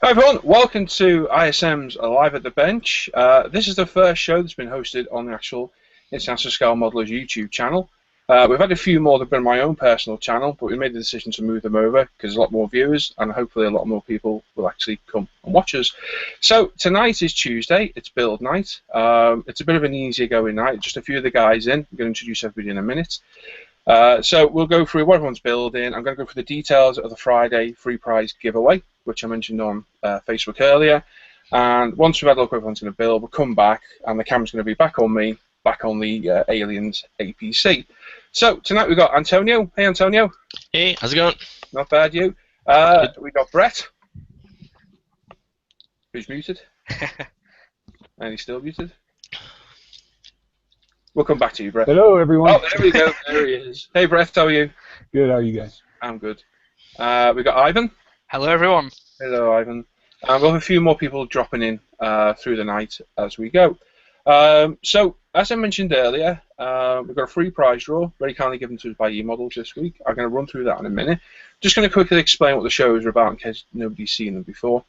Hi everyone, welcome to ISM's Live at the Bench. This is the first show that's been hosted on the actual International Scale Modelers YouTube channel. We've had a few more that have been on my own personal channel, but we made the decision to move them over because there's a lot more viewers and hopefully a lot more people will actually come and watch us. So tonight is Tuesday, it's build night. It's a bit of an easier going night, just a few of the guys in. I'm going to introduce everybody in a minute. So we'll go through what everyone's building. I'm going to go through the details of the Friday free prize giveaway, which I mentioned on Facebook earlier. And once we've had a look at what everyone's going to build, we'll come back and the camera's going to be back on me, back on the Aliens APC. So tonight we've got Antonio. Hey Antonio. Hey, how's it going? Not bad, you. We've got Brett, who's muted. And he's still muted. We'll come back to you, Brett. Hello, everyone. Oh, there we go. There he is. Hey, Brett, how are you? Good. How are you guys? I'm good. We've got Ivan. Hello, everyone. Hello, Ivan. We'll have a few more people dropping in through the night as we go. So, as I mentioned earlier, we've got a free prize draw, very kindly given to us by eModels this week. I'm going to run through that in a minute. Just going to quickly explain what the shows are about in case nobody's seen them before.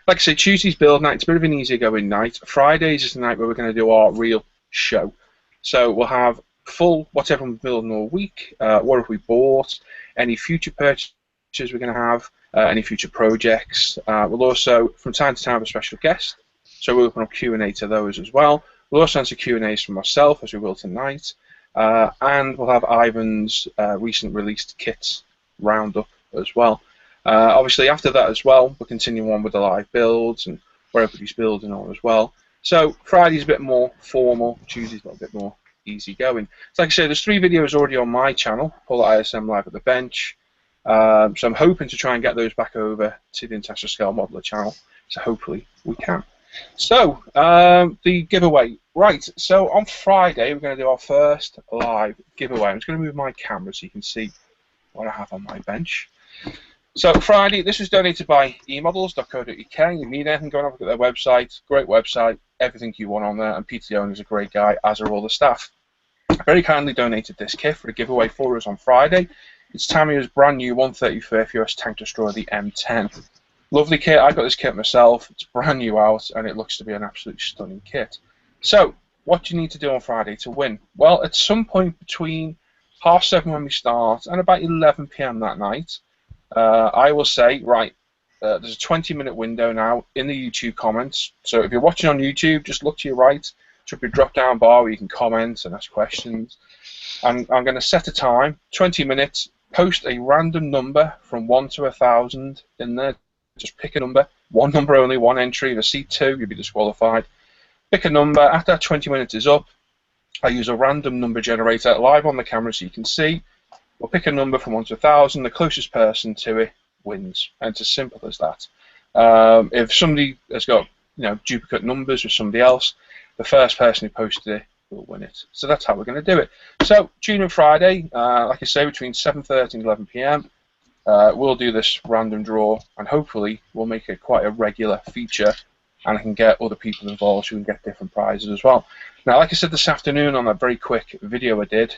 Like I say, Tuesday's build night. It's a bit of an easier going night. Fridays is the night where we're going to do our real show. So we'll have full what everyone's building all week, what have we bought, any future purchases we're going to have, any future projects. We'll also, from time to time, have a special guest. So we'll open up Q&A to those as well. We'll also answer Q&As from myself, as we will tonight. And we'll have Ivan's recent released kits roundup as well. Obviously, after that as well, we'll continue on with the live builds and where everybody's building on as well. So Friday's a bit more formal, Tuesday's a little bit more easy going. So like I said, there's 3 videos already on my channel, called ISM Live at the Bench. So I'm hoping to try and get those back over to the International Scale Modeler channel. So hopefully we can. So the giveaway. Right, so on Friday we're going to do our first live giveaway. I'm just going to move my camera so you can see what I have on my bench. So Friday, this was donated by emodels.co.uk. You need anything, go and have a look at their website. Great website, everything you want on there, and Peter the owner is a great guy, as are all the staff. Very kindly donated this kit for a giveaway for us on Friday. It's Tamiya's brand new 135th US Tank Destroyer, the M10. Lovely kit. I got this kit myself. It's brand new out, and it looks to be an absolutely stunning kit. So, what do you need to do on Friday to win? Well, at some point between 7:30 when we start and about 11 PM that night, I will say, right, there's a 20-minute window now in the YouTube comments. So if you're watching on YouTube, just look to your right. There should be a drop-down bar where you can comment and ask questions. And I'm going to set a time, 20 minutes, post a random number from 1 to 1,000 in there. Just pick a number, one number only, one entry. If you see 2, you'll be disqualified. Pick a number. After that 20 minutes is up, I use a random number generator live on the camera so you can see. We'll pick a number from 1 to 1,000. The closest person to it wins, and it's as simple as that. If somebody has got duplicate numbers with somebody else, the first person who posted it will win it. So that's how we're going to do it. So tune in Friday, like I say, between 7:30 and 11 PM. We'll do this random draw, and hopefully we'll make it quite a regular feature, and I can get other people involved who can get different prizes as well. Now, like I said this afternoon on that very quick video I did,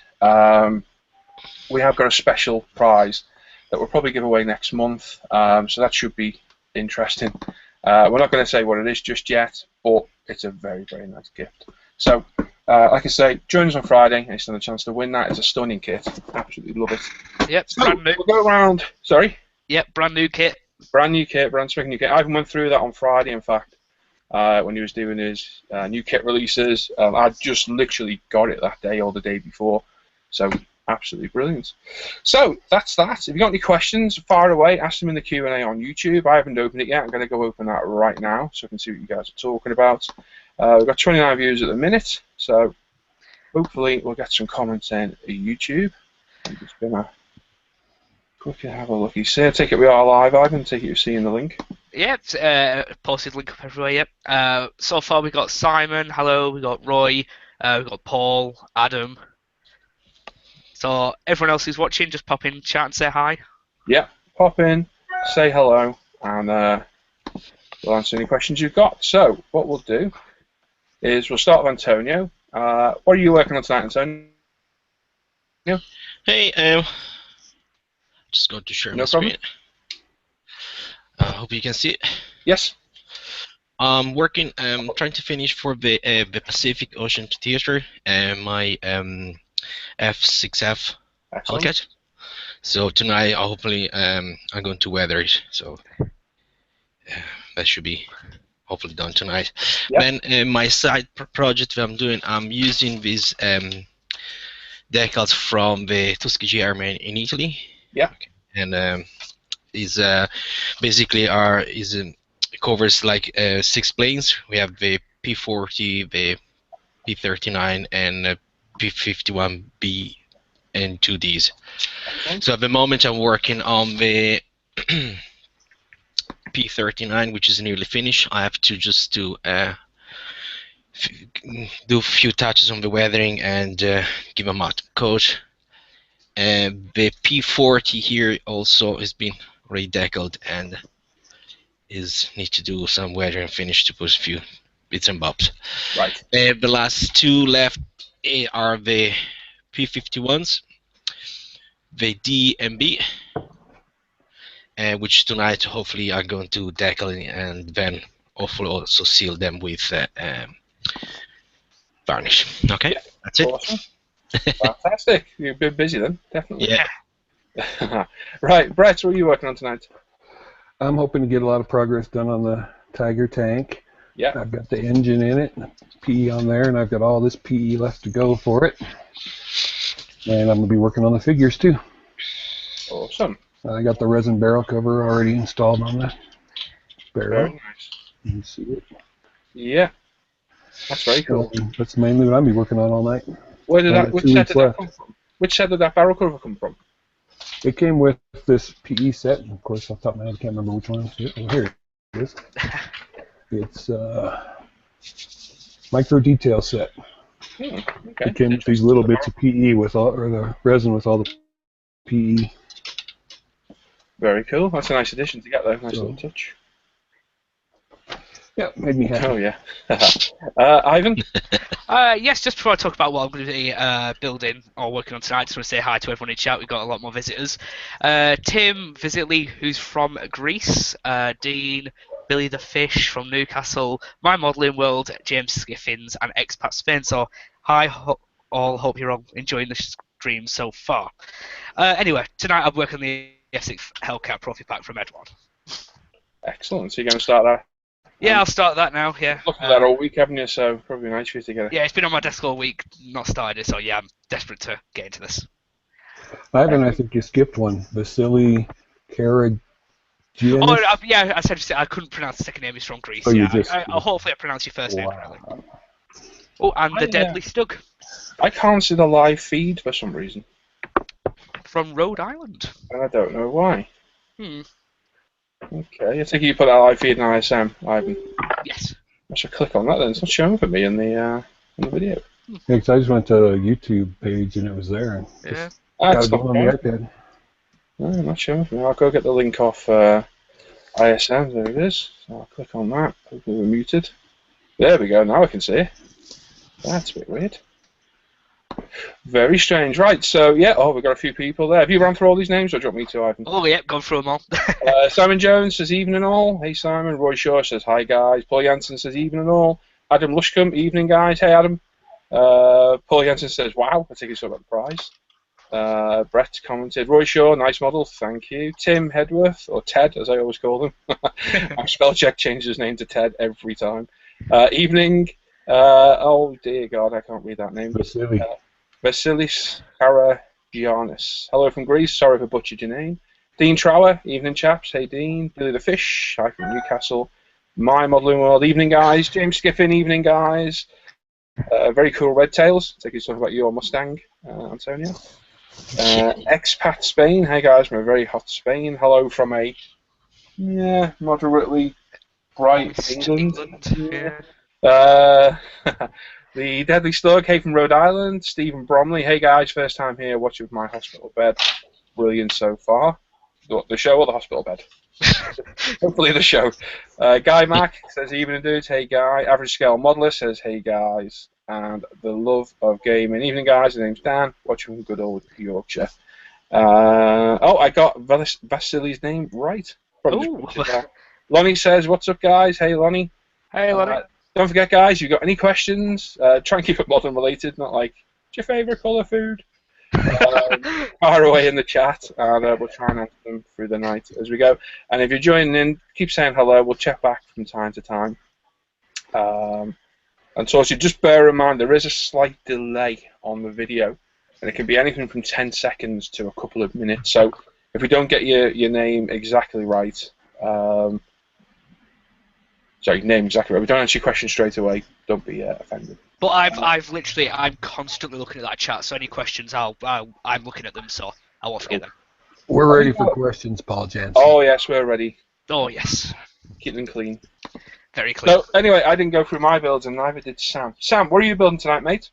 we have got a special prize that we'll probably give away next month, so that should be interesting. We're not going to say what it is just yet, but it's a very, very nice gift. So, like I say, join us on Friday and you stand a chance to win that. It's a stunning kit. Absolutely love it. Yep, So, brand new. we'll go around. Sorry? Yep, brand new kit. Brand new kit, brand spanking new kit. I even went through that on Friday, in fact, when he was doing his new kit releases. I just literally got it that day or the day before. So, absolutely brilliant. So that's that. If you've got any questions, fire away. Ask them in the Q&A on YouTube. I haven't opened it yet. I'm going to go open that right now so I can see what you guys are talking about. We've got 29 views at the minute, so hopefully we'll get some comments in YouTube. I'm just going to quickly have a look. You see, I take it we are live, Ivan. Take it you're seeing the link. Yeah, it's posted link up everywhere. Yep. So far we got Simon. Hello. We got Roy. We got Paul. Adam. So everyone else who's watching, just pop in, chat, and say hi. Yeah, pop in, say hello, and we'll answer any questions you've got. So what we'll do is we'll start with Antonio. What are you working on tonight, Antonio? Hey, just going to share my screen. hope you can see it. Yes. I'm working. Trying to finish for the Pacific Ocean Theater and my F6F Excellent. Hellcat. So tonight, hopefully, I'm going to weather it. So that should be hopefully done tonight. Yep. Then my side project that I'm doing, I'm using these decals from the Tuskegee Airmen in Italy. Yeah. And is basically covers like 6 planes. We have the P-40, the P-39, and P-51B and 2Ds. Excellent. So at the moment I'm working on the P-39, which is nearly finished. I have to just do a few touches on the weathering and give a matte coat. The P-40 here also has been redeckled and need to do some weathering finish to put a few bits and bobs. Right. The last 2 left are the P-51s, the D and B, which tonight hopefully are going to decal and then hopefully also seal them with varnish. Okay, yeah. That's it. Awesome. Fantastic. You've been busy then, definitely. Yeah. Right, Brett, what are you working on tonight? I'm hoping to get a lot of progress done on the Tiger tank. Yeah. I've got the engine in it, PE on there, and I've got all this PE left to go for it. And I'm going to be working on the figures too. Awesome. I got the resin barrel cover already installed on the barrel. Very nice. You can see it. Yeah. That's very cool. So that's mainly what I'll be working on all night. Where did that? Only Which 2 set weeks did that left. come from? Which set did that barrel cover come from? It came with this PE set. Of course, off the top of my head, I can't remember which one. Oh, here it is. It's micro detail set. Okay. It came with these little bits of PE with all, or the resin with all the PE. Very cool. That's a nice addition to get there. Nice So, little touch. Yeah, made me happy. Oh yeah. Ivan. Yes, just before I talk about what I'm going to be building or working on tonight, just want to say hi to everyone in chat. We've got a lot more visitors. Tim Visitly, who's from Greece. Dean, Billy the Fish from Newcastle. My Modelling World, James Skiffins, and Expat Spain. So, hi all. Hope you're all enjoying the stream so far. Anyway, tonight I'm working on the F6 Hellcat Trophy Pack from Edward. Excellent. So you're going to start that? Yeah, I'll start that now, yeah. Looked at that all week, haven't you? So probably nice for you to get it. Yeah, it's been on my desk all week, not started it, so yeah, I'm desperate to get into this. Ivan, I think you skipped one. Vasily Karagianis. Oh, yeah, I said I couldn't pronounce the second name. He's from Greece. Oh, you yeah, just- hopefully I pronounce your first name Wow. correctly. Oh, and the Deadly Stug I can't see the live feed for some reason, from Rhode Island. and I don't know why. Hmm. Okay, I think you put that live feed in ISM, Ivan. Yes. I should click on that then. It's not showing for me in the video. Yeah, 'cause I just went to the YouTube page and it was there. Yeah. That's Gotta go not on the okay. iPad. No, not showing for me. I'll go get the link off ISM. There it is. So I'll click on that. Hopefully we're muted. There we go. Now I can see it. That's a bit weird. Very strange. Right, so yeah, we've got a few people there. Have you run through all these names, or do you want me to, Ivan? Oh, yep, gone through them all. Simon Jones says evening all. Hey Simon. Roy Shaw says hi guys. Paul Jansen says evening all. Adam Lushcombe, evening guys. Hey Adam. Paul Jansen says wow, I think he's talking about the prize. Brett commented, Roy Shaw, nice model, thank you. Tim Hedworth, or Ted as I always call him. My spell check changes his name to Ted every time. Evening. Oh dear God, I can't read that name. Vasily. Vasilis Karagianis. Hello from Greece, sorry if I butchered your name. Dean Trower, evening chaps. Hey Dean. Billy the Fish, hi from Newcastle. My Modelling World, evening guys. James Skiffin, evening guys. Very cool red tails. I think he's talking about your Mustang, Antonio. Expat Spain, hey guys from a very hot Spain. Hello from a moderately bright England. Yeah. The Deadly Stug, hey from Rhode Island. Stephen Bromley, hey guys, first time here watching with my hospital bed. Brilliant so far. The show or the hospital bed? Hopefully the show. Guy Mack says evening dudes, hey guy. Average Scale Modeler says hey guys. And the love of gaming. Evening guys, the name's Dan, watching from good old Yorkshire. I got Vasily's name right. Probably just Ooh. put it there. Lonnie says, "What's up, guys?" Hey, Lonnie. Hey, Lonnie. Don't forget, guys, you've got any questions? Try and keep it modern related, not like, what's your favourite colour food? Fire away in the chat, and we'll try and answer them through the night as we go. And if you're joining in, keep saying hello. We'll check back from time to time. And so, just bear in mind, there is a slight delay on the video, and it can be anything from 10 seconds to a couple of minutes. So if we don't get your name exactly right, sorry, name exactly right, we don't answer your question straight away, don't be offended. But I'm constantly looking at that chat. So any questions, I'm looking at them, so I won't forget them. We're ready for questions, Paul Jansen. Oh yes, we're ready. Oh yes. Keep them clean. Very clean. So anyway, I didn't go through my builds, and neither did Sam. Sam, what are you building tonight, mate?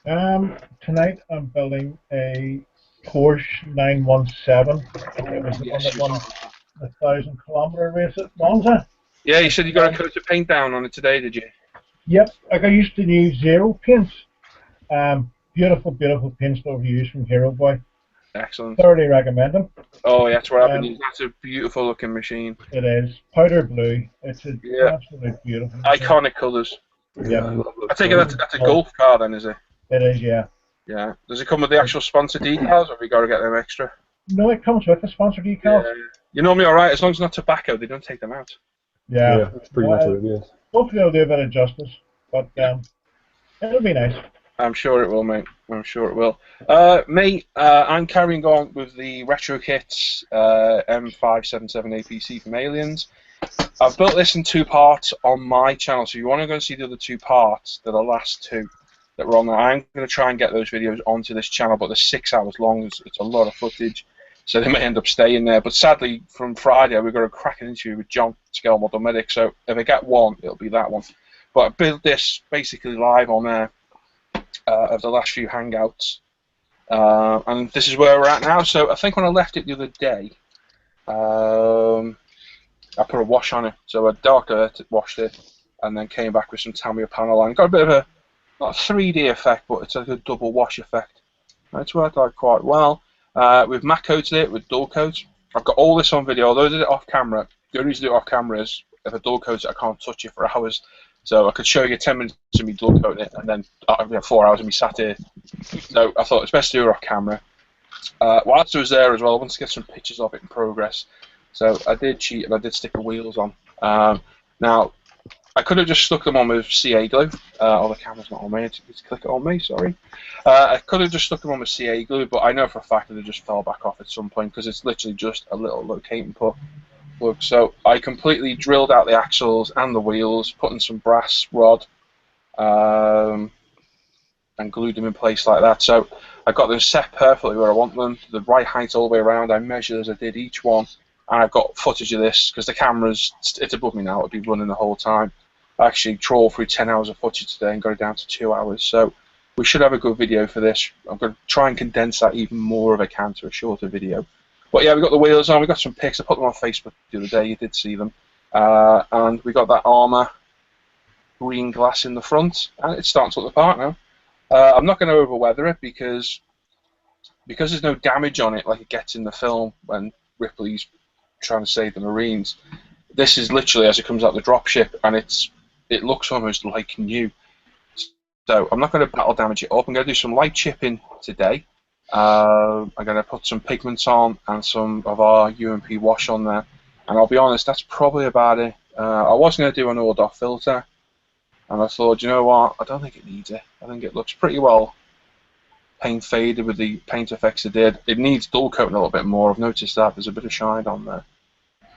Tonight I'm building a Porsche 917. It was the one that won the 1,000-kilometer race at Monza. Yeah, you said you got a coat of paint down on it today, did you? Yep, I got used to new Zero paints. Beautiful, beautiful paints that we use from Hero Boy. Excellent. Thoroughly recommend them. Oh, yeah, that's what I've been using. That's a beautiful looking machine. It is. Powder blue. It's an absolutely beautiful machine. Iconic colours. Yeah. I take it that's a Golf car then, is it? It is, yeah. Yeah. Does it come with the actual sponsor decals, or have you got to get them extra? No, it comes with the sponsor decals. Yeah. You're normally alright, as long as it's not tobacco, they don't take them out. Yeah. That's pretty much what it is. Hopefully I'll do a bit of justice, but it'll be nice. I'm sure it will, mate. I'm sure it will. Me, I'm carrying on with the Retro Kits M577 APC from Aliens. I've built this in 2 parts on my channel, so if you want to go and see the other 2 parts, they're the last 2 that were on there. I'm going to try and get those videos onto this channel, but they're 6 hours long. It's a lot of footage, so they may end up staying there. But sadly, from Friday, we've got a cracking interview with John, Scale Model Medic, so if I get one, it'll be that one. But I built this basically live on there of the last few hangouts. And this is where we're at now. So I think when I left it the other day, I put a wash on it. So I dark earth washed it, and then came back with some Tamiya panel and got a bit of a, not a 3D effect, but it's like a double wash effect. It's worked out quite well. We've matte coated it with dual coat. I've got all this on video, although I did it off camera. The only reason to do it off camera is if I dual coat it, I can't touch it for hours. So I could show you 10 minutes of me dual coating it, and then 4 hours of me sat here. So I thought it's best to do it off camera. Whilst I was there as well, I wanted to get some pictures of it in progress. So I did cheat and I did stick the wheels on. Now, I could have just stuck them on with CA glue. Oh, the camera's not on me. It's click it on me, sorry. I could have just stuck them on with CA glue, but I know for a fact that they just fell back off at some point because it's literally just a little locating plug. So I completely drilled out the axles and the wheels, put in some brass rod, and glued them in place like that. So I got them set perfectly where I want them, the right height all the way around. I measured as I did each one, and I've got footage of this because the camera's, it's above me now, it'll be running the whole time. I actually trawled through 10 hours of footage today and got it down to 2 hours. So we should have a good video for this. I'm going to try and condense that even more if I can to a shorter video. But yeah, we got the wheels on, we got some pics. I put them on Facebook the other day, you did see them. And we got that armour green glass in the front, and it's starting to look the part now. I'm not going to over-weather it because there's no damage on it like it gets in the film when Ripley's trying to save the Marines. This is literally as it comes out the dropship, and it looks almost like new. So I'm not going to battle damage it up. I'm going to do some light chipping today. I'm going to put some pigments on and some of our UMP wash on there. And I'll be honest, that's probably about it. I was going to do an all-off filter, and I thought, you know what, I don't think it needs it. I think it looks pretty well paint faded with the paint effects it did. It needs dual coating a little bit more. I've noticed that there's a bit of shine on there.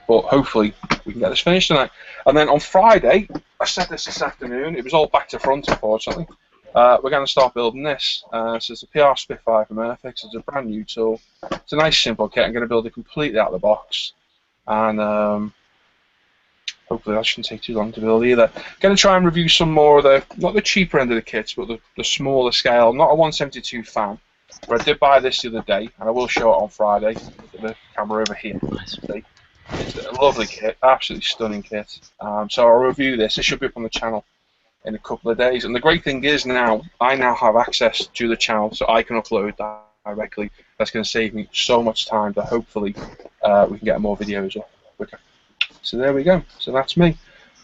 But hopefully we can get this finished tonight. And then on Friday, I said this afternoon, it was all back to front unfortunately. We're going to start building this. So it's a PR Spitfire from Airfix. It's a brand new tool. It's a nice simple kit. I'm going to build it completely out of the box. And hopefully that shouldn't take too long to build either. Going to try and review some more of the, not the cheaper end of the kits, but the smaller scale. I'm not a 172 fan, but I did buy this the other day, and I will show it on Friday. Look at the camera over here. It's a lovely kit, absolutely stunning kit. So I'll review this. It should be up on the channel in a couple of days. And the great thing is now, I now have access to the channel, so I can upload that directly. That's going to save me so much time that hopefully we can get more videos up. quicker. So there we go. So that's me.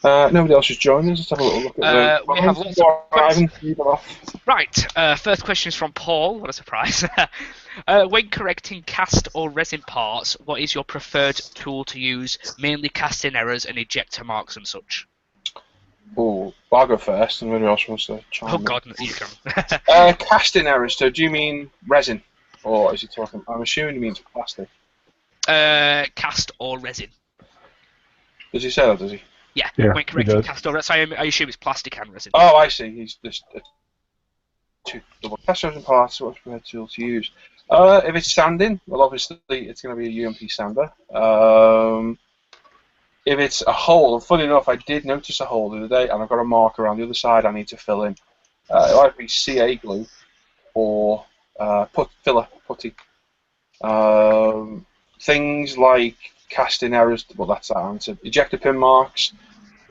Nobody else has joined us. Let's have a little look at we have lots of Ivan, lead it off. Right, first question is from Paul. What a surprise. When correcting cast or resin parts, what is your preferred tool to use? Mainly casting errors and ejector marks and such. Oh, I'll go first, and nobody else wants to chime Oh in. God, you can. Casting errors. So, do you mean resin, or is he talking? I'm assuming he means plastic. Cast or resin. Does he say that? Does he? Yeah, Yeah, when he correcting does. cast or resin, I assume it's plastic and resin. Oh, I see. He's just two double cast resin parts. What's the preferred tool to use? If it's sanding, well, obviously it's going to be a UMP sander. If it's a hole, and funny enough, I did notice a hole the other day, and I've got a marker on the other side I need to fill in. It'll either be CA glue or filler putty. Things like casting errors, well, that's that answer. Ejector pin marks.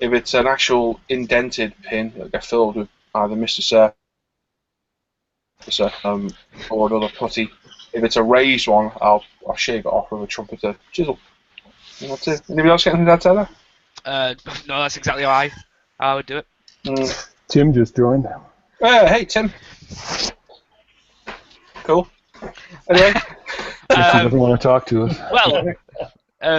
If it's an actual indented pin, it'll get filled with either Mr. Surfacer or another putty. If it's a raised one, I'll shave it off with a trumpeter chisel. And that's it. Anybody else get anything to add to that? No, that's exactly how I would do it. Tim just joined. Hey, Tim. Cool. Anyway. He doesn't want to talk to us. Well,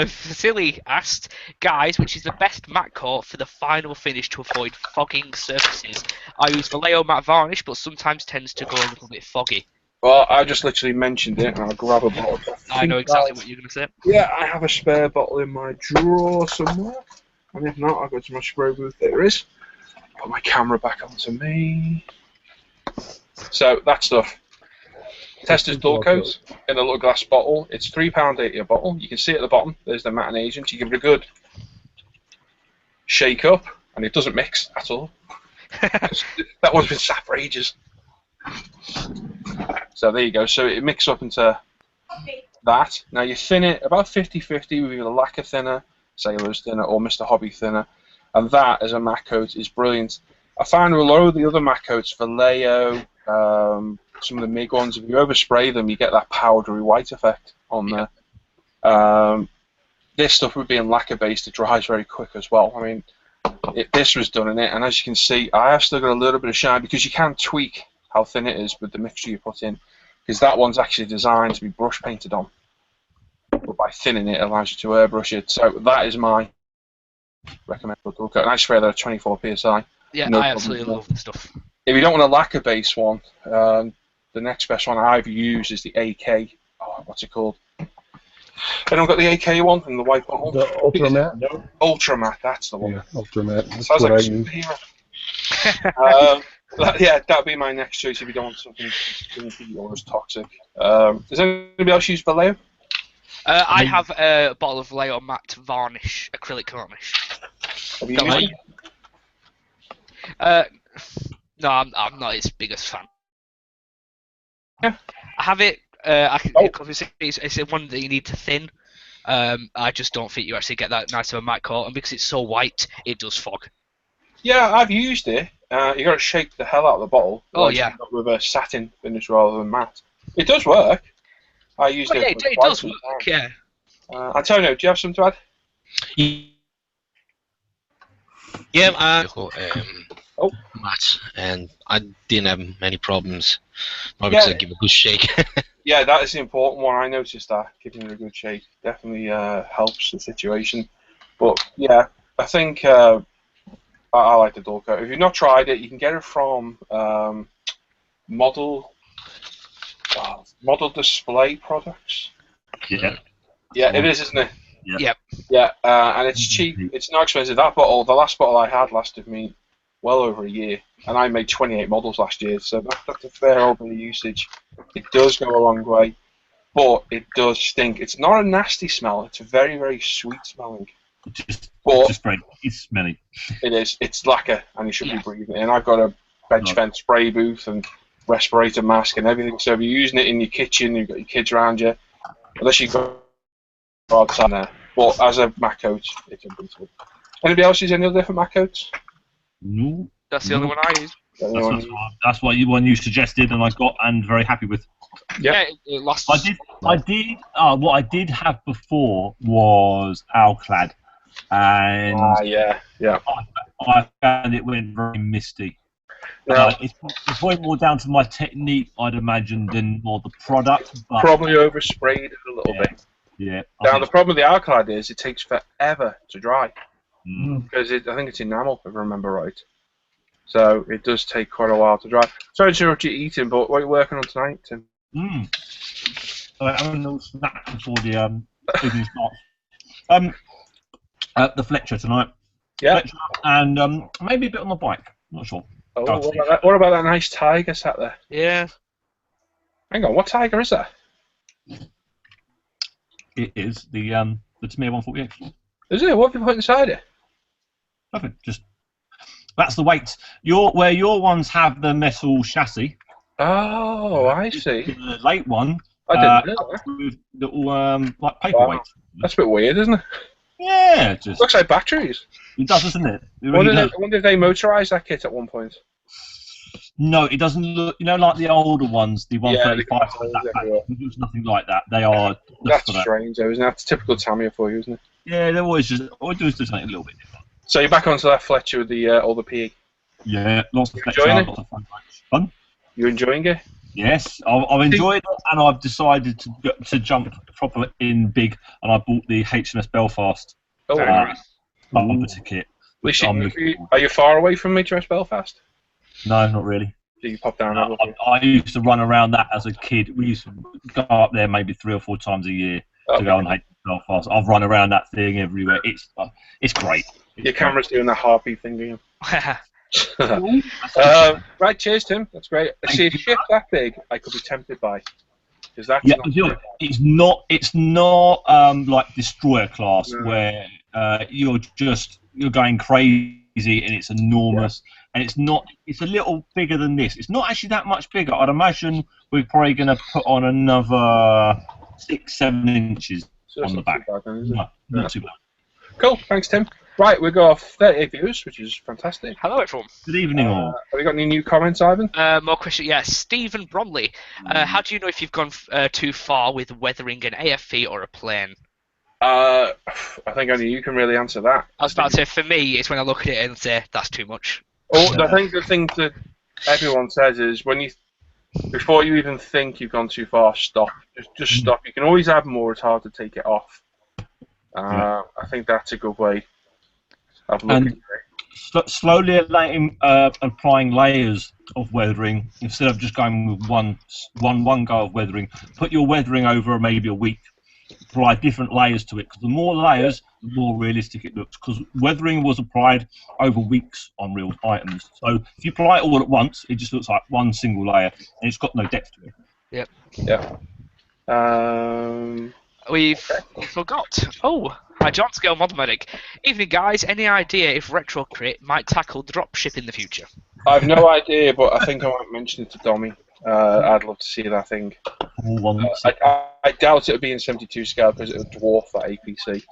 Vasily asked, guys, which is the best matte coat for the final finish to avoid fogging surfaces? I use Vallejo matte varnish, but sometimes tends to go a little bit foggy. Well, I just literally mentioned it, and I'll grab a bottle. I know exactly what you're going to say. Yeah, I have a spare bottle in my drawer somewhere. And if not, I'll go to my spray booth. There it is. Put my camera back onto me. So, that stuff. Tester's dull coat in a little glass bottle. It's £3.80 a bottle. You can see at the bottom, there's the matting agent. You give it a good shake up, and it doesn't mix at all. That one's been sat for ages. So there you go. So it mixes up into that. Now you thin it about 50-50 with either lacquer thinner, Sailor's thinner, or Mr. Hobby thinner. And that, as a matte coat, is brilliant. I find with a lot of the other matte coats, Vallejo, some of the MIG ones, if you overspray them, you get that powdery white effect on there. This stuff would be in lacquer based, it dries very quick as well. I mean, this was done in it, and as you can see, I have still got a little bit of shine because you can tweak how thin it is with the mixture you put in, because that one's actually designed to be brush painted on. But by thinning it, it allows you to airbrush it. So that is my recommended dull coat. And I spray that at 24 psi. Yeah, no I absolutely love the stuff. If you don't want a lacquer base one, the next best one I've used is the AK. Oh, what's it called? Anyone got the AK one in the white bottle? The Ultra Matte? No. Ultra Matte, that's the one. Yeah, Ultra Matte. That's Sounds what like I a use. superhero. Yeah, that'd be my next choice if you don't want something almost toxic. Does anybody else use Vallejo? I have a bottle of Vallejo matte varnish, acrylic varnish. Have you Don't used I? it? No, I'm not its biggest fan. Yeah. I have it. I can. Oh. It's one that you need to thin. I just don't think you actually get that nice of a matte coat, and because it's so white, it does fog. Yeah, I've used it. You got to shake the hell out of the bottle. Oh, Like, yeah. with a satin finish rather than matte. It does work. I used Oh, yeah, it. it does work. Yeah. Antonio, do you have something to add? Yeah, Oh. matte, and I didn't have many problems. Probably because I give a good shake. Yeah, that is the important one. I noticed that giving it a good shake definitely helps the situation. But yeah, I think I like the dull coat. If you've not tried it, you can get it from Model Display Products. Yeah. Yeah, it is, isn't it? Yeah. Yep. Yeah, and it's cheap. It's not expensive. That bottle, the last bottle I had, lasted me well over a year, and I made 28 models last year, so that's a fair old bit of usage. It does go a long way, but it does stink. It's not a nasty smell. It's a very, very sweet smelling. Just But it's smelly. it is. It's lacquer, and you should Yeah. be breathing it in. I've got a bench vent spray booth and respirator mask and everything, so if you're using it in your kitchen, you've got your kids around you, unless you've got outside there. But as a matte coat, it's unbeatable. Anybody else use any other different matte coats? No. That's the only one I use. That's what you one you suggested, and I got and very happy with. Yeah, it lasts. What I did have before was Alclad, and yeah. I found it went very misty. Now, It's probably more down to my technique, I'd imagine, than more the product. But probably oversprayed it a little bit. yeah. Now, the problem with the Alclad is it takes forever to dry. Mm. Because I think it's enamel, if I remember right. So it does take quite a while to dry. Sorry to interrupt you eating, but what are you working on tonight, Tim? I'm having a little snack before the evening starts. The Fletcher tonight. Yeah. Fletcher and maybe a bit on the bike. Not sure. Oh, what about that nice tiger sat there? Yeah. Hang on, what tiger is that? It is the Tamiya 148. Is it? What have you put inside it? Nothing. Just that's the weight. Where your ones have the metal chassis. Oh, I see. The late one. I didn't know that. With little like paperweight. Wow. That's a bit weird, isn't it? Yeah, just Looks like batteries. it does, doesn't it? It I really does. wonder if they motorised that kit at one point. No, it doesn't look. You know, like the older ones, the 135. It looks nothing like that. They are. That's strange, though, isn't it? That's typical Tamiya for you, isn't it? Yeah, they're always do something a little bit different. So you're back onto that Fletcher with the all the PE. Yeah, lots of enjoying it? lots of fun. You enjoying it? Yes, I've enjoyed it, and I've decided to jump proper in big, and I bought the HMS Belfast Oh, nice. bumper kit. Are you far away from HMS Belfast? No, not really. Do you pop down? I used to run around that as a kid. We used to go up there maybe 3 or 4 times a year to go on HMS Belfast. I've run around that thing everywhere. It's great. Your camera's doing the heartbeat thing, do you? Right, cheers, Tim. That's great. See, a ship that big, I could be tempted by. Because that's it's not like destroyer class where you're going crazy and it's enormous, and it's a little bigger than this. It's not actually that much bigger. I'd imagine we're probably going to put on another 6-7 inches on the back. Not too bad. Cool, thanks, Tim. Right, we've got 38 views, which is fantastic. Hello, everyone. Good evening, all. Have we got any new comments, Ivan? More questions. Yeah, Stephen Bromley. How do you know if you've gone too far with weathering an AFV or a plane? I think only you can really answer that. I was about to say, for me, it's when I look at it and say, that's too much. Oh, I think the thing that everyone says is before you even think you've gone too far, stop. Just stop. You can always add more. It's hard to take it off. I think that's a good way of looking at it. Slowly applying layers of weathering instead of just going with one go of weathering. Put your weathering over maybe a week. Apply different layers to it, because the more layers, the more realistic it looks. Because weathering was applied over weeks on real items. So if you apply it all at once, it just looks like one single layer, and it's got no depth to it. Yep. Yeah. We forgot. Oh, hi, John Scale Model Medic. Evening, guys. Any idea if RetroCrit might tackle dropship in the future? I've no idea, but I think I might mention it to Dommy. I'd love to see that thing. I doubt it would be in 72 scale because it would dwarf that APC.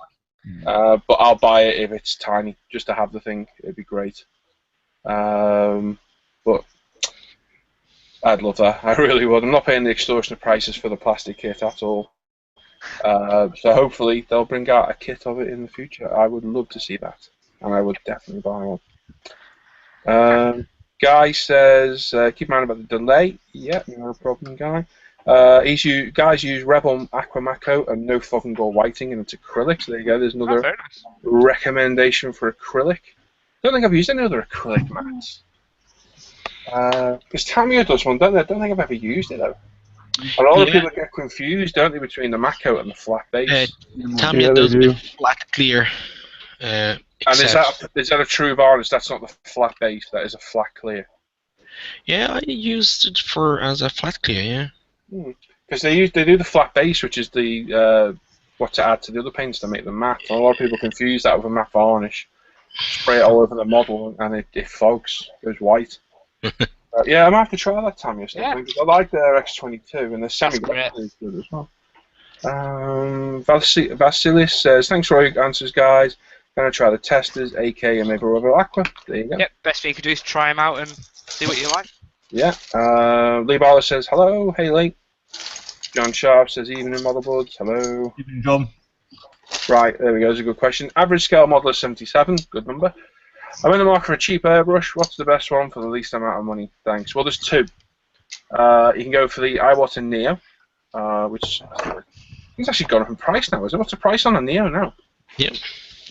But I'll buy it if it's tiny, just to have the thing. It'd be great. But I'd love that. I really would. I'm not paying the extortionate prices for the plastic kit at all. So hopefully they'll bring out a kit of it in the future. I would love to see that, and I would definitely buy one. Guy says, keep in mind about the delay. Yeah, no problem, Guy. Guys use Rebel Aqua Matte Coat and no fog and gold whiting, and it's acrylic. So there you go. There's another recommendation for acrylic. I don't think I've used any other acrylic mats. Because Tamiya does one, don't they? I don't think I've ever used it though. A lot of people get confused, don't they, between the matte coat and the flat base. Tamiya does with flat clear. And is that a true varnish? That's not the flat base. That is a flat clear. Yeah, I used it as a flat clear. Yeah. Because they do the flat base, which is the what to add to the other paints to make them matte. And a lot of people confuse that with a matte varnish. Spray it all over the model, and it fogs. It goes white. Yeah, I might have to try that Tamiya stuff because I like their X22 and the semi-wet is good as well. Vasilis says, thanks for your answers, guys. Gonna try the testers, AK and maybe Rubber Aqua. There you go. Yep, best thing you can do is try them out and see what you like. Yeah. Lee Barlow says, hello, hey Lee. John Sharp says, evening, model buds. Hello. Evening, John. Right, there we go. It's a good question. Average scale model is 77. Good number. I'm in the market for a cheap airbrush. What's the best one for the least amount of money? Thanks. Well, there's two. You can go for the Iwater Neo, which it's actually gone up in price now, isn't it? What's the price on a Neo now? Yep.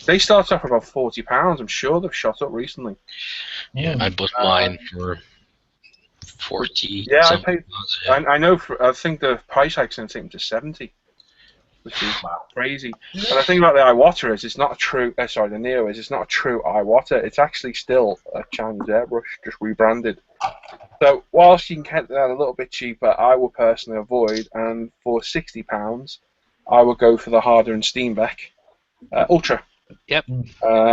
They start off about £40. I'm sure they've shot up recently. Yeah, I bought mine for 40. Yeah, I something paid. pounds, yeah. I know. I think the price hike's going to take them to 70, which is crazy. And the thing about the Iwater is, it's not a true. Sorry, the Neo is. It's not a true Iwater. It's actually still a Chinese airbrush, just rebranded. So whilst you can get that a little bit cheaper, I will personally avoid. And for £60, I will go for the Harder and Steenbeck Ultra. Yep.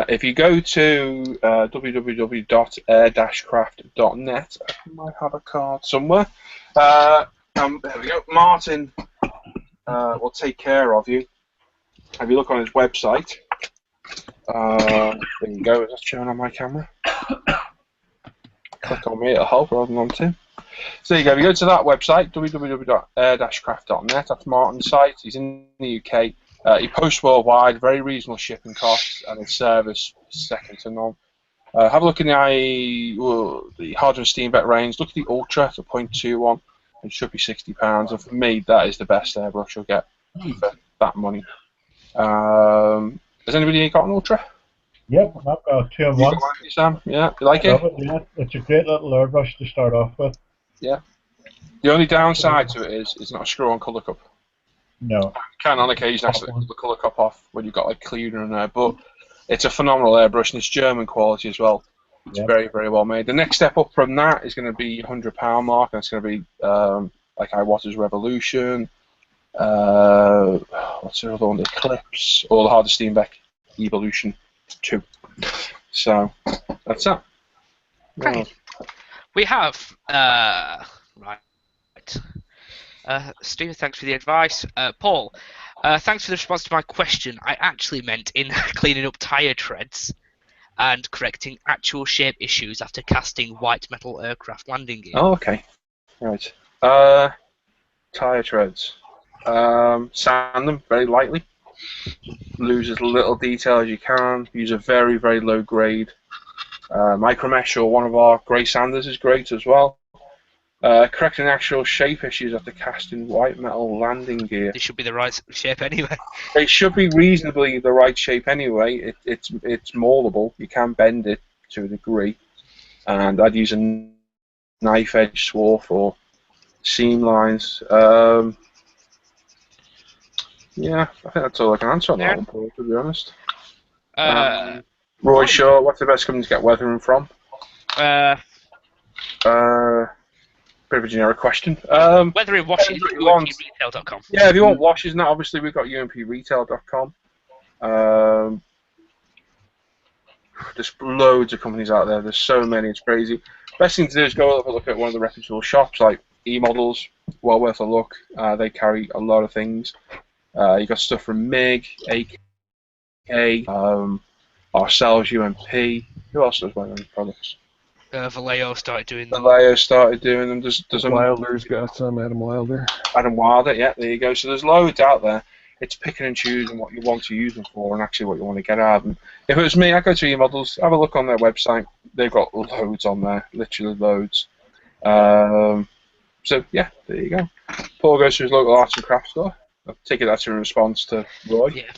If you go to www.air-craft.net, I might have a card somewhere. There we go. Martin will take care of you. If you look on his website, there you go. That's showing on my camera. Click on me, it'll help rather than on Tim. So there you go. If you go to that website, www.air-craft.net, that's Martin's site. He's in the UK. He posts worldwide, very reasonable shipping costs, and his service second to none. Have a look in the Harder and Steenbeck range. Look at the Ultra, it's a .21. It should be £60, and for me, that is the best airbrush you'll get for that money. Has anybody got an Ultra? Yep, I've got a 2-in-1. You got one, Sam? Yeah, you like it? Yeah, it's a great little airbrush to start off with. Yeah. The only downside to it is it's not a screw-on colour cup. No. You can on occasion actually pull the colour cup off when you've got like cleaner in there, but it's a phenomenal airbrush and it's German quality as well. It's very, very well made. The next step up from that is going to be £100 mark, and it's going to be like Iwater's Revolution. What's the other one? The Eclipse, or the Harder Steenbeck Evolution 2. So that's that. Okay. We have right. Stephen, thanks for the advice. Paul, thanks for the response to my question. I actually meant in cleaning up tyre treads and correcting actual shape issues after casting white metal aircraft landing gear. Oh, okay. Right. Tyre treads. Sand them very lightly. Lose as little detail as you can. Use a very, very low grade micromesh, or one of our grey sanders is great as well. Correcting actual shape issues after casting white metal landing gear. They should be the right shape anyway. They should be reasonably the right shape anyway. It's moldable. You can bend it to a degree, and I'd use a knife edge swarf or seam lines. Yeah, I think that's all I can answer on that one, Paul, to be honest. Roy Shaw, what's the best company to get weathering from? Bit of a generic question. Weathering washes, UMPretail.com. Yeah, if you want washes, now obviously we've got UMPretail.com. There's loads of companies out there. There's so many, it's crazy. Best thing to do is go have a look at one of the reputable shops like E-Models. Well worth a look. They carry a lot of things. You got stuff from MiG, AK, ourselves, UMP. Who else does weathering products? Vallejo started doing them. Vallejo started doing them. There's Wilder's got some, Adam Wilder. Adam Wilder, yeah, there you go. So there's loads out there. It's picking and choosing what you want to use them for and actually what you want to get out of them. If it was me, I'd go to E-Models, have a look on their website. They've got loads on there, literally loads. So, yeah, there you go. Paul goes to his local arts and crafts store. I take it that's in response to Roy. Yeah.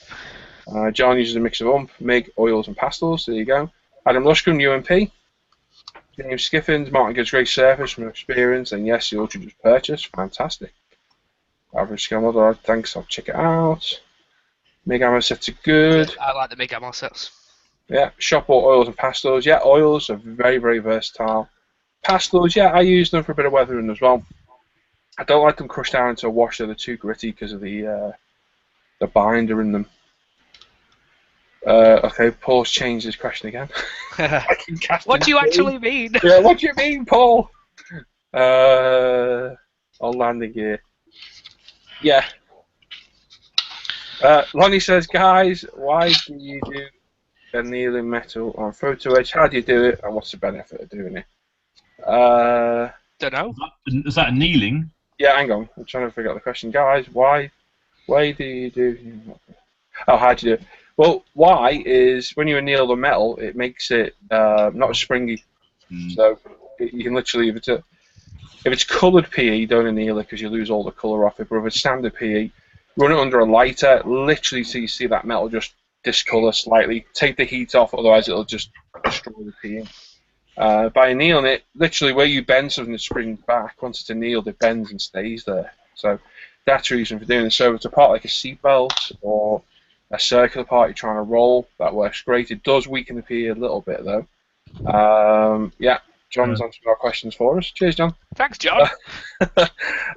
John uses a mix of MiG, oils and pastels. There you go. Adam Lushcombe, UMP. James Skiffins, Martin gives great service from experience, and yes, the Ultra just purchased. Fantastic. Average scale model, thanks, I'll check it out. MiG ammo sets are good. I like the MiG ammo sets. Yeah, shop or oils and pastels. Yeah, oils are very, very versatile. Pastels, yeah, I use them for a bit of weathering as well. I don't like them crushed down into a wash, they're too gritty because of the binder in them. Okay, Paul's changed his question again. What do you actually mean? Yeah, what do you mean, Paul? On landing gear. Yeah. Lonnie says, guys, why do you do annealing metal on photo edge? How do you do it, and what's the benefit of doing it? Don't know. Is that annealing? Yeah, hang on. I'm trying to figure out the question, guys. Why do you do? Oh, how do you do it? Well, why is when you anneal the metal, it makes it not as springy. So you can literally, if it's coloured PE, don't anneal it because you lose all the colour off it. But if it's standard PE, run it under a lighter, literally so you see that metal just discolour slightly. Take the heat off, otherwise it'll just destroy the PE. By annealing it, literally where you bend something that springs back, once it's annealed, it bends and stays there. So that's the reason for doing it. So if it's a part like a seatbelt or a circular part you're trying to roll, that works great. It does weaken the PE a little bit though. Yeah, John's answered our questions for us. Cheers, John. Thanks, John.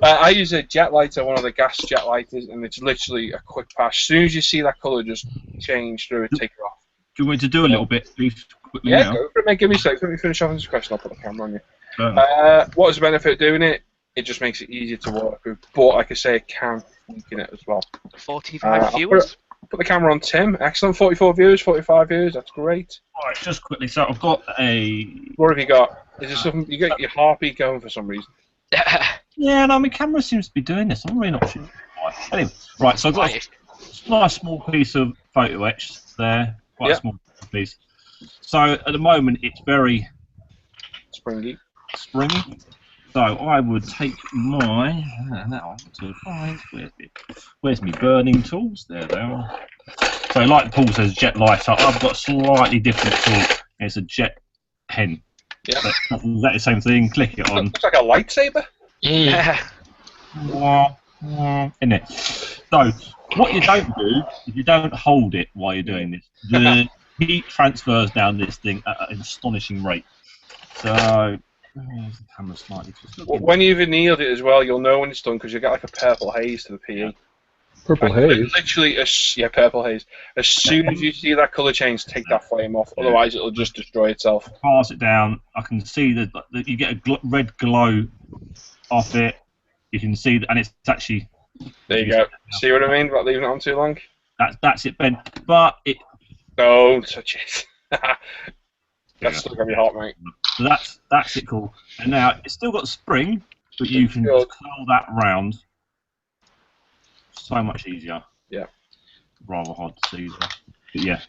I use a jet lighter, one of the gas jet lighters, and it's literally a quick pass. As soon as you see that colour just change through it, take it off. Do you want me to do a little bit, please, quickly Yeah, now? go for it, mate. Give me a sec. Let me finish off this question. I'll put the camera on you. Oh. What is the benefit of doing it? It just makes it easier to work with. But, like I say, it can weaken it as well. 45 viewers. Put the camera on Tim. Excellent. 44 viewers, 45 viewers. That's great. All right, just quickly. So I've got a. What have you got? Is there something you got your heartbeat going for some reason? Yeah, no, my camera seems to be doing this. I'm really not sure. Anyway, right. So I've got a nice small piece of photo etch there. Quite a small piece. So at the moment, it's very springy. So I would take my that one to find. Where's my burning tools? There they are. So like Paul says, jet lighter. I've got a slightly different tool. It's a jet pen. Yeah. That's the same thing. Click it on. Looks like a lightsaber. Yeah. In it. So what you don't do is you don't hold it while you're doing this. The heat transfers down this thing at an astonishing rate. So. Where's the camera slightly? When you've annealed it as well, you'll know when it's done because you get like a purple haze to the PE. Purple haze? Literally, purple haze. As soon as you see that colour change, take that flame off. Otherwise, it'll just destroy itself. Pass it down. I can see that you get a red glow off it. You can see that, and it's actually. There you go. See what I mean about leaving it on too long? That's it, Ben. But it. Don't touch it. That's still gonna be hot, mate. So that's it, cool. And now it's still got spring, but you can just curl that round. So much easier. Yeah. Rather hard to see. But yeah.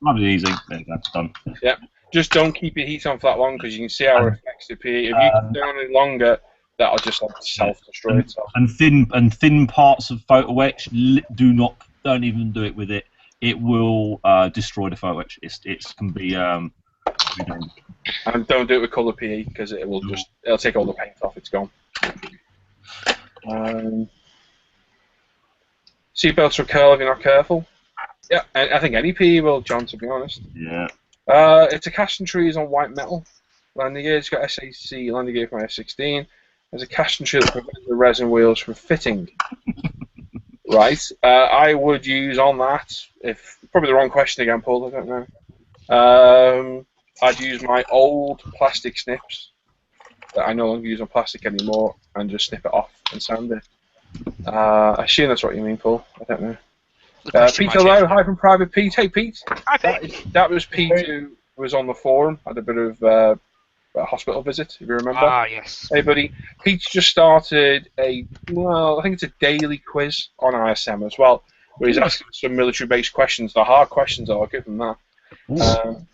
Lovely easy. There you go. Done. Yeah. Just don't keep your heat on for that long because you can see how it affects the PE. If you keep it on any longer, that'll just like self-destroy itself. And thin parts of photo etch, don't even do it with it. It will destroy the photo etch. It can be. And don't do it with colour PE because it'll take all the paint off. It's gone. Seatbelts will curl if you're not careful. Yeah, I think any PE will, John. To be honest. Yeah. It's a casting tree is on white metal. Landing gear. It's got SAC landing gear from F16. There's a casting tree that prevents the resin wheels from fitting. Right. I would use on that. Probably the wrong question again, Paul. I don't know. I'd use my old plastic snips that I no longer use on plastic anymore and just snip it off and sand it. I assume that's what you mean, Paul. I don't know. Pete, hello. Hi from Private Pete. Hey, Pete. Hi, Pete. That was Pete who was on the forum. Had a bit of a hospital visit, if you remember. Ah, yes. Hey, buddy. Pete's just started I think it's a daily quiz on ISM as well, where he's asking some military-based questions. The hard questions, I'll give him that.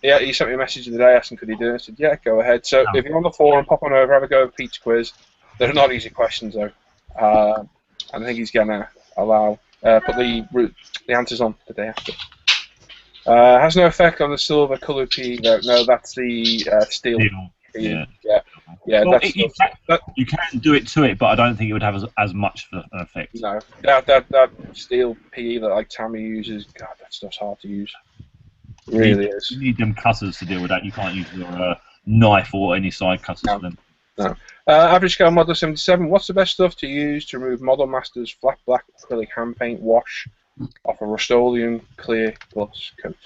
Yeah, he sent me a message the other day asking could he do it. I said, yeah, go ahead. So if you're on the forum, pop on over, have a go at Pete's quiz. They're not easy questions, though. And I think he's going to allow, put the answers on the day after. Has no effect on the silver coloured PE, though. No, that's the steel. Yeah. Well, you can do it to it, but I don't think it would have as much of an effect. No, that steel PE that like Tammy uses, God, that stuff's hard to use. It really is. You need them cutters to deal with that. You can't use your knife or any side cutters for them. No. Average scale Model 77. What's the best stuff to use to remove Model Master's flat black acrylic hand paint wash off a Rust-Oleum clear gloss coat?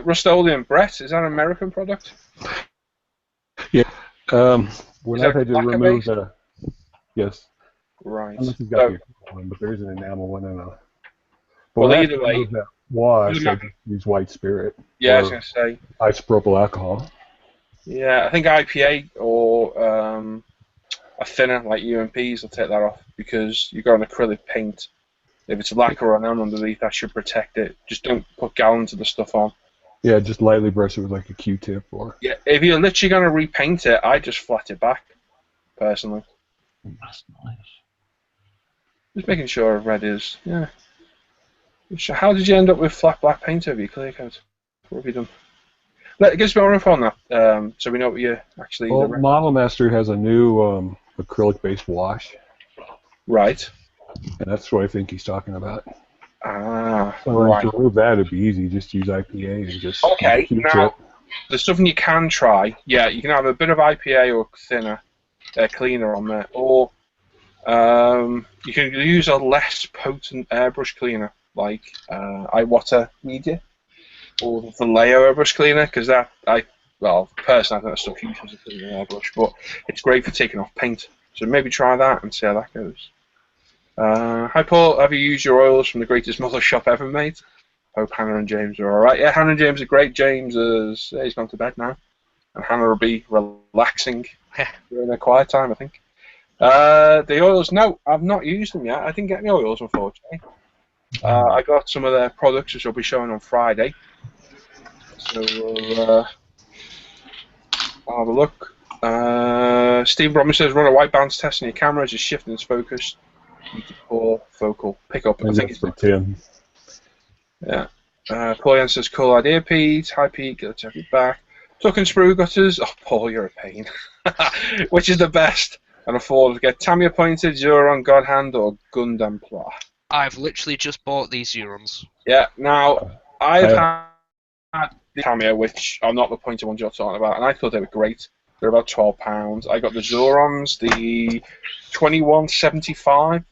Rust-Oleum, Brett, is that an American product? Yeah. When I've had to remove the. Yes. Right. Unless you've got the one, but there's an enamel one and a. Well, either way. Wash, I just use white spirit. Yeah, I was going to say. Isopropyl alcohol. Yeah, I think IPA or a thinner like UMPs will take that off because you've got an acrylic paint. If it's lacquer or none underneath, that should protect it. Just don't put gallons of the stuff on. Yeah, just lightly brush it with like a Q-tip or. Yeah, if you're literally going to repaint it, I just flat it back, personally. That's nice. Just making sure red is, yeah. So how did you end up with flat black paint over your clear coat? What have you done? Give us more info on that, so we know what you're actually... Well, Model Master has a new acrylic-based wash, Right. and that's what I think he's talking about. Ah, So right. to remove that, it'd be easy. Just use IPA and just Okay, Q-tip. now, there's something you can try. Yeah, you can have a bit of IPA or thinner, cleaner on there, or you can use a less potent airbrush cleaner, like iWater Media, or the theyre airbrush cleaner, because well, personally, I think that stuff uses a cleaner airbrush, but it's great for taking off paint. So maybe try that and see how that goes. Hi Paul, have you used your oils from the greatest model shop ever made? Hope Hannah and James are alright. Yeah, Hannah and James are great. James he's gone to bed now. And Hannah will be relaxing during their quiet time, I think. The oils, no, I've not used them yet. I didn't get any oils, unfortunately. I got some of their products, which I'll be showing on Friday. So we'll have a look. Steve Bromley says, run a white balance test on your camera as you're shifting its focus. Poor focal pickup. I think it's for Tim. Yeah. Paul Yen says, cool idea, Pete. Hi, Pete. Good to have you back. Talking sprue gutters. Oh, Paul, you're a pain. Which is the best? And afford to get Tamiya pointed, Zuron, God Hand, or Gundam Pla. I've literally just bought these Zurons. Yeah. Now, I've had the Tamiya, which are not the pointed ones you're talking about, and I thought they were great. They're about £12. I got the Zurons, the 2175X.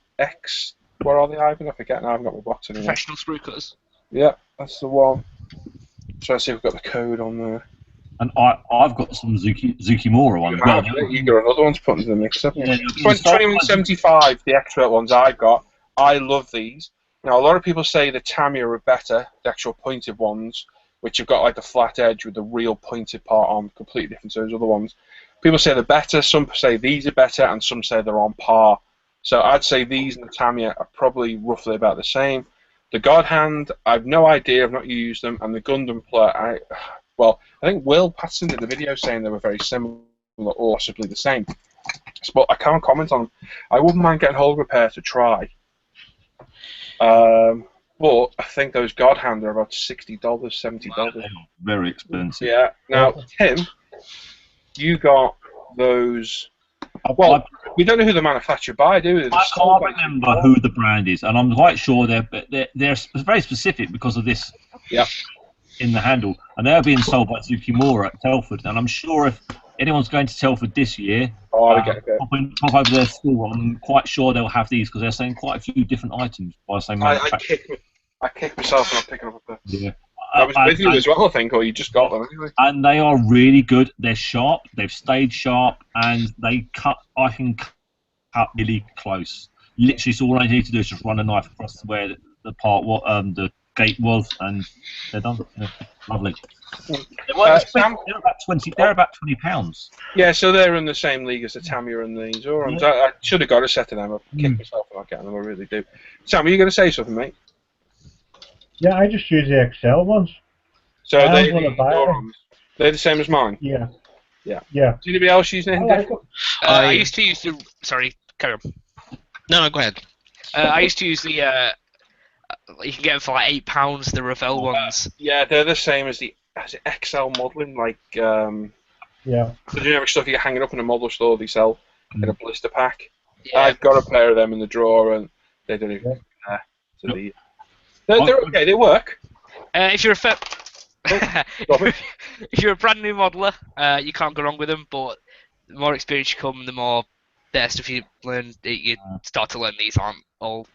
What are they, Ivan? I forget now. I haven't got my box anymore. Professional sprue cutters. Yeah, that's the one. So let's see if we've got the code on there. And I've got some Zukimura ones. Well, You got another one to put into the mix up. Yeah, 2175, the expert ones I've got. I love these. Now, a lot of people say the Tamiya are better, the actual pointed ones, which have got like the flat edge with the real pointed part on, completely different to those other ones. People say they're better, some say these are better, and some say they're on par. So I'd say these and the Tamiya are probably roughly about the same. The God Hand, I've no idea, I've not used them, and the Gundam Play, I think Will Patterson did the video saying they were very similar or possibly the same. But I can't comment on them. I wouldn't mind getting hold of a pair to try. But I think those God Hand are about $60, $70. Very expensive. Yeah. Now, Tim, you got those. Well, we don't know who the manufacturer by, do we? I can't remember who the brand is, and I'm quite sure they're very specific because of this. Yeah. In the handle, and they're being sold by Tsukimura at Telford, and I'm sure if anyone's going to Telford this year, pop over their store, I'm quite sure they'll have these because they're selling quite a few different items by the same manufacturer. I kicked myself when I'm picking up a pair. Yeah. I was with you as well, I think, or you just got them anyway. And they are really good. They're sharp. They've stayed sharp, and they cut. I can cut really close. Literally, so all I need to do is just run a knife across where the part the gate was, and they're done. Yeah, lovely. They're about £20. Yeah, so they're in the same league as the Tamiya and the Zorons. Yeah. I should have got a set of them. I've kicked myself for not getting them. I really do. Sam, are you going to say something, mate? Yeah, I just use the XL ones. So they're the same as mine. Yeah. Yeah. Yeah. Does anybody else use anything different? I used to use the. Sorry, carry on. No, go ahead. I used to use the. You can get them for like £8. The Ravel ones. Yeah, they're the same as the XL modelling, like. Yeah. The generic stuff you can hang it up in a model store. They sell in a blister pack. Yeah. I've got a pair of them in the drawer, and they don't even compare to the. They're okay. They work. If you're if you're a brand new modeler, you can't go wrong with them. But the more experience you come, the more better stuff you learn. You start to learn these aren't all.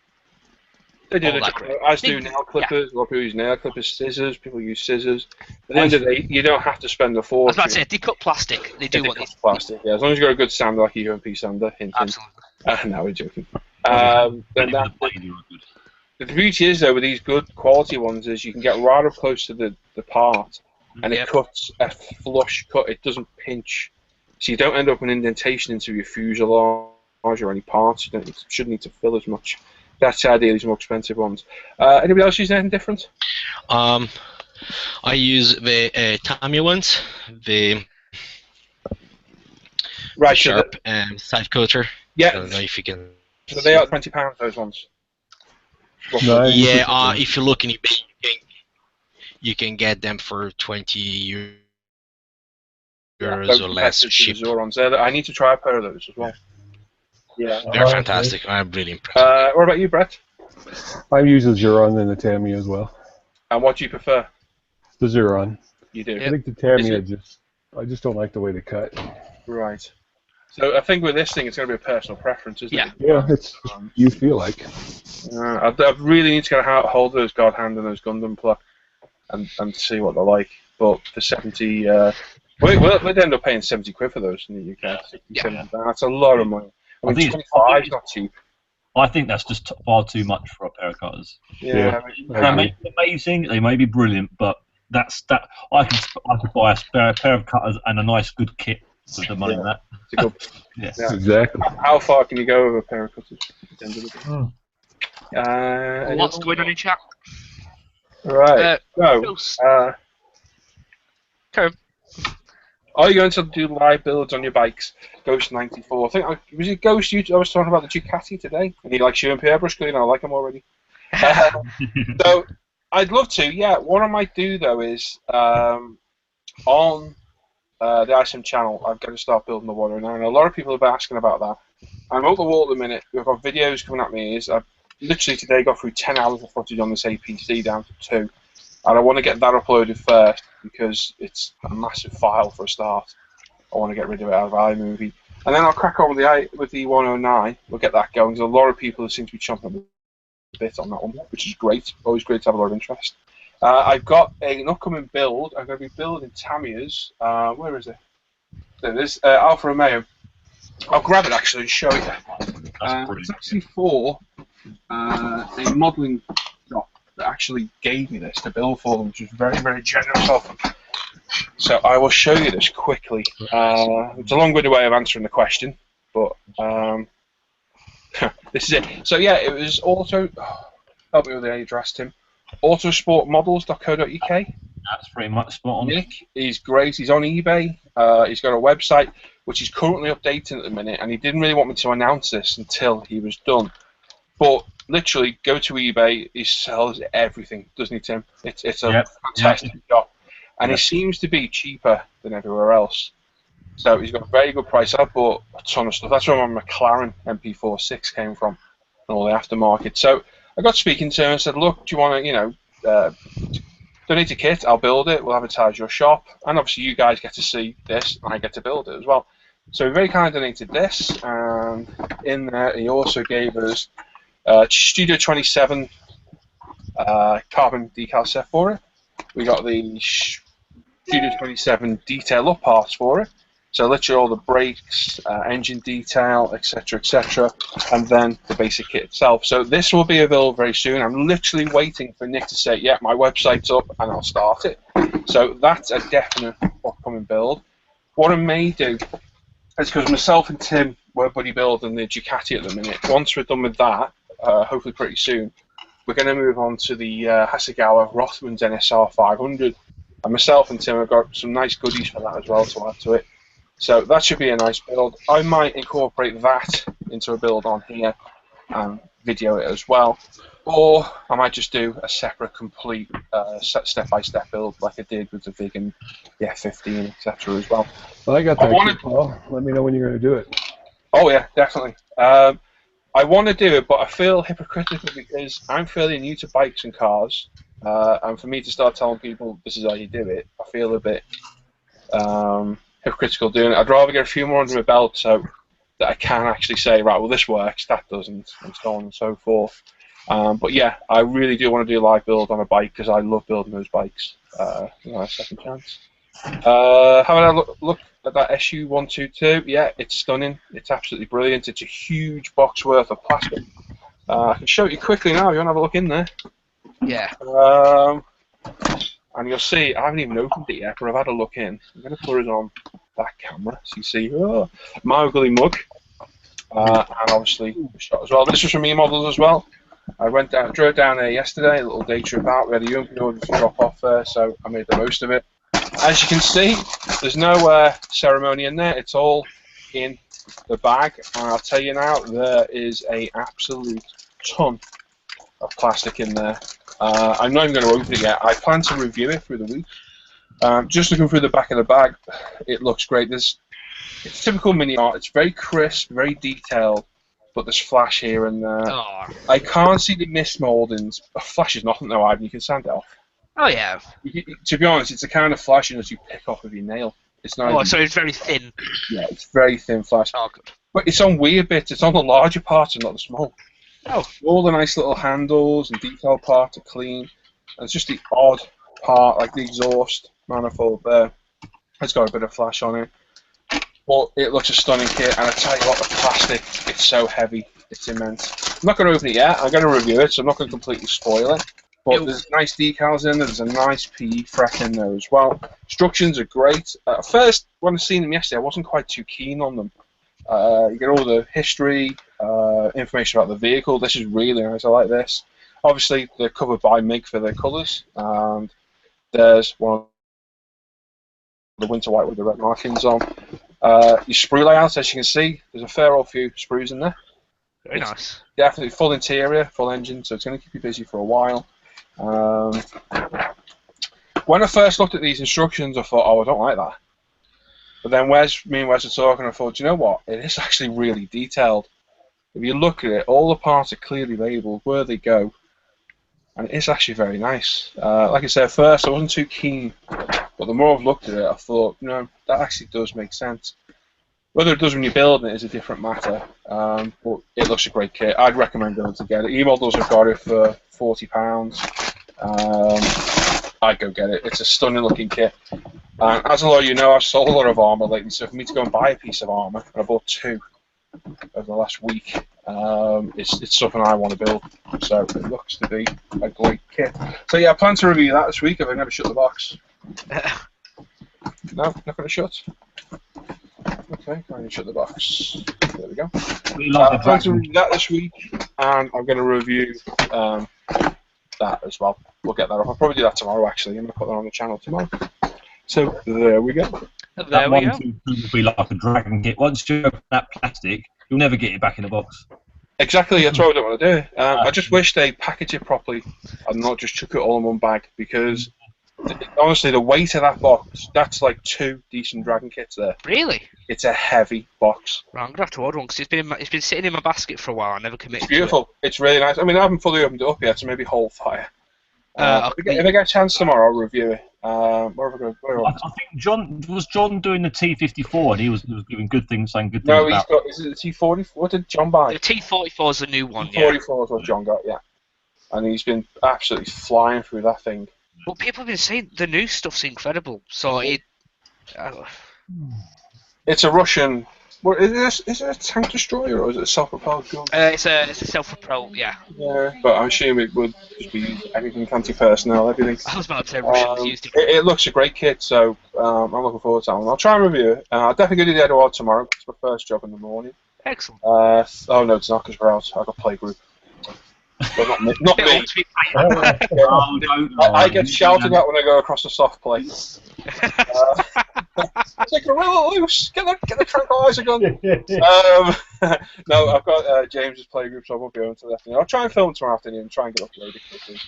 They do as do nail clippers. A lot of people use nail clippers, scissors. People use scissors. At the end of the day, you don't have to spend a fortune. I was about to say, they cut plastic. They do what they plastic. Yeah, as long as you've got a good sander like a UMP sander. Absolutely. No, we're joking. The beauty is, though, with these good quality ones is you can get right up close to the part and it cuts a flush cut. It doesn't pinch, so you don't end up with an indentation into your fuselage or any parts. You shouldn't need to fill as much. That's the idea. These more expensive ones. Anybody else using anything different? I use the Tamiya ones, the sharp side coater. Yeah. I don't know if you can. So they are £20. Those ones. No, Yeah. If you look in eBay, you can get them for 20 euros or less. Cheap. I need to try a pair of those as well. Yeah, they're fantastic. I'm really impressed. What about you, Brett? I use the Xuron and the Tamiya as well. And what do you prefer? The Xuron. You do. I think the Tamiya I just don't like the way they cut. Right. So I think with this thing, it's going to be a personal preference, isn't it? Yeah, it's you feel like. I really need to get a hold of those God Hand and those Gundam Pluck and see what they're like. But for 70, we'd end up paying 70 quid for those in the UK. 60, 70, that's a lot of money. I mean, 25 is not cheap. I think that's just far too much for a pair of cutters. Yeah. They may be amazing, they may be brilliant, but that's that. I could buy a pair of cutters and a nice good kit with the money in that. Yeah. Exactly. How far can you go with a pair of cutters? What's going on in chat? Right. Are you going to do live builds on your bikes? Ghost 94. I think was it Ghost? I was talking about the Ducati today, and he likes you and Airbrush. I like him already. So I'd love to. Yeah. What I might do though is on the ISM channel, I've got to start building the water now, and a lot of people have been asking about that. I'm up the wall at the minute. We've got videos coming at me. I've literally today got through 10 hours of footage on this APC down to 2. And I want to get that uploaded first because it's a massive file for a start. I want to get rid of it out of iMovie. And then I'll crack on with the 109. We'll get that going. There's a lot of people who seem to be chomping a bit on that one, which is great. Always great to have a lot of interest. I've got an upcoming build. I'm going to be building Tamiya's. Where is it? There it is. Alfa Romeo. I'll grab it actually and show it. It's actually for a modelling shop that actually gave me this to build for them, which was very, very generous of them. So I will show you this quickly. It's a long-winded way of answering the question, but this is it. So yeah, it was help me with the address, Tim. Autosportmodels.co.uk. That's pretty much spot on. Nick, he's great. He's on eBay. He's got a website which he's currently updating at the minute, and he didn't really want me to announce this until he was done. But literally, go to eBay. He sells everything, doesn't he, Tim? It's a fantastic shop, and it seems to be cheaper than everywhere else. So he's got a very good price. I bought a ton of stuff. That's where my McLaren MP46 came from, and all the aftermarket. So I got speaking to him and said, "Look, do you want to, donate a kit? I'll build it. We'll advertise your shop, and obviously you guys get to see this, and I get to build it as well." So he very kindly donated this, and in there he also gave us Studio 27 carbon decal set for it. We got the Studio 27 detail up parts for it. So literally all the brakes, engine detail, etc., and then the basic kit itself. So this will be available very soon. I'm literally waiting for Nick to say, "Yeah, my website's up," and I'll start it. So that's a definite upcoming build. What I may do is, because myself and Tim were buddy building the Ducati at the minute. Once we're done with that, hopefully pretty soon, we're going to move on to the Hasegawa Rothmans NSR 500. And myself and Tim have got some nice goodies for that as well to add to it. So that should be a nice build. I might incorporate that into a build on here and video it as well. Or I might just do a separate, complete step-by-step build like I did with the Vig and the F15, etc. as well. Well, I got that kit, Paul. Let me know when you're going to do it. Oh, yeah, definitely. I want to do it, but I feel hypocritical because I'm fairly new to bikes and cars. And for me to start telling people this is how you do it, I feel a bit hypocritical doing it. I'd rather get a few more under my belt so that I can actually say, right, well, this works, that doesn't, and so on and so forth. But yeah, I really do want to do a live build on a bike because I love building those bikes. Second chance. How about I look at that SU122? Yeah, it's stunning. It's absolutely brilliant. It's a huge box worth of plastic. I can show you quickly now if you want to have a look in there. Yeah. and you'll see, I haven't even opened it yet, but I've had a look in. I'm going to put it on that camera so you see, my ugly mug, and obviously the shot as well. This was from E-Models as well. I drove down there yesterday, a little day trip out. We had a young order to drop off there, so I made the most of it. As you can see, there's no ceremony in there. It's all in the bag, and I'll tell you now, there is a absolute ton of plastic in there. I'm not even going to open it yet. I plan to review it through the week. Just looking through the back of the bag, it looks great. It's typical mini art. It's very crisp, very detailed, but there's flash here and there. Oh. I can't see the mismouldings. Flash is nothing though, Ivan. You can sand it off. Oh yeah. To be honest, it's the kind of flashiness you pick off with your nail. It's not. Oh, so it's very thin. Yeah, it's very thin flash. Oh, good. But it's on weird bits. It's on the larger parts and not the small. Oh. All the nice little handles and detail parts are clean. And it's just the odd part, like the exhaust manifold there. It's got a bit of flash on it. But it looks a stunning kit, and I tell you what, the plastic, it's so heavy, it's immense. I'm not going to open it yet, I'm going to review it, so I'm not going to completely spoil it. But there's nice decals in there, there's a nice PE freck in there as well. Instructions are great. At first, when I seen them yesterday, I wasn't quite too keen on them. You get all the history, information about the vehicle. This is really nice, I like this. Obviously, they're covered by MIG for their colours, and there's one of the winter white with the red markings on. Your sprue layouts, as you can see, there's a fair old few sprues in there. Very nice. Definitely full interior, full engine, so it's going to keep you busy for a while. When I first looked at these instructions, I thought, oh, I don't like that. But then me and Wes were talking, I thought, you know what? It is actually really detailed. If you look at it, all the parts are clearly labelled, where they go, and it is actually very nice. Like I said, at first I wasn't too keen, but the more I've looked at it, I thought, you know, that actually does make sense. Whether it does when you're building it is a different matter, but it looks a great kit. I'd recommend going to get it. E-Models have got it for £40. I'd go get it. It's a stunning looking kit. And as a lot of you know, I've sold a lot of armour lately, so for me to go and buy a piece of armour, and I bought 2 over the last week, it's something I want to build. So it looks to be a great kit. So yeah, I plan to review that this week if I never shut the box. No, not going to shut. Okay, going to shut the box. There we go. I plan to review that this week, and I'm going to review that as well. We'll get that up. I'll probably do that tomorrow, actually. I'm going to put that on the channel tomorrow. So there we go. There we go. Will be like a dragon kit. Once you open that plastic, you'll never get it back in the box. Exactly, that's what I don't want to do. I just wish they package it properly and not just chuck it all in one bag, because honestly, the weight of that box, that's like 2 decent dragon kits there. Really? It's a heavy box. Right, I'm gonna have to order one because it's been sitting in my basket for a while. I never committed. It's beautiful. It's really nice. I mean, I haven't fully opened it up yet, so maybe hold fire. Okay. If I get a chance tomorrow, I'll review it. Where have I gone? I think John doing the T54, and he was giving good things, saying good things No, about. is it the T40? What did John buy? The T44 is the new one. The T44 is what John got, yeah. And he's been absolutely flying through that thing. Well, people have been saying the new stuff's incredible. So It's a Russian. What, is it a tank destroyer or is it a self-propelled gun? it's a self-propelled, yeah. Yeah, but I assume it would just be anything anti-personnel, everything. I was about to say Russians used it. It looks a great kit, so I'm looking forward to that one. I'll try and review it. I'll definitely do the Edward tomorrow. It's my first job in the morning. Excellent. Oh no, it's not because we're out. I've got playgroup. But not me. Not me. I get shouted at when I go across the soft play. Take the gorilla loose! Get the tranquilizer gun! No, I've got James's playgroup, so I won't be able to that. I'll try and film tomorrow afternoon and try and get uploaded quickly.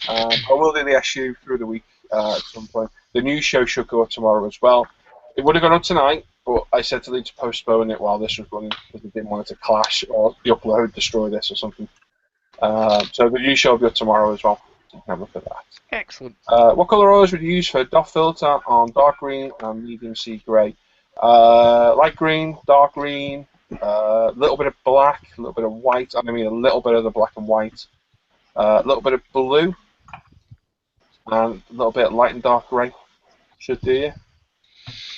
I will do the SU through the week at some point. The news show should go up tomorrow as well. It would have gone up tonight, but I said to Lee to postpone it while this was running because I didn't want it to clash or the upload destroy this or something. So the news show will be up tomorrow as well. So you can have a look at that. Excellent. What colour oils would you use for DOF filter on dark green and medium sea grey? Light green, dark green, a little bit of black, a little bit of white, I mean a little bit of the black and white, a little bit of blue, and a little bit of light and dark grey. Should do you?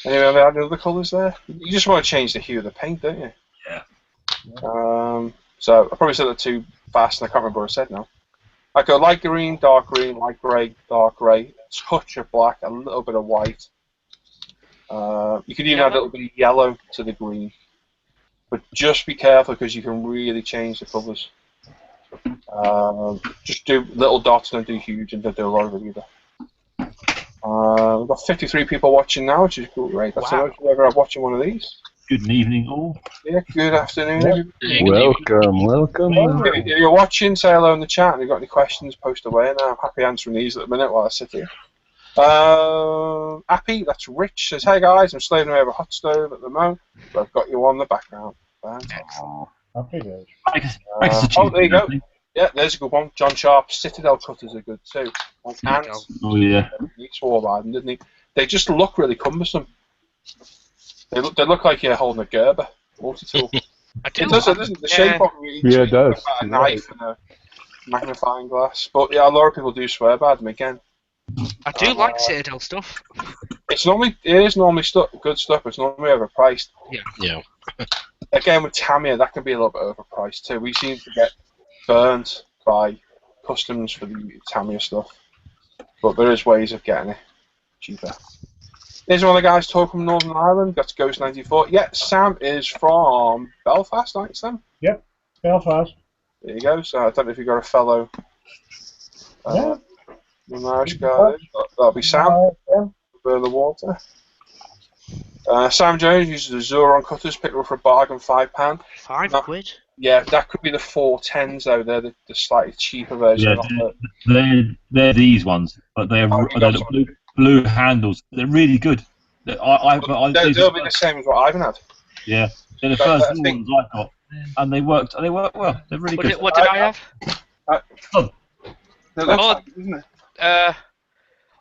Any other colours there? You just want to change the hue of the paint, don't you? Yeah. So I probably said that too fast and I can't remember what I said now. I go light green, light grey, dark grey, touch of black, a little bit of white. You can even add a little bit of yellow to the green. But just be careful because you can really change the colours. Just do little dots, don't do huge, and don't do a lot of it either. We've got 53 people watching now, which is great. That's the most we've ever had watching one of these. Good evening, all. Yeah, good afternoon. Welcome. If you're watching, say hello in the chat. And if you've got any questions, post away. And I'm happy answering these at the minute while I sit here. Appy, that's Rich, says, hey guys, I'm slaving away over a hot stove at the moment, but I've got you on the background. Happy days. Oh, there you go. Yeah, there's a good one. John Sharp's Citadel cutters are good too. And Oh yeah. he swore by them, didn't he? They just look really cumbersome. They look like you're holding a Gerber multi-tool. I do. It does, doesn't it? The shape of it. Yeah, it does. A knife and a magnifying glass. But yeah, a lot of people do swear by them again. I do like Citadel stuff. It is normally good stuff, but it's normally overpriced. Yeah. Again, with Tamiya, that can be a little bit overpriced too. We seem to get burnt by customs for the Tamiya stuff, but there is ways of getting it cheaper. Here's one of the guys talking from Northern Ireland. That's Ghost 94. Yeah, Sam is from Belfast, aren't you, Sam? Yep, Belfast. There you go. So I don't know if you've got a fellow Irish guy there. That'll be Sam. Burn the water. Sam Jones uses the Zuron cutters, picked up for a bargain, £5. £5? Yeah, that could be the 410s though. They're the slightly cheaper version. Yeah, they're these ones, but they're the blue handles. They're really good. They'll be the same as what Ivan had. Yeah, they're the first ones I got, and they worked well. They're really good. What did I have? Isn't it?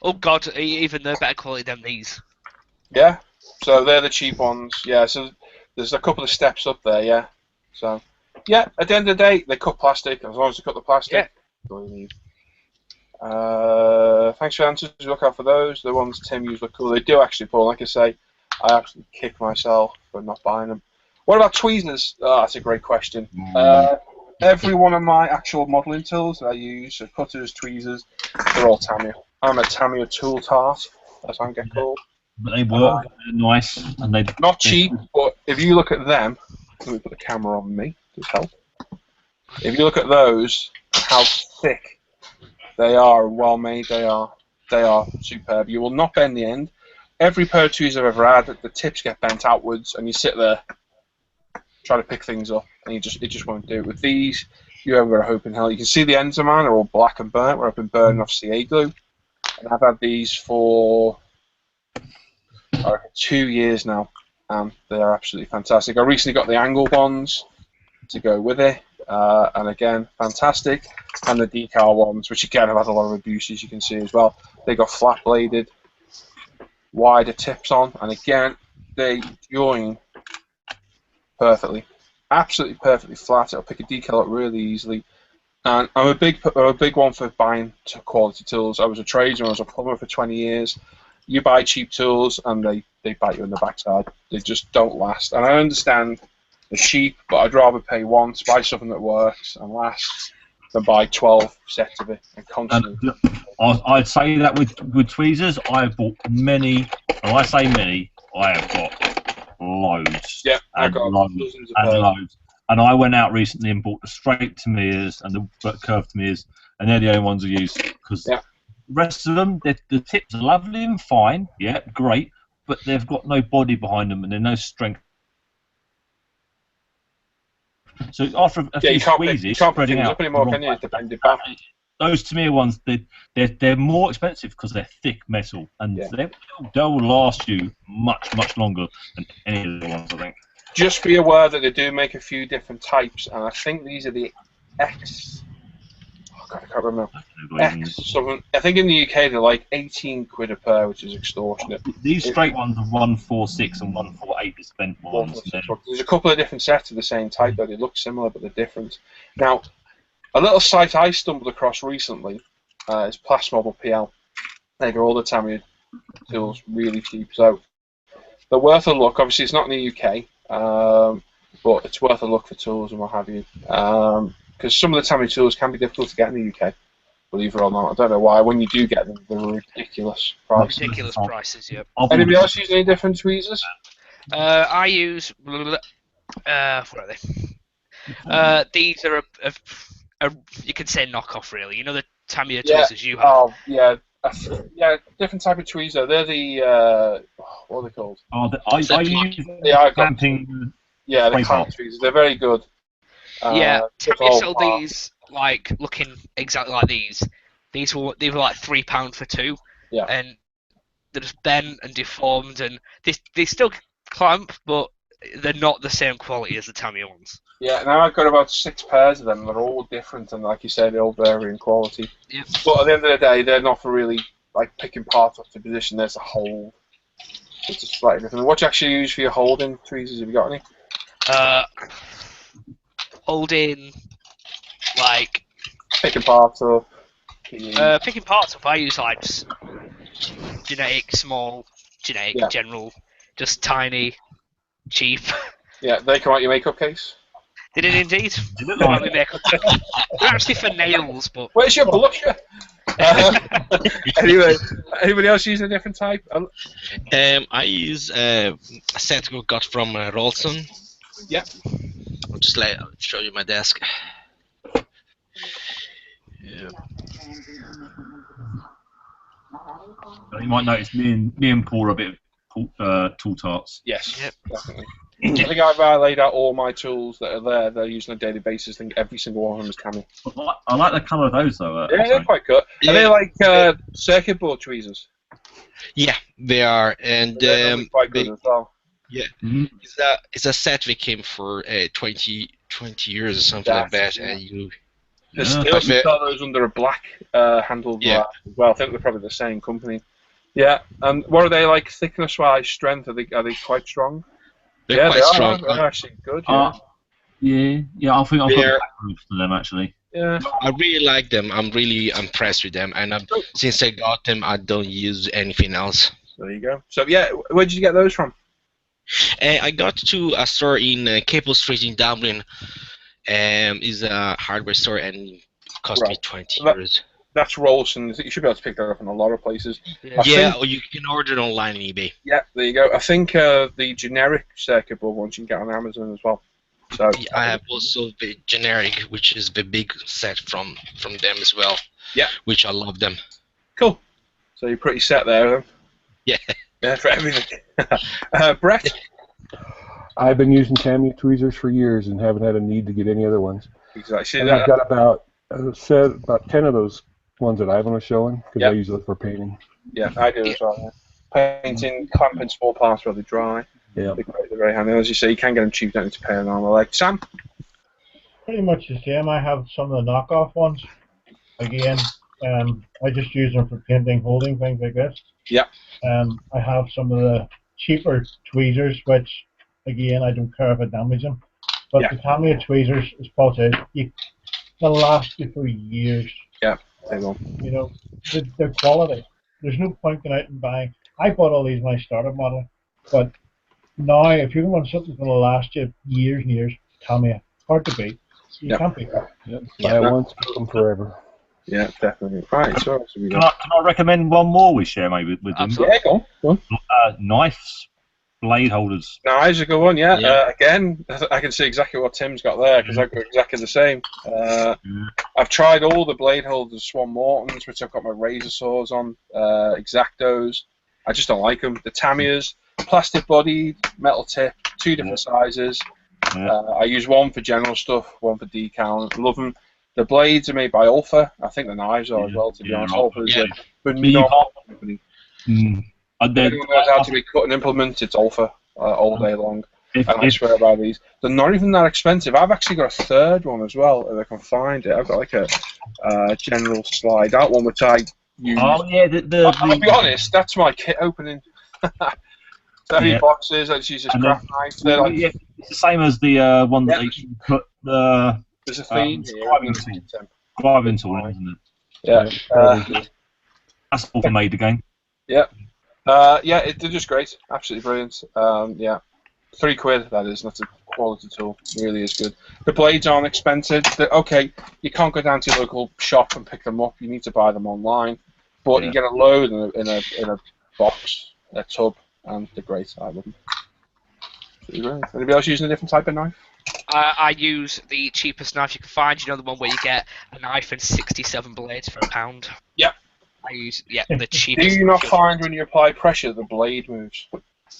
Oh god, even they're better quality than these. Yeah, so they're the cheap ones. Yeah, so there's a couple of steps up there. Yeah, so yeah, at the end of the day, they cut plastic. As long as they cut the plastic, that's all you need. Thanks for the answers. Look out for those. The ones Tim used look cool. They do actually, Paul. Like I say, I absolutely kick myself for not buying them. What about tweezers? Oh, that's a great question. Every one of my actual modelling tools that I use, so cutters, tweezers, they're all Tamiya. I'm a Tamiya tool tart, as I get called. But they work, they're nice, and they're not cheap, but if you look at them, let me put the camera on me to help. If you look at those, how thick they are and well made they are superb. You will not bend the end. Every pair of tweezers I've ever had, the tips get bent outwards, and you sit there, try to pick things up, and it just won't do. With these, you haven't got a hope in hell. You can see the ends of mine are all black and burnt, where I've been burning off CA glue, and I've had these for 2 years now, and they are absolutely fantastic. I recently got the angle ones to go with it, and again, fantastic. And the decal ones, which again have had a lot of abuse, as you can see as well. They got flat bladed, wider tips on, and again, they join perfectly, absolutely perfectly flat. It'll pick a decal up really easily. And I'm a big one for buying quality tools. I was a tradesman, I was a plumber for 20 years. You buy cheap tools and they bite you in the backside. They just don't last. And I understand the cheap, but I'd rather pay once, buy something that works and lasts, than buy 12 sets of it and constantly. And I'd say that with tweezers, I've bought many. When I say many, I have got loads. Yeah, I've got loads and loads. And I went out recently and bought the straight Tamiya's and the curved Tamiya's, and they're the only ones I use because the rest of them, the tips are lovely and fine, yeah, great, but they've got no body behind them and they're no strength. So after a few squeezes, spreading out, those Tamiya ones, they're more expensive because they're thick metal, and they'll last you much longer than any of the ones, I think. Just be aware that they do make a few different types, and I think these are the X. Oh God, I can't remember. X something. I think in the UK they're like 18 quid a pair, which is extortionate. These straight ones are 146 and 148 is bent ones. There's a couple of different sets of the same type, though. They look similar, but they're different. Now, a little site I stumbled across recently is Plasmobile PL. They got all the Tamiya tools really cheap, so they're worth a look. Obviously, it's not in the UK. But it's worth a look for tools and what have you, because some of the Tamiya tools can be difficult to get in the UK. believe it or not. I don't know why. When you do get them, they're ridiculous price. Ridiculous prices, yep. Anybody else use any different tweezers? I use. Where are they? These are a you could say knockoff, really. You know the Tamiya tweezers you have. Oh, yeah. Yeah, different type of tweezer. They're the what are they called? Oh, I use I've got clamping. Yeah, the clamp tweezers. They're very good. Yeah, Tamiya whole sold part. these like looking exactly like these. They were like £3 for two. Yeah. And they're just bent and deformed, and they still clamp, but they're not the same quality as the Tamiya ones. Yeah, now I've got about 6 pairs of them. They're all different, and like you said, they all vary in quality. Yep. But at the end of the day, they're not for really like picking parts off the position. There's a hold. It's just slightly different. What do you actually use for your holding tweezers? Have you got any? Holding, like Picking parts or picking parts up. I use like just genetic, small, genetic, general, just tiny, cheap. Yeah, they come out your makeup case. They did indeed. They're actually for nails, but. Where's your blusher? Anyway, anybody else use a different type? I use a set we got from Rolson. Yeah. I'll just show you my desk. Yeah. You might notice me and Paul are a bit tool tarts. Yes, yep. Definitely. I think I've laid out all my tools that are there. They're used on a daily basis. I think every single one of them is Tamiya. I like the colour of those though. Yeah, they're quite good. Yeah. Are they like circuit board tweezers? Yeah, they are, and They're quite good as well. yeah, Mm-hmm. it's a set we came for 20 years or something like that, and you. They also sell those under a black handle Yeah. as well. I think they're probably the same company. Yeah, and what are they like thickness-wise, strength? Are they quite strong? They're quite strong. They're actually good. Yeah. Yeah. I think I've They're- got proofs to them actually. Yeah. I really like them. I'm really impressed with them, and since I got them, I don't use anything else. There you go. So yeah, where did you get those from? I got to a store in Capel Street in Dublin. Is a hardware store, and it cost me 20 euros. That's Rolson. You should be able to pick that up in a lot of places. Yeah, or you can order it online on eBay. Yeah, there you go. I think the generic circuit board ones you can get on Amazon as well. So I have also the generic, which is the big set from them as well. Yeah. Which I love them. Cool. So you're pretty set there, then. Yeah. Yeah, for everything. Brett? I've been using Tamiya tweezers for years and haven't had a need to get any other ones. Exactly. And I've got about 10 of those ones that Ivan was showing because I use those for painting. Yeah, I do as well. Yeah. Painting, clamping small parts where they dry. Yeah. They're very handy. As you say, you can get them cheap, don't need to pay an arm or leg. Sam? Pretty much the same. I have some of the knockoff ones. Again, I just use them for painting, holding things like this. Yeah. I have some of the cheaper tweezers, which, again, I don't care if I damage them. But the Tamiya tweezers, as Paul said, they'll last you for years. Yeah, they will. You know, they're quality. There's no point going out and buying. I bought all these when I started modeling, but now if you want something going to last you years and years, Tamiya, hard to beat. You can't beat that. Yep. Buy it once, keep them forever. Yeah, definitely. Right, so Can I recommend one more we share maybe with them? Yeah, go on. Knives, blade holders. Knives are a good one, yeah. Again, I can see exactly what Tim's got there because I've got exactly the same. I've tried all the blade holders, Swan Mortons, which I've got my razor saws on, Exactos. I just don't like them. The Tamiyas, plastic body, metal tip, 2 different sizes. I use one for general stuff, one for decal. Love them. The blades are made by Ulfa. I think the knives are as well, to be honest. Ulfa is a phenomenal company. Anyone knows how to be cut and implement, it's Ulfa all day long. And I swear by these. They're not even that expensive. I've actually got a third one as well, if I can find it. I've got like a general slide out one, which I use. Oh, yeah. I'll be honest, that's my kit opening. 30 boxes, I just use this craft knife. It's the same as the one that you put the. There's a theme here. Scribing tool, isn't it? Yeah. That's all made again. Yeah. They're just great. Absolutely brilliant. Yeah. £3, that is. That's a quality tool. It really is good. The blades aren't expensive. Okay, you can't go down to your local shop and pick them up. You need to buy them online. But you get a load in a box, a tub, and they're great. I love them. Anybody else using a different type of knife? I use the cheapest knife you can find. You know, the one where you get a knife and 67 blades for £1. Yep. I use the cheapest. Do you not find when you apply pressure the blade moves?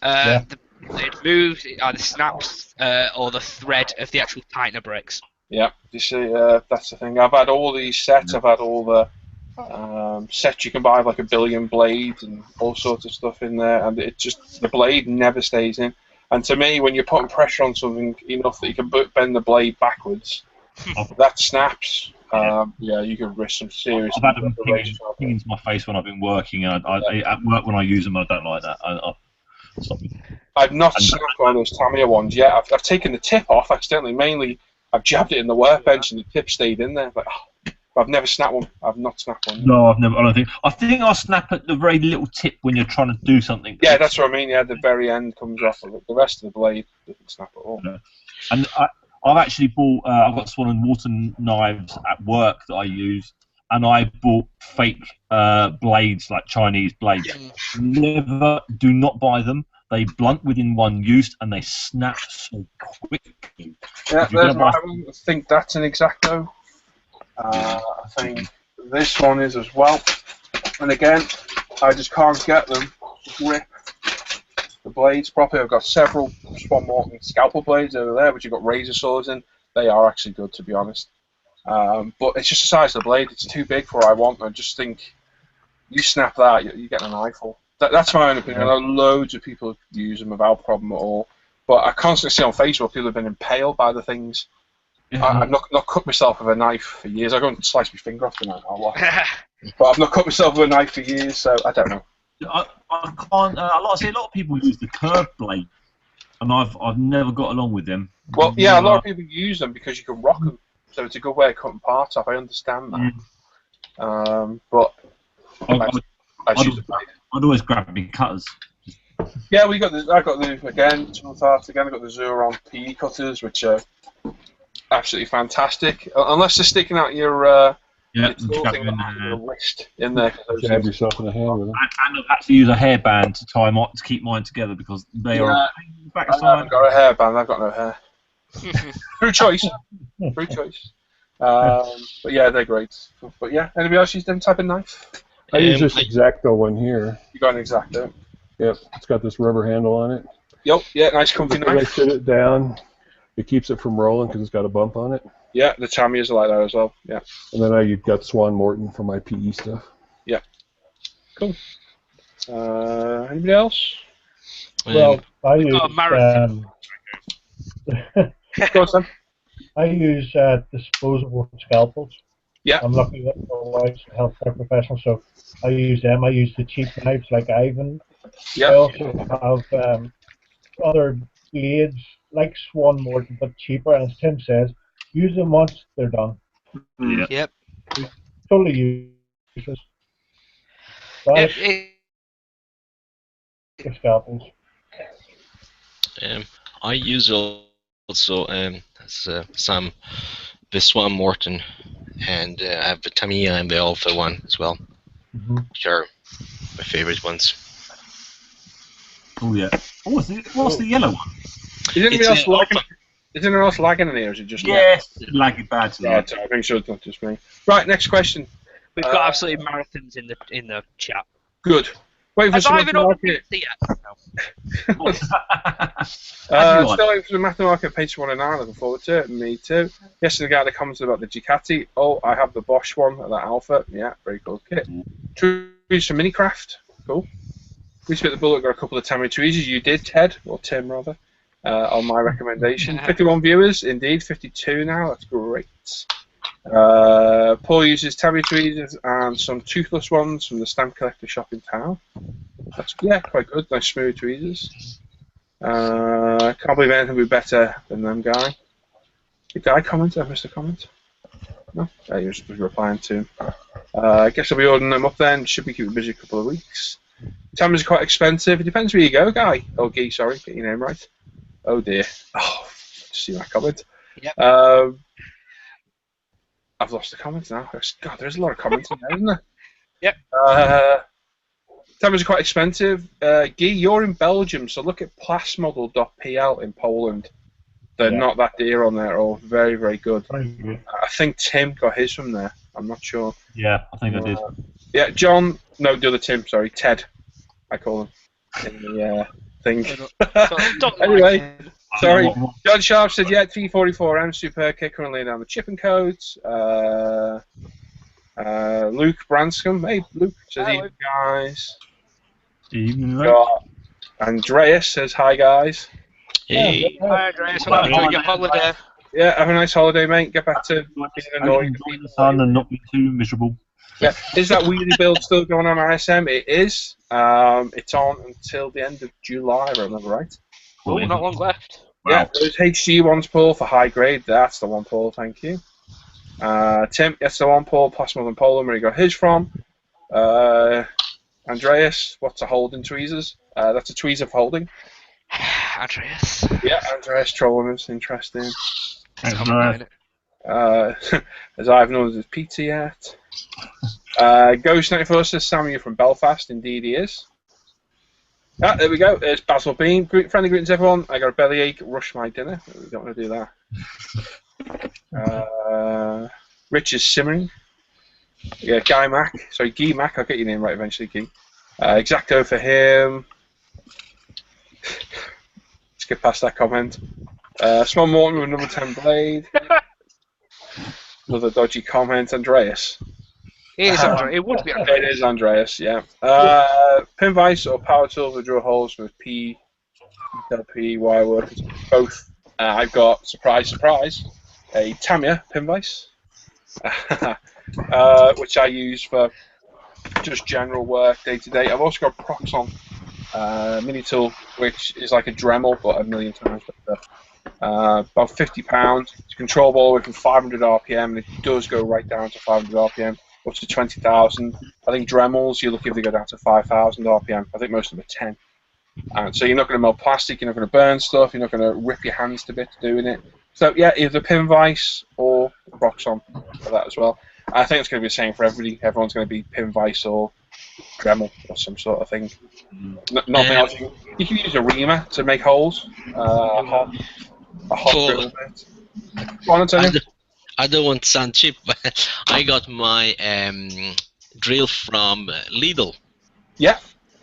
The blade moves, it either snaps or the thread of the actual tightener breaks. Yeah, you see, that's the thing. I've had all these sets. I've had all the sets you can buy, like 1 billion blades and all sorts of stuff in there, and it just the blade never stays in. And to me, when you're putting pressure on something enough that you can bend the blade backwards, that snaps. You could risk some serious. I've had them ping into my face when I've been working, and at work when I use them, I don't like that. I've not snapped one of those Tamiya ones yet. I've taken the tip off accidentally. Mainly, I've jabbed it in the workbench, and the tip stayed in there. Like, I've never snapped one. I've not snapped one. No, I've never. I don't think. I think I'll snap at the very little tip when you're trying to do something. Yeah, that's what I mean. Yeah, the very end comes off. The rest of the blade doesn't snap at all. No. And I've actually bought. I've got Swan and Water knives at work that I use, and I bought fake blades, like Chinese blades. Do not buy them. They blunt within one use, and they snap so quickly. Yeah, I think that's an Exacto. I think this one is as well. And again, I just can't get them to grip the blades properly. I've got several Swan Morton scalpel blades over there, which you've got razor saws in. They are actually good, to be honest. But it's just the size of the blade. It's too big for what I want. I just think you snap that, you're getting an eyeful. That's my own opinion. I know loads of people use them without problem at all. But I constantly see on Facebook people have been impaled by the things. I've not cut myself with a knife for years. I go and slice my finger off the knife. But I've not cut myself with a knife for years, so I don't know. I can't. Like I say, a lot of people use the curved blade, and I've never got along with them. Well, yeah, a lot of people use them because you can rock them, so it's a good way of cutting parts off. I understand that. But I'd always grab big cutters. Yeah, I got the again. I got the Zuron PE cutters, which are absolutely fantastic. Unless they're sticking out your wrist in there. Jab yourself in the hand with them. And I've had to use a hairband to keep mine together because they are. I haven't got a hairband. I've got no hair. Through choice. But yeah, they're great. But yeah, anybody else use them type of knife? I use this Exacto one here. You got an Exacto? Yep, it's got this rubber handle on it. Yep, yeah, nice comfy knife. I sit it down, it keeps it from rolling because it's got a bump on it. Yeah, the Tamiyas are like that as well. Yeah. And then I got Swan Morton for my PE stuff. Yeah. Cool. Anybody else? Well, I use Go on, Sam. I use disposable scalpels. Yeah. I'm lucky that my wife's a healthcare professional, so I use them. I use the cheap knives like Ivan. Yeah. I also have other blades like Swan Morton, but cheaper. And as Tim says, use them once, they're done. Yeah. Yep. Totally useless. Scalpels. I use also some the Swan Morton, and I have the Tamiya and the Alpha one as well, which are my favorite ones. Oh yeah. What's the yellow one? Is anyone else lagging in here, or is it just yes, laggy bad. Yeah, I think so. It's not just me. Right, next question. We've got absolutely marathons in the chat. Good. Waiting for some market. Still waiting for the math market page 109. Looking forward to it. Me too. Yesterday, the guy that commented about the Ducati. Oh, I have the Bosch one, that Alpha. Yeah, very cool kit. Trees for Minicraft. Cool. We spit the bullet. Got a couple of Tamiya tweezers. You did, Ted, or Tim rather, on my recommendation. 51 viewers, indeed. 52 now. That's great. Paul uses Tamiya tweezers and some toothless ones from the stamp collector shop in town. That's quite good. Nice smooth tweezers. Can't believe anything would be better than them, guy. Did I comment? I missed a comment. No, he was replying to him. I guess I'll be ordering them up then. Should be keeping busy a couple of weeks. Tamiya's are quite expensive. It depends where you go, guy. Oh, Guy, sorry, get your name right. Oh dear. Oh, see my comment. Yep. I've lost the comments now. God, there's a lot of comments in there, isn't there? Yep. Cameras are quite expensive. Guy, you're in Belgium, so look at plasmodel.pl in Poland. They're not that dear on there, or very, very good. Very good. I think Tim got his from there. I'm not sure. Yeah, I think I did. Yeah, John. No, the other Tim. Sorry, Ted. I call him in the thing. Don't Anyway, like it. sorry. John Sharp said, yeah, 344M Super Kick currently down the chipping codes. Luke Branscombe. Hey, Luke says, Hi, evening, guys. Evening, mate. Got Andreas says, hi, guys. Hey. Hi, Andreas. Hope you're enjoying your holiday. Yeah, have a nice holiday, mate. Get back to being annoying. Enjoy the sun and not be too miserable. Yeah. Is that wheelie build still going on ISM? It is. It's on until the end of July, if I remember right. Oh, not long left. Yeah, those HG ones, Paul, for high grade. That's the one, Paul. Thank you. Tim, that's the one, Paul. Plasma and Poland, where he got his from. Andreas, what's a holding tweezers? That's a tweezer for holding. Andreas. Yeah, Andreas trolling us. Interesting. Thanks, As I've known as PT yet. Ghost 94 says, Sam, you're from Belfast. Indeed, he is. Ah, there we go. There's Basil Bean. Friendly greetings, everyone. I got a bellyache. Rush my dinner. We don't want to do that. Rich is simmering. Yeah, Guy Mac. Sorry, Guy Mac. I'll get your name right eventually, Guy. Exacto for him. Skip past that comment. Small Morton with another 10 blade. Another dodgy comment. Andreas. It is Andreas. It would be Andreas. It is Andreas, yeah. Pin vise or power tool to drill holes with P, LP, wire workers. Both. I've got, surprise, surprise, a Tamiya pin vise, which I use for just general work day to day. I've also got a Proxon mini tool, which is like a Dremel, but a million times better. About £50. It's controllable all the way from 500 RPM, and it does go right down to 500 RPM. Up to 20,000. I think Dremels, you're lucky if they go down to 5,000 RPM. I think most of them are 10. So you're not going to melt plastic, you're not going to burn stuff, you're not going to rip your hands to bits doing it. So yeah, either pin vise or Proxon for that as well. I think it's going to be the same for everybody. Everyone's going to be pin vise or Dremel or some sort of thing. Nothing else. You can use a reamer to make holes. A hot drill bit. Go on, Antonio. I don't want to sound cheap, but I got my drill from Lidl. Yeah.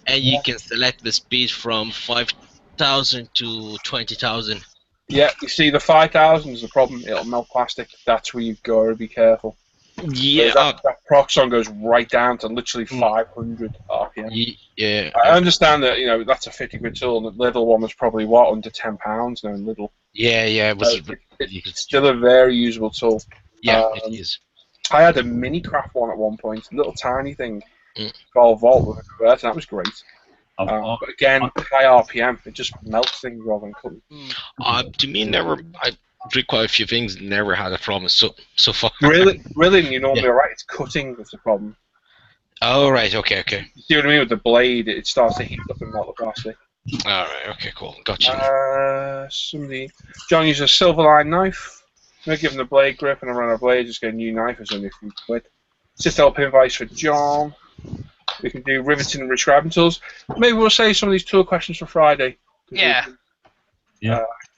And you can select the speed from 5,000 to 20,000. Yeah, you see, the 5,000 is the problem. It'll melt plastic. That's where you've got to be careful. Yeah. That Proxon goes right down to literally 500 RPM. Yeah. I understand that, you know, that's a 50 quid tool, and the Lidl one was probably, what, under £10 now in Lidl. Yeah, it was. It's still a very usable tool. Yeah, it is. I had a mini craft one at one point, a little tiny thing, 12 volt with a converter, that was great. But again, high RPM, it just melts things rather than cutting. To me, I did quite a few things, never had a problem so far. Really, you're normally alright, it's cutting that's the problem. Oh, right, okay. You see what I mean? With the blade, it starts to heat up and melt the plastic. Alright, okay, cool. Gotcha. John uses a Silverline knife. I'm giving the blade grip and I run a blade, just get a new knife, it's only a few quid. Citadel pin vise for John. We can do riveting and rescribing tools. Maybe we'll save some of these tool questions for Friday. Yeah.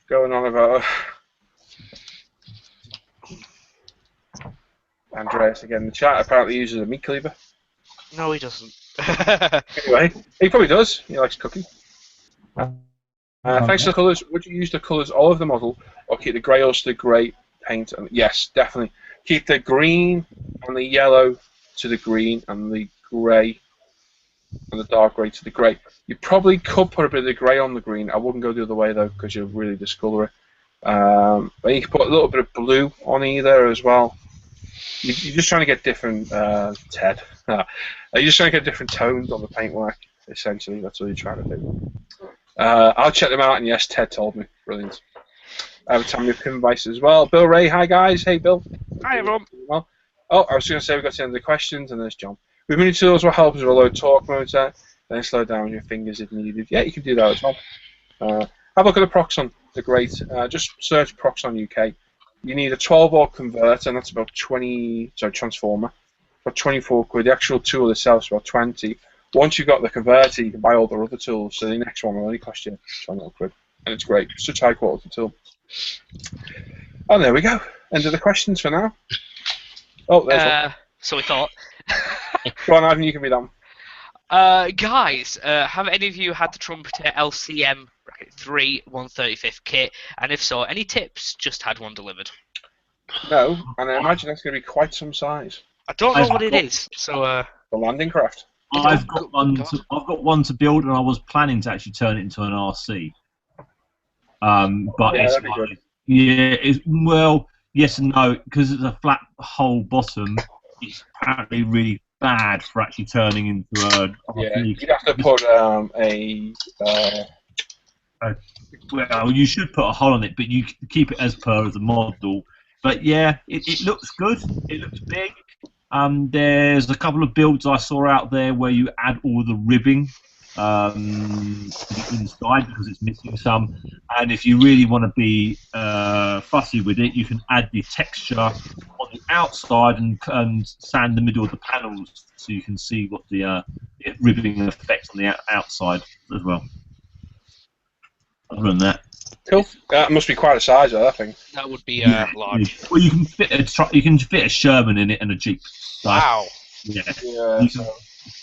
Going on about Andreas again in the chat apparently uses a meat cleaver. No, he doesn't. Anyway, he probably does. He likes cooking. Thanks for the colours. Would you use the colours all of the model, or keep the grey or the grey paint? And yes, definitely. Keep the green and the yellow to the green, and the grey and the dark grey to the grey. You probably could put a bit of the grey on the green. I wouldn't go the other way though, because you'll really discolour it. But you can put a little bit of blue on either as well. You're just trying to get different, Ted. You're just trying to get different tones on the paintwork. Essentially, that's all you're trying to do. I'll check them out, and yes, Ted told me. Brilliant. I have a Tamiya pin vise as well. Bill Ray, hi guys. Hey Bill. Hi everyone. Well, I was going to say we got to the end of the questions, and there's John. With mini tools, what helps with a low torque motor, then slow down your fingers if needed. Yeah, you can do that as well. Have a look at the Proxon. They're great. Just search approx on UK. You need a 12-volt converter, and that's about 20. Sorry, transformer. About 24 quid. The actual tool itself is about 20. Once you've got the converter, you can buy all the other tools. So the next one will only cost you 20 quid, and it's great. Such high quality tool. And there we go. End of the questions for now. Oh, there's one. So we thought. Go on, Ivan. You can be done. Guys, have any of you had the Trumpeter LCM 3 1/35th kit? And if so, any tips? Just had one delivered. No, and I imagine that's going to be quite some size. I don't know what it is. So The landing craft. I've got one to build, and I was planning to actually turn it into an RC. But Yeah, it's that'd be good. well, yes and no, because it's a flat hole bottom. It's apparently really bad for actually turning into a Yeah, RC. you'd have to put Well, you should put a hole on it, but you keep it as per the model. But yeah, it looks good. It looks big. There's a couple of builds I saw out there where you add all the ribbing inside because it's missing some. And if you really want to be fussy with it, you can add the texture on the outside and sand the middle of the panels so you can see what the ribbing effect on the outside as well. Other than that, cool. That must be quite a size, that thing. that would be large. Well, you can fit a Sherman in it and a Jeep. So, Wow. yeah. Yeah. You So. can-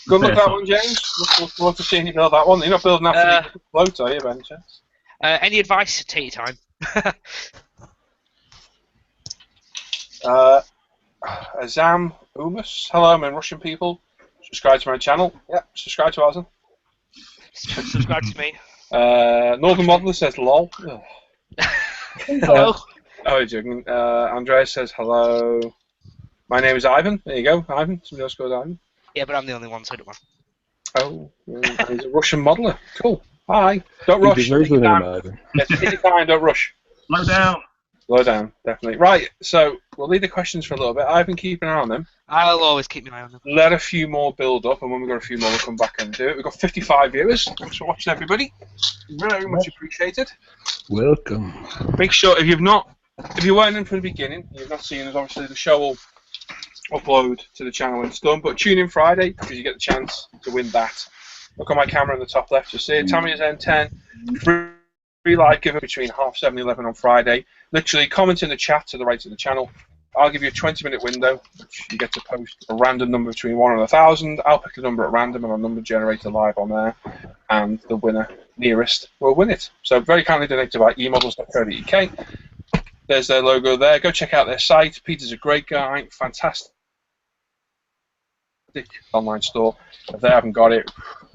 Good luck fair that size. one, James. Look forward to seeing you build that one. You're not building that for the float, are you, Ben? Any advice? Take your time. Azam Umus. Hello, I'm in Russian people. Subscribe to my channel. Yep, subscribe to ours. Subscribe to me. Northern Modeler says lol. Ugh. Hello. Oh, you're joking. Andreas says hello. My name is Ivan. There you go, Ivan. Somebody else goes Ivan. Yeah, but I'm the only one, so don't worry. Oh, he's a Russian modeler. Cool. Hi. Don't rush. He deserves Take your the name, time. Ivan. Yeah, take your time. Don't rush. Slow down. Slow down, definitely. Right, so we'll leave the questions for a little bit. Ivan, keep an eye on them. I'll always keep my eye on them. Let a few more build up, and when we've got a few more, we'll come back and do it. We've got 55 viewers. Thanks for watching, everybody. Very much appreciated. Welcome. Make sure if you weren't in from the beginning, you've not seen us. Obviously, the show will upload to the channel when it's done. But tune in Friday because you get the chance to win that. Look on my camera in the top left. You see it. Tammy's N10. Free live given between 7:30 and 11 on Friday. Literally, comment in the chat to the right of the channel. I'll give you a 20-minute window, which you get to post a random number between 1 and 1,000. I'll pick a number at random, and a number generator live on there, and the winner nearest will win it. So very kindly donated by emodels.co.uk. There's their logo there. Go check out their site. Peter's a great guy, fantastic online store. If they haven't got it,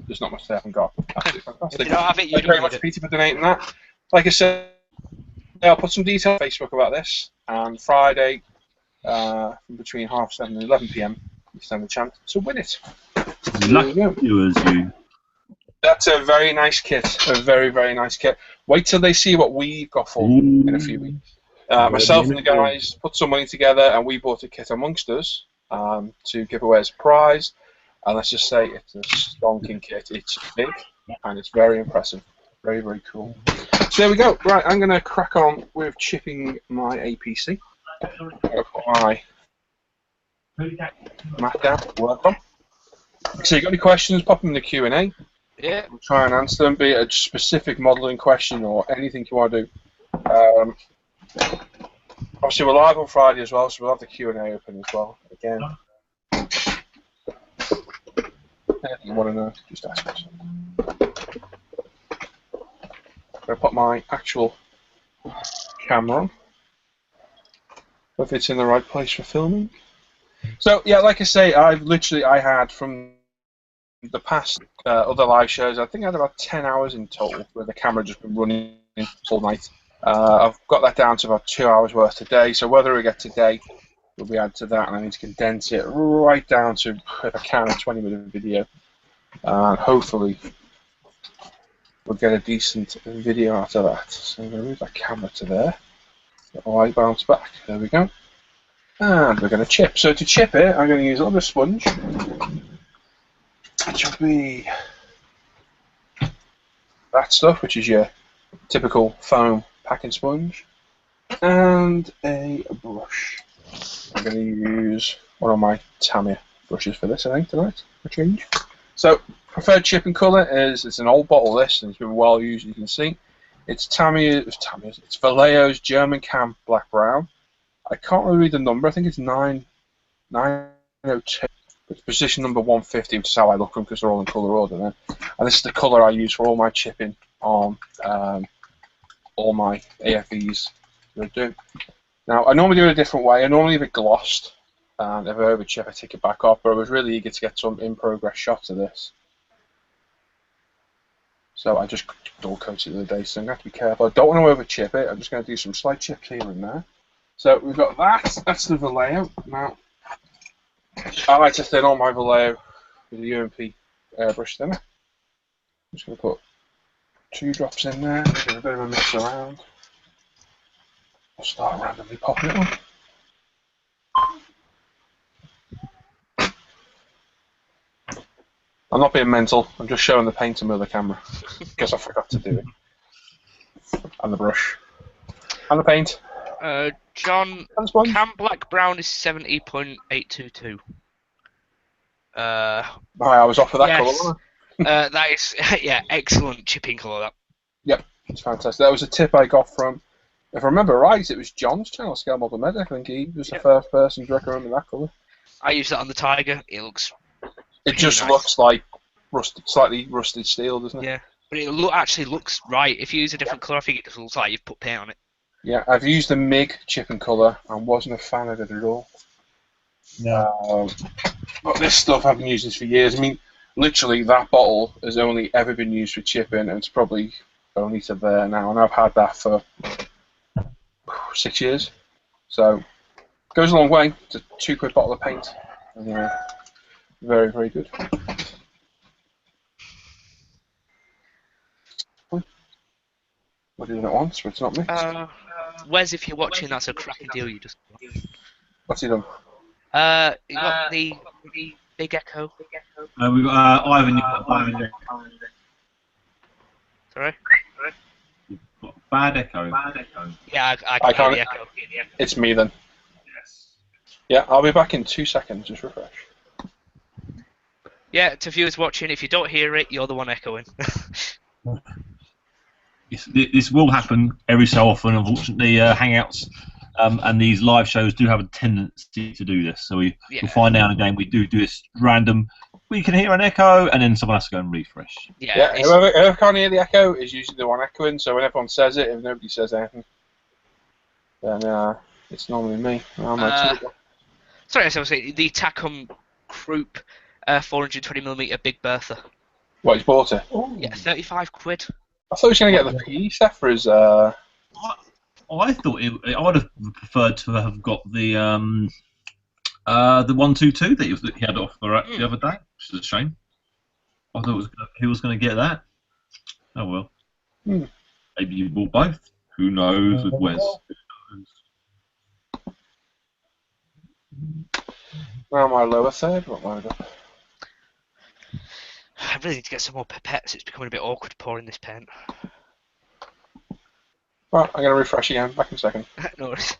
there's not much they haven't got. Absolutely fantastic. If you don't have it, you Thank you very don't much, need it. Peter, for donating that. Like I said, I'll put some detail on Facebook about this, and Friday, between 7:30 and 11 PM, you stand a chance to win it. Lucky viewers, you. That's a very nice kit. A very, very nice kit. Wait till they see what we've got for them in a few weeks. Myself and the guys put some money together, and we bought a kit amongst us to give away as a prize. And let's just say it's a stonking kit. It's big, and it's very impressive. Very, very cool. So there we go. Right, I'm going to crack on with chipping my APC. I'm going to put my mat down, work on. So you got any questions, pop them in the Q&A. Yeah. We'll try and answer them, be it a specific modelling question or anything you want to do. Obviously, we're live on Friday as well, so we'll have the Q&A open as well. Again, anything you want to know, just ask us. I'm going to put my actual camera on. If it's in the right place for filming. So, yeah, like I say, I had from the past other live shows, I think I had about 10 hours in total where the camera just been running all night. I've got that down to about 2 hours worth today, so whether we get today will be added to that, and I need to condense it right down to, if I can, a 20-minute video. And hopefully we'll get a decent video out of that. So I'm going to move that camera to there. Get the light bounce back. There we go. And we're going to chip. So to chip it, I'm going to use a little bit of sponge. Which will be that stuff, which is your typical foam packing sponge, and a brush. I'm going to use one of my Tamiya brushes for this, I think, tonight, for change. So, preferred chipping colour is, it's an old bottle this, and it's been well used, you can see. It's it's Vallejo's German Camp Black Brown. I can't really read the number, I think it's 902. It's position number 150, which is how I look them because they're all in colour order now. And this is the colour I use for all my chipping on all my AFVs that I do. Now, I normally do it a different way. I normally leave it glossed, and if I over chip, I take it back off, but I was really eager to get some in-progress shots of this. So I just dual coated it the other day, so I'm going to have to be careful. I don't want to over chip it, I'm just going to do some slight chips here and there. So we've got that's the Vallejo. Now, I like to thin all my Vallejo with the UMP airbrush thinner. I'm just going to put 2 drops in there, give a bit of a mix around. I'll start randomly popping it on. I'm not being mental, I'm just showing the paint to the camera because I forgot to do it. And the brush. And the paint. John, Cam Black Brown is 70.822. I was off of that yes. colour. That is, yeah, excellent chipping colour. That. Yep, it's fantastic. That was a tip I got from, if I remember right, it was John's channel, Scale Model Medic. I think he was the first person to recommend me that colour. I use that on the Tiger. It looks. It just nice. Looks like slightly rusted steel, doesn't it? Yeah, but it actually looks right. If you use a different colour, I think it just looks like you've put paint on it. Yeah, I've used the MIG chipping colour and wasn't a fan of it at all. No. But this stuff, I've been using this for years. I mean, literally, that bottle has only ever been used for chipping, and it's probably only to there now, and I've had that for 6 years. So, it goes a long way. It's a £2 bottle of paint. And, very, very good. We're doing it once, but it's not mixed. Wes, if you're watching, that's a cracking deal you just got. What's he done? You got the big echo. We've got Ivan. You've got Ivan. Sorry? You've got bad echo. Yeah, I can't hear the echo. It's me then. Yes. Yeah, I'll be back in 2 seconds. Just refresh. Yeah, to viewers watching, if you don't hear it, you're the one echoing. This will happen every so often. Unfortunately, Hangouts and these live shows do have a tendency to do this. So we'll find out again. We do this random. We can hear an echo, and then someone has to go and refresh. Yeah, whoever can't hear the echo is usually the one echoing. So when everyone says it, if nobody says anything, then it's normally me. Sorry, I was saying the Tacom Croup 420mm Big Bertha. What, he's bought it? Yeah, £35. I thought he was going to get the PE set for his. I thought I would have preferred to have got the 122 that he had off the other day, which is a shame. I thought he was going to get that. Oh well. Maybe you bought both. Who knows with Wes? Now my lower third won't load up. I really need to get some more pipettes. It's becoming a bit awkward pouring this paint. Right, I'm going to refresh again. Back in a second. No worries.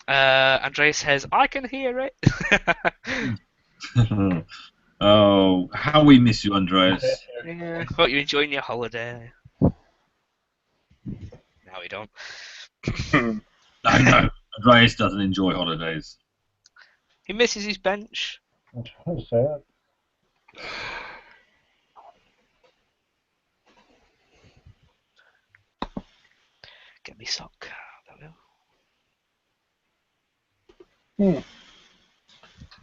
Andreas says, I can hear it. Oh, how we miss you, Andreas. Yeah, I thought you were enjoying your holiday. No, we don't. No, Andreas doesn't enjoy holidays. He misses his bench. I'm trying to say it. Get me sock. There we go.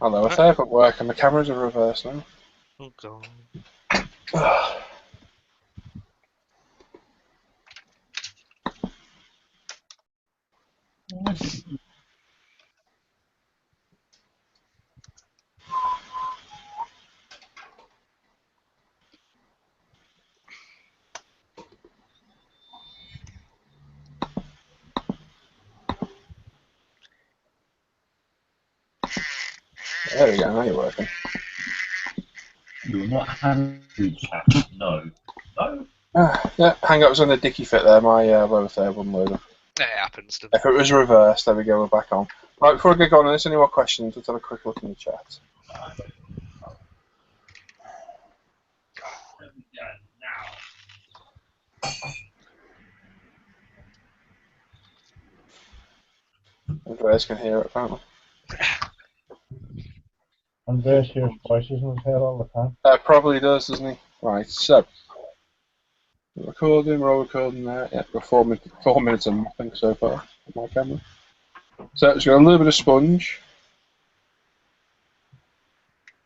Hello, a fair at work, and the cameras are reversed now. Oh god. There we go, now you're working. You're not happy, chat. No. No? Yeah, hang up was on a dicky fit there. My lower third wouldn't load them. Yeah, it happens. Doesn't it? If it was reversed, there we go. We're back on. Right, before I get going on this, any more questions? Let's have a quick look in the chat. Andreas can hear it apparently. Andreas hears voices in his head all the time. Probably does, doesn't he? Right, so recording, we're all recording there. Yeah, we're 4 minutes of nothing so far on my camera. So it's got a little bit of sponge,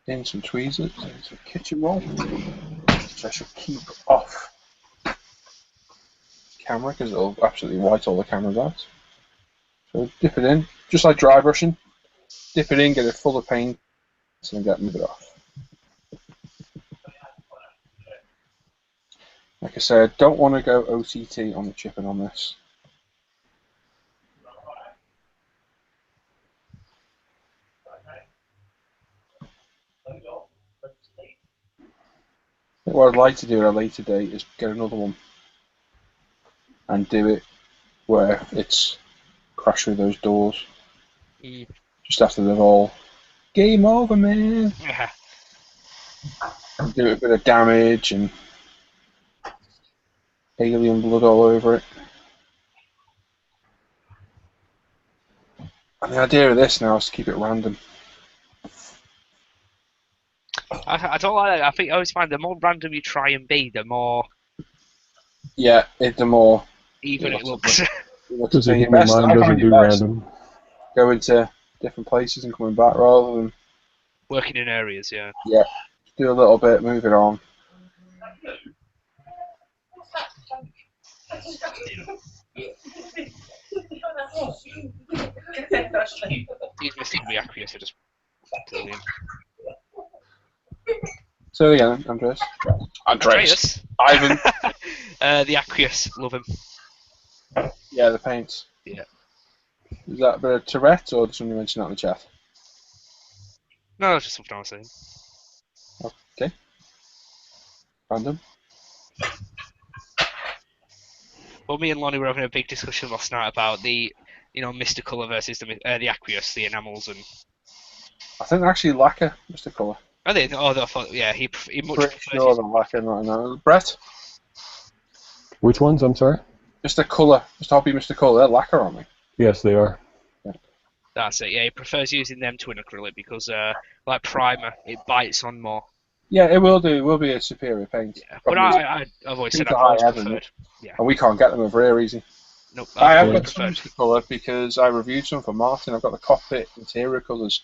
in some tweezers, and some kitchen roll, which I should keep off camera because it'll absolutely white all the cameras out. So dip it in, just like dry brushing. Dip it in, get it full of paint, and move it off. Like I said, don't want to go OTT on the chipping on this. What I'd like to do at a later date is get another one and do it where it's crash through those doors. Just after they've all game over, man. Yeah. And do a bit of damage and alien blood all over it. And the idea of this now is to keep it random. I don't like that. I always find the more random you try and be, the more Yeah, the more even it looks. Because the human mind doesn't do random. Go into different places and coming back rather than Working in areas, yeah. Yeah, do a little bit, move it on. He's missing the aqueous, so just brilliant. So again, Andreas. Ivan. The aqueous, love him. Yeah, the paints. Yeah. Is that a bit of Tourette, or did somebody mention that in the chat? No, that's just something I was saying. Okay. Random. Well, me and Lonnie were having a big discussion last night about the, Mr. Colour versus the aqueous, the enamels, and. I think they're actually lacquer, Mr. Colour. Are they? Oh, I thought, yeah, he much Pretty sure they're lacquer, not no. Brett? Which ones? I'm sorry? Mr. Colour. Mr. Hobby, Mr. Colour. They're lacquer, aren't they? Yes, they are. That's it, yeah, he prefers using them to an acrylic because, like primer, it bites on more. Yeah, it will do. It will be a superior paint. Yeah. But I've always said I've always preferred. Yeah. And we can't get them over here easy. Nope, I have got preferred. some colour because I reviewed some for Martin. I've got the cockpit interior colours,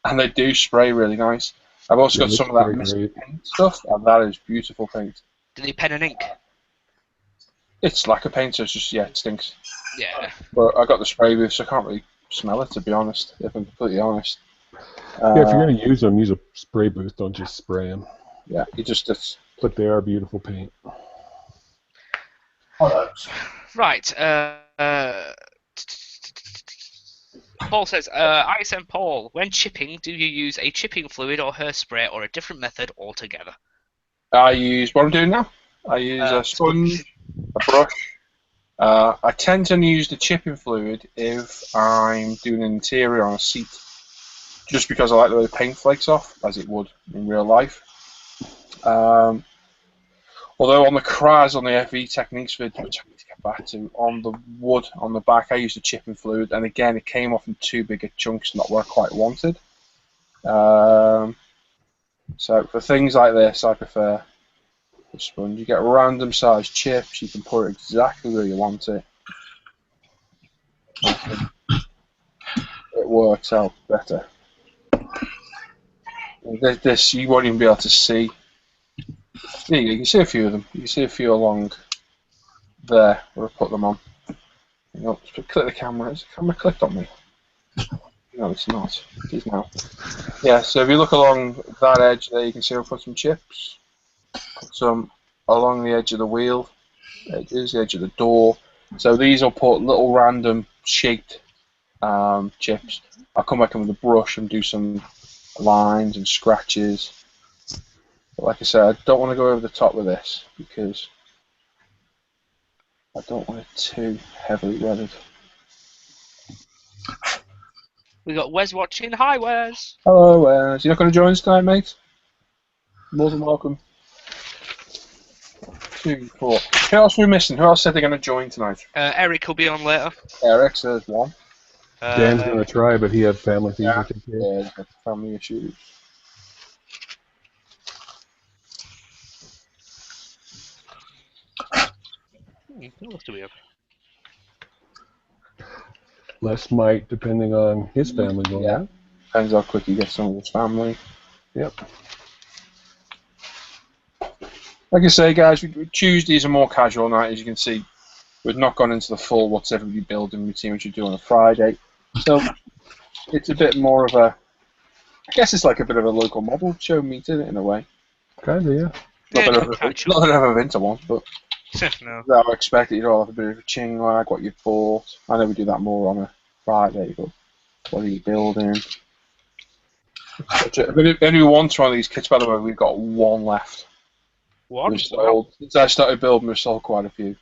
and they do spray really nice. I've also got some of that mist paint stuff, and that is beautiful paint. Do they pen and ink? It's like a paint, so it's just, it stinks. Yeah. But I got the spray booth, so I can't really smell it, to be honest, if I'm completely honest. Yeah, if you're going to use them, use a spray booth, don't just spray them. Yeah, it's... But they are beautiful paint. Right. Paul says, ISM Paul, when chipping, do you use a chipping fluid or hairspray or a different method altogether? I use what I'm doing now. I use a sponge, a brush. I tend to use the chipping fluid if I'm doing an interior on a seat, just because I like the way the paint flakes off, as it would in real life. Although on the CRAS, on the FE Techniques vid, which I need to get back to, on the wood on the back, I used the chipping fluid, and again, it came off in too big a chunks, not what I quite wanted. So for things like this, I prefer the sponge. You get random sized chips, you can put it exactly where you want it. It works out better. This you won't even be able to see. You can see a few of them. You can see a few along there where I put them on. Just click the camera. Is the camera clicked on me? No, it's not. It is now. Yeah, so if you look along that edge there, you can see I've put some chips. Put some along the edge of the wheel. Edges, the edge of the door. So these will put little random shaped chips. I'll come back in with a brush and do some lines and scratches. But like I said, I don't want to go over the top with this because I don't want it too heavily weathered. We got Wes watching. Hi, Wes. Hello, Wes. You're not going to join us tonight, mate? More than welcome. 2, 4. Who else are we missing? Who else said they're going to join tonight? Eric will be on later. Eric says 1. Dan's going to try, but he had family things to take care of. Yeah, he's got family issues. Who else do we have? Les might, depending on his family going Yeah. on. Depends how quick he gets on with his family. Yep. Like I say, guys, Tuesday's a more casual night, as you can see. We've not gone into the full what's everybody building routine, which you do on a Friday. So it's a bit more of a, I guess it's like a bit of a local model show meet, isn't it, in a way? Kind of, yeah. Not that I've ever been to one, but No. I expect that you'd all have a bit of a ching wag, what you've bought. I know we do that more on a Friday, but what are you building? If anyone wants one of these kits, by the way, we've got 1 left. What? We've sold, since I started building, we've sold quite a few.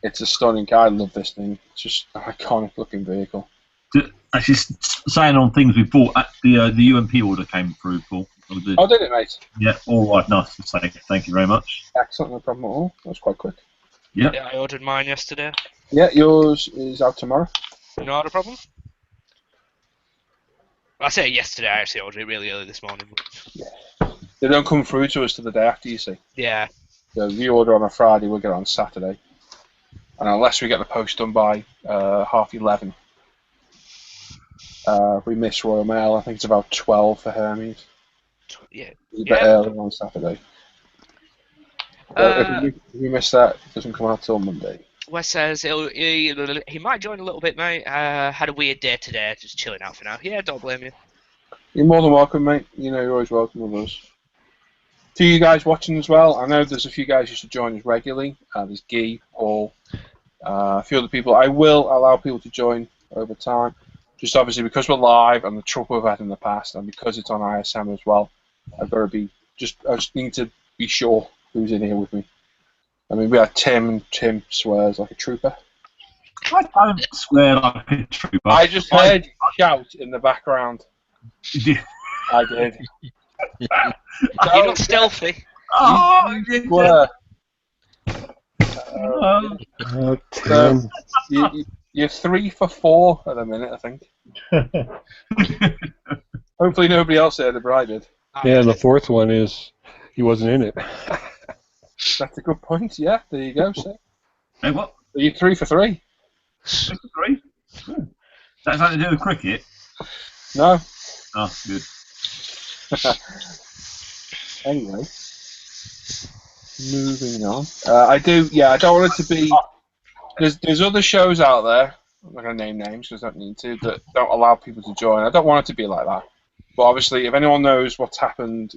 It's a stunning car. I love this thing. It's just an iconic looking vehicle. Actually, saying on things we bought, the UMP order came through, Paul. Oh, did it, mate? Yeah, all right, nice to say. Thank you very much. Excellent, no problem at all. That was quite quick. Yeah. Yeah, I ordered mine yesterday. Yeah, yours is out tomorrow. Not a problem. I say yesterday, I actually ordered it really early this morning. They don't come through to us till the day after, you see. Yeah. So if you order on a Friday, we'll get it on Saturday. And unless we get the post done by 11:30, we miss Royal Mail. I think it's about 12 for Hermes. Yeah. A bit early on Saturday. If we miss that, it doesn't come out till Monday. Wes says he might join a little bit, mate. Had a weird day today, just chilling out for now. Yeah, don't blame you. You're more than welcome, mate. You know you're always welcome with us. To you guys watching as well, I know there's a few guys who should join us regularly. There's Guy, Paul, a few other people. I will allow people to join over time. Just obviously because we're live and the trouble we've had in the past, and because it's on ISM as well, I just need to be sure who's in here with me. I mean, we had Tim, and Tim swears like a trooper. I don't swear like a trooper. I just heard you shout in the background. I did. You're not stealthy. Oh, You were. Tim. You're 3 for 4 at the minute, I think. Hopefully nobody else heard it, but I did. Yeah, and the fourth one is he wasn't in it. That's a good point. Yeah, there you go. So. Hey, what? Are you 3 for 3? 3 for 3? That's nothing to do with cricket. No. Oh, good. Anyway, moving on. I don't want it to be. There's other shows out there. I'm not going to name names because I don't need to. That don't allow people to join. I don't want it to be like that. But obviously, if anyone knows what's happened,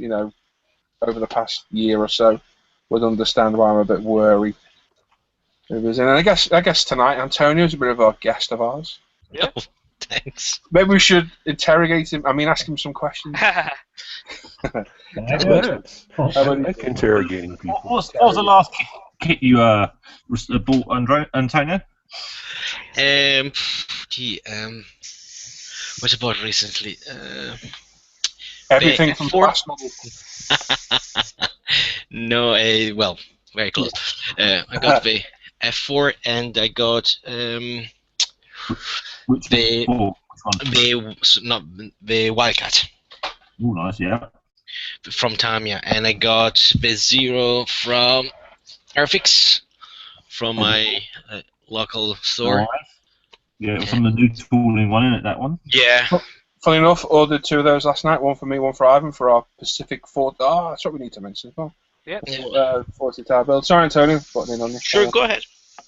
over the past year or so, would understand why I'm a bit worried. And I guess tonight Antonio's a bit of a guest of ours. Yeah. Thanks. Maybe we should interrogate him. I mean, ask him some questions. Can I do it? I like interrogating people. What was the last kit you bought, Antonio? What I bought recently? Everything from the F4. last model. No, well, very close. I got the F4 and I got Which one? the Wildcat Oh, nice, yeah. from Tamiya, and I got the Zero from Airfix from my local store. Nice. Yeah, it was some of the new tooling one, isn't it, that one? Yeah. Funny enough, ordered 2 of those last night. One for me, one for Ivan for our Pacific 4. Oh, that's what we need to mention as well. Yeah. 40 tower build. Sorry, Antonio, butting in on you. Sure, go ahead.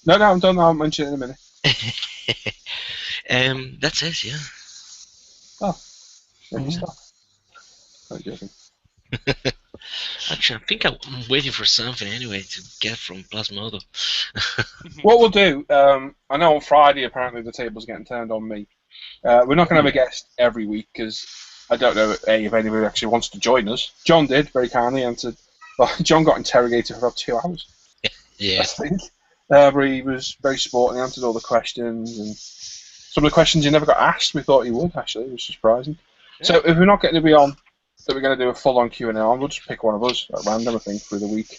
No, I'm done. I'll mention it in a minute. That's it, yeah. Maybe stop. I'm joking. Actually, I think I'm waiting for something anyway to get from Plasmodo. What we'll do, I know on Friday apparently the table's getting turned on me. We're not going to have a guest every week because I don't know if anybody actually wants to join us. John did very kindly answered. Well, John got interrogated for about 2 hours. Yeah. I think. Where he was very sporting, answered all the questions, and some of the questions he never got asked. We thought he would, actually. It was surprising. Yeah. So if we're not getting to be on, that we're going to do a full-on Q&A on, we'll just pick one of us at random, I think, through the week.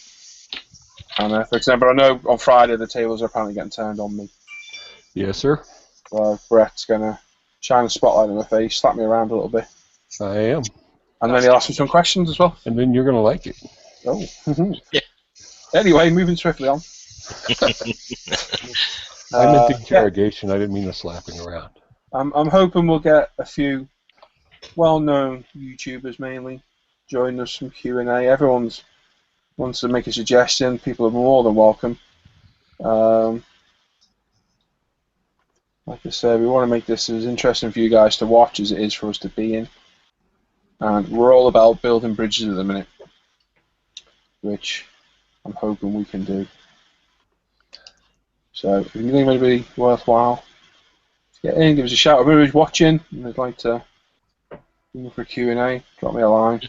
And for example, I know on Friday the tables are apparently getting turned on me. Yes, sir. Brett's going to shine a spotlight in my face, slap me around a little bit. I am. And then he'll ask me some questions as well. And then you're going to like it. Oh. Yeah. Anyway, moving swiftly on. I meant interrogation. I didn't mean the slapping around. I'm hoping we'll get a few well-known YouTubers mainly join us from Q&A. Everyone's wants to make a suggestion. People are more than welcome. Like I said, we want to make this as interesting for you guys to watch as it is for us to be in. And we're all about building bridges at the minute, which I'm hoping we can do. So if you think anybody worthwhile, get in, give us a shout. If anybody's watching and they'd like to look for a Q&A, drop me a line.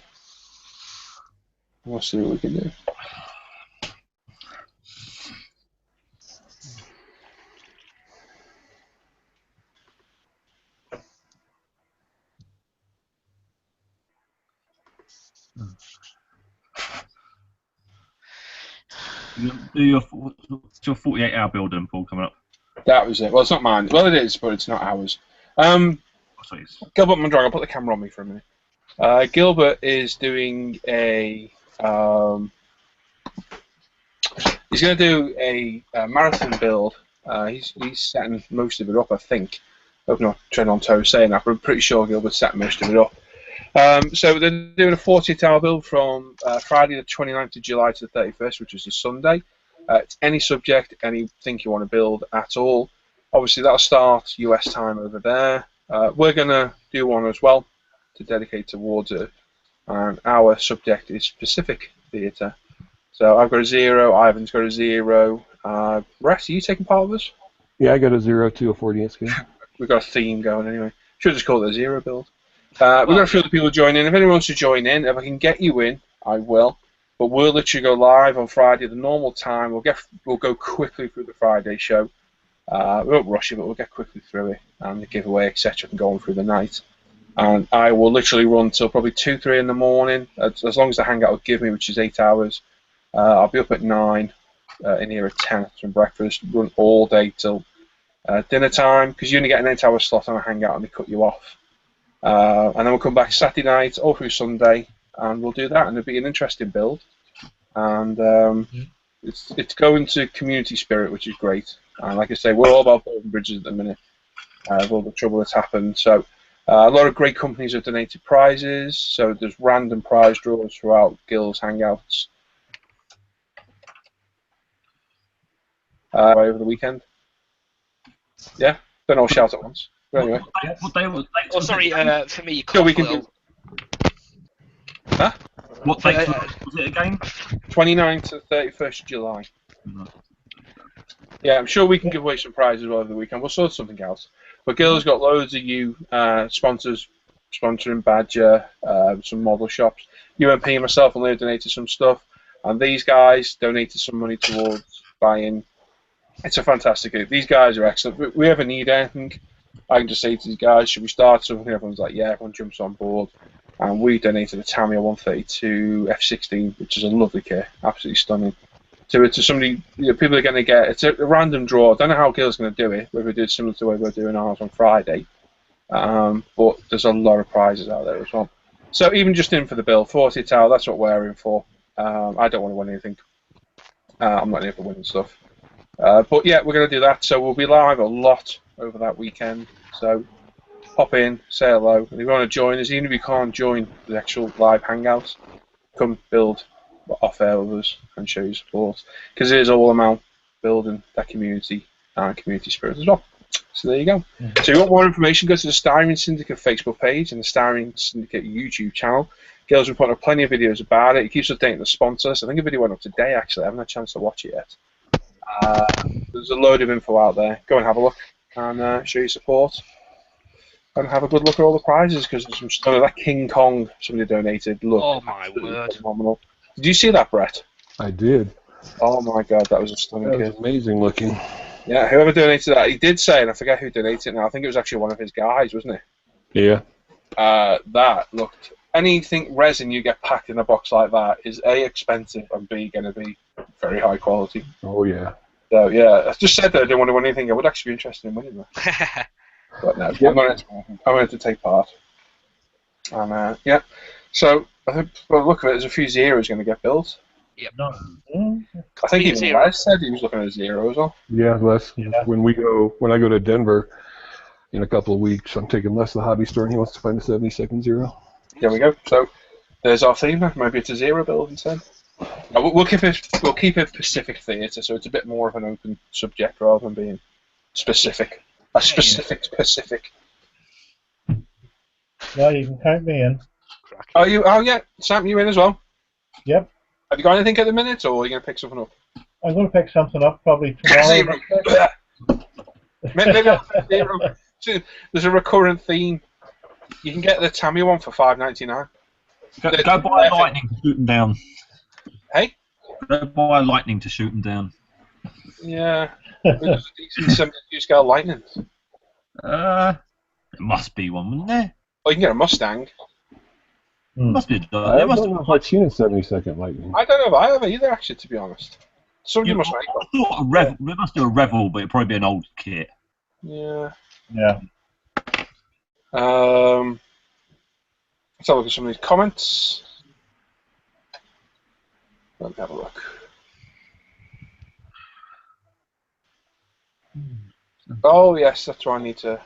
We'll see what we can do. Your 48-hour building, Paul, coming up. That was it. Well, it's not mine. Well, it is, but it's not ours. Gilbert Mondragon, I'll put the camera on me for a minute. Gilbert is doing a... he's going to do a marathon build. He's setting most of it up, I think. I hope not treading on toes saying that, but I'm pretty sure Gilbert's setting most of it up. So they're doing a 48-hour build from Friday the 29th of July to the 31st, which is a Sunday. It's any subject, anything you want to build at all. Obviously, that'll start US time over there. We're going to do one as well to dedicate towards it. And our subject is Pacific Theatre. So I've got a 0, Ivan's got a 0. Rex, are you taking part of this? Yeah, I got a 0 to a 48 scale. We've got a theme going anyway. Should just call it a 0 build. We've got a few other people join in. If anyone wants to join in, if I can get you in, I will. But we'll literally go live on Friday at the normal time. We'll go quickly through the Friday show. We won't rush it, but we'll get quickly through it, and the giveaway, etc., can go on through the night. And I will literally run till probably 2, 3 in the morning, as long as the hangout will give me, which is 8 hours. I'll be up at 9, in here at 10 from breakfast, run all day till dinner time, because you only get an 8-hour slot on a hangout and they cut you off. And then we'll come back Saturday night, all through Sunday, and we'll do that, and it'll be an interesting build. And it's going to community spirit, which is great. And like I say, we're all about building bridges at the minute, with all the trouble that's happened. So a lot of great companies have donated prizes, so there's random prize draws throughout Gil's Hangouts over the weekend. Yeah, don't all shout at once. But anyway. What day was Oh, sorry, for me, So we can do... Huh? What date was it again? 29th to 31st of July. Yeah, I'm sure we can give away some prizes over the weekend. We'll sort something else. But Gil's got loads of you sponsors sponsoring Badger, some model shops. UMP and myself and Leo donated some stuff. And these guys donated some money towards buying. It's a fantastic group. These guys are excellent. If we ever need anything, I can just say to these guys, should we start something? Everyone's like, yeah, everyone jumps on board. And we donated a Tamiya 132 F16, which is a lovely kit, absolutely stunning. To somebody, people are going to get, it's a random draw. I don't know how Gil's going to do it, whether we do it similar to the way we're doing ours on Friday. But there's a lot of prizes out there as well. So even just in for the bill, 40 tower, that's what we're in for. I don't want to win anything. I'm not in for winning stuff. But yeah, we're going to do that. So we'll be live a lot over that weekend. So pop in, say hello. And if you want to join us, even if you can't join the actual live hangouts, come build off air with us and show your support. Because it is all about building that community and community spirit as well. So there you go. So if you want more information, go to the Styrene Syndicate Facebook page and the Styrene Syndicate YouTube channel. Gil's been putting up plenty of videos about it. He keeps updating the sponsors. I think a video went up today, actually. I haven't had a chance to watch it yet. There's a load of info out there. Go and have a look and show your support. And have a good look at all the prizes, because there's some stuff. That King Kong somebody donated. Look, oh my word. Phenomenal. Did you see that, Brett? I did. Oh my god, that was a stunning That was kit. amazing looking. Yeah, whoever donated that, he did say, and I forget who donated it now. I think it was actually one of his guys, wasn't it? Yeah. That looked. Anything resin you get packed in a box like that is A, expensive, and B, going to be very high quality. Oh yeah. So yeah, I just said that I didn't want to win anything. I would actually be interested in winning that. But no, Yep. I'm going to take part. And yeah, so I think by the look of it, there's a few zeros going to get built. No. I think Be a even zero. Les said he was looking at a zero as well. Yeah, Les. Yeah. When I go to Denver in a couple of weeks, I'm taking Les to the hobby store, and he wants to find a 72nd zero. There we go. So there's our theme. Maybe it's a zero build instead. We'll keep it Pacific Theatre, so it's a bit more of an open subject rather than being specific. A specific Pacific. Yeah, you can count me in. Are you? Oh yeah, Sam, you in as well? Yep. Have you got anything at the minute, or are you going to pick something up? I'm going to pick something up probably tomorrow. Zero. Maybe I'll pick zero. There's a recurrent theme. You can get the Tammy one for $5.99. Go buy lightning to shoot them down. Hey? Go buy lightning to shoot them down. Yeah. There's a decent 72 scale lightning. There must be one, wouldn't there? Or you can get a Mustang. Must be. I There must don't know if I've seen a 72nd lightning. I don't know if I have either, actually, to be honest. Somebody must make one. They must do a Revel, but it'd probably be an old kit. Yeah. Yeah. Let's have a look at some of these comments. Let me have a look. Oh yes, that's what I need to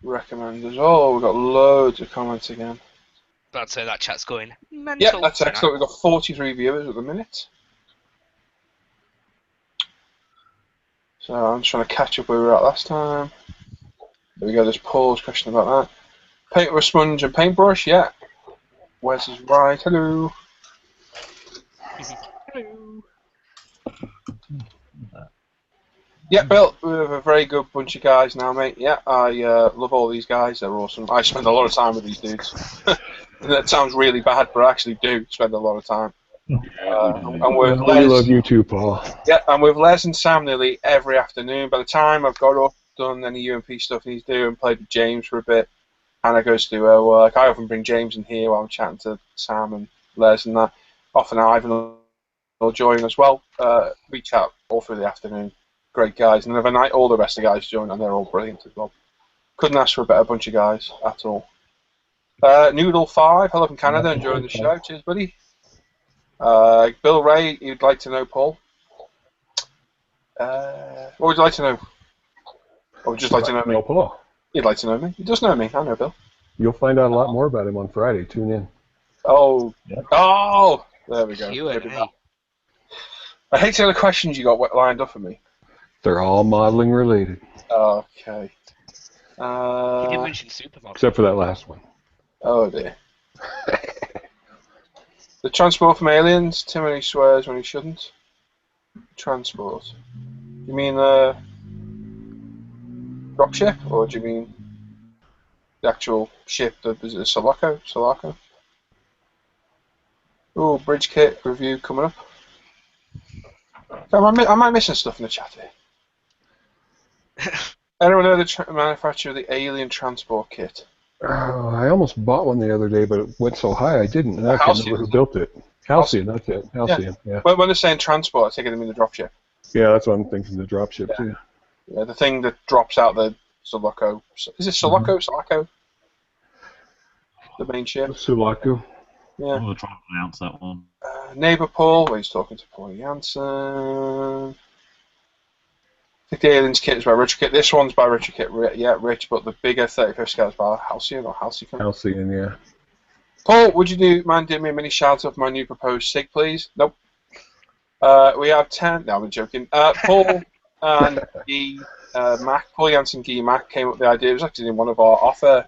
recommend as well. We've got loads of comments again. I'd say that chat's going mental. Yeah, that's excellent. We've got 43 viewers at the minute. So I'm just trying to catch up where we were at last time. There we go, there's Paul's question about that. Paint with a sponge and paintbrush, yeah. Wes is right, hello. Hello. Yeah, Bill, we have a very good bunch of guys now, mate. Yeah, I love all these guys, they're awesome. I spend a lot of time with these dudes. That sounds really bad, but I actually do spend a lot of time. And with We love you too, Paul. Yeah, I'm with Les and Sam nearly every afternoon. By the time I've got up, done any UMP stuff he's doing, played with James for a bit, Hannah goes to do her work. I often bring James in here while I'm chatting to Sam and Les and that. Often Ivan will join as well. We chat all through the afternoon. Great guys. And every night, all the rest of the guys join, and they're all brilliant as well. Couldn't ask for a better bunch of guys at all. Noodle5, hello from Canada, enjoying the show. Cheers, buddy. Bill Ray, you'd like to know Paul? What would you like to know? Or would you just like to know me? No, Paul. You'd like to know me? He does know me. I know Bill. You'll find out a lot more about him on Friday. Tune in. Oh, Yep. oh, there we go. Q&A. Maybe that. I hate the other questions you got lined up for me. They're all modeling related, Okay. You didn't mention supermodel. except for that last one. Oh dear. The transport from aliens. Timothy swears when he shouldn't. Transport. You mean dropship, or do you mean the actual ship? Is it a Sulaco? Sulaco. Oh, bridge kit review coming up. Am I missing stuff in the chat here? Anyone know the manufacturer of the alien transport kit? I almost bought one the other day, but it went so high I didn't. And I can't Halcyon. remember who built it. Halcyon, that's it. Halcyon, yeah. When they're saying transport, I think they mean the dropship. Yeah, that's what I'm thinking, the dropship, too. Yeah, the thing that drops out the Sulaco. Is it Sulaco? Sulaco? The main ship? Sulaco. Yeah. I'm going to try and pronounce that one. Neighbour Paul, well, he's talking to Paul Jansen. I think the Aliens kit is by Richard Kit. This one's by Richard Kit, yeah, Rich, but the bigger 35th scale is by Halcyon or Halcyon. Halcyon, yeah. Paul, would you mind doing me a mini shout out for my new proposed SIG, please? Nope. We have 10. No, I'm joking. Paul and Guy Mac, Paul Jansen, Guy Mac came up with the idea. It was actually in one of our offer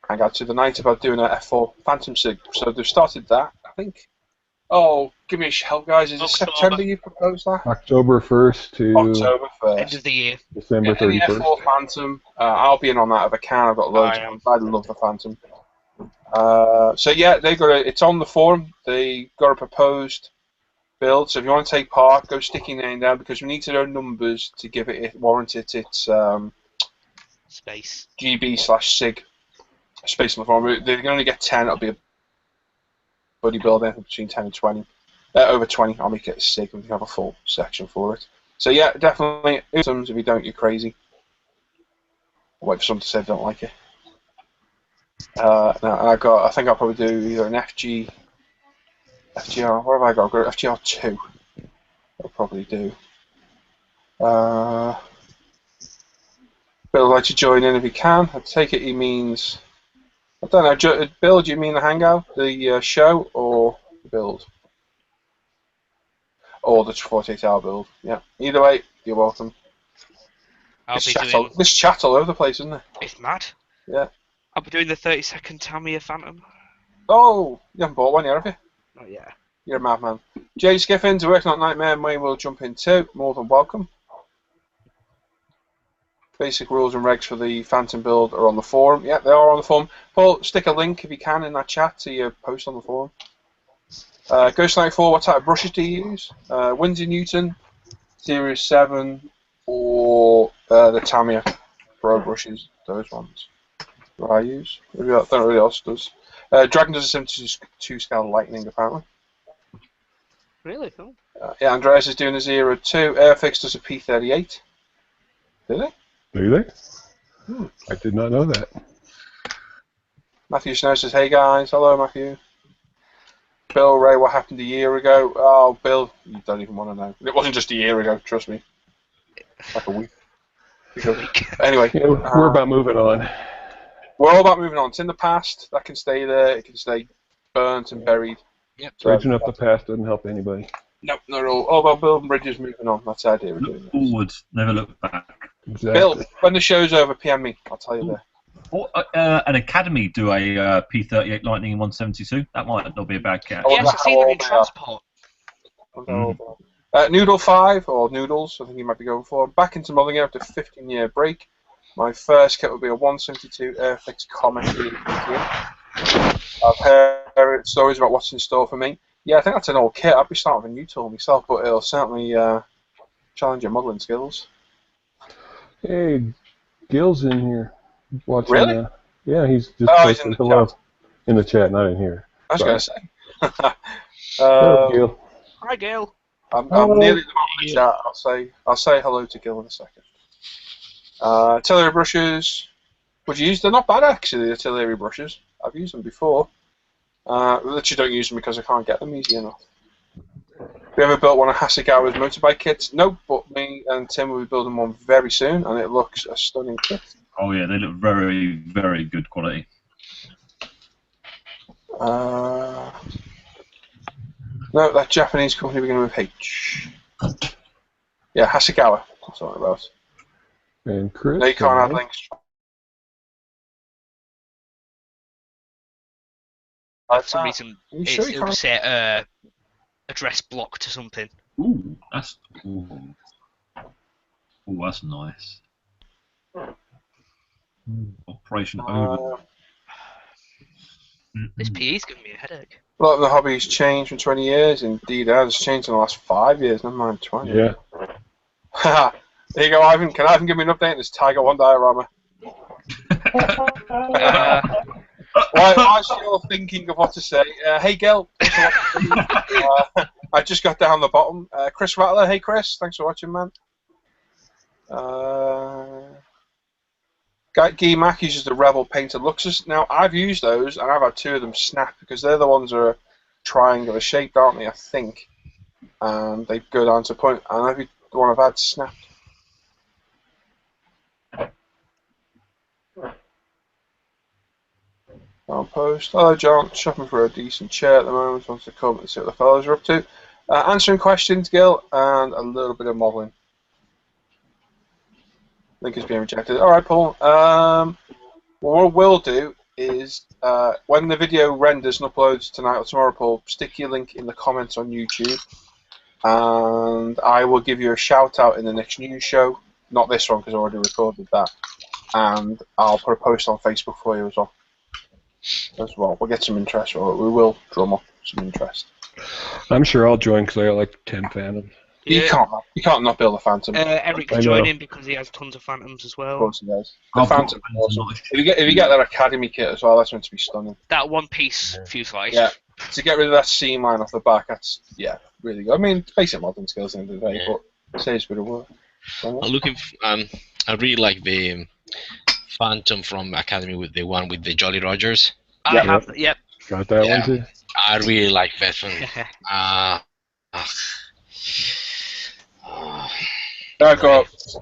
hangouts to the night about doing a F4 Phantom SIG. So they've started that, I think. Oh, give me a shout, guys. Is it October. September you proposed that? October 1st to October 1st. End of the year. December Yeah, the 31st. F4 Phantom. I'll be in on that if I can. I've got loads. I am. I love the Phantom. So yeah, it's on the forum. They got a proposed build. So if you want to take part, go stick your name down because we need to know numbers to give it warrant it its Space. GB/SIG space on the forum. They're going to get 10. It'll be a buddy build anything between 10 and 20. Over 20, I'll make it a SIG and we have a full section for it. So yeah, definitely. If you don't, you're crazy. I'll wait for someone to say they don't like it. Now I think I'll probably do either an FGR. Where have I got? I've got FGR 2. I'll probably do. Bill would like to join in if he can. I take it he means. I don't know. Bill, do you mean the hangout, the show, or the build? Or the 48-hour build? Yeah. Either way, you're welcome. This chat all over the place, isn't it? It's mad. Yeah. I'll be doing the 30-second Tamiya Phantom. Oh, you haven't bought one yet, have you? Not yet. You're a madman. Jay Skiffins, working on Nightmare, May will jump in too. More than welcome. Basic rules and regs for the Phantom build are on the forum. Yeah, they are on the forum. Paul, stick a link if you can in that chat to your post on the forum. Ghost Knight 4, what type of brushes do you use? Winsor Newton, Series 7, or the Tamiya Pro brushes, those ones. What I use. I don't know what else does. Dragon does a 72 scale lightning, apparently. Really cool. Yeah, Andreas is doing a 0-2. Airfix does a P38. Do they? Do they? I did not know that. Matthew Snow says, hey guys. Hello, Matthew. Bill Ray, what happened a year ago? Oh, Bill, you don't even want to know. It wasn't just a year ago, trust me. Like a week. Anyway. Yeah, we're about moving on. We're all about moving on. It's in the past. That can stay there. It can stay burnt and buried. Yep. Dredging up the past doesn't help anybody. No, not at all. All about building bridges, moving on. That's the idea. Look forward, never look back. Exactly. Bill, when the show's over, PM me. I'll tell you there. Or an Academy do a P38 Lightning in 172. That might not be a bad catch. Yes, I've seen them in transport. Noodle 5, or Noodles, I think you might be going for. Back into modelling after a 15-year break. My first kit will be a 172 Airfix Comet. I've heard stories about what's in store for me. Yeah, I think that's an old kit. I'd be starting with a new tool myself, but it'll certainly challenge your modelling skills. Hey, Gil's in here watching. Really? Yeah, he's just he's in the hello chat. In the chat, not in here. I was going to say. Hello, Gil. Hi, Gail. I'm nearly at the bottom of the chat. I'll say hello to Gil in a second. Artillery brushes. Would you use? They're not bad actually. The artillery brushes. I've used them before. Literally don't use them because I can't get them easy enough. Have you ever built one of Hasegawa's motorbike kits? Nope, but me and Tim will be building one very soon, and it looks a stunning kit. Oh yeah, they look very, very good quality. No, that Japanese company beginning with H. Yeah, Hasegawa. That's what I'm about. And Chris. No, you can't add links. For some reason, you sure you it would can't? say address blocked or something. Ooh, that's that's nice. Operation over. This PE's giving me a headache. A lot of the hobbies changed in 20 years. Indeed, it has changed in the last 5 years. Never mind 20. Yeah. There you go, Ivan. Can Ivan give me an update on this Tiger 1 diorama? While you're thinking of what to say, hey, Gil. I just got down the bottom. Chris Rattler. Hey, Chris. Thanks for watching, man. Guy Mac uses the Rebel Painted Luxus. Now, I've used those, and I've had 2 of them snap, because they're the ones that are triangular shaped, aren't they, I think? And they go down to a point, and every one I've had snapped. I'll post. Hello, John. Shopping for a decent chair at the moment. Wants to come and see what the fellas are up to. Answering questions, Gil, and a little bit of modelling. Link is being rejected. All right, Paul. What we'll do is when the video renders and uploads tonight or tomorrow, Paul, stick your link in the comments on YouTube, and I will give you a shout out in the next news show. Not this one because I already recorded that, and I'll put a post on Facebook for you as well. as well. We'll get some interest, or we will drum up some interest. I'm sure I'll join because I got like 10 Phantoms. You can't not build a Phantom. Eric's joining because he has tons of Phantoms as Of well. course he does. The I've got Phantom is awesome. If you get that Academy kit as well, that's meant to be stunning. That one-piece fuselage. Yeah. To get rid of that seam line off the back, that's really good. I mean, basic modding skills at the end of the day, but it saves a bit of work. I really like the Phantom from Academy with the one with the Jolly Rogers. I have. Yep. Got that one too. I really like that one. I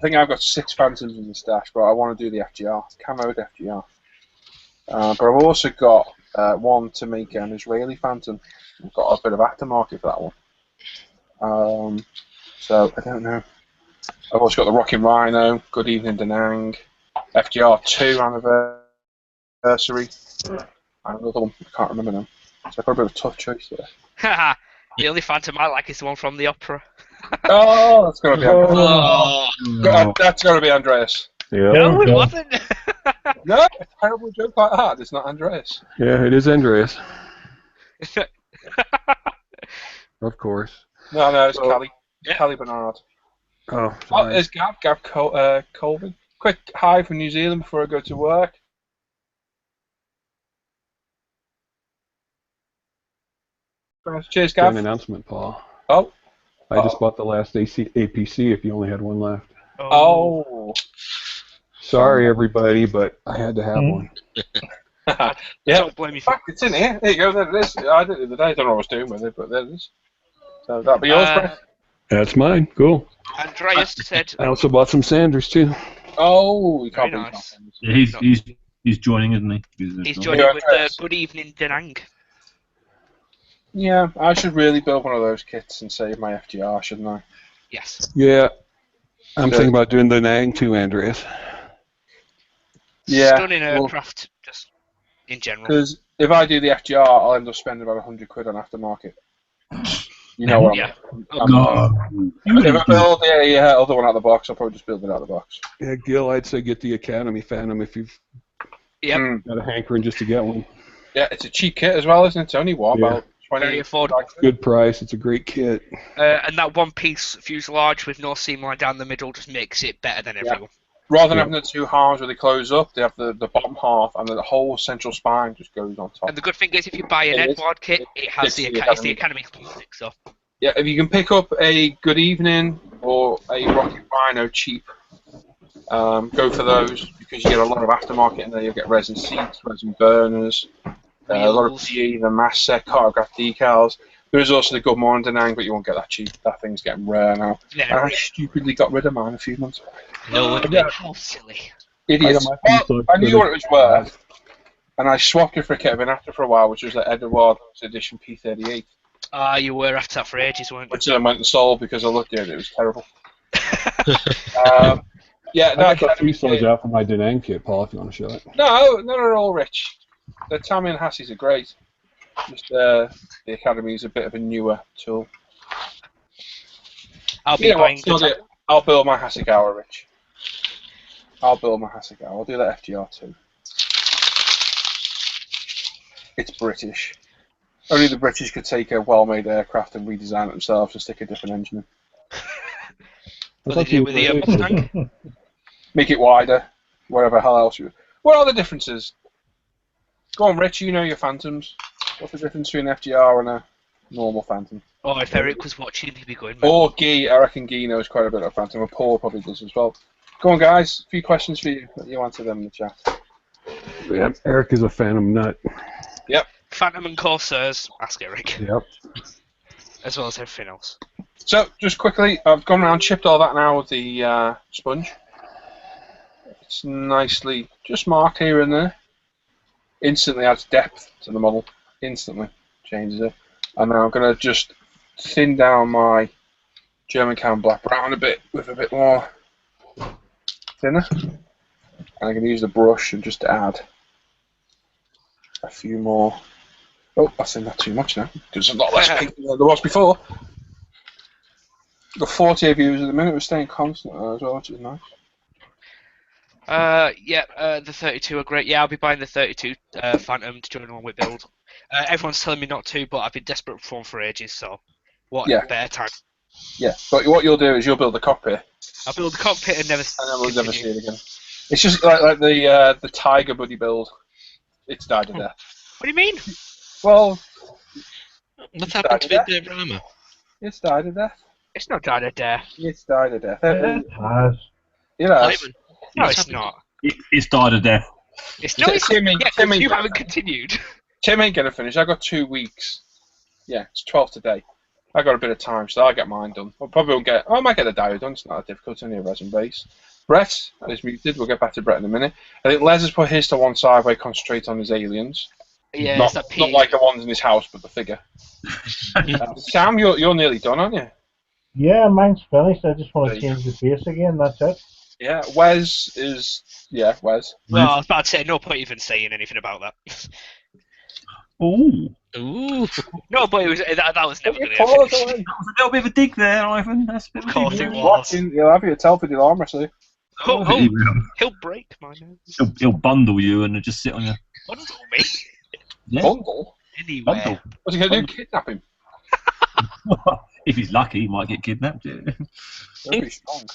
think I've got 6 Phantoms in the stash, but I want to do the FGR. Camoed FGR. But I've also got one to make an Israeli Phantom. I've got a bit of aftermarket for that one. So I don't know. I've also got the Rocking Rhino, Good Evening Da Nang, FGR 2 anniversary, and another one, I can't remember now. So I've got a bit of a tough choice there. The only Phantom I like is the one from the opera. Oh, that's going to be Andreas. No. That's going to be Andreas. Yeah. No, it wasn't. No, a terrible joke like that. It's not Andreas. Yeah, it is Andreas. Of course. No, it's Callie. Callie Bernard. Oh, Oh, sorry. there's Gav Colvin. Quick hi from New Zealand before I go to work. Cheers, Got Gav. an announcement, Paul. Oh. I just bought the last APC if you only had one left. Oh. Sorry, everybody, but I had to have one. Yeah. Don't blame me. Fuck, it's in here. There you go. There it is. I did it the other day. I don't know what I was doing with it, but there it is. So that'll be yours, Brett. That's mine. Cool. Andreas said. I also bought some Sanders too. Oh, you Very can't nice. Yeah, he's joining, isn't he? He's joining with the Good Evening Da Nang. Yeah, I should really build one of those kits and save my FGR, shouldn't I? Yes. Yeah. I'm thinking about doing the Nang too, Andreas. Yeah. Stunning aircraft, just in general. Because if I do the FGR, I'll end up spending about £100 on aftermarket. You know what Yeah. If I build the other one out of the box, I'll probably just build it out of the box. Yeah, Gil, I'd say get the Academy Phantom if you've got a hankering just to get one. Yeah, it's a cheap kit as well, isn't it? It's only about Very affordable. Good price. It's a great kit. And that one-piece fuselage with no seam line down the middle just makes it better than everyone. Rather than having the 2 halves where they close up, they have the bottom half, and the whole central spine just goes on top. And the good thing is, if you buy an Edward kit, it has it's the Academy stick, so. Yeah, if you can pick up a Good Evening or a Rocket Rhino cheap, go for those because you get a lot of aftermarket in there. You'll get resin seats, resin burners, a lot of PE, the mass set, cartograph decals. There is also the Good Morning Da Nang, but you won't get that cheap. That thing's getting rare now. Yeah, and I stupidly got rid of mine a few months back. No, how silly. Idiots. Well, I knew what it was worth, and I swapped it for a kit I've been after for a while, which was the Edward Edition P38. You were after that for ages, weren't you? Which then went and sold because I looked at it, it was terrible. Yeah, I got the fuselage out for my Da Nang kit, Paul, if you want to show it. No, not at all, Rich. The Tammy and Hassies are great. Just the Academy is a bit of a newer tool. I'll be buying I'll build my Hasegawa, Rich. I'll build my Hasegawa. I'll do that FGR too. It's British. Only the British could take a well-made aircraft and redesign it themselves and stick a different engine in. What they do with the Mustang? Make it wider. Whatever hell else you... What are the differences? Go on, Rich, you know your Phantoms. What's the difference between an FGR and a normal Phantom? Oh, if Eric was watching, he'd be going... Or Guy, I reckon Guy knows quite a bit of Phantom, and Paul probably does as well. Go on, guys, a few questions for you. You answer them in the chat. Yeah, Eric is a Phantom nut. Yep. Phantom and Corsairs, ask Eric. Yep. As well as everything else. So, just quickly, I've gone around, chipped all that now with the sponge. It's nicely just marked here and there. Instantly adds depth to the model. Instantly changes it. And now I'm going to just thin down my German cam black brown a bit with a bit more thinner. And I'm going to use the brush and just add a few more. Oh, I think that's too much now. There's a lot less pink than there was before. Got 48 views at the minute. We're staying constant as well, which is nice. The 32 are great. Yeah, I'll be buying the 32 Phantom to join along with build. Everyone's telling me not to, but I've been desperate for one for ages, so what better time? Yeah, but what you'll do is you'll build the cockpit. I'll build the cockpit and never And then we'll never see continue. it again. It's just like the Tiger buddy build. It's died to death. What do you mean? Well, What happened with the Brahma? it's died to death. It's not died a death. It's died to death. It has. It has. Ivan, No, what's it's happened? not. It's died a death. It's no, it's Timmy, yeah, 'cause Timmy. you haven't continued. Tim ain't gonna finish. I got 2 weeks. Yeah, it's 12 today. I got a bit of time, so I'll get mine done. I probably won't get. I might get the diary done. It's not that difficult. It's only a resin base. Brett is muted. We'll get back to Brett in a minute. I think Les has put his to one side where he concentrates on his aliens. Yeah, not, it's that P. not like the ones in his house, but the figure. Sam, you're nearly done, aren't you? Yeah, mine's finished. I just want There to you change the face again. That's it. Yeah, Wes is. Yeah, Wes. Well, I was about to say, no point even saying anything about that. Ooh. Ooh. No, but it was that was never going to Pause finish. away. That was a little bit of a dig there, Ivan. That's a bit of a Of course dig it there. was. Watching, you'll have your Telford alarm, see. Oh, he'll break my nose. He'll bundle you and just sit on your Bundle me Bundle? anywhere. bundle. What's he going to do? Kidnap him? If he's lucky, he might get kidnapped. Yeah. That'd be strong.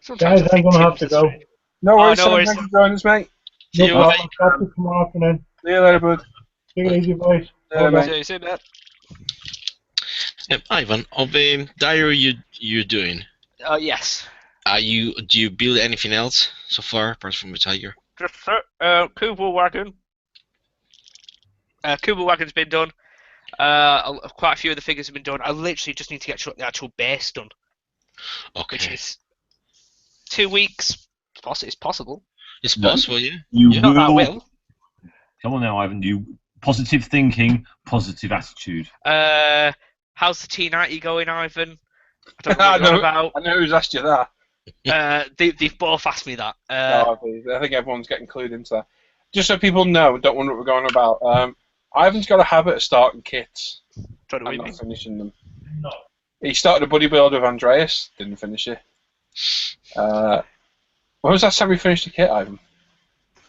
Sometimes Guys, I I'm think going to have to Tim's go. No worries, no Sam. worries. Thanks for joining us, mate. No you problem. Catch you tomorrow afternoon. See you later, bud. Take it easy, boys. Yeah, Bye-bye. mate. say that. Ivan, of the diary you're doing, Yes. do you build anything else so far apart from the Tiger? Just Kubel Wagon. Kubel Wagon's been done. Quite a few of the figures have been done. I literally just need to get the actual base done, which Okay. is 2 weeks. It's possible. It's possible, yeah. You Yeah. Not that I will. will. Come on now, Ivan. You positive thinking, positive attitude. How's the T90 going, Ivan? I don't know what you're on about. I know who's asked you that. They've both asked me that. I think everyone's getting clued into that. Just so people know, don't wonder what we're going about. Ivan's got a habit of starting kits Don't know and what you not mean. finishing them. No. He started a buddy build with Andreas, didn't finish it. When was that time we finished the kit, Ivan?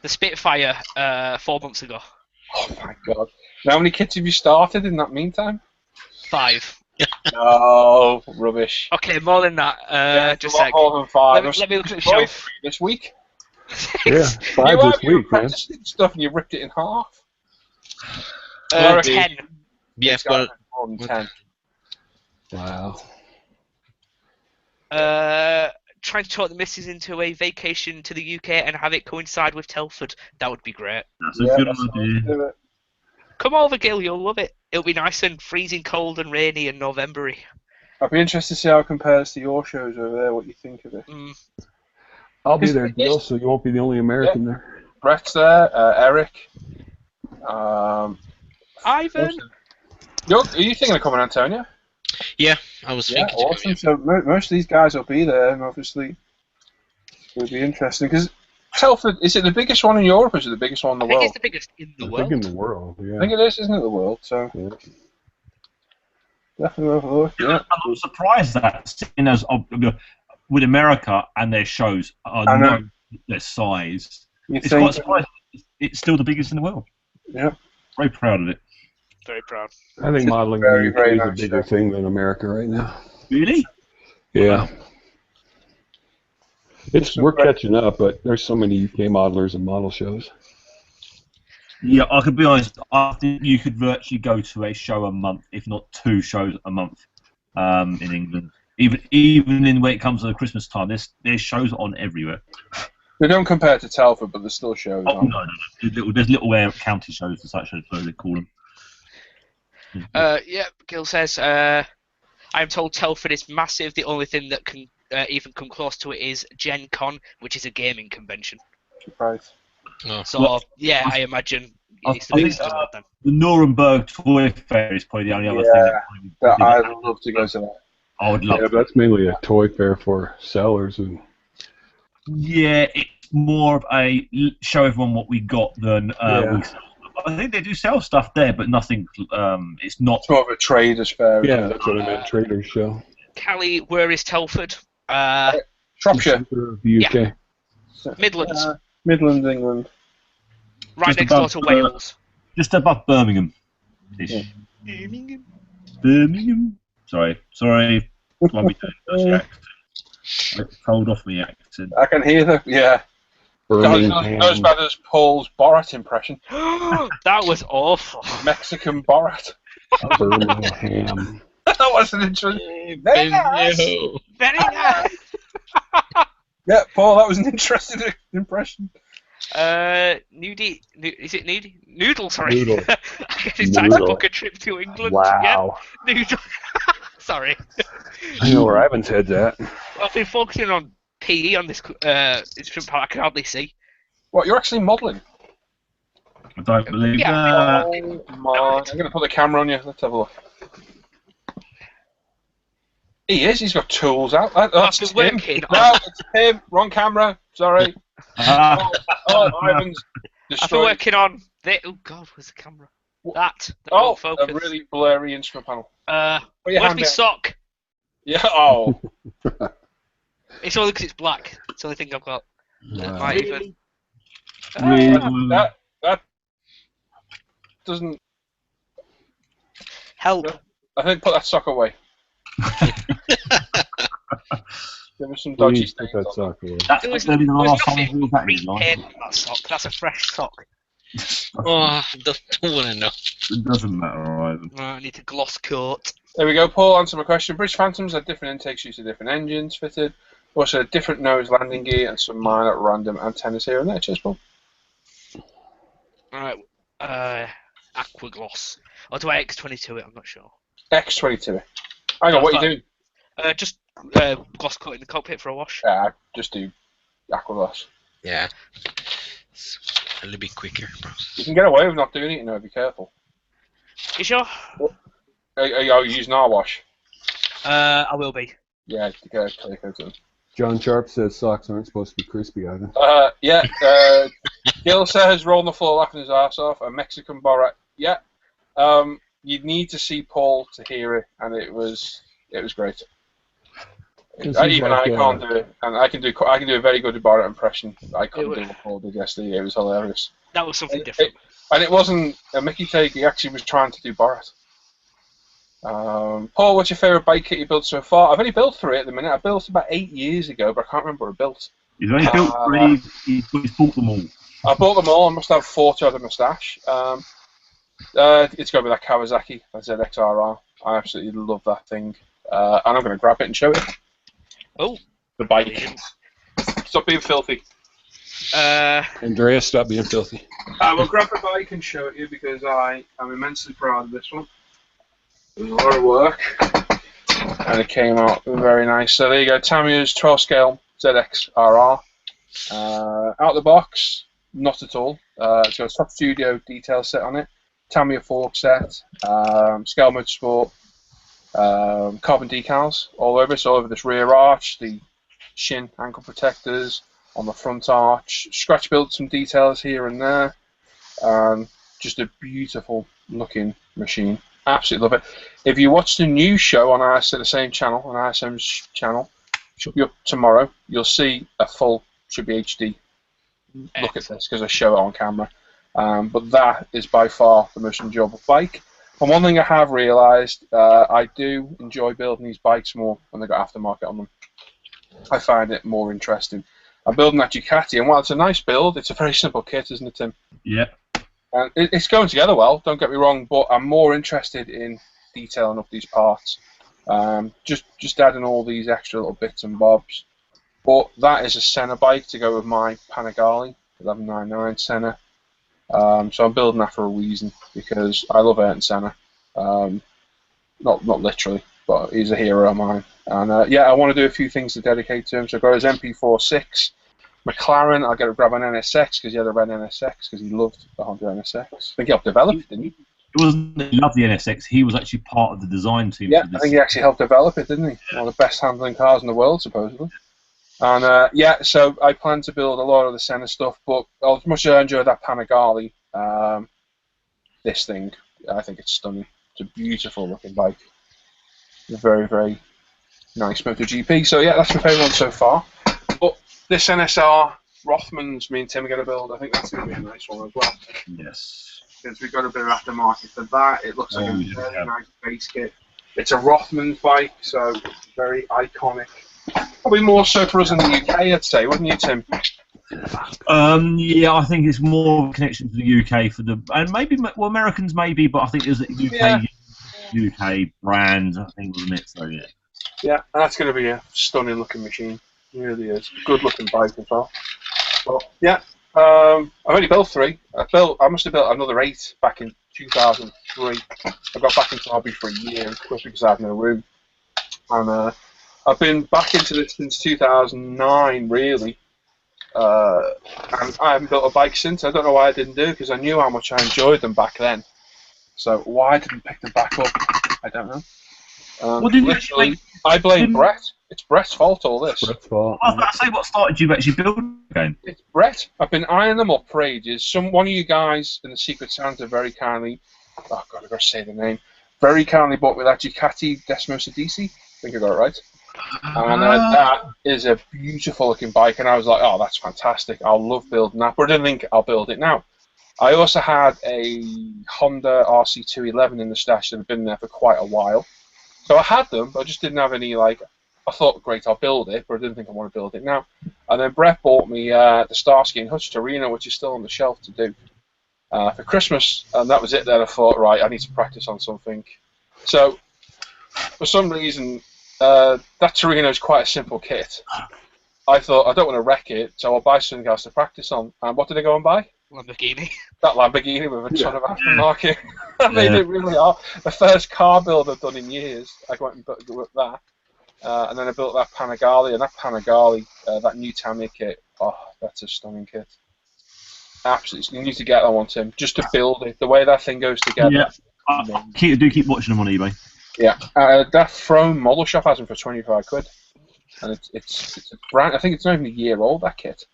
The Spitfire 4 months ago. Oh my god. Now, how many kits have you started in that meantime? 5. No, rubbish. Okay, more than that. It's Just a a lot sec. more than 5. Let me look at the Boy, shelf. this week? Yeah, 5 you this week, man. practicing stuff and you ripped it in half. 10. Yeah, It's got but more than 10. Wow. Trying to talk the missus into a vacation to the UK and have it coincide with Telford. That would be great. That's a good idea. Do it. Come over, Gil. You'll love it. It'll be nice and freezing cold and rainy and November-y. I'd be interested to see how it compares to your shows over there, what you think of it. I'll be there, Gil, so you won't be the only American there. Brett's there, Eric. Ivan? Are you thinking of coming, Antonio? yeah, I was Yeah, thinking. to go, awesome. So most of these guys will be there, and obviously it'll be interesting because Telford, is it the biggest one in Europe, or is it the biggest one in the I think world? it's the biggest in the I world. think in the world, yeah. I think it is, isn't it, the world? So Yeah. definitely worth a look. Yeah. I'm surprised that, seeing as with America and their shows I are know. known for their size, You it's think? quite surprising. It's still the biggest in the world. Yeah. Very proud of it. Very proud. I think It's modeling very, in the very UK is a nice bigger show. thing than America right now. Really? Yeah. We're Super. catching up, but there's so many UK modelers and model shows. Yeah, I could be honest. I think you could virtually go to a show a month, if not 2 shows a month, in England. Even in when it comes to the Christmas time, there's shows on everywhere. They don't compare to Telford, but there's still shows Oh, on. no. There's little county shows and such, as they call them. Yeah, Gil says, I am told Telford is massive. The only thing that can even come close to it is Gen Con, which is a gaming convention. Surprise. Oh. So, Well, yeah, I imagine I it's the biggest think, in the world then. The Nuremberg Toy Fair is probably the only other thing But that I'd love to go to that. I would love Yeah, to. but that's mainly a toy fair for sellers. And Yeah, it's more of a show everyone what we got than Yeah. we sell. I think they do sell stuff there, but nothing. It's not. It's more of a traders fair. yeah, that's what I meant, traders show. Callie, where is Telford? Shropshire. Centre of the UK. Midlands, Midlands, England. right Just next door above, to Wales. Just above Birmingham. Yeah. Birmingham. Sorry. Won't be doing the accent. I told off my accent. I can hear the Birmingham. not as bad as Paul's Borat impression. That was awful. Mexican Borat. Birmingham. That wasn't interesting. Very nice. Very nice. Yeah, Paul, that was an interesting impression. Nudie, is it Nudie? Noodle, sorry. Noodle. I guess it's time to Noodle. book a trip to England. Wow. Yeah, Noodle. Sorry. I know where Ivan's head's at. I've been focusing on PE on this instrument part. I can hardly see. What, you're actually modelling? I don't believe Yeah. that. Oh my. I'm going to put the camera on you. Let's have a look. He is. He's got tools out. That's I've been him. working No, on. it's him. Wrong camera. Sorry. Ah, Ivan's I've been destroyed. working on. Oh God, where's the camera? That Oh, won't focus. a really blurry instrument panel. Put your Where's hand my down. sock? Yeah. Oh. It's only because it's black. It's the only thing I've got. That might even. really? That doesn't. Help. I think put that sock away. There was some dodgy Please put stains that on. sock away. That's There was maybe the last time nothing we that in life. green on that sock. That's a fresh sock. Oh, I don't want to know. It doesn't matter either. I need a gloss coat. There we go. Paul, answer my question. British Phantoms had different intakes used to different engines fitted. Also, a different nose landing gear and some minor random antennas here and there. Cheers, Paul. Alright. Aqua gloss. Or do I X22 it? I'm not sure. X22. Hang on, what are you doing? Just gloss coat in the cockpit for a wash. Just do Aquagloss. Yeah. It's a little bit quicker, bro. You can get away with not doing it, you know, be careful. You sure? Are you using our wash? I will be. Yeah, to get a clear coat in. John Sharp says socks aren't supposed to be crispy, Ivan. Yeah, Gil says rolling the floor laughing his ass off. A Mexican Borat. Yeah. You'd need to see Paul to hear it, and it was great. This I is can't do it, and I can do a very good Borat impression. I couldn't do what Paul did yesterday. It was hilarious. That was something different. And it wasn't a Mickey take. He actually was trying to do Borat. Paul, what's your favourite bike kit you built so far? I've only built 3 at the minute. I built about 8 years ago, but I can't remember what I built. He's only built 3. He's bought them all. I bought them all. I must have 40 of them in my stash. It's going to be that Kawasaki, that ZXRR. I absolutely love that thing. And I'm going to grab it and show it. Oh. The bike. Stop being filthy. Andreas, stop being filthy. I will grab the bike and show it you because I am immensely proud of this one. It was a lot of work. And it came out very nice. So there you go, Tamiya's 12 scale ZXRR. Out the box, not at all. It's got a Top Studio detail set on it. Tamiya fork set, Scale Motorsport, carbon decals all over. So all over this rear arch, the shin ankle protectors on the front arch. Scratch built some details here and there. Just a beautiful looking machine. Absolutely love it. If you watch the news show on the same channel, on ISM's channel, should be up tomorrow. You'll see a full, should be HD. Look at this because I show it on camera. But that is by far the most enjoyable bike. And one thing I have realised, I do enjoy building these bikes more when they've got aftermarket on them. I find it more interesting. I'm building that Ducati, and while it's a nice build, it's a very simple kit, isn't it, Tim? Yeah. And it's going together well, don't get me wrong, but I'm more interested in detailing up these parts. Just adding all these extra little bits and bobs. But that is a Senna bike to go with my Panigale 1199 Senna. So I'm building that for a reason, because I love Ayrton Senna. Not literally, but he's a hero of mine. And yeah, I want to do a few things to dedicate to him. So I've got his MP46. McLaren, I'll grab an NSX because he had a red NSX because he loved the Honda NSX. I think he helped develop it, didn't he? It wasn't that he loved the NSX, he was actually part of the design team. Yeah, for this. I think he actually helped develop it, didn't he? One of the best handling cars in the world, supposedly. And yeah, so I plan to build a lot of the Senna stuff, but as much as I enjoy that Panigale, this thing, I think it's stunning. It's a beautiful looking bike. Very, very nice MotoGP. So yeah, that's my favourite one so far. this NSR Rothmans, me and Tim are going to build. I think that's going to be a nice one as well. Yes. Because we've got a bit of aftermarket for that. It looks like a yeah. very nice base kit. It's a Rothmans bike, so very iconic. Probably more so for us in the UK, I'd say, wouldn't you, Tim? Yeah, I think it's more of a connection to the UK for the, and maybe Americans maybe, but I think there's a UK brand, I think, wasn't it? So yeah. Yeah, that's going to be a stunning looking machine. It really is. Good looking bike as well. But yeah, I've only built 3. I must have built another 8 back in 2003. I got back into hobby for a year, of course, because I had no room. And I've been back into this since 2009, really. And I haven't built a bike since. I don't know why I didn't do it, because I knew how much I enjoyed them back then. So why I didn't pick them back up, I don't know. Literally, I blame Brett. It's Brett's fault, all this. Brett's fault. I was about to say, what started you actually building the game? It's Brett. I've been eyeing them up for ages. One of you guys in the Secret Santa very kindly, oh God, I've got to say the name, very kindly bought me that Ducati Desmos Edici. I think I got it right. And that is a beautiful looking bike, and I was like, oh, that's fantastic. I'll love building that, but I didn't think I'll build it now. I also had a Honda RC211 in the stash that had been there for quite a while. So I had them, but I just didn't have any, like, I thought, great, I'll build it, but I didn't think I want to build it now. And then Brett bought me the Starsky and Hutch Torino, which is still on the shelf to do, for Christmas, and that was it then. I thought, right, I need to practice on something. So, for some reason, that Torino is quite a simple kit. I thought, I don't want to wreck it, so I'll buy something else to practice on. And what did I go and buy? Lamborghini. That Lamborghini with a ton of aftermarket. I made it really hard. The first car build I've done in years. I went and built that. And then I built that Panigale, and that Panigale, that new Tamiya kit, oh, that's a stunning kit. Absolutely. You need to get that one, Tim, just to build it. The way that thing goes together. Yeah. I do keep watching them on eBay. Yeah. That Throne model shop has them for 25 quid. And it's a brand, I think it's not even a year old, that kit.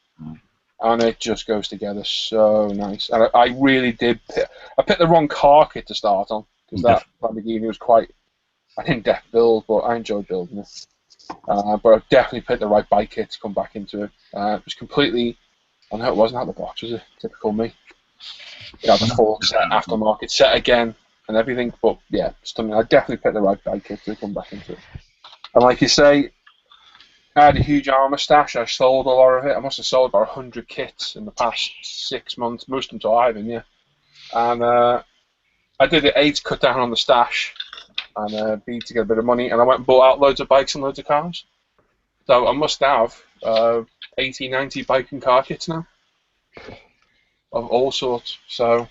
And it just goes together so nice. And I really did I picked the wrong car kit to start on, because that Lamborghini was quite an in-depth build, but I enjoyed building it. But I definitely picked the right bike kit to come back into it. It was completely, I know it wasn't out of the box, was it? Typical me. Yeah, the full set, aftermarket set again, and everything. But yeah, stunning. I definitely picked the right bike kit to come back into it. And like you say, I had a huge armour stash. I sold a lot of it. I must have sold about 100 kits in the past 6 months, most of them to Ivan, yeah. And I did it A, to cut down on the stash, and B, to get a bit of money, and I went and bought out loads of bikes and loads of cars. So I must have 80, 90 bike and car kits now, of all sorts. So,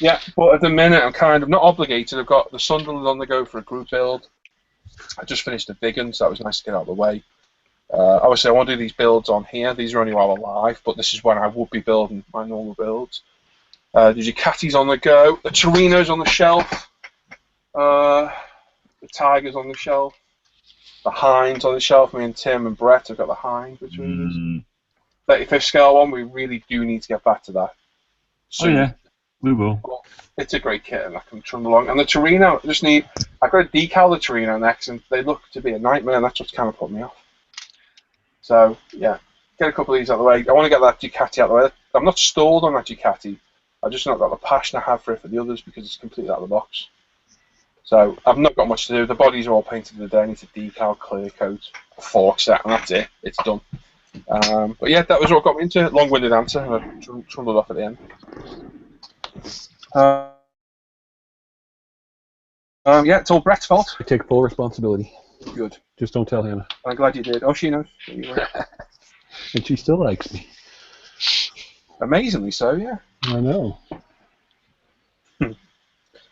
yeah, but at the minute I'm kind of not obligated. I've got the Sunderland on the go for a group build. I just finished the big one, so that was nice to get out of the way. Obviously, I want to do these builds on here. These are only while alive, but this is when I would be building my normal builds. The Ducatis on the go, the Torinos on the shelf, the Tigers on the shelf, the Hinds on the shelf. Me and Tim and Brett have got the Hind between us. 35th scale one, we really do need to get back to that. So, yeah, we will. It's a great kit, and I can trundle along. And the Torino, I've got to decal the Torino next, and they look to be a nightmare, and that's what's kind of put me off. So, yeah, get a couple of these out of the way. I want to get that Ducati out of the way. I'm not stalled on that Ducati. I've just not got the passion I have for it for the others, because it's completely out of the box. So, I've not got much to do. The bodies are all painted today. I need to decal, clear coat, a fork set, and that's it. It's done. But yeah, that was what got me into it. Long-winded answer, and I trundled off at the end. Yeah, it's all Brett's fault. I take full responsibility. Good. Just don't tell Hannah. I'm glad you did. Oh, she knows. And she still likes me. Amazingly so, yeah. I know.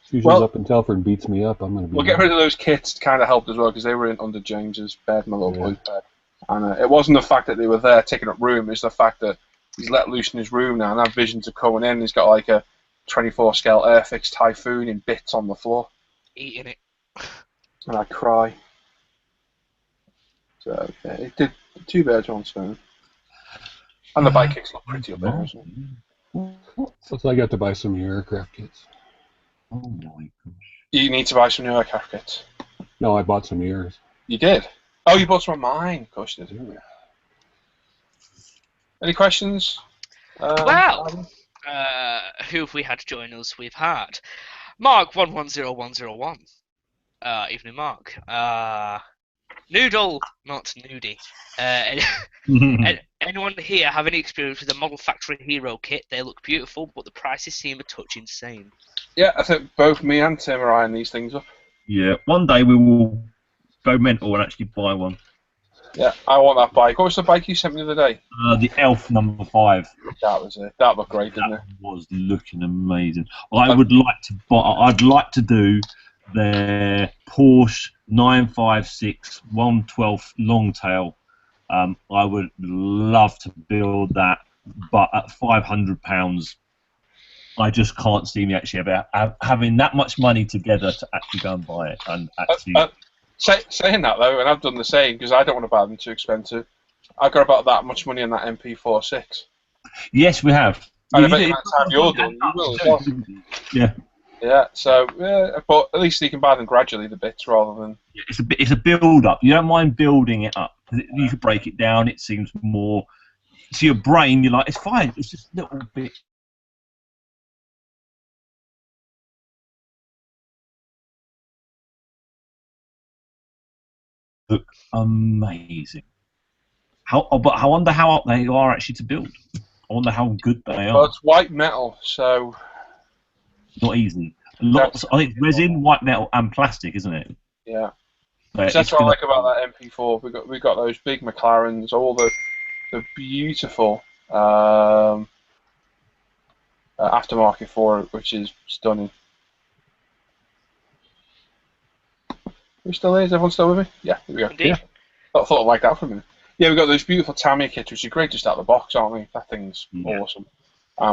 She's up and Telford beats me up. I'm gonna be. We'll get rid of those kits. Kind of helped as well, because they were in under James's bed, my little boy's bed. And it wasn't the fact that they were there taking up room. It's the fact that he's let loose in his room now, and that visions are coming in. He's got like a 24 scale Airfix Typhoon in bits on the floor. Eating it. And I cry. So yeah, it did 2 birds, 1 stone. And the bike kicks look pretty up there as well. So I got to buy some new aircraft kits. Oh my gosh. You need to buy some new aircraft kits. No, I bought some yours. You did? Oh, you bought some of mine. Of course you did. Any questions? Well, Adam? who have we had join us? We've had Mark 110101. Evening, Mark. Noodle, not Nudie. Anyone here have any experience with the Model Factory Hero kit? They look beautiful, but the prices seem a touch insane. Yeah, I think both me and Tim are eyeing these things up. Yeah, one day we will go mental and actually buy one. Yeah, I want that bike. What was the bike you sent me the other day? The Elf number 5. That was it. That looked great, didn't it? That was looking amazing. I would like to buy. I'd like to do their Porsche 956 112 Longtail. I would love to build that, but at £500, I just can't see me actually having that much money together to actually go and buy it. And actually, saying that though, and I've done the same because I don't want to buy them too expensive. I got about that much money on that MP46. yes, we have. And I bet by the time you're done, you will as well. Yeah. Yeah. So, yeah, but at least you can buy them gradually, the bits, rather than. It's a build up. You don't mind building it up. You could break it down. It seems more. To your brain, you're like, it's fine. It's just a little bit. Look amazing. But I wonder how they are actually to build. I wonder how good they are. Well, it's white metal, so. Not easy. Lots. I think resin, white metal, and plastic, isn't it? Yeah. But That's what I like about that MP4. We got those big McLarens, all the beautiful aftermarket for it, which is stunning. Are we still there? Is everyone still with me? Yeah, here we go. Indeed. Yeah. I thought I'd like that for a minute. Yeah, we've got those beautiful Tamiya kits, which are great just out of the box, aren't they? That thing's awesome.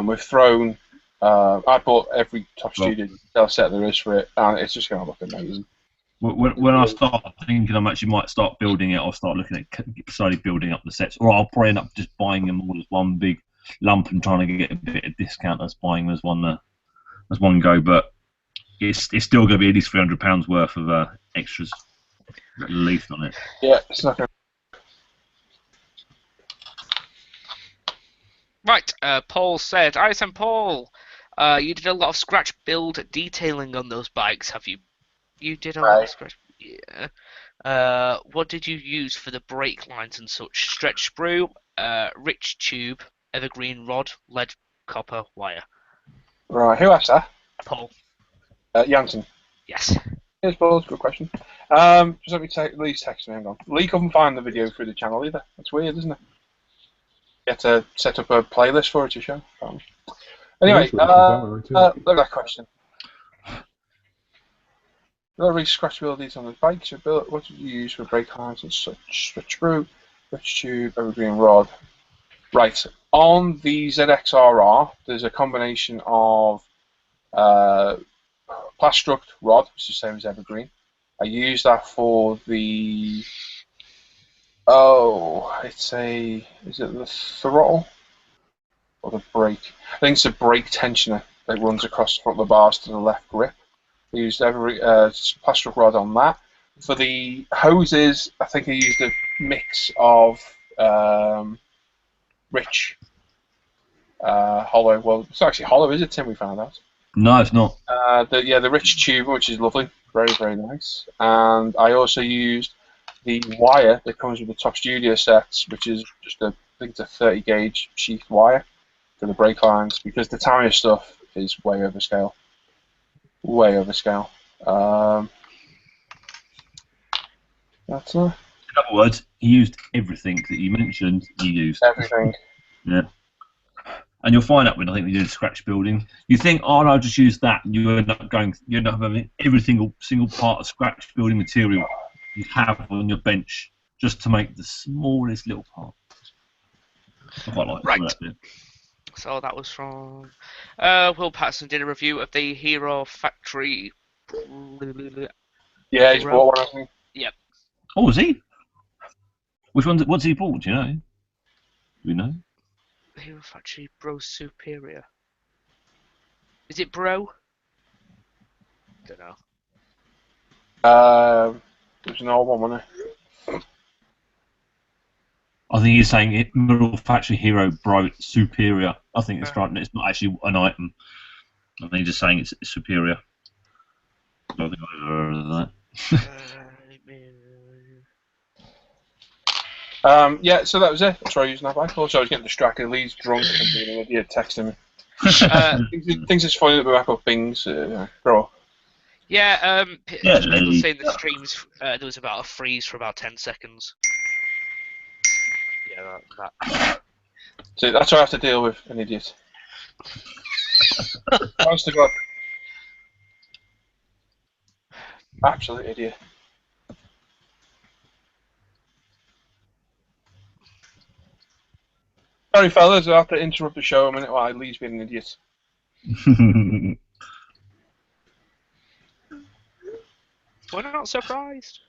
We've thrown. I bought every Top Studio set there is for it, and it's just going to look amazing. When I start thinking I actually might start building it, I'll start looking at slowly building up the sets, or I'll probably end up just buying them all as one big lump and trying to get a bit of discount as buying them as one go. But it's still going to be at least £300 worth of extras at least on it. Yeah, it's not going to. Right, Paul said, ISM Paul, you did a lot of scratch build detailing on those bikes, have you? You did a lot of scratch. Yeah. What did you use for the brake lines and such? Stretch sprue, rich tube, evergreen rod, lead, copper, wire. Right, who asked that? Paul. Jansen. Yes. Yes, Paul, good question. Just let me Lee's text me, hang on. Lee couldn't find the video through the channel either. That's weird, isn't it? You have to set up a playlist for it to show. Anyway, look at that question. Really scratch build these on the bikes. What did you use for brake lines and such? Stretch sprue, rich tube, evergreen rod. Right, on the ZXRR, there's a combination of Plastruct rod, which is the same as evergreen. I use that for the is it the throttle or the brake? I think it's a brake tensioner that runs across the front of the bars to the left grip. I used Plastruct rod on that. For the hoses, I think I used a mix of rich hollow. Well, it's actually hollow, is it, Tim? We found out. No, it's not. The rich tube, which is lovely, very very nice. And I also used the wire that comes with the Top Studio sets, which is just I think it's a 30 gauge sheath wire for the brake lines, because the Tamiya stuff is way over scale. Way over scale. That's In other words, he used everything that you mentioned. He used everything. Yeah. And you'll find out when I think we did scratch building. You think, oh no, I'll just use that, and you end up having every single part of scratch building material you have on your bench just to make the smallest little part. I quite like Right. that. So that was from Will Patterson did a review of the Hero Factory. Yeah, he's bought one, hasn't he? Yep. Oh, is he? Which one? What's he bought? Do you know? Do we know? Hero Factory Bro Superior. Is it Bro? Don't know. It was an old one, wasn't it? I think he's saying Mineral Factory Hero Bro superior. I think it's right. It's not actually an item. I think he's just saying it's superior. I don't think I've ever heard of that. Yeah, so that was it. That's why I used that bike. Also, I was getting distracted. Lee's drunk and being an idiot texting me. Thinks it's funny that we wrap up things. Grow up. Yeah, Yeah, people Lee. saying the streams there was about a freeze for about 10 seconds. Yeah, that. So that's what I have to deal with, an idiot. Honest to God. Absolute idiot. Sorry, fellas, I have to interrupt the show a minute while Lee's being an idiot. We're not surprised.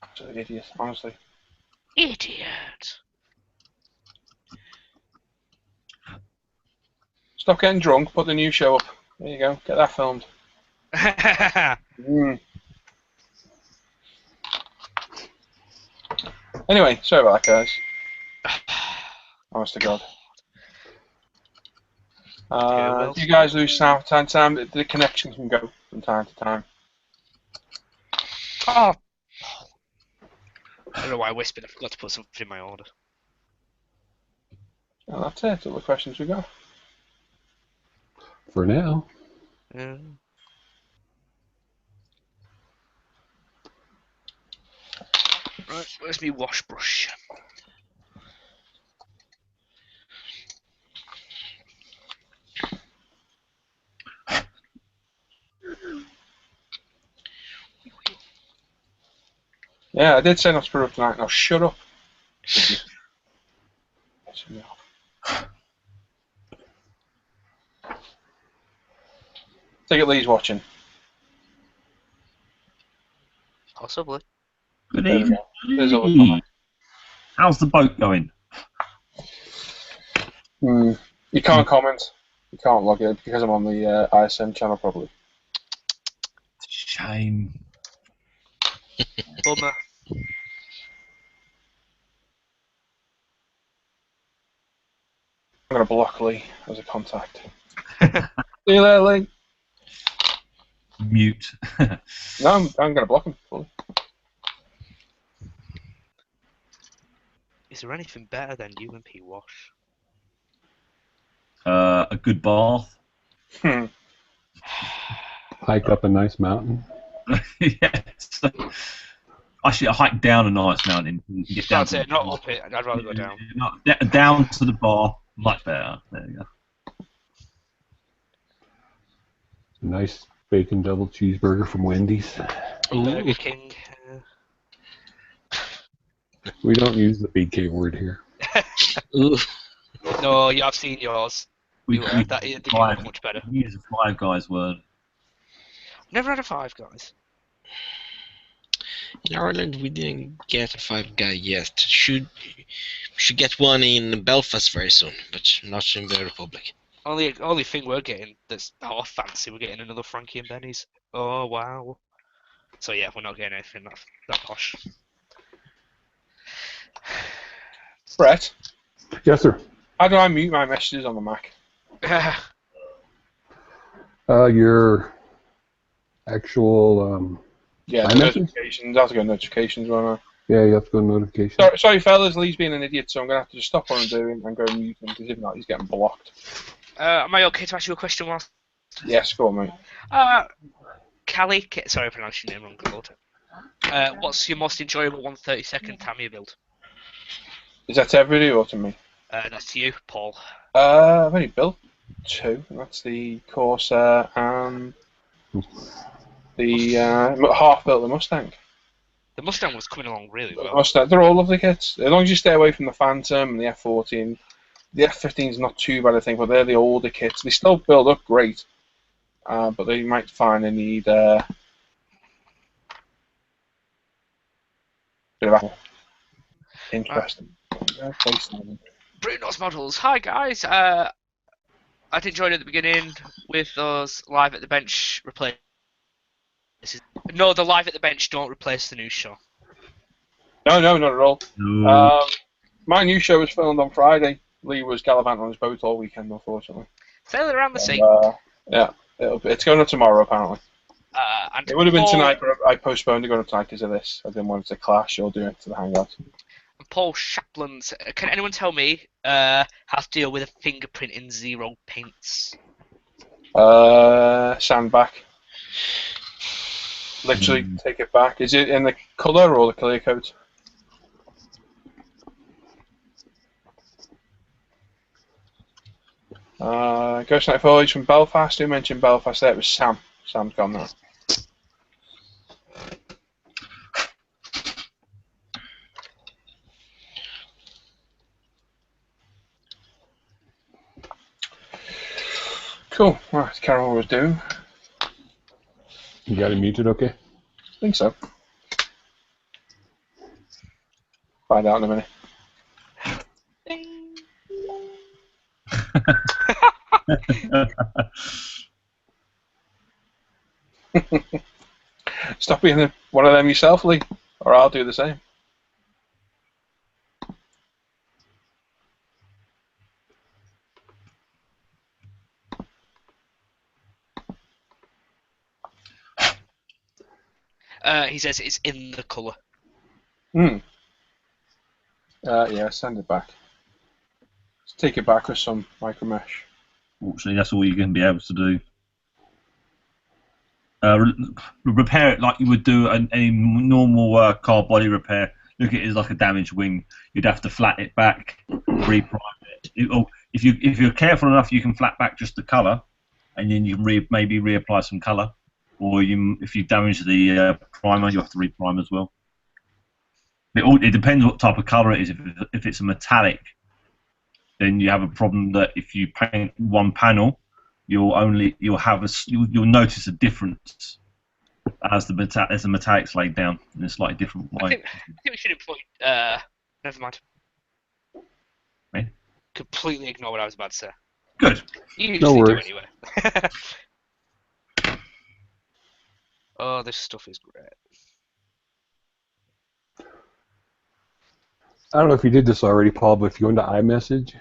Absolute idiot, honestly. Idiot. Stop getting drunk, put the new show up. There you go, get that filmed. Anyway, sorry about that, guys. Honest to God. You guys lose sound from time to time. The connection can go from time to time. Oh. I don't know why I whispered. I forgot to put something in my order. And that's it. All the questions we got. For now. Yeah. Right, where's my wash brush? Yeah, I did say not to put up tonight. Now shut up. Take it, Lee's watching. Possibly. Good There we evening. go. There's all the comment. How's the boat going? You can't comment. You can't log in because I'm on the ISM channel probably. Shame. Bummer. I'm going to block Lee as a contact. See you later, Lee. Mute. No, I'm going to block him fully. Is there anything better than UMP wash? A good bath. Hike up a nice mountain. Yes. Actually, I hike down a nice mountain. You can get down That's to it, not up it. I'd rather go down. Down to the bar, much better. There you go. Nice bacon double cheeseburger from Wendy's. Burger King. We don't use the BK word here. No, yeah, I've seen yours. We That did look much better. use a Five Guys word. Never had a Five Guys. In Ireland, we didn't get a Five Guy yet. Should get one in Belfast very soon, but not in the Republic. Only thing we're getting that's fancy, we're getting another Frankie and Benny's. Oh wow. So yeah, we're not getting anything that posh. Brett, Yes, sir. how do I mute my messages on the Mac? Your actual, Yeah, My the message? notifications. I have to go notifications, won't yeah, you have to go to notifications. I? Sorry, fellas, Lee's being an idiot, so I'm going to have to just stop what I'm doing and go mute him, because if not, he's getting blocked. Am I okay to ask you a question whilst? Yes, go on, mate. Callie, sorry I pronounced your name wrong, Lord. What's your most enjoyable 132nd Tamiya build? Is that to everybody or to me? That's to you, Paul. I've only built two, and that's the Corsair and the half built the Mustang. The Mustang was coming along really well. Mustang, they're all lovely kits. As long as you stay away from the Phantom and the F14. The F15 is not too bad, I think, but they're the older kits. They still build up great, but they might find they need bit of interesting. Bruno's Models. Hi guys. I did join at the beginning with us live at the bench replay No, the live at the bench don't replace the news show. No, not at all. No. My new show was filmed on Friday. Lee was gallivanting on his boat all weekend, unfortunately. Sailing around the sea. Yeah, it's going up tomorrow, apparently. And It would have been Paul, tonight, but I postponed it going up tonight because of this. I didn't want it to clash or do it to the hangout. Paul Shapland's. Can anyone tell me how to deal with a fingerprint in zero paints? Sand back. Literally take it back. Is it in the colour or the clear coat? Ghost Night Foliage from Belfast. Who mentioned Belfast there? It was Sam. Sam's gone now. Cool. Right, Carol was doing. You got it muted, okay? I think so. Find out in a minute. Stop being one of them yourself, Lee, or I'll do the same. He says it's in the colour. Yeah, send it back. Let's take it back with some micro mesh. Fortunately, that's all you're going to be able to do. Repair it like you would do any normal car body repair. Look at it as like a damaged wing. You'd have to flat it back, reprime it. If you're careful enough, you can flat back just the colour, and then you can maybe reapply some colour. Or if you damage the primer, you have to reprime as well. It depends what type of colour it is. If it's a metallic, then you have a problem that if you paint one panel, you'll notice a difference as the metallic's laid down in a slightly different way. I think we should employ. Never mind. Me? Completely ignore what I was about to say. Good. You No usually do worries. anyway. Oh, this stuff is great. I don't know if you did this already, Paul, but if you go into iMessage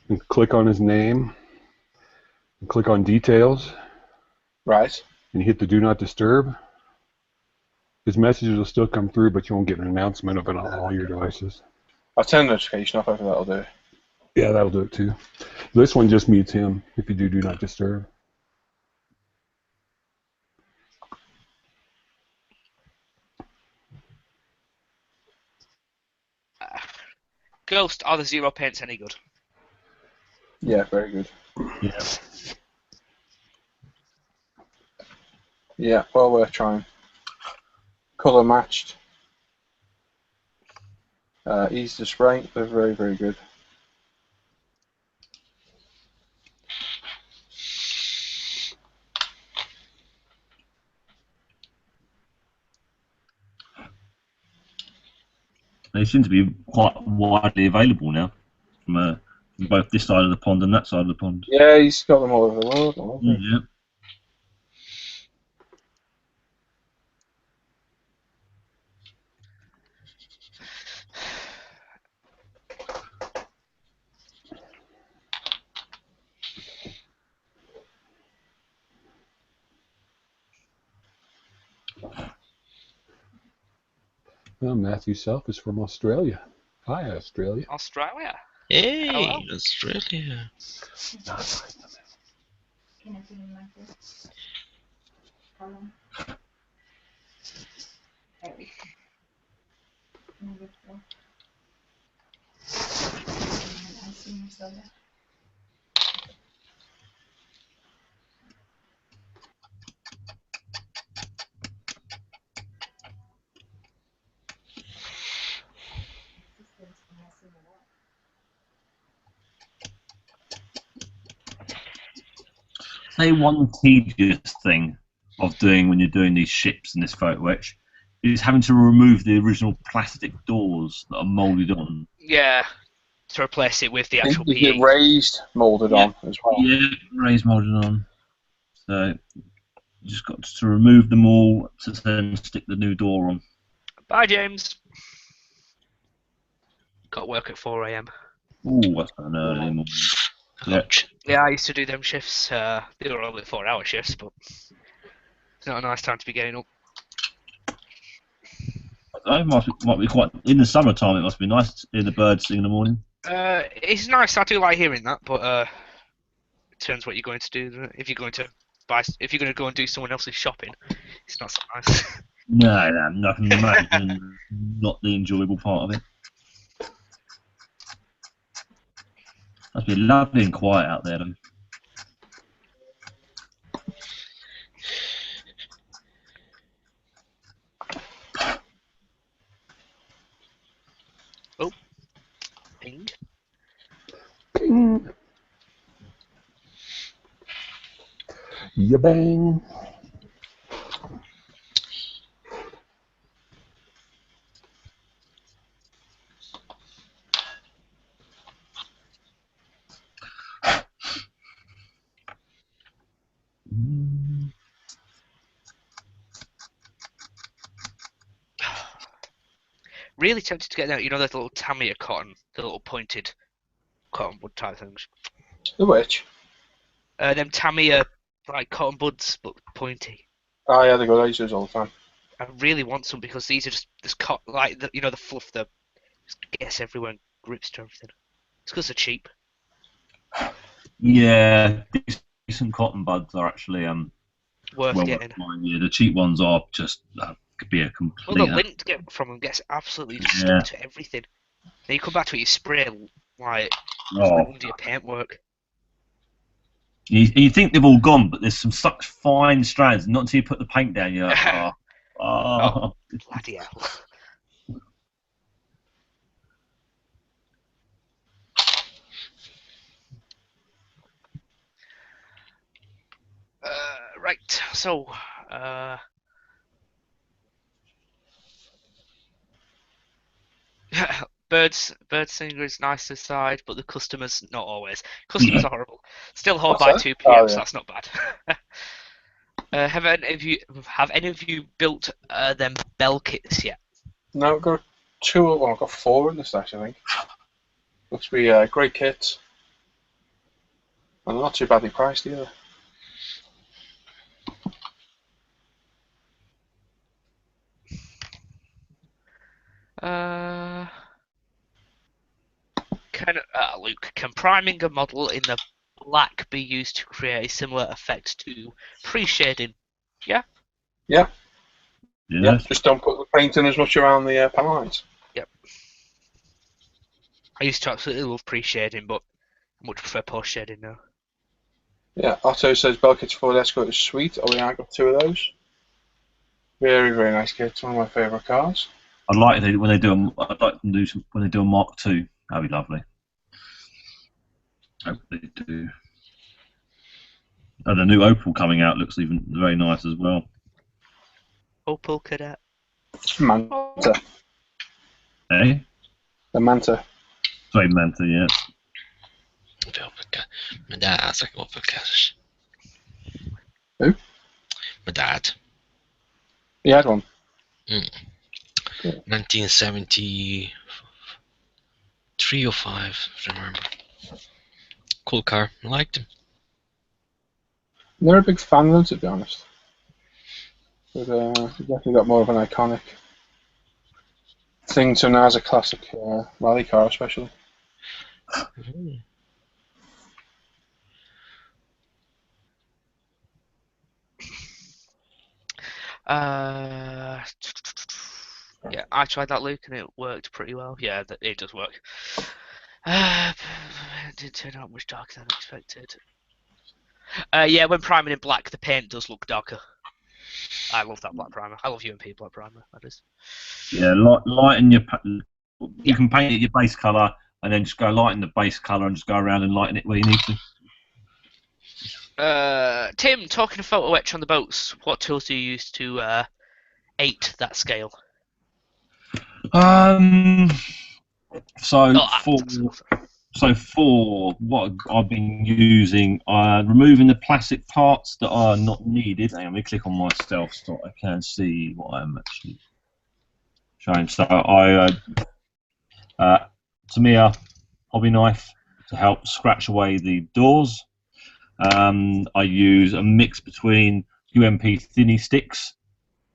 and click on his name and click on details Right. and hit the do not disturb, his messages will still come through, but you won't get an announcement of it on all your devices. I'll turn the notification off. I think that'll do it. Yeah, that'll do it too. This one just mutes him if you do not disturb. Ghost, are the zero paints any good? Yeah, very good. Yeah. Yeah, well worth trying. Colour matched. Easy to spray. They're very, very good. They seem to be quite widely available now from both this side of the pond and that side of the pond. Yeah, he's got them all over the world. I love it. Yeah. Well, Matthew Self is from Australia. Hi, Australia. Australia. Hey, Hello. Australia. Can I put in like this? How long? There we go. Move it forward. And I see myself there. Say one tedious thing of doing when you're doing these ships in this photo etch is having to remove the original plastic doors that are moulded on. Yeah, to replace it with the actual You get PE. raised, moulded Yeah. on as well. Yeah, raised moulded on. So You just got to remove them all to then stick the new door on. Bye, James. Got work at 4 a.m. Ooh, that's an early morning. Yeah. Ouch. Yeah, I used to do them shifts. They were only 4-hour shifts, but it's not a nice time to be getting up. It might be quite in the summertime. It must be nice to hear the birds sing in the morning. It's nice. I do like hearing that, but it depends what you're going to do. Doesn't it? If you're going to if you're going to go and do someone else's shopping, it's not so nice. No, nothing. Imagine not the enjoyable part of it. Must be lovely and quiet out there, though. Ping. Ping. Ya bang. Really tempted to get that. You know, those little Tamiya cotton, the little pointed cotton bud type things. The which? Them Tamiya like cotton buds, but pointy. Oh yeah, they go. I use those all the time. I really want some because these are just this like the, you know, the fluff that just gets everywhere and grips to everything. It's because they're cheap. Yeah, decent cotton buds are actually Worth well getting. worth buying. Yeah, the cheap ones are just could be a complete. Well, the lint to get from them gets absolutely just Yeah. stuck to everything. Then you come back to it, you spray like Oh, under your paintwork. you think they've all gone, but there's some such fine strands. Not until you put the paint down, you're like, Oh, bloody hell. Right, so bird singer is nice this side, but the customers not always. Customers are horrible. Still home What's by that? 2 p.m. Oh, So yeah. that's not bad. Have any of you built them bell kits yet? No, I've got I've got 4 in the stash, I think. Looks to be great kits. And not too badly priced either. Luke, can priming a model in the black be used to create a similar effect to pre-shading? Yeah, yeah. just don't put the paint in as much around the panel lines. Yep. I used to absolutely love pre-shading, but I much prefer post-shading now. Yeah, Otto says bell kits Ford Escort is sweet. Oh yeah, I got 2 of those. Very, very nice kits. One of my favourite cars. I'd like when they do them. I'd like them to do some when they do a Mark II. That'd be lovely. I hope they do. And the new Opal coming out looks even very nice as well. Opel Cadet. Manta. Eh? The Manta. Sorry, Manta, yeah. Mijn dad zag op elkaar. Who? Mijn dad. He had one. 1973 or 5, if I remember. Cool car. I liked him. They're a big fan of them, to be honest. But he definitely got more of an iconic thing to now as a classic rally car, especially. Yeah, I tried that, Luke, and it worked pretty well. Yeah, it does work. It did turn out much darker than expected. Yeah, when priming in black, the paint does look darker. I love that black primer. I love UMP black primer, that is. Yeah, lighten your. You can paint it your base colour and then just go lighten the base colour and just go around and lighten it where you need to. Tim, talking of photo etch on the boats, what tools do you use to 8 that scale? So So for what I've been using, removing the plastic parts that are not needed. Hang on, let me click on my stealth so I can see what I'm actually showing. So Tamiya hobby knife to help scratch away the doors. I use a mix between UMP thinny sticks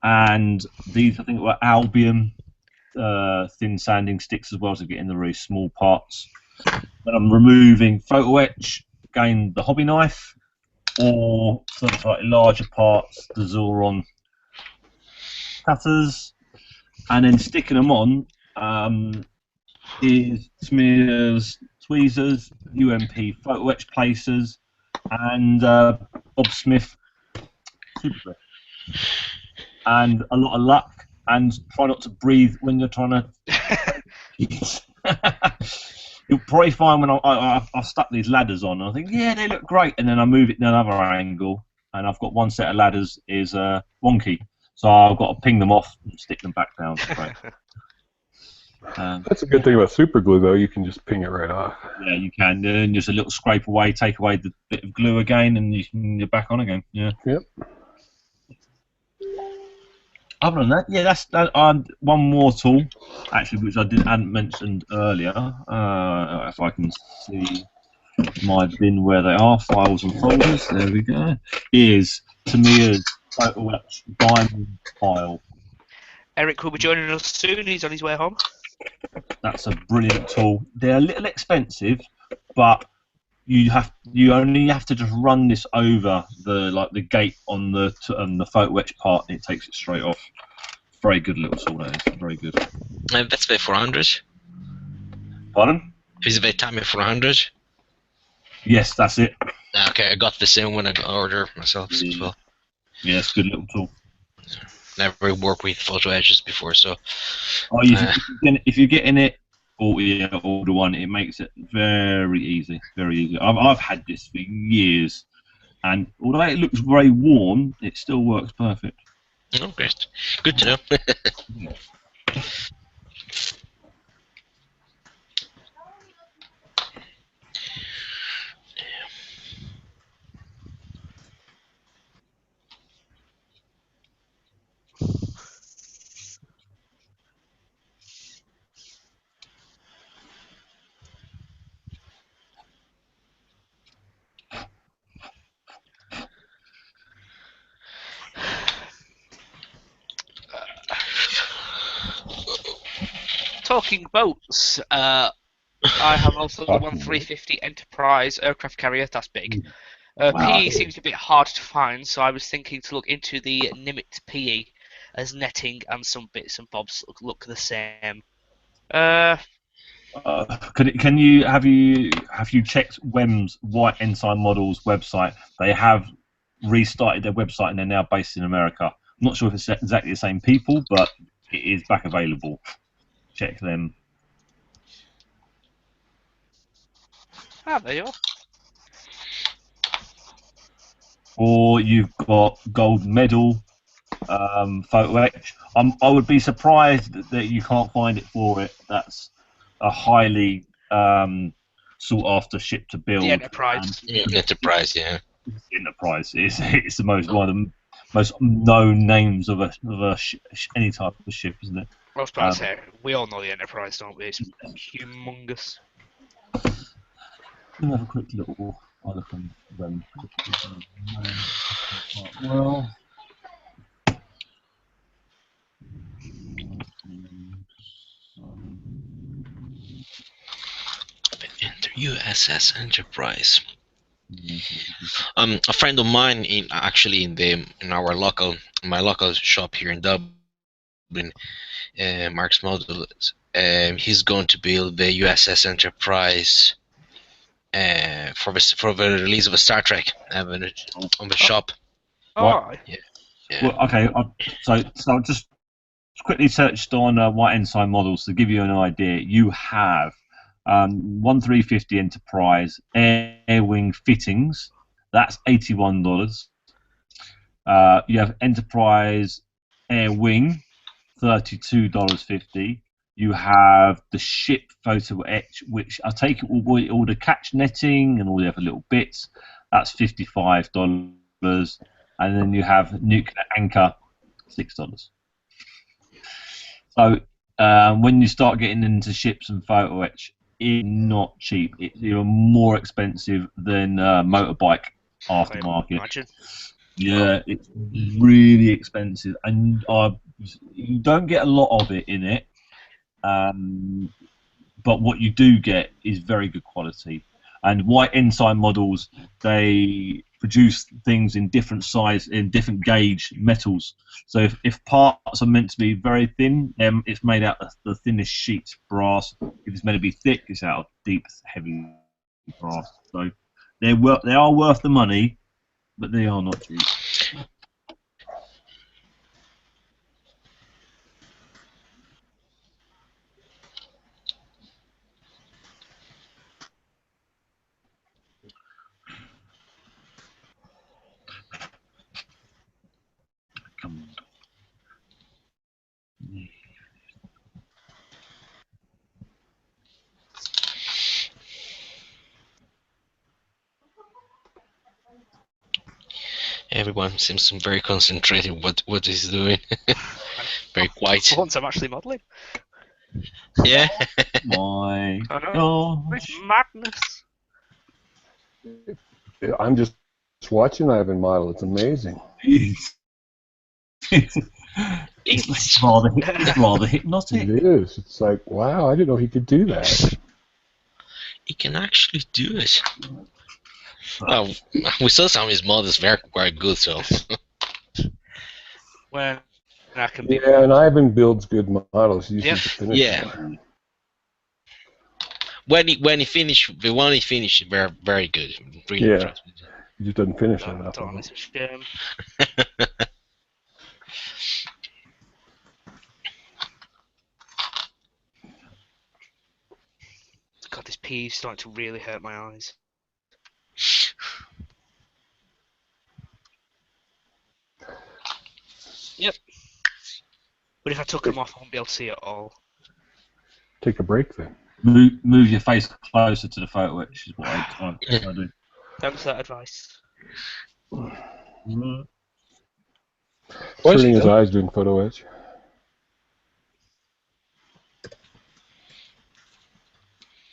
and these, I think, were Albion thin sanding sticks as well to get in the really small parts. Then I'm removing photo etch, again the hobby knife, or sort of like larger parts, the Zoron cutters, and then sticking them on is Smear's tweezers, UMP photo etch placers, and Bob Smith super glue. And a lot of luck, and try not to breathe when you're trying to. You'll probably find when I've stuck these ladders on, I think, yeah, they look great, and then I move it to another angle, and I've got one set of ladders is wonky, so I've got to ping them off and stick them back down. Right. That's a good thing about super glue, though. You can just ping it right off. Yeah, you can. And just a little scrape away, take away the bit of glue again, and you're back on again. Yeah. Yep. Other than that, yeah, that's one more tool, actually, which I hadn't mentioned earlier. If I can see my bin where they are, files and folders, there we go, is Tamiya's photo etch diamond file. Eric will be joining us soon. He's on his way home. That's a brilliant tool. They're a little expensive, but you only have to just run this over the gate on the photo etch part, and it takes it straight off. Very good little tool, that is. Very good. That's about 400. Pardon? Is it about time 400? Yes, that's it. Okay, I got the same when I got order myself as well. Yeah, it's a good little tool. Never worked with photo edges before, so. Oh, if you're getting it, order one. It makes it very easy, very easy. I've had this for years, and although it looks very worn, it still works perfect. Oh, great. Good to know. Talking boats, I have also the 350 Enterprise aircraft carrier. That's big. PE seems a bit hard to find, so I was thinking to look into the Nimitz PE, as netting and some bits and bobs look the same. Have you checked WEM's White Ensign Models website? They have restarted their website and they're now based in America. I'm not sure if it's exactly the same people, but it is back available. Check them. There you are. Or you've got gold medal photo etch. I would be surprised that you can't find it for it. That's a highly sought after ship to build. The Enterprise. Enterprise, yeah. Enterprise is one of the most known names of any type of ship, isn't it? I was about to say, we all know the Enterprise, don't we? It's humongous. Let me have a quick little look on them. Well. USS Enterprise. A friend of mine in my local shop here in Dublin, Mark's Models, he's going to build the USS Enterprise for the release of a Star Trek on the shop. Oh. Yeah. Well, okay. So I just quickly searched on White Ensign Models to give you an idea. You have 350 Enterprise air wing fittings. That's $81. You have Enterprise air wing, $32.50. You have the ship photo etch, which I take it all the catch netting and all the other little bits. That's $55, and then you have nuclear anchor, $6. So when you start getting into ships and photo etch, it's not cheap. It's even more expensive than motorbike aftermarket. Imagine. Yeah, it's really expensive, and you don't get a lot of it in it. But what you do get is very good quality. And White Ensign models, they produce things in different size, in different gauge metals. So if parts are meant to be very thin, it's made out of the thinnest sheet brass. If it's meant to be thick, it's out of deep, heavy brass. So they are worth the money, but they are not cheap. Come on. Everyone seems very concentrated what he's doing. Very quiet. For once, I'm actually modelling. Yeah. My I know. It's gosh. madness. I'm just watching Ivan model. It's amazing. It's rather hypnotic. It is. It's like, wow, I didn't know he could do that. He can actually do it. Well, we saw some of his models very good, so. When I can be. Yeah, and Ivan builds good models. He Yep. just needs to finish Yeah. them. When he finished, the one he finished, very good. Really Yeah. impressed with it. He just doesn't finish Oh, enough of darn, them. it's a shame. God, this pee is starting to really hurt my eyes. Yep. But if I took them off, I wouldn't be able to see it all. Take a break then. Move your face closer to the photo etch is what I do. Thanks for that advice. Mm. What is Turning he his doing? eyes doing photo etch.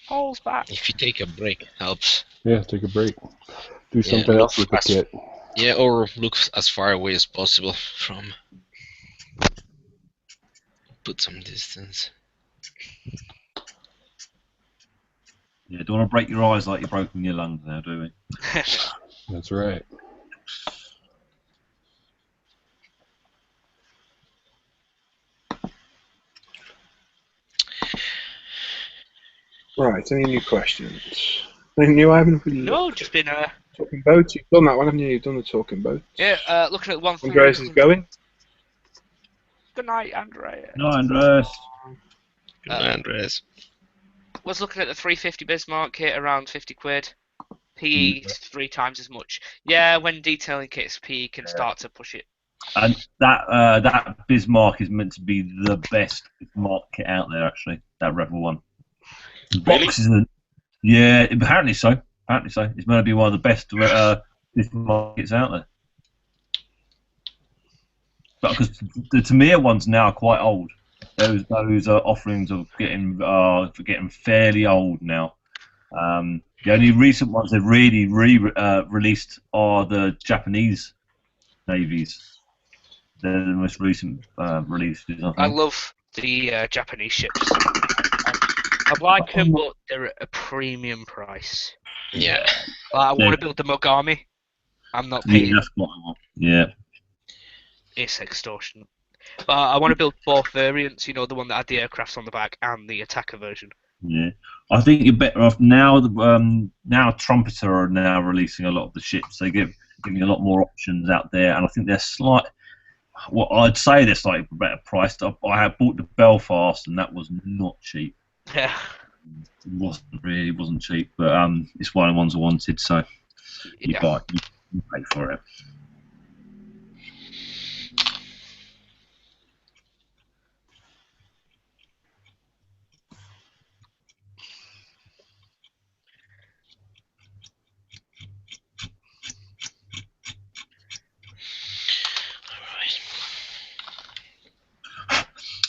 Paul's back. If you take a break, helps. Yeah, take a break. Do something look else with the as- kit. Yeah, or look as far away as possible from. Put some distance. Yeah, don't want to break your eyes like you're broken your lungs now, do we? That's right. Right, any new questions? Anything new, Ivan? No, just been Talking boats, you've done that one, haven't you? You've done the talking boats. yeah, looking at one thing. Andreas is going. Good night, Andreas. No, Andreas. Good night, Andreas. Was looking at the 350 Bismarck kit around 50 quid. PE 3 times as much. Yeah, when detailing kits, PE can start to push it. And that Bismarck is meant to be the best Bismarck kit out there, actually. That Rebel one. The Really? box is yeah, apparently so. Apparently so. It's meant to be one of the best Bismarck kits out there. But because the Tamir ones now are quite old. Those offerings are getting fairly old now. The only recent ones they've really released are the Japanese navies. They're the most recent releases, I think. I love the Japanese ships. I like them, but they're at a premium price. Yeah. I want Yeah. to build the Mogami. I'm not Yeah, paying. that's what I want. Yeah. It's extortion. But I want to build both variants. You know, the one that had the aircrafts on the back and the attacker version. Yeah, I think you're better off now. Now Trumpeter are now releasing a lot of the ships. They giving a lot more options out there, and I think they're slight. Well, I'd say they're slightly better priced. I had bought the Belfast, and that was not cheap. Yeah. It wasn't cheap, but it's one of the ones I wanted, so you pay for it.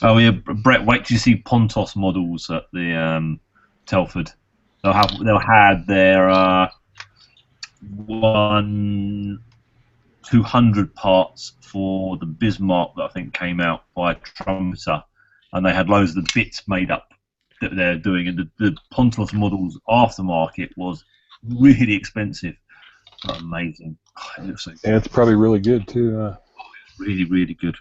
Oh yeah, Brett. Wait till you see Pontos models at the Telford. They'll have their 200 parts for the Bismarck that I think came out by Trumpeter, and they had loads of the bits made up that they're doing. And the Pontos models aftermarket was really expensive, but amazing. Oh, it looks so good. Yeah, it's probably really good too. Really, really good.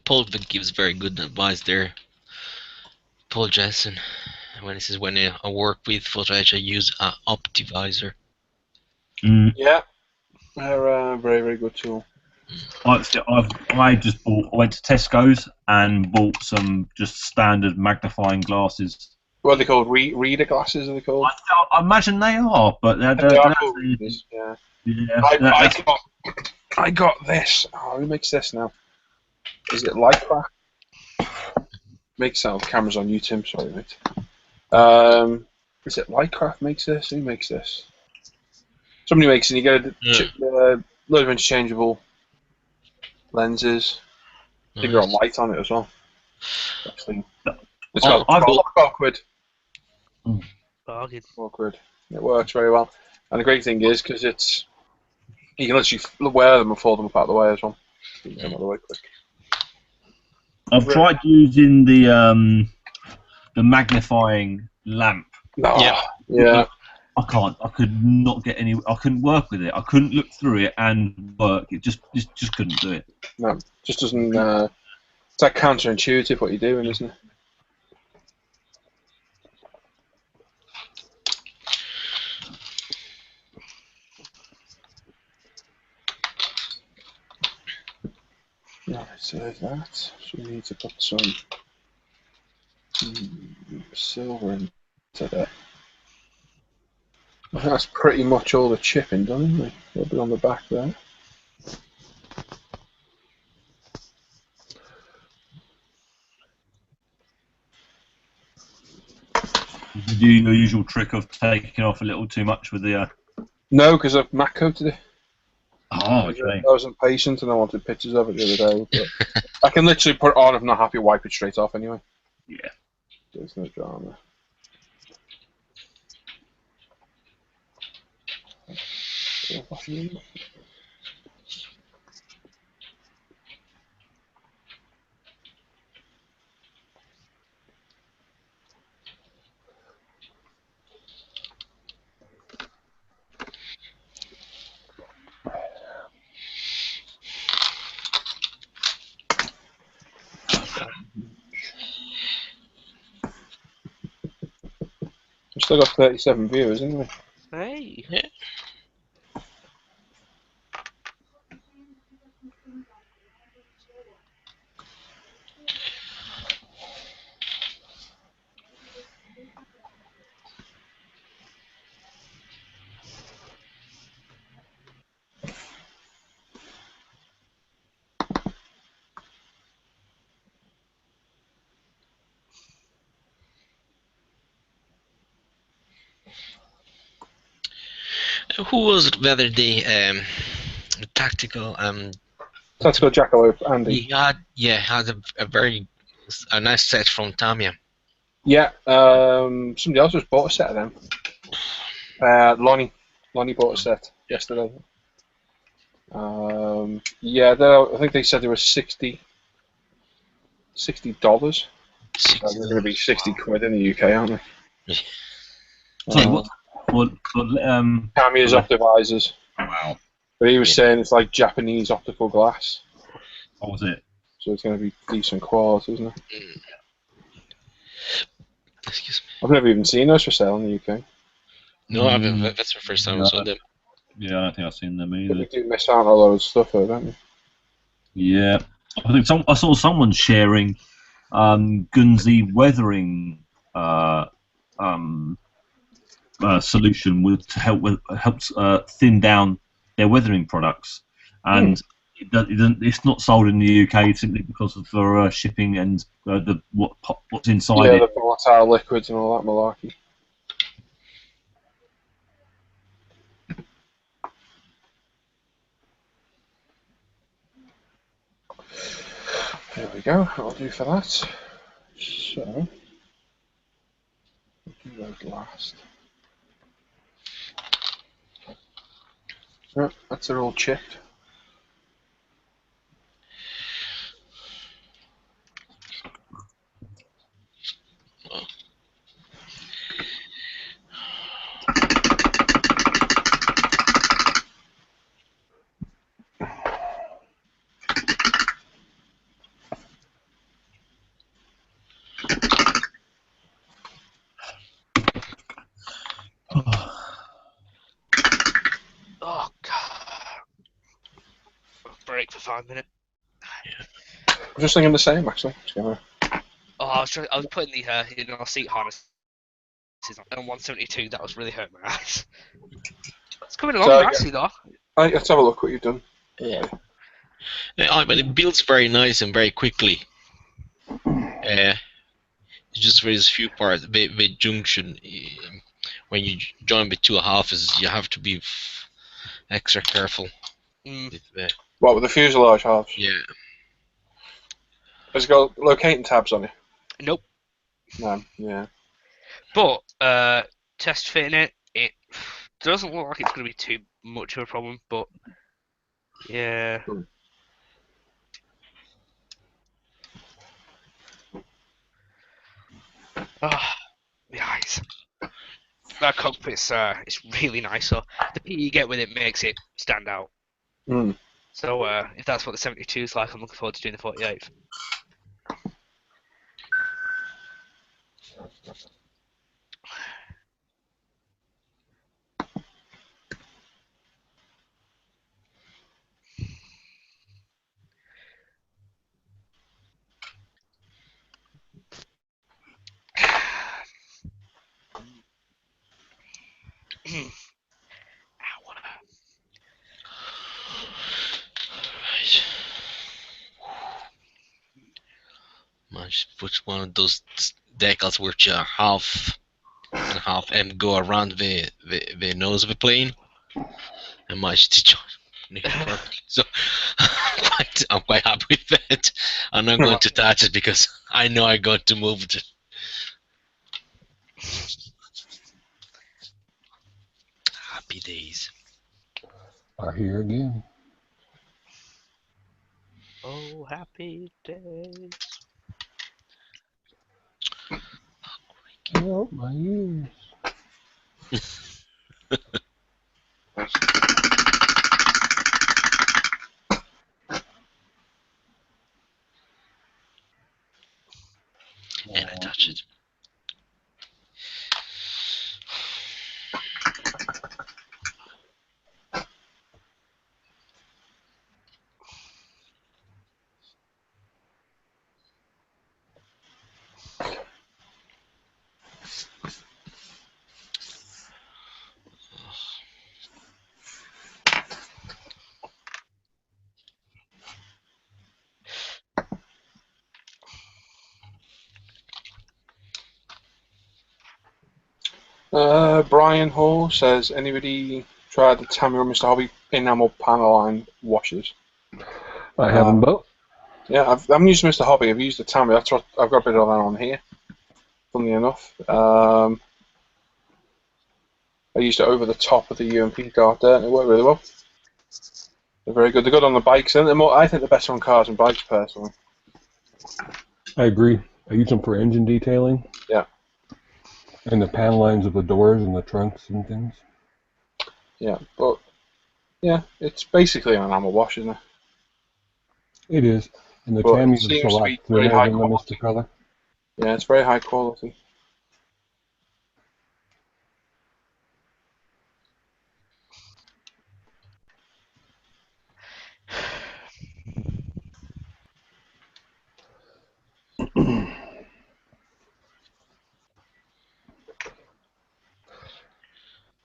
Paul gives very good advice there. Paul Jackson, when he says when I work with footage, I use an Optivisor. Yeah, they're a very, very good tool. I just went to Tesco's and bought some just standard magnifying glasses. What are they called? Reader glasses, are they called? I imagine they are, but they're They are called readers, yeah. yeah. I got this. Oh, who makes this now? Is it Lycra? Makes sound cameras on you, Tim. Sorry, mate. Is it Lycraft makes this? Who makes this? Somebody makes it. You get a load of interchangeable lenses. I think they're on light on it as well. Actually, it's got £12 Bargain. £4. It works very well. And the great thing is, because you can literally wear them and fold them up out of the way as well. You can get them out of the way quick. I've tried using the magnifying lamp. Yeah. I can't. I could not get any. I couldn't work with it. I couldn't look through it and work. It just couldn't do it. No, just doesn't. It's like counterintuitive what you're doing, isn't it? Right, so there's that. So we need to put some silver into that. I think that's pretty much all the chipping done, isn't it? A little bit on the back there. Did you do your usual trick of taking off a little too much with the? No, because I've matte coated it. Oh, okay. I was impatient and I wanted pictures of it the other day. But I can literally put it on if I'm not happy, wipe it straight off anyway. Yeah. There's no drama. We've still got 37 viewers, haven't we? Hey. Yeah. Who was it? Whether the tactical Tactical Jackalope, Andy. he had a nice set from Tamiya. Yeah, somebody else just bought a set of them. Lonnie bought a set yesterday. Yeah, I think they said they were $60. They're going to be 60 quid in the UK, aren't they? Sorry, what Tamiya's Optivisors. Wow. But he was saying it's like Japanese optical glass. What was it? So it's going to be decent quality, isn't it? Excuse me. I've never even seen those for sale in the UK. No, that's the first time I saw them. Yeah, I don't think I've seen them But either. we do miss out on a lot of stuff, though, don't we? Yeah, I think I saw someone sharing Gunzi weathering solution to helps thin down their weathering products, and it's not sold in the UK simply because of for shipping and what's inside Yeah, it. the volatile liquids and all that malarkey. There we go. That'll do for that. So, we'll do those last. Right, that's it all chipped. Oh god. Break for 5 minutes. I'm just thinking the same, actually. Oh, I was putting the seat harness on 172. That was really hurting my eyes. It's coming along nicely though. Right, let's have a look what you've done. Yeah. But it builds very nice and very quickly. Just there's a few parts with junction. When you join with two halves, you have to be extra careful. With, what, with the fuselage halves? Yeah. Has it got locating tabs on it? Nope. No, yeah. But test fitting it doesn't look like it's going to be too much of a problem. But yeah. Oh, the eyes. That cockpit's it's really nice. So the PE you get with it makes it stand out. So if that's what the 72 is like, I'm looking forward to doing the 48th. I should put one of those decals which are half and half and go around the nose of the plane. And my stitch so I'm quite happy with that. I'm not going to touch it because I know I'm going to move it. Happy days are here again. Oh, happy days. Oh, my ears. And I touch it. Brian Hall says, anybody tried the Tamiya or Mr. Hobby enamel panel line washes? I have them both. Yeah, I haven't used Mr. Hobby. I've used the Tamiya. That's what I've got a bit of that on here. Funnily enough, I used it over the top of the UMP Dark Dirt, and it worked really well. They're very good. They're good on the bikes, and I think they're better on cars and bikes personally. I agree. I use them for engine detailing. Yeah. And the panel lines of the doors and the trunks and things. Yeah, but yeah, it's basically an enamel wash, isn't it? It is. And the But Tamiya it is seems a to lot be very thinner high than the quality. Mr. Color. Yeah, it's very high quality.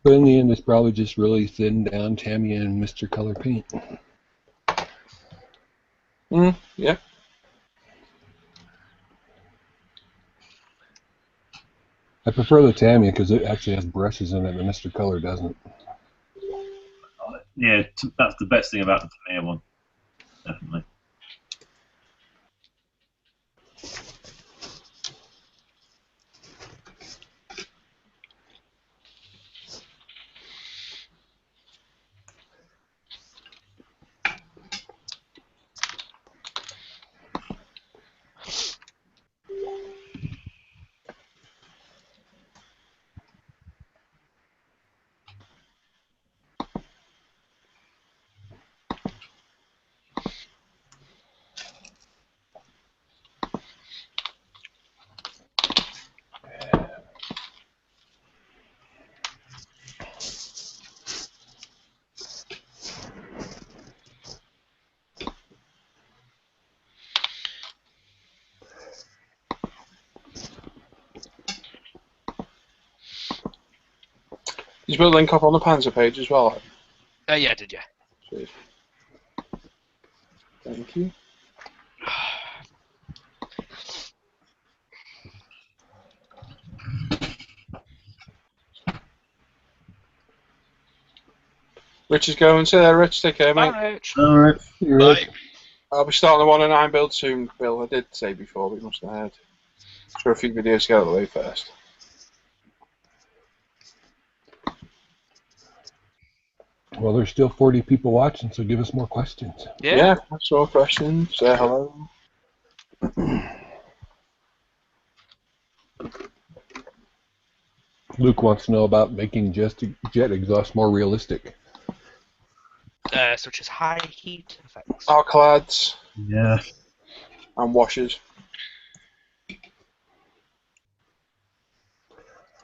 But in the end, it's probably just really thin down Tamiya and Mr. Color paint. Yeah. I prefer the Tamiya because it actually has brushes in it, and the Mr. Color doesn't. Yeah, that's the best thing about the Tamiya one. Definitely. Did you put a link up on the Panzer page as well? Yeah, did you? Sweet. Thank you. Rich is going. See there, Rich. Take care, mate. Bye, Rich. All right. You're Bye. right. I'll be starting the 109 build soon, Bill. I did say before, but you must have heard. For a few videos to get out of the way first. Well, there's still 40 people watching, so give us more questions. Yeah, that's all questions. Say hello. Luke wants to know about making jet exhaust more realistic. Such as high heat effects. Alclads Yeah. and washers.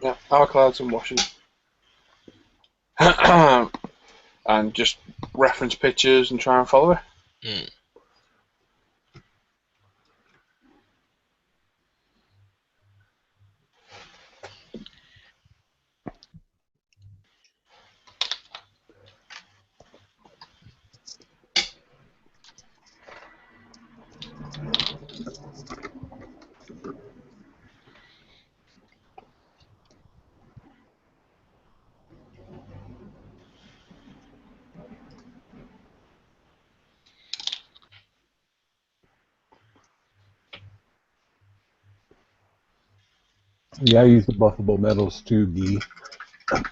Yeah, alclads and washers. And just reference pictures and try and follow it. Mm. Yeah, I use the buffable metals too, Guy.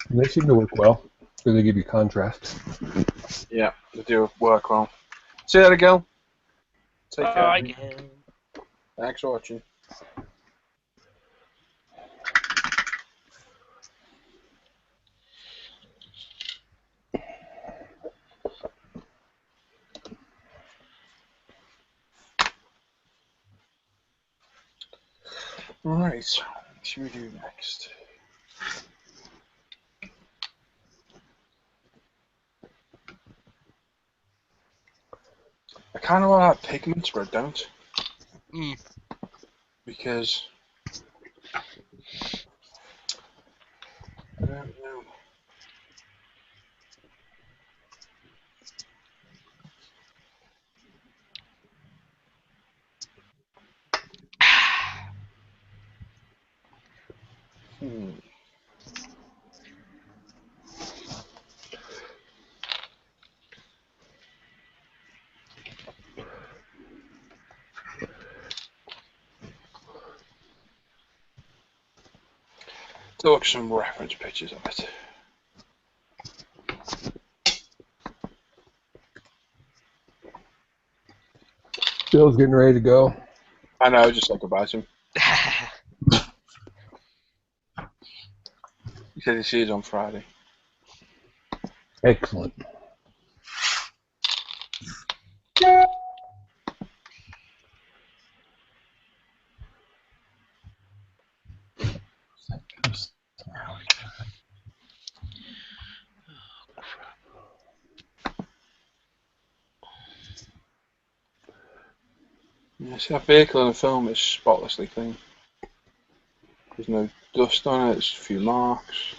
And they seem to work well, because they give you contrast. Yeah, they do work well. See you later, girl. Take care. Bye again. Thanks for watching. Right, what should we do next? I kind of want to add pigments, but I don't. Because I don't know. To look at some reference pictures of it. Bill's getting ready to go. I know, just say goodbye to him. He said he sees on Friday. Excellent. Yeah, see, that vehicle in the film is spotlessly clean. There's no dust on it, there's a few marks.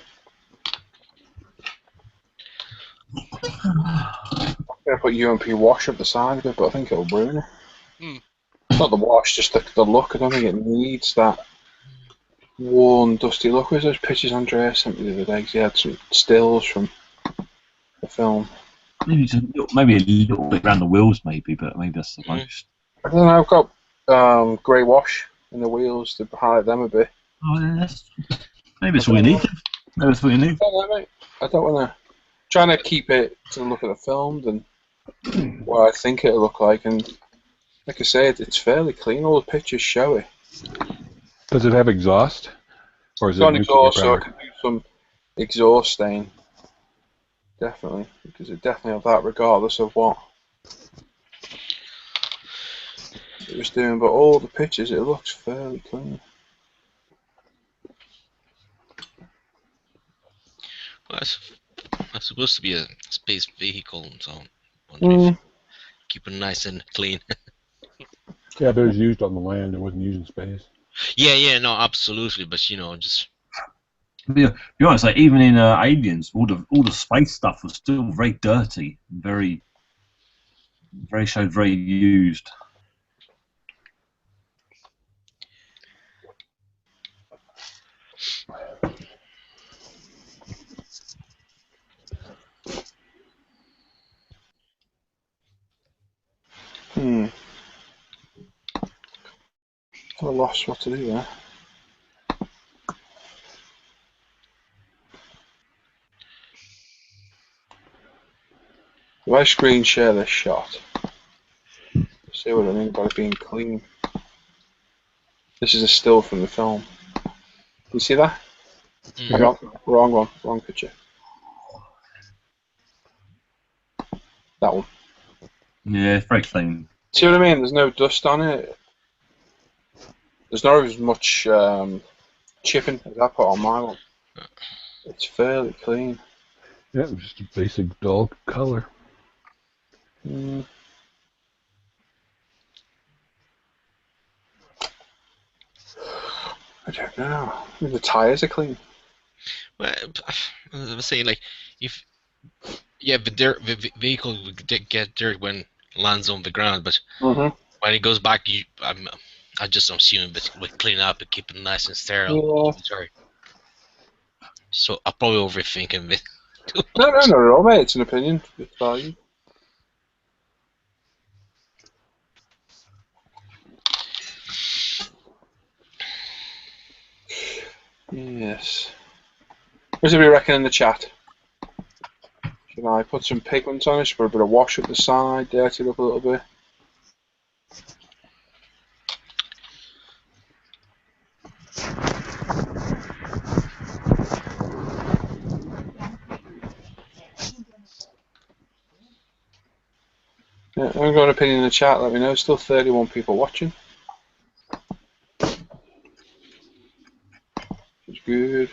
I'm going to put UMP wash up the side of it, but I think it'll ruin it. It's not the wash, just the look. I don't think it needs that worn, dusty look. Where's those pictures Andrea sent me the other day? 'Cause he had some stills from the film. Maybe a little bit around the wheels, maybe, but maybe that's the most. I don't know. I've got grey wash in the wheels to highlight them a bit. Oh, maybe it's what you need. Maybe it's what you need. I don't know, mate. I don't want to. Trying to keep it to the look of the film and what I think it'll look like, and like I say, it's fairly clean. All the pictures show it. Does it have exhaust? Or is It's it got nuclear exhaust, so I powered? can do some exhaust stain. Definitely, because it definitely have that regardless of what it was doing. But all the pictures, it looks fairly clean. Well, it's supposed to be a space vehicle, so I wonder if keep it nice and clean. Yeah, but it was used on the land. It wasn't used in space. Yeah, no, absolutely. But you know, just Be honest, like even in Aliens, all the space stuff was still very dirty, very used. I lost what to do there. If I screen share this shot, see what I mean by being clean. This is a still from the film. You see that? Wrong one, wrong picture. That one. Yeah, it's very clean. See what I mean? There's no dust on it. There's not as much chipping as I put on my one. It's fairly clean. Yeah, it was just a basic dull color. I don't know. Maybe the tyres are clean. well, I was saying like if the vehicle will get dirt when it lands on the ground, but when it goes back, I just assume that it will clean up and keep it nice and sterile. Yeah. Sorry. So I'm probably overthinking it. No, not at all, mate. It's an opinion. It's value. Yes. What do we reckon in the chat? Should I put some pigment on it? Should I put a bit of wash up the side, dirty it up a little bit? Yeah, I've got an opinion in the chat. Let me know. Still 31 people watching. It's good.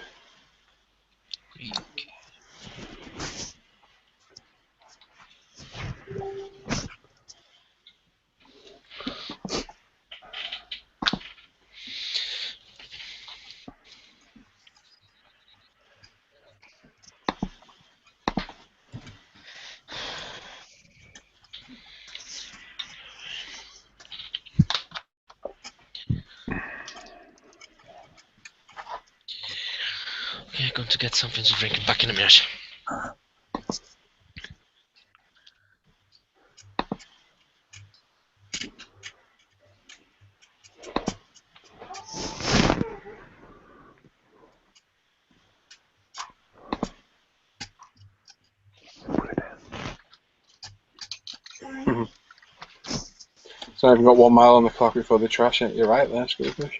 Okay, going to get something to drink back in a minute. So I've got 1 mile on the clock before they trash it. You're right there, Screwfish.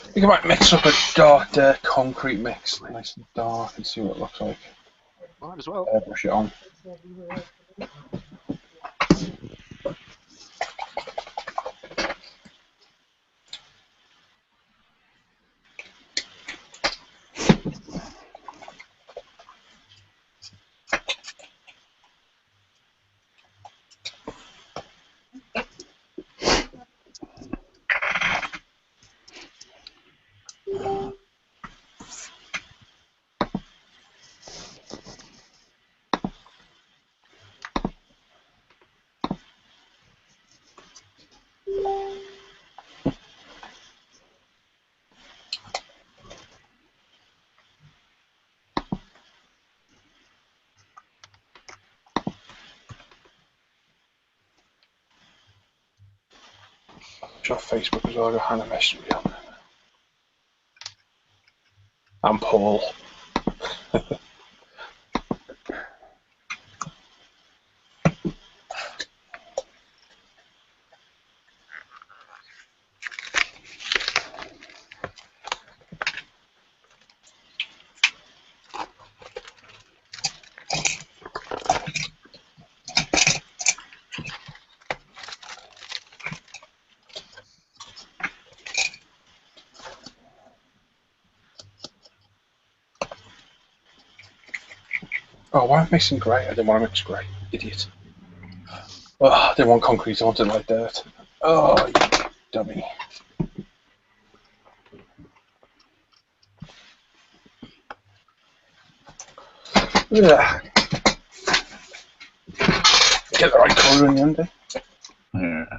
I think I might mix up a dark concrete mix, nice and dark, and see what it looks like. Might as well. Brush it on. Sure, Facebook as well. I got Hannah messaged me on there. And Paul. Oh, why am I mixing grey? I didn't want to mix grey. Idiot. Oh, I didn't want concrete, I wanted like dirt. Oh, you dummy. Yeah. Get the right colour in the end, eh? Yeah.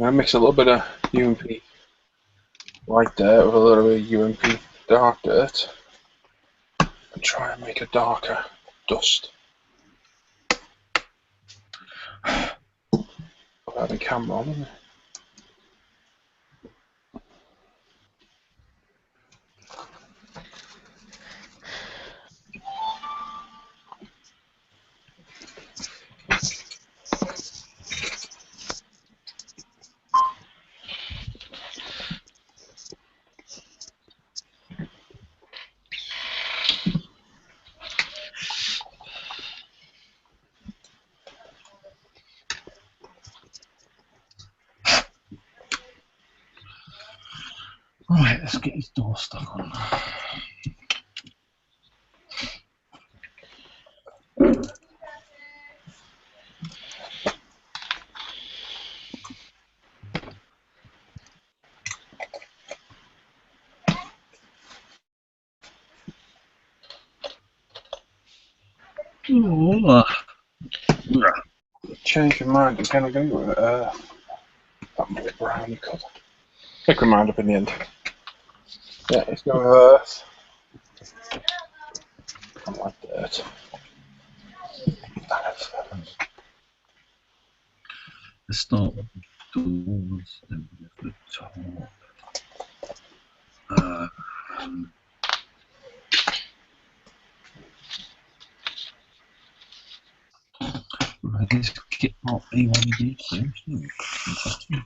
I mix a little bit of UMP white dirt with a little bit of UMP dark dirt and try and make a darker dust. I've had the camera on, isn't it? Right, let's get his door stuck on. Oh, Change your mind again, I'm going to go with that more browny colour. Pick my mind up in the end. Yeah, it's going with earth. I like dirt. let's start with the doors, then we go to the top. This kit might be one of these things. Interesting.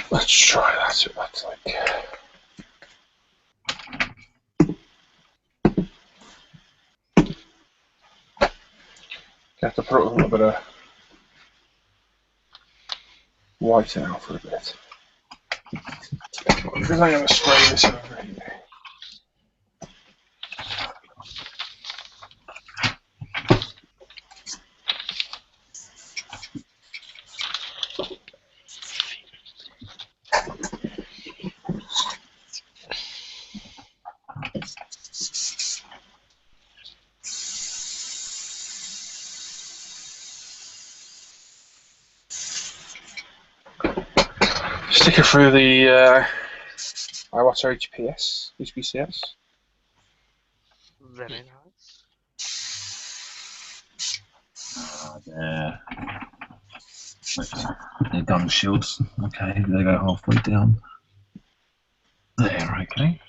Let's try that, see what that's like. You have to put a little bit of white in out for a bit. Because I'm going to spray this over here. Stick it through the what's HPS, HPCS. Very nice. There. The gun shields. Okay, they go halfway down. There, okay.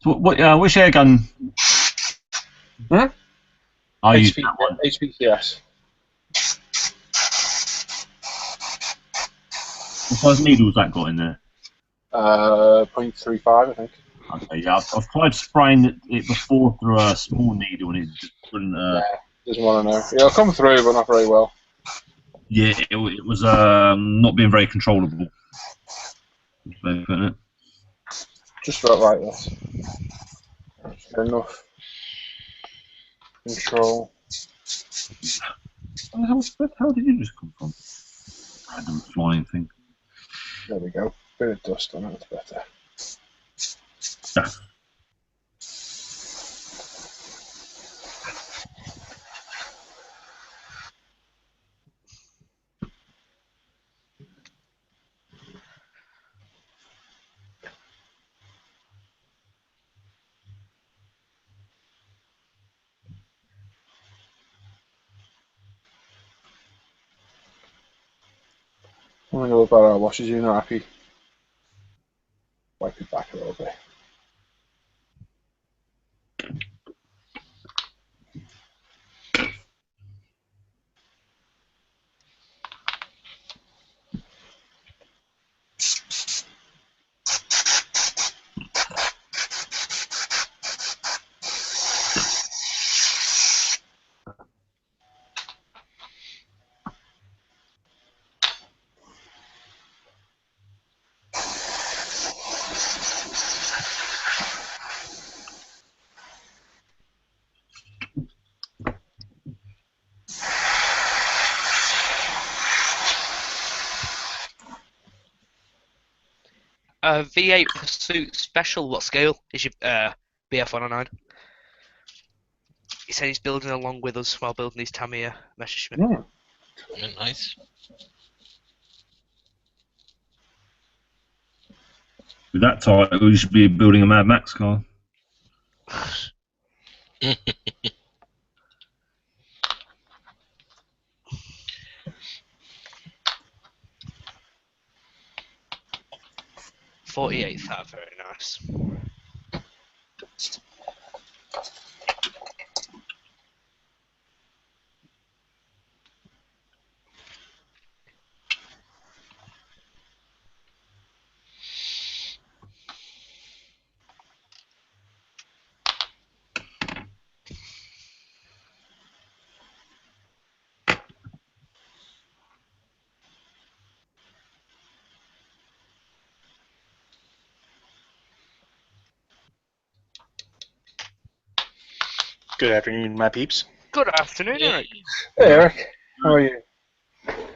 So which air gun? Hmm? I use that one. HPCS. What size needles that got in there? 0.35, I think. Okay, yeah, I've tried spraying it before through a small needle, and it just wouldn't. Yeah, doesn't want to know. It'll come through, but not very well. Yeah, it was not being very controllable. Just about like this. Not enough control. How did you just come from? Random flying thing. There we go. Bit of dust on it, that's better. Yeah. I'm going to go about our washes. You're not happy. Wipe it back a little bit. V8 Pursuit Special, what scale is your BF-109? He said he's building along with us while building his Tamiya Messerschmitt. Mm. Nice. With that title, you should be building a Mad Max car. '48th, very nice. Good afternoon, my peeps. Good afternoon, Eric. Hey, Eric. How are you?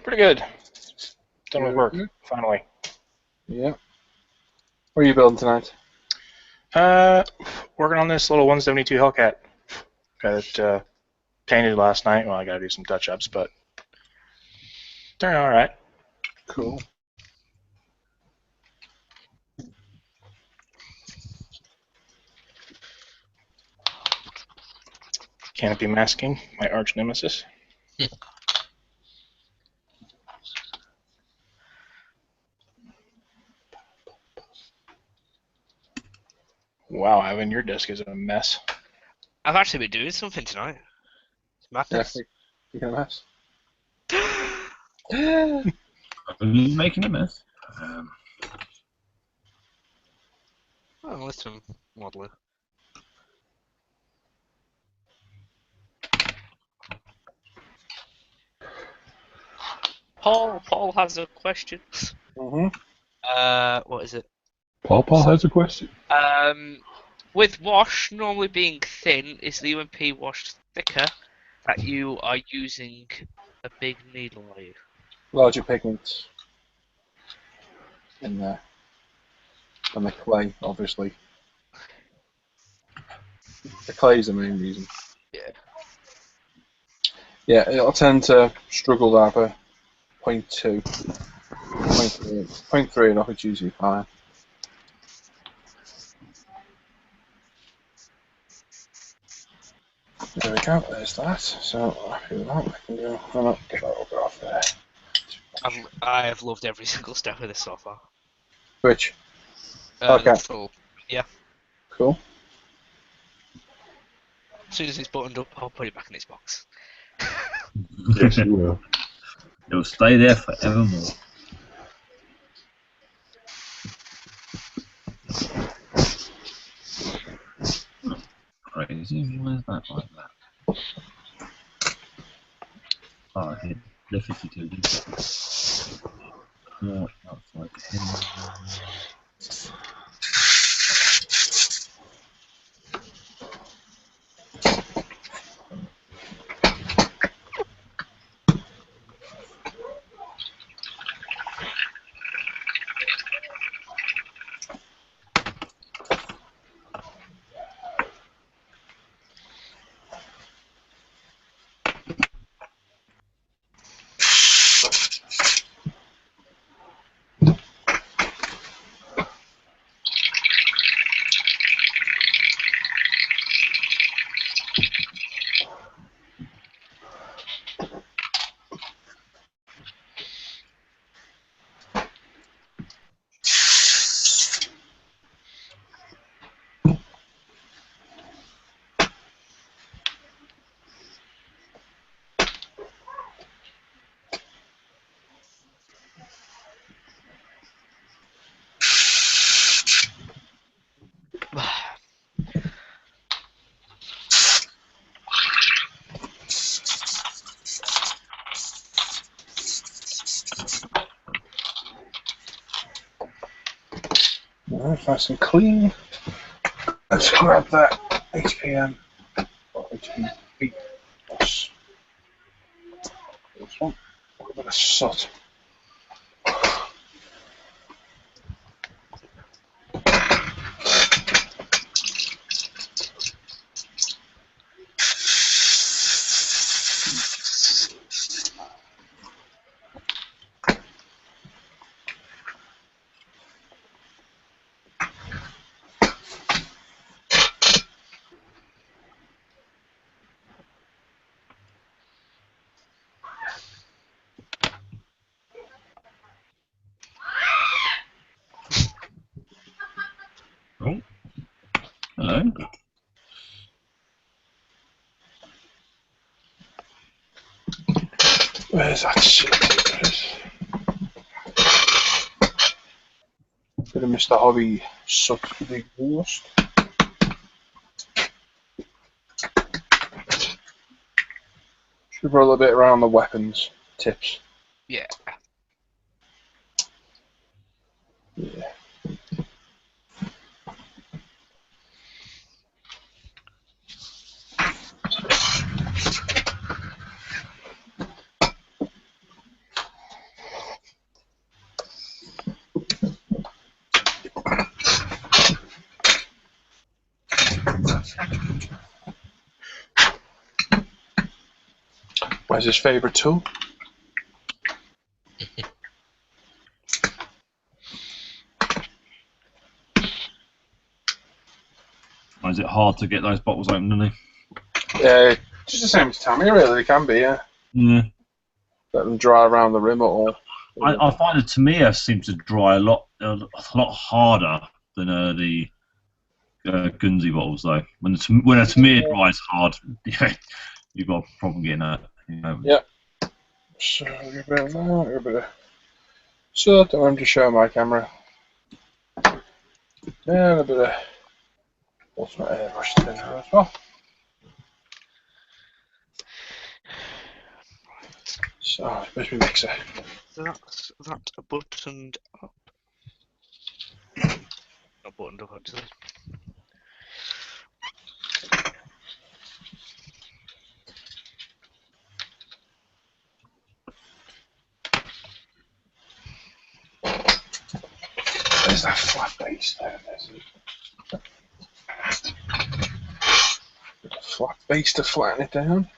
Pretty good. Done with Good. work, finally. Yeah. What are you building tonight? Working on this little 172 Hellcat. Got it painted last night. Well, I gotta do some touch-ups, but turned out all right. Cool. Canopy masking, my arch nemesis. Wow, Ivan, your desk is a mess. I've actually been doing something tonight. It's madness. You can mess. Are you making a mess? Oh, listen, modeler. Paul has a question. Mm-hmm. What is it? Paul has a question. With wash normally being thin, is the UMP wash thicker that you are using a big needle, are you? Larger pigments in there. And the clay, obviously. The clay is the main reason. Yeah. Yeah, it'll tend to struggle to have a 0.2. 0.3 enough, it's usually fine. There we go, there's that. So, happy with that, I can go. Oh no, that'll go off there. I have loved every single step of this so far. Which? The Okay. full, yeah. Cool. As soon as it's buttoned up, I'll put it back in its box. Yes, you will. It'll stay there forevermore. Crazy. Why is that like that? Oh, here. They're 52. No, that's like him. Alright, nice and clean. Let's grab that HPM or HPB plus this one. A bit of soot. Oh. Hello. Where's that shit? Bit of Mr. Hobby soot for the exhaust. Should roll a bit around the weapons tips. Yeah. Yeah. Where's his favourite tool? Or is it hard to get those bottles open, isn't it? Yeah, just the same as Tammy, really. They can be, yeah. Yeah. Let them dry around the rim at all. I find the Tamiya seems to dry a lot harder than the Gunzi bottles, though. When a Tamiya dries hard, yeah, you've got a problem getting that. Yeah. So, a bit of that, a bit of soot. I want to show my camera. And a bit of ultimate airbrush thinner as well. So, where's my mixer? That's that buttoned up. Not buttoned up, actually. Where's that flat base there? There's a flat base to flatten it down.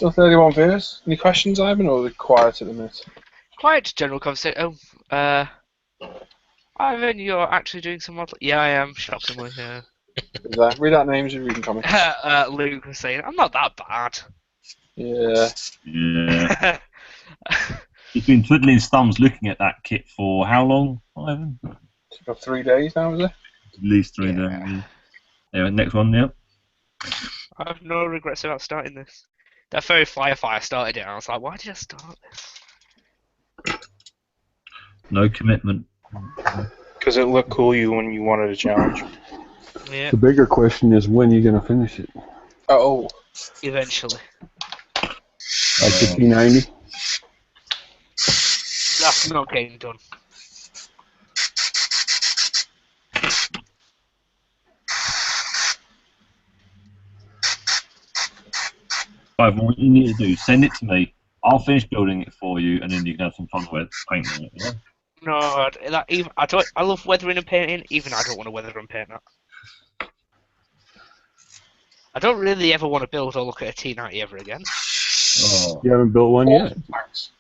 Still 31 viewers. Any questions, Ivan, or are they quiet at the minute? Quite general conversation. Oh, Ivan, you're actually doing some modeling? Yeah, I am, shockingly. Yeah. Read out names and reading comments. Luke was saying, I'm not that bad. Yeah. Yeah. He's been twiddling his thumbs looking at that kit for how long, Ivan? It's about 3 days now, is it? At least 3 days. Yeah. Anyway, next one, yeah. I have no regrets about starting this. That very Firefly started it, and I was like, why did I start this? No commitment. Because it looked cool when you wanted a challenge. Yeah, The bigger question is when you're going to finish it. Oh. eventually. Like the T90? That's not getting done. Ivan, what you need to do, send it to me. I'll finish building it for you, and then you can have some fun with painting it. Yeah? No, I love weathering and painting. Even I don't want to weather and paint that. I don't really ever want to build or look at a T90 ever again. Oh. You haven't built one yet? Thanks.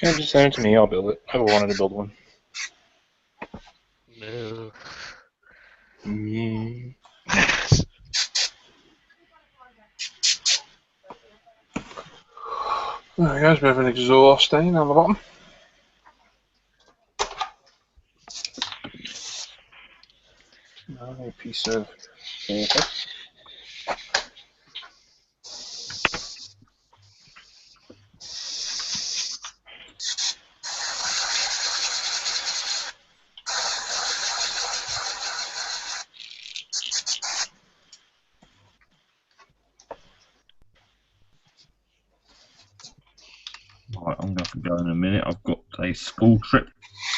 Yeah, just send it to me. I'll build it. I've wanted to build one. No. Mm. There we go, there's a bit of an exhaust stain on the bottom. Now a piece of paper. Right, I'm going to have to go in a minute. I've got a school trip,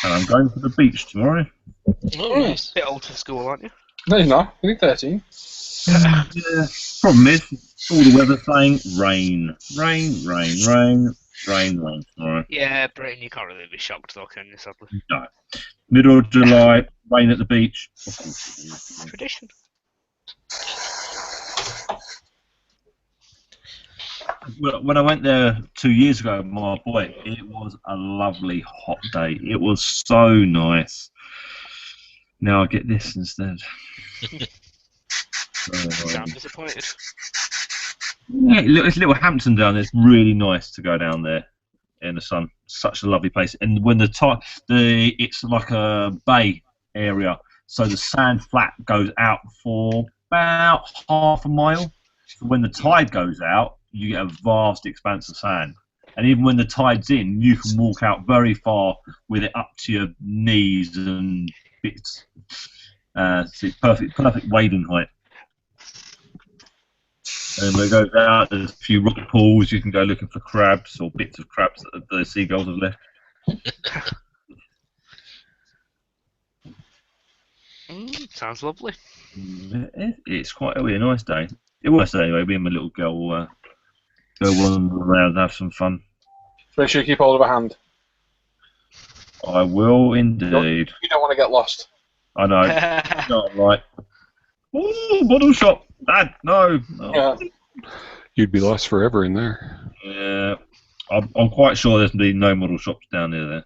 and I'm going to the beach tomorrow. Oh, nice. Bit old for school, aren't you? No, you're not. You're 13. Yeah. Problem is, all the weather saying rain, rain, rain, rain, rain, rain tomorrow. Yeah, Britain, you can't really be shocked though, can you, sadly? No. Middle of July, rain at the beach. Of course it is. Tradition. When I went there 2 years ago with my boy, it was a lovely hot day. It was so nice. Now I get this instead. Sound disappointed. Yeah, it's Little Hampton down there. It's really nice to go down there in the sun. Such a lovely place. And when it's like a bay area, so the sand flat goes out for about half a mile. So when the tide goes out, you get a vast expanse of sand. And even when the tide's in, you can walk out very far with it up to your knees and bits. So it's perfect wading height. And when it goes out, there's a few rock pools. You can go looking for crabs or bits of crabs that the seagulls have left. Sounds lovely. It's quite a nice day. It was anyway. Me and my little girl go wander around and have some fun. Make sure you keep hold of a hand. I will indeed. You don't want to get lost. I know. Not right. Ooh, bottle shop. Dad, no. Yeah. You'd be lost forever in there. Yeah. I'm quite sure there's be no model shops down near there.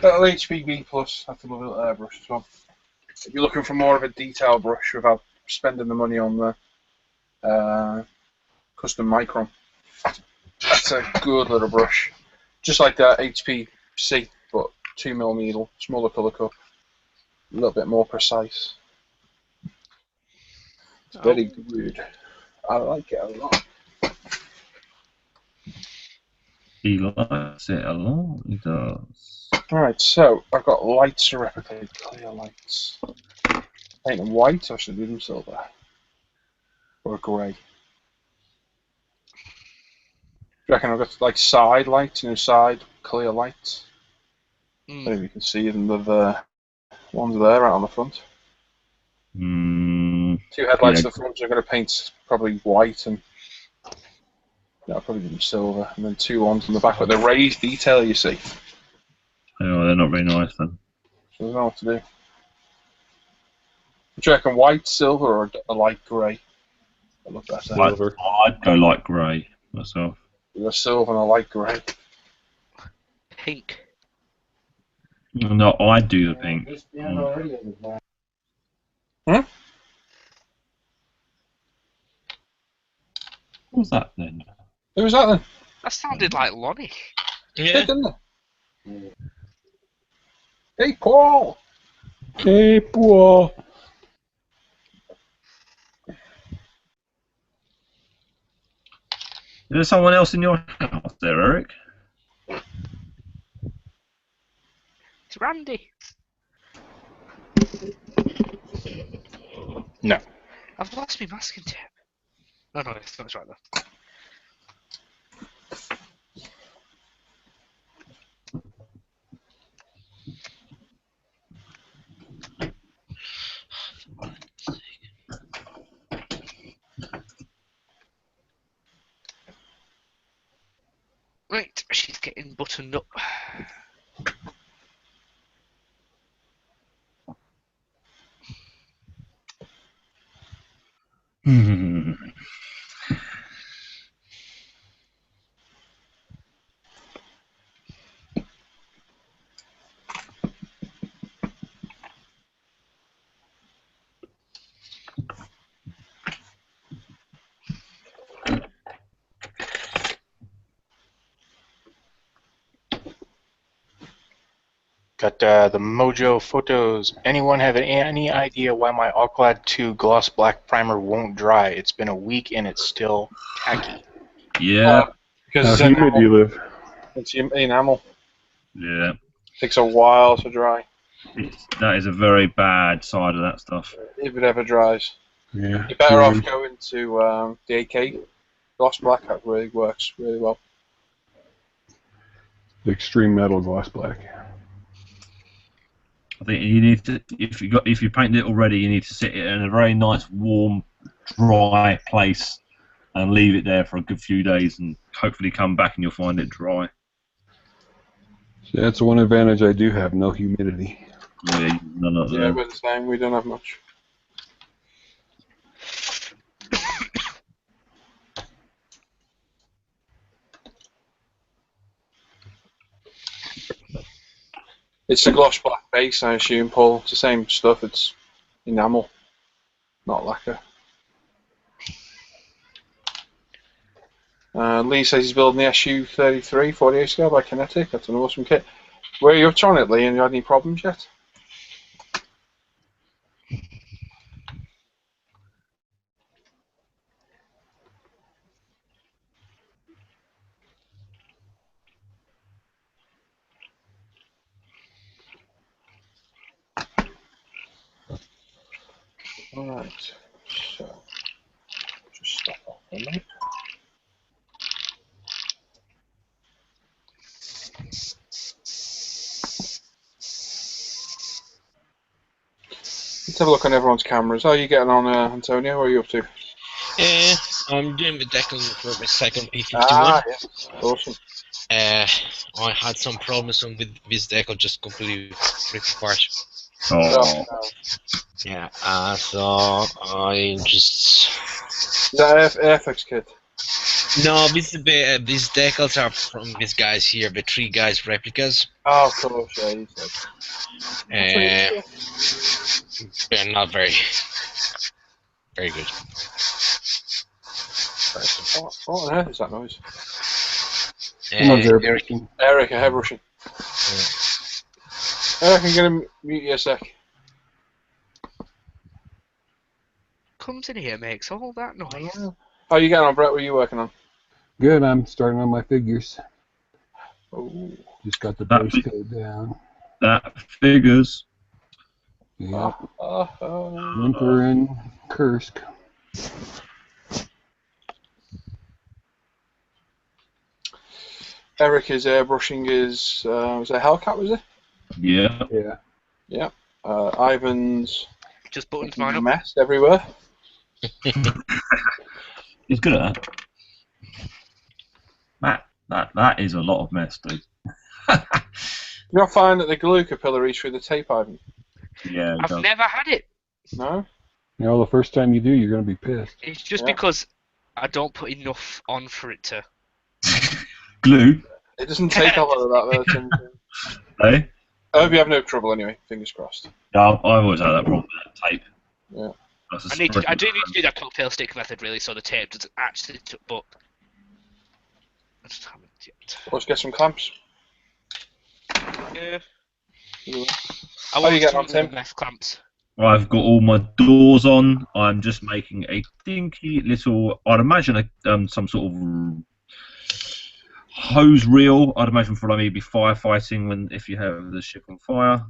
Little HPB Plus, that's a little airbrush as well. If you're looking for more of a detail brush without spending the money on the custom micron, that's a good little brush. Just like that HPC, but 2mm needle, smaller colour cup, a little bit more precise. It's very good. I like it a lot. He likes it a lot. He does. Alright, so I've got lights to replicate, clear lights. Paint them white, or should I do them silver? Or grey? Do you reckon I've got like side lights, side clear lights? Maybe you can see them, the ones there right on the front. Two headlights at the front, so I'm going to paint probably white and That'll probably be silver, and then 2 ones on the back with the raised detail. You see. Oh, they're not very nice then. So I don't know what to do. Do you reckon white, silver, or a light grey? That look better. Silver. I'd go like grey myself. With a silver and a light grey. Pink. No, I'd do the pink. Hmm? What was that then? Who was that then? That sounded like Lonnie. Yeah, didn't it? Hey, Paul! Hey, Paul. Is there someone else in your house there, Eric? It's Randy. No. I've lost my masking tape. No, it's right there. Right, she's getting buttoned up. Got the Mojo photos. Anyone have any idea why my Alclad 2 gloss black primer won't dry? It's been a week and it's still tacky. Yeah, Because How it's humid do you enamel. live? It's enamel. yeah. Takes a while to dry, That is a very bad side of that stuff. if it ever dries. Yeah. You're better off Very- going to the AK. Gloss black, that really works really well. The extreme metal gloss black. I think you need to, if you painted it already, you need to sit it in a very nice, warm, dry place and leave it there for a good few days, and hopefully come back and you'll find it dry. So that's one advantage I do have, no humidity. Yeah, none of Yeah, them. we're the same. We don't have much. It's a gloss black base, I assume, Paul. It's the same stuff. It's enamel, not lacquer. Lee says he's building the SU-33 48 scale by Kinetic. That's an awesome kit. Where are you up to on it, Lee? And you had any problems yet? Alright, so just stop off for a minute. Let's have a look on everyone's cameras. How are you getting on, Antonio? What are you up to? I'm doing the decal for my second P51. Ah, yes. Awesome. I had some problems with this decal, just completely ripped apart. Oh, Yeah, so I just... Is that Airfix kit? No, these decals are from these guys here, the 3 guys replicas. Oh, of course, yeah, you said. They're not very good. What on earth is that noise? Someone's Eric, airbrushing. Eric, a airbrushing. Eric, I'm going to mute you a sec. Comes in here, makes all that noise. How are you getting on, Brett? What are you working on? Good, I'm starting on my figures. Oh. Just got the That base code down. that figures. Yeah. Winter and Kursk. Eric is airbrushing his, was it Hellcat, was it? Yeah. Yeah. Yeah. Ivan's Just buttons mine a up. mess everywhere. He's good at that. That is a lot of mess, dude. You not find that the glue capillaries through the tape, Ivan? Yeah, it I've does. never had it. No? You know, the first time you do, you're going to be pissed. It's just Yeah. because I don't put enough on for it to. Glue, It doesn't take a lot of that, though, Tim. eh? I hope you have no trouble anyway. Fingers crossed. Yeah, I've always had that problem with that tape. Yeah. That's a I do spread- need to do that cocktail stick method really, so the tape doesn't actually. But I just haven't yet. Let's get some clamps. Yeah. Yeah. I How you want getting on, some Tim? meth clamps. I've got all my doors on. I'm just making a dinky little, I'd imagine some sort of hose reel. I'd imagine for maybe firefighting if you have the ship on fire.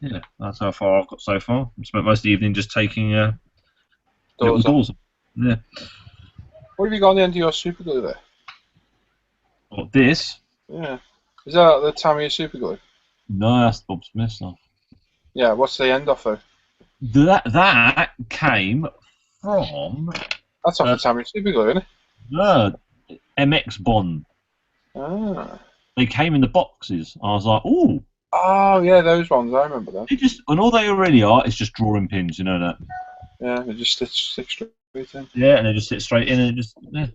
Yeah, that's how far I've got so far. I spent most of the evening just taking little Doors doors. Yeah. What have you got on the end of your super glue there? What, this? Yeah. Is that the Tamiya super glue? No, that's Bob Smith stuff. Yeah, what's the end off though? That came from That's off the Tamiya super glue, isn't it? the MX Bond. Ah. They came in the boxes. I was like, ooh. Oh, yeah, those ones. I remember them. They just, and all they already are is just drawing pins, you know that? Yeah, they just stick straight in. Yeah, and they just sit straight in and just, yeah.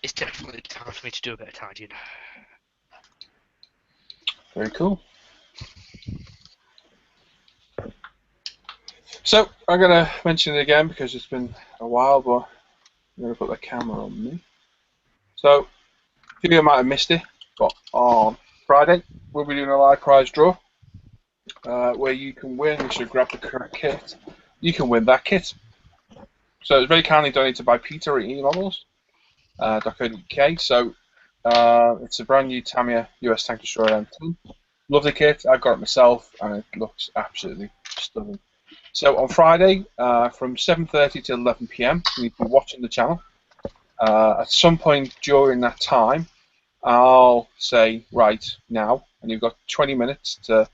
It's definitely time for me to do a bit of tidying. Very cool. So, I'm going to mention it again because it's been a while, but I'm going to put the camera on me. So, a few of you might have missed it, but on Friday, we'll be doing a live prize draw where you can win, if you grab the correct kit, you can win that kit. So, it's very kindly donated by Peter at emodels.co.uk. So, it's a brand new Tamiya US Tank Destroyer M2. Love the kit, I've got it myself, and it looks absolutely stunning. So on Friday, from 7:30 to 11 PM, you need to be watching the channel. At some point during that time, I'll say, right, now, and you've got 20 minutes to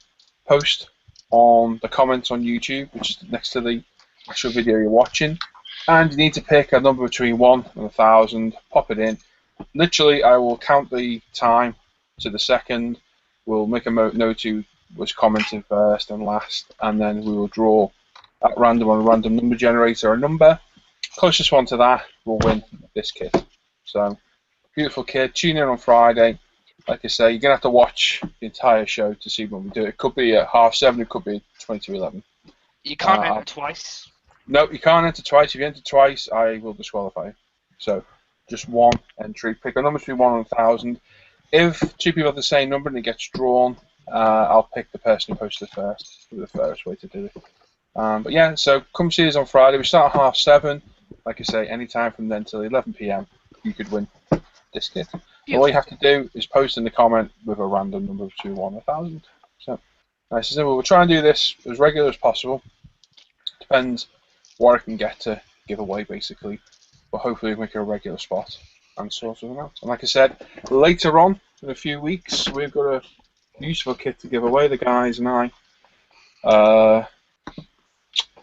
post on the comments on YouTube, which is next to the actual video you're watching, and you need to pick a number between 1 and 1,000, pop it in. Literally, I will count the time to the second. We'll make a note who was commenting first and last, and then we will draw at random on a random number generator a number. Closest one to that will win this kit. So, beautiful kit. Tune in on Friday. Like I say, you're going to have to watch the entire show to see when we do it. It could be at 7:30, it could be 20:11. You can't enter twice. No, you can't enter twice. If you enter twice, I will disqualify you. So, just one entry. Pick a number between 1 and 1,000. If two people have the same number and it gets drawn, I'll pick the person who posted first. It'll be the fairest way to do it. But yeah, so come see us on Friday. We start at 7:30. Like I say, anytime from then till 11 PM, you could win this kit. All you have to do is post in the comment with a random number between 1 and 1,000. So, nice and simple. We'll try and do this as regular as possible. Depends what I can get to give away, basically. But hopefully we'll make it a regular spot and sort something out. And like I said, later on in a few weeks, we've got a useful kit to give away. The guys and I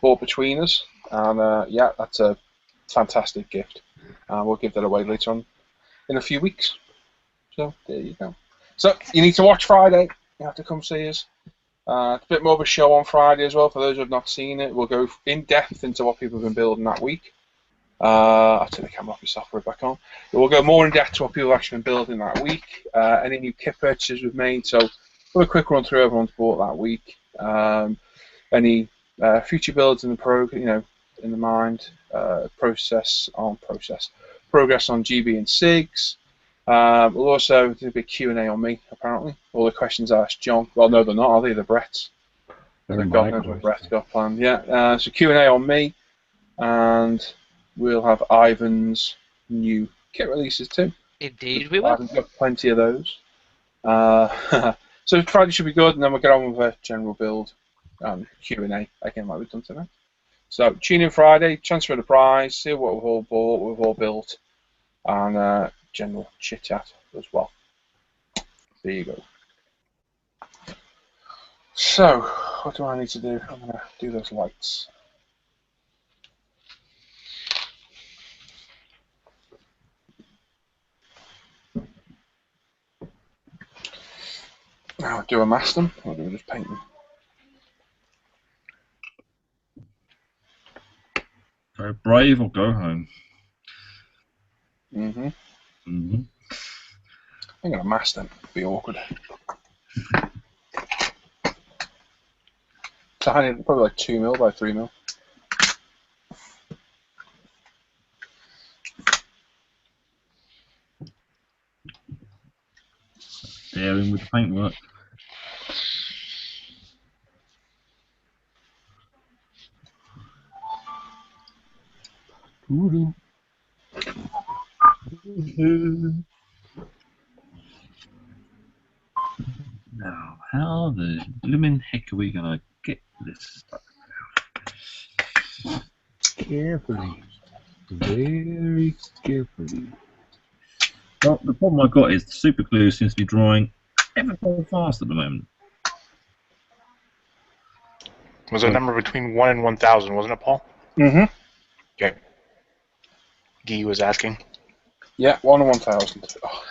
bought between us, and yeah, that's a fantastic gift. We'll give that away later on in a few weeks. So there you go. So you need to watch Friday. You have to come see us. It's a bit more of a show on Friday as well. For those who have not seen it, we'll go in depth into what people have been building that week. I'll take the camera off myself, put it back on. We'll go more in depth to what people have actually been building that week. Any new kit purchases we've made. So we'll have a quick run through everyone's bought that week. Any future builds in the in the mind. Progress on GB and SIGs. We'll also do a bit Q&A on me, apparently. All the questions I asked John. Well, no, they're not, are they? They're Brett's. They're God knows what Brett's got planned. Yeah, so Q&A on me, and we'll have Ivan's new kit releases too. Indeed, we will. Ivan's got plenty of those. So Friday should be good, and then we'll get on with a general build Q&A, again, like we've done tonight. So tune in Friday, chance for the prize, see what we've all bought, what we've all built, and general chit chat as well. There you go. So, what do I need to do? I'm going to do those lights. Now do I mask them, or do I just paint them? Go brave or go home. Mm-hmm. Mm-hmm. I'm gonna mask them. It'd be awkward. So I need probably like 2 mil by 3 mil. Daring with the paintwork. Now, how the blooming heck are we gonna get this stuff out? Carefully. Very carefully. Well, the problem I've got is the super glue seems to be drying ever so fast at the moment. Was it a number between 1 and 1,000, wasn't it, Paul? Mm-hmm. Okay. Guy was asking. Yeah, 1 and 1,000. Oh.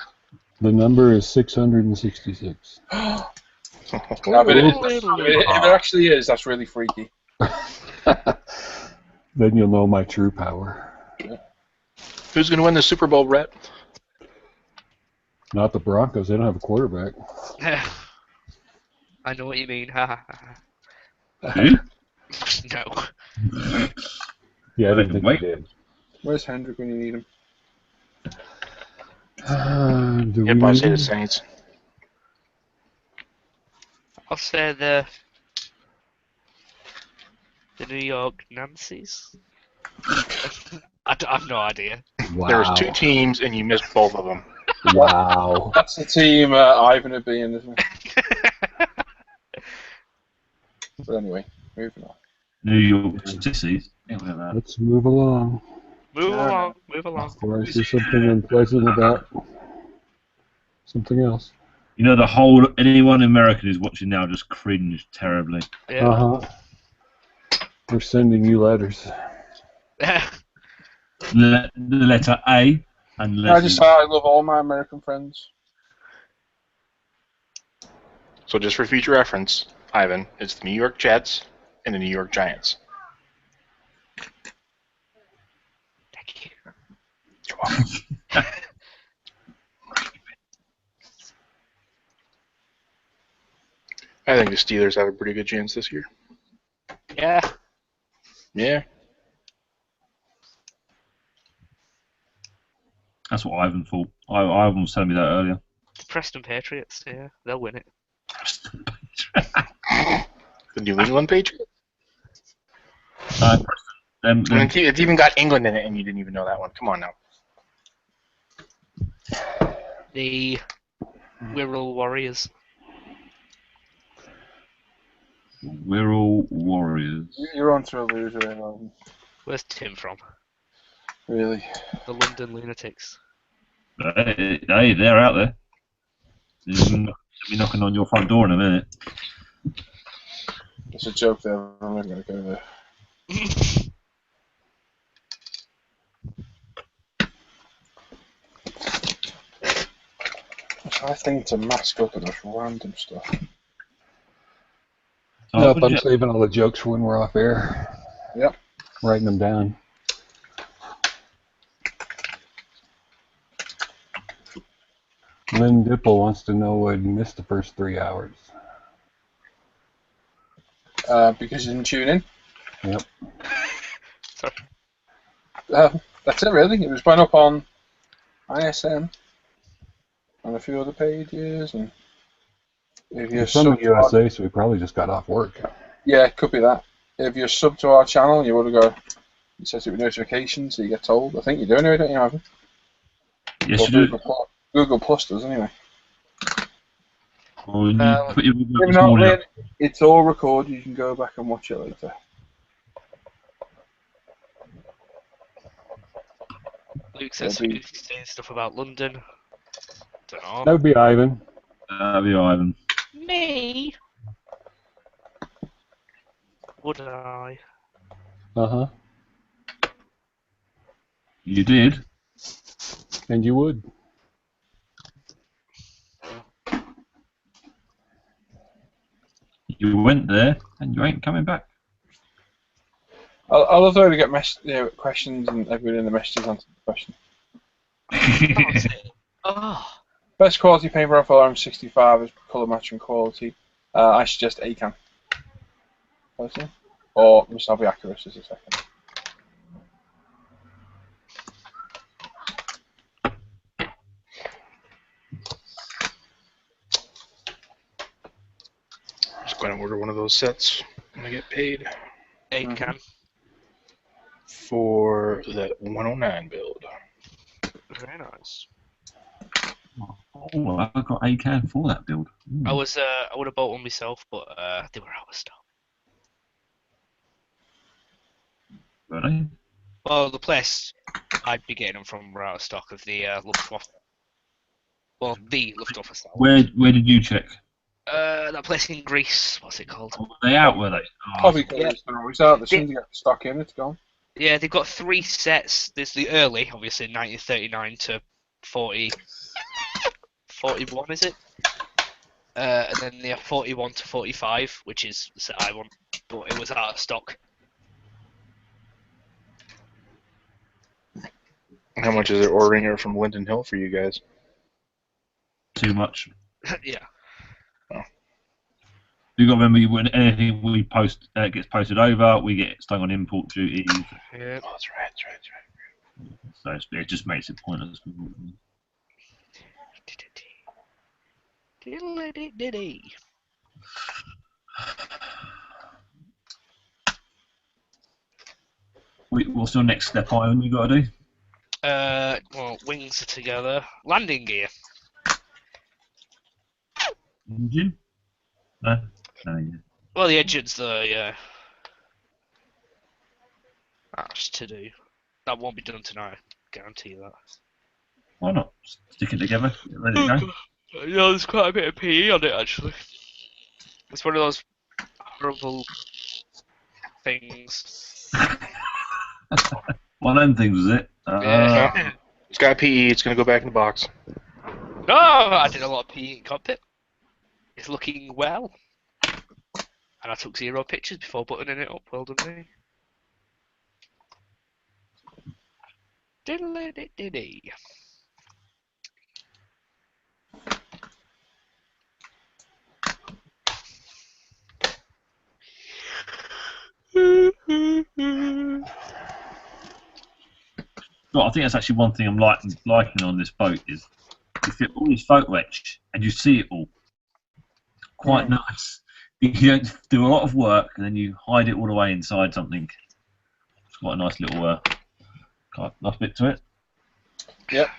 The number is 666. No, but if it actually is, that's really freaky. Then you'll know my true power. Who's going to win the Super Bowl, Brett? Not the Broncos. They don't have a quarterback. I know what you mean. Ha ha ha. Who? No. Yeah, I didn't think Wait. they did. Where's Hendrick when you need him? Do Yep, we I need say the him? Saints. I'll say the New York Nancy's. I have no idea. Wow. There was 2 teams, and you missed both of them. Wow. That's the team Ivan would be in, isn't it? But anyway, moving on. New York Sissies. Yeah, look at that. Let's move along. Move No, along, move along. Before I see something unpleasant about something else. You know, the whole anyone American who's watching now just cringed terribly. Yeah. Uh-huh. We're sending you letters. The letter A and letter. I just say I love all my American friends. So just for future reference, Ivan, it's the New York Jets and the New York Giants. Thank you. You're welcome. I think the Steelers have a pretty good chance this year. Yeah. Yeah. That's what Ivan thought. Ivan was telling me that earlier. The Preston Patriots, yeah, they'll win it. The New England Patriots? Preston. I mean, it's even got England in it, and you didn't even know that one. Come on now. The Wirral Warriors. We're all warriors. You're on to a loser, Ivan. Where's Tim from? Really. The London Lunatics. Hey, they're out there. They'll be knocking on your front door in a minute. It's a joke there. I'm not going to go there. I think to mask up and just random stuff. Nope, I'm saving all the jokes for when we're off air. Yep. Writing them down. Lynn Dipple wants to know why you missed the first 3 hours. Because you didn't tune in. Yep. Sorry. That's it, really. It was went up on ISM and a few other pages. And if you're He's from the sub to our, USA, so he probably just got off work. yeah, it could be that. If you're sub to our channel, you would have got you set it with notifications so you get told. I think you do anyway, don't you, Ivan? Yes, Well, you do. Google Plus does anyway. Well, you put your If this not, morning then it's all recorded. You can go back and watch it later. Luke says It'll be- he's saying stuff about London. Don't know. That would be Ivan. That'll be Ivan. Me? Would I? Uh-huh. You did? And you would. You went there and you ain't coming back. I love the way we get questions and everybody in the messages answer the question. Oh, Best quality paper for RM65 is colour matching quality. I suggest ACAN. Personally. Or must I be accurate as a second? Just go ahead and order one of those sets when I get paid ACAN. for that 109 build. Very nice. Oh, I got ACAN for that build. I would have bought one myself, but they were out of stock. Really? Well, the place I'd be getting them from were out of stock of the Luftwaffe. Well, the Luftwaffe style. Where did you check? That place in Greece. What's it called? Were they out, were they? Hobby yeah. colours are always out. As soon as you get the stock in, it's gone. Yeah, they've got 3 sets. There's the early, obviously, 1939 to 41, is it? And then they have 41 to 45, which is the set I want, but it was out of stock. How much is it ordering it from Linden Hill for you guys? Too much. Yeah. You got to remember, when anything we post gets posted over, we get stung on import duties. Yeah. Oh, that's right. So it just makes it pointless. Diddle-a-dee-dee-dee. What's your next step, Ivan? You got to do? Well, wings are together. Landing gear. Engine? No. No. Yeah. Well, the engines, yeah. That's to do. That won't be done tonight. Guarantee you that. Why not? Stick it together. Let it go. Yeah, there's quite a bit of PE on it actually. It's one of those horrible things. One of them things, was it? Yeah. It's got PE. It's going to go back in the box. No, I did a lot of PE in cockpit. It's looking well. And I took 0 pictures before buttoning it up. Well done me. Diddle-a-dee-dee-dee. Well, I think that's actually one thing I'm liking on this boat is you fit all this photo etch and you see it all. Quite nice. You don't do a lot of work and then you hide it all away inside something. It's quite a nice little nice bit to it. Yep.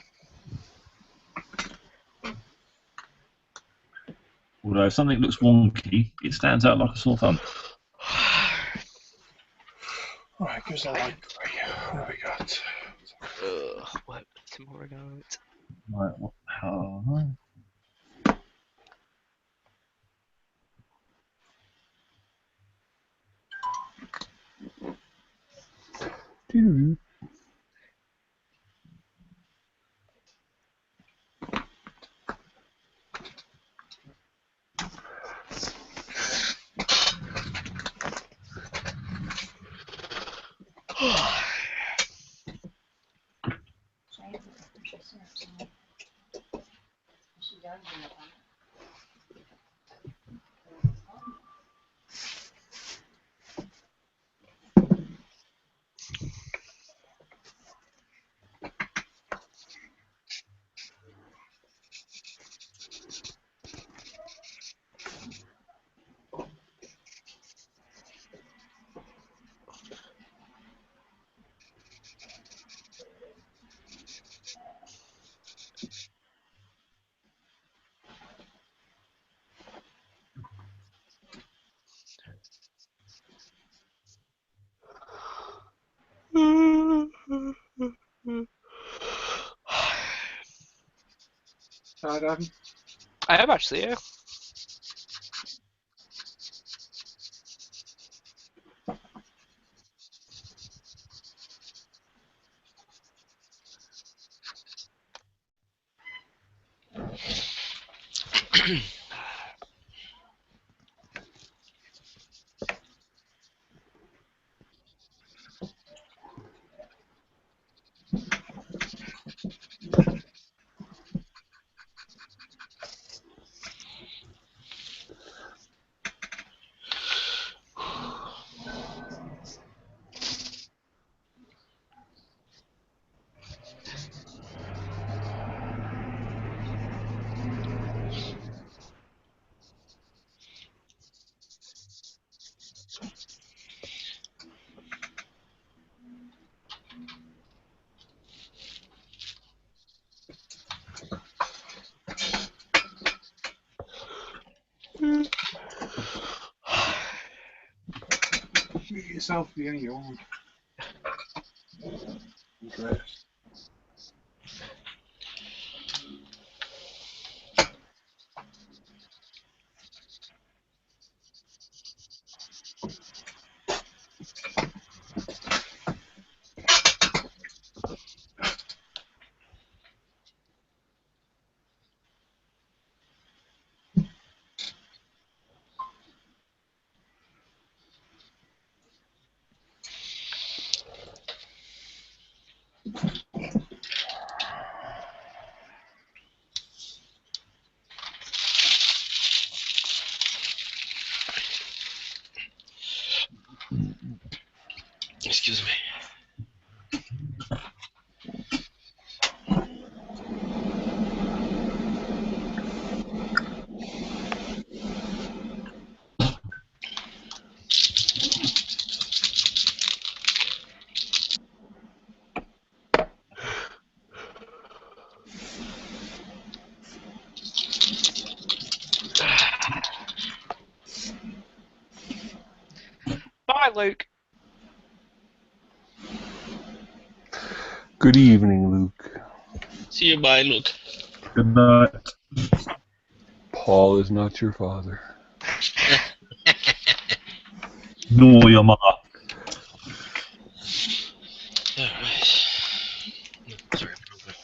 Although if something looks wonky, it stands out like a sore thumb. Alright, give us a light. What have we got? What tomorrow night? Right, Tired, Adam? I am actually, yeah. Get yourself the any old dress. Excuse me. Bye, Luke. Good evening, Luke. See you, bye, Luke. Good night. Paul is not your father. Nor your mother. Alright. Sorry, problem.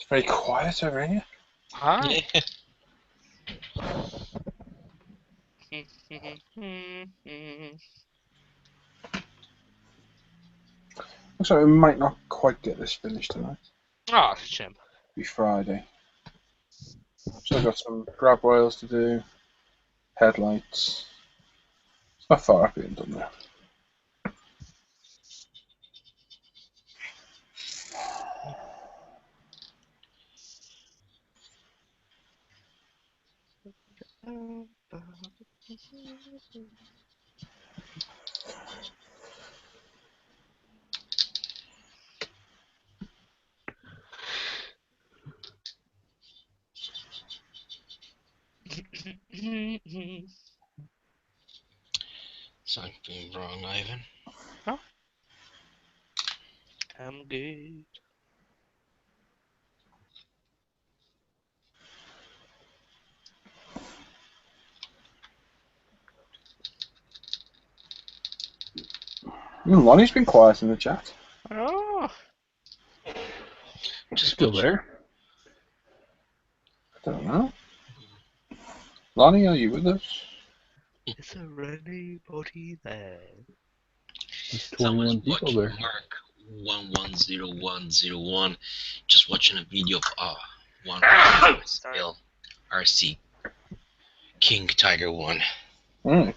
very quiet over here. Hi. Looks like we might not quite get this finished tonight. Oh, it's a shame. It'll be Friday. So I've got some grab rails to do, headlights. It's not far up being done there. Something wrong, Ivan. I'm good. Lonnie's been quiet in the chat. Oh. Just Still watch. there? I don't know. Lonnie, are you with us? Is there anybody there? There's Someone's 21 people watching there. Mark 110101. Just watching a video of one still RC King Tiger 1. Mm.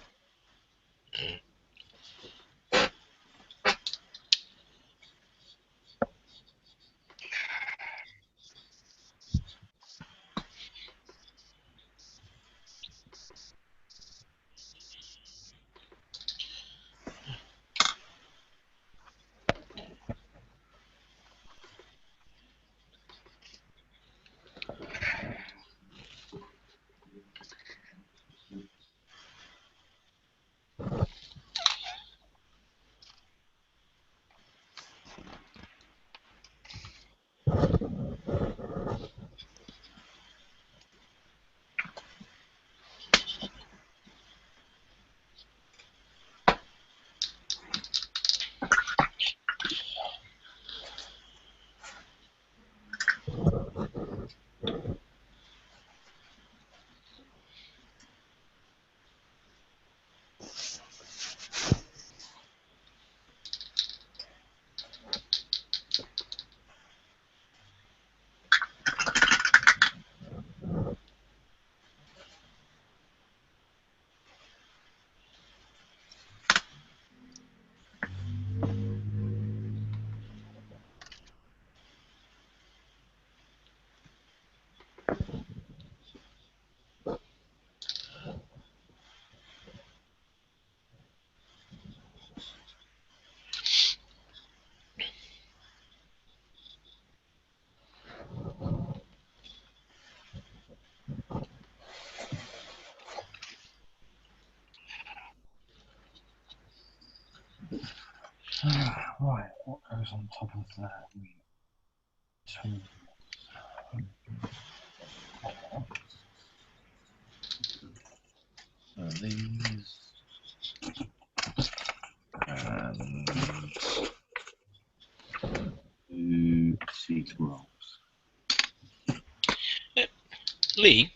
Right, what goes on top of that? These and 2 seat rolls. Lee.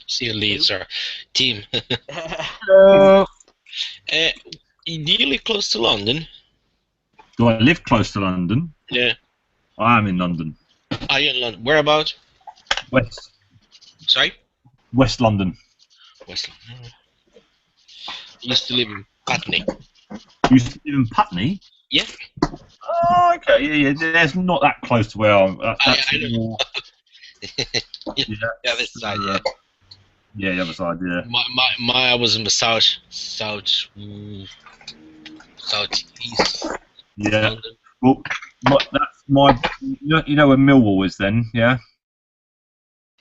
See Lee, it's our team. Hello. Do you live close to London? Do I live close to London? Yeah. I am in London. Are you in London? Whereabouts? West Sorry? West London. West London. Used to live in Putney. You used to live in Putney? Yeah. Oh, okay. Yeah. That's not that close to where I'm. That's I know. more, Yeah, the other side, yeah. Yeah, the other side, yeah. I was in the southeast Yeah. London. Well, that's my. You know where Millwall is then, yeah?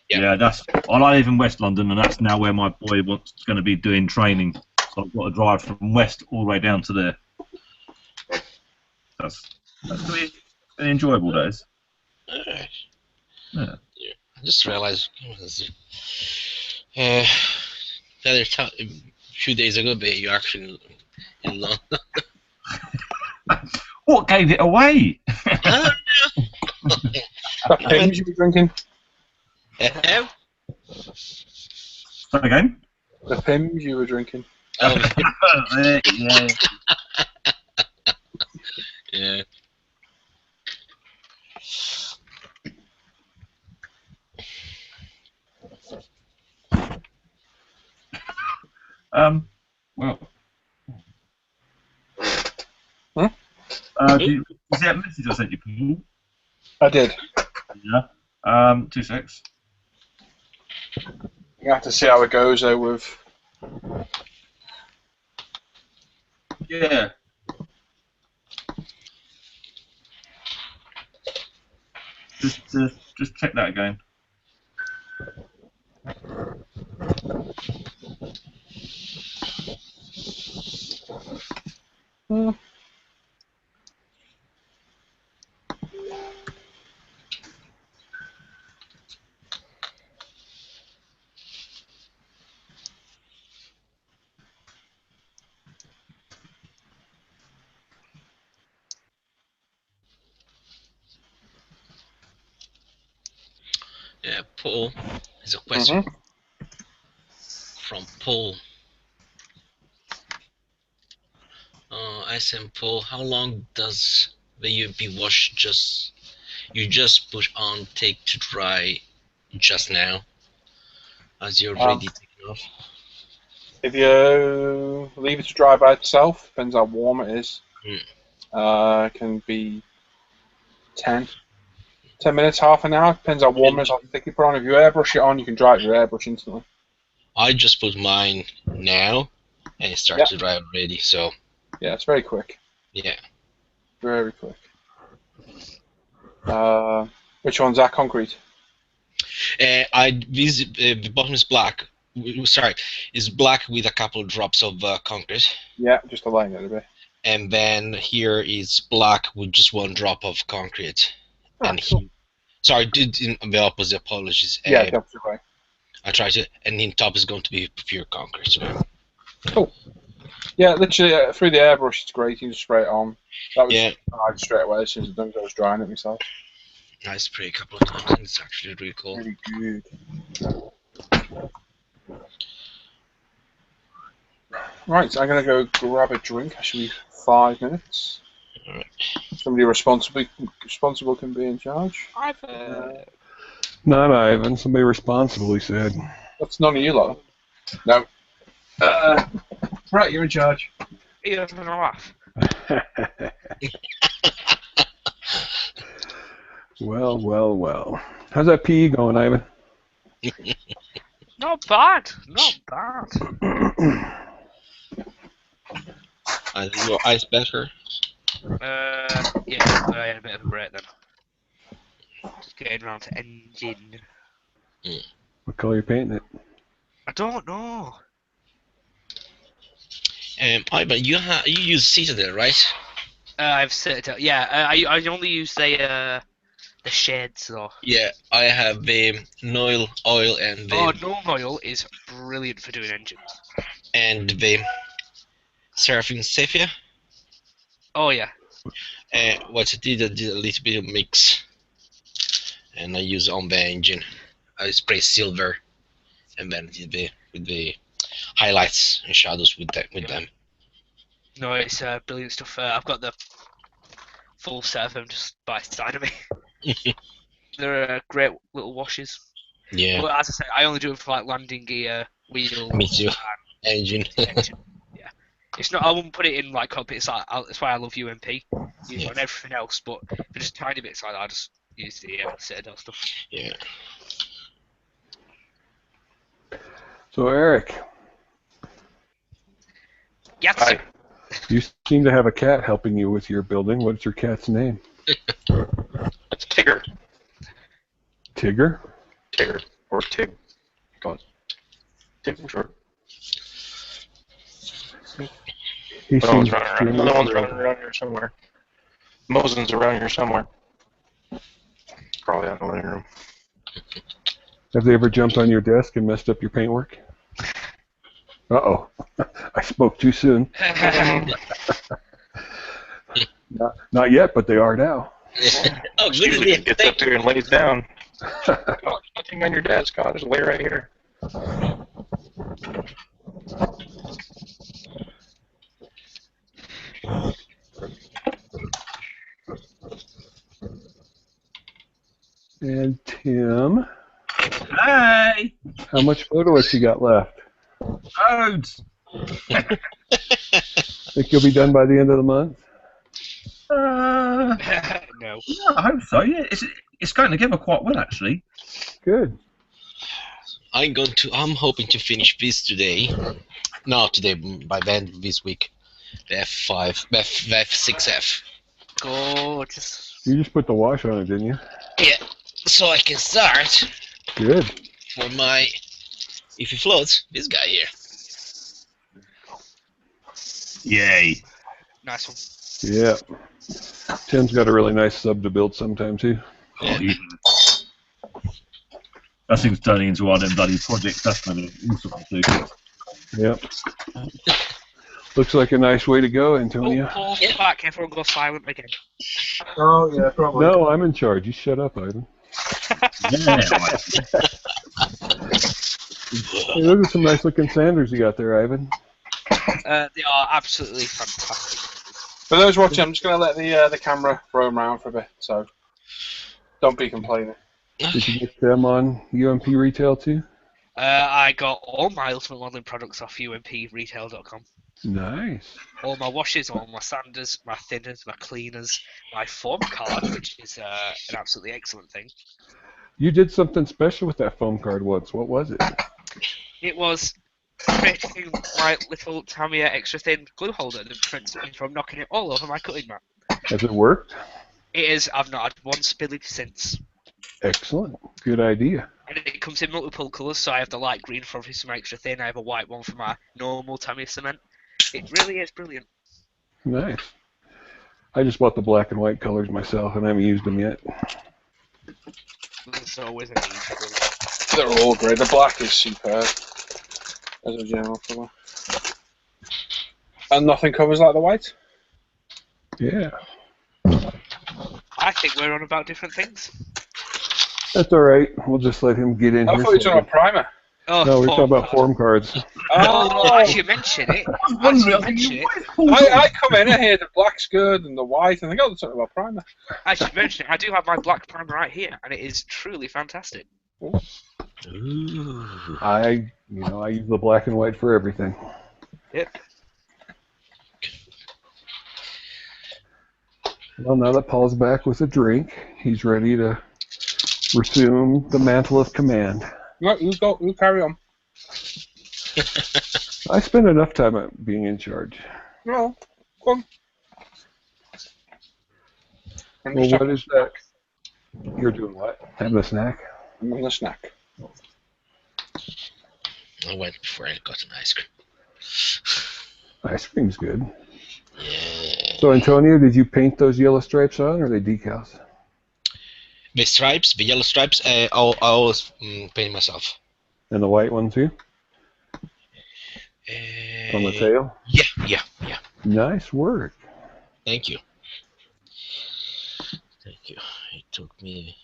Yeah. Yeah, I live in West London, and that's now where my boy wants going to be doing training. So I've got to drive from West all the way down to there. That's going to be an enjoyable days. Alright. Yeah. I just realized a few days ago that you're actually in London. What gave it away? The Pims you were drinking? Ahem. Start again. The Pims you were drinking? Oh, Yeah. yeah. Well. Hmm? Did you see that message I sent you, Paul? I did. Yeah. 2 secs. You have to see how it goes though with. Yeah. Just check that again. Hmm. Yeah, Paul. There's a question Mhm. from Paul. ISM Paul, how long does the UMP wash you just push on take to dry just now? As you're already taken off? If you leave it to dry by itself, depends how warm it is. It can be 10 minutes, half an hour. Depends how warm it is, how thick you put on. If you airbrush it on, you can dry it with your airbrush instantly. I just put mine now and it starts to dry already, so Yeah, it's very quick. yeah. Very quick. Which one's that? Concrete? The bottom is black. Sorry, is black with a couple of drops of concrete. Yeah, just to line it a bit. And then here is black with just one drop of concrete. And cool. sorry, did in the opposite. Apologies. Yeah, the opposite way. I tried to, and in top is going to be pure concrete. So. Cool. Yeah, literally through the airbrush, it's great. You can just spray it on. That was straight away as soon as I was drying it myself. I spray a couple of times, and it's actually really cool. Really good. Right, so I'm gonna go grab a drink. Actually, 5 minutes. Alright. Somebody responsible can be in charge. Not Ivan. Somebody responsible, he said. That's none of you lot. No. Right, you're in charge. He doesn't laugh. Well, well, well. How's that PE going, Ivan? Not bad. Not bad. Your eyes better? Yeah, I had a bit of a break then. Just getting around to engine. What color are you painting it? I don't know. Ivan, you use Citadel, right? I've set it. Yeah, I only use the shades though. Yeah, I have the Noil oil and the. Oh, Null oil is brilliant for doing engines. And the Seraphim Sepia. Oh yeah. What I did, I did a little bit of mix, and I use on the engine. I spray silver, and then did with the highlights and shadows with them. No, it's brilliant stuff. I've got the full set of them just by the side of me. They're great little washes. Yeah. But as I say, I only do it for like landing gear, wheels, Me too. Engine. engine. Yeah. It's not. I wouldn't put it in like cockpit. It's like that's why I love UMP. Use it on everything else, but for just tiny bits like that, I just use the Citadel stuff. Yeah. So, Eric, Yes. Hi. you seem to have a cat helping you with your building. What's your cat's name? It's Tigger. Tigger? Tigger. Or Tig. Go on. Tig for short. He Another one's seems running around. Another one's running around here somewhere. Mosen's around here somewhere. Probably out in the living room. Have they ever jumped on your desk and messed up your paintwork? Uh-oh. I spoke too soon. Not yet, but they are now. Oh, good Usually idea. gets up there and lays down. Oh, nothing on your desk. I'll just lay right here. And Tim, Hey! how much photoets you got left? Loads! Think you'll be done by the end of the month? No. No. Yeah, I hope so. Yeah, it's going together quite well actually. Good. I'm hoping to finish this today. No, today, by the end of this week. The F6F. Gorgeous. You just put the wash on it, didn't you? Yeah, so I can start Good. for my, if he floats, this guy here. Yay! Nice one. Yeah. Tim's got a really nice sub to build sometime too. Oh, yeah. That thing's turning into one of them bloody projects. That's going to instantly do. Yep. Looks like a nice way to go, Oh, Antonio. Paul's back. Everyone go silent again. Oh yeah, probably. No, I'm in charge. You shut up, Ivan. Yeah. Hey, look at some nice looking sanders you got there, Ivan. They are absolutely fantastic. For those watching, I'm just going to let the camera roam around for a bit, so don't be complaining. Did you get them on UMP retail too? I got all my Ultimate Modeling products off umpretail.com. Nice. All my washes, all my sanders, my thinners, my cleaners, my foam card, which is an absolutely excellent thing. You did something special with that foam card once. What was it? It was creating my little Tamiya extra thin glue holder that prevents me from knocking it all over my cutting mat. Has it worked? It is. I've not had one spillage since. Excellent. Good idea. And it comes in multiple colours, so I have the light green for obviously my extra thin, I have a white one for my normal Tamiya cement. It really is brilliant. Nice. I just bought the black and white colors myself, and I haven't used them yet. There's always a need for it. They're all great. The black is superb as a general colour. And nothing covers like the white? Yeah. I think we're on about different things. That's all right. We'll just let him get in I here. thought you were talking about primer. Oh, No, we're talking about form form cards. Oh, as you mention it. As you mention it. I come in and hear the black's good and the white, and I think, oh, they're talking about primer. As you mention it, I do have my black primer right here, and it is truly fantastic. Ooh. I use the black and white for everything. Yep. Well, now that Paul's back with a drink, he's ready to resume the mantle of command. No, you carry on. I spend enough time at being in charge. No, go on. Well, what is that? You're doing what? Having a snack? I'm having a snack. I went before I got an ice cream. Ice cream's good. Yeah. So, Antonio, did you paint those yellow stripes on, or are they decals? The stripes, the yellow stripes, I always paint myself. And the white one, too? On the tail? Yeah. Nice work. Thank you. Thank you. It took me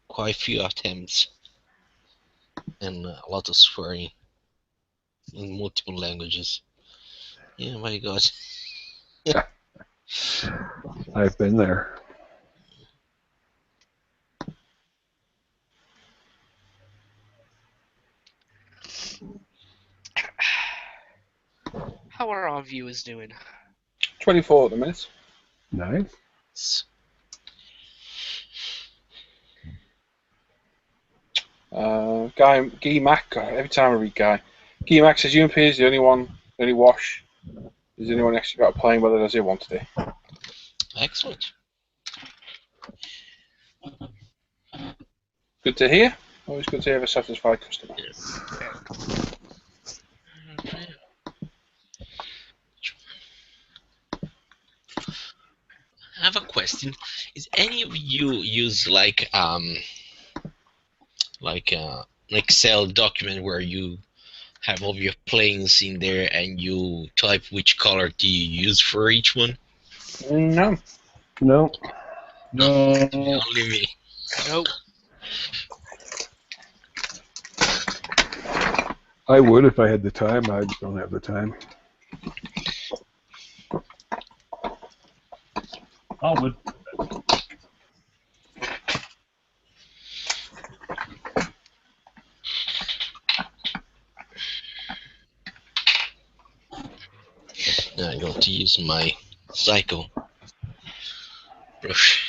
quite a few attempts and a lot of swearing in multiple languages. Yeah, my God. I've been there. How are our viewers doing? 24 at the minute. Nice. Guy Mac, every time I read Guy says UMP is the only one, the only wash. Is the only one actually got a plane, whether does he want to do? Excellent. Good to hear. Always good to hear a satisfied customer. I have a question. Is any of you use like an Excel document where you have all your planes in there and you type which color do you use for each one? No. No. No. Only me. Nope. I would if I had the time. I don't have the time. I would. Now I'm going to use my cycle brush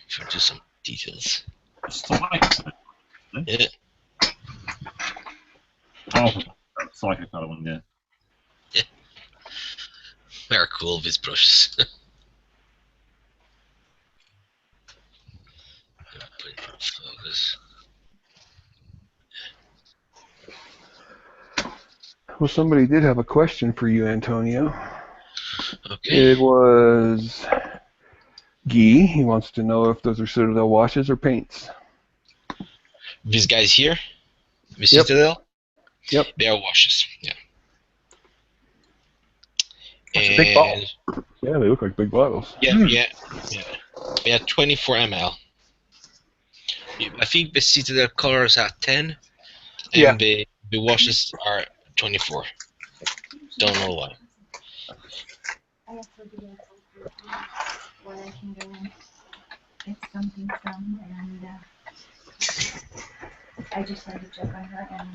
to do some details. Yeah. Oh, psycho colour one, yeah. They're cool, these brushes. Put it in focus. Well, somebody did have a question for you, Antonio. Okay. It was Guy. He wants to know if those are Citadel washes or paints. These guys here, the Yep. Citadel, Yep. they are washes. Yeah. That's a big bottle. Yeah, they look like big bottles. Yeah, yeah. They are 24 ml. I think the Citadel colors are 10, and Yeah. the washes are 24. Don't know why. I have to do what I can go get something from, and I just had to check on her, and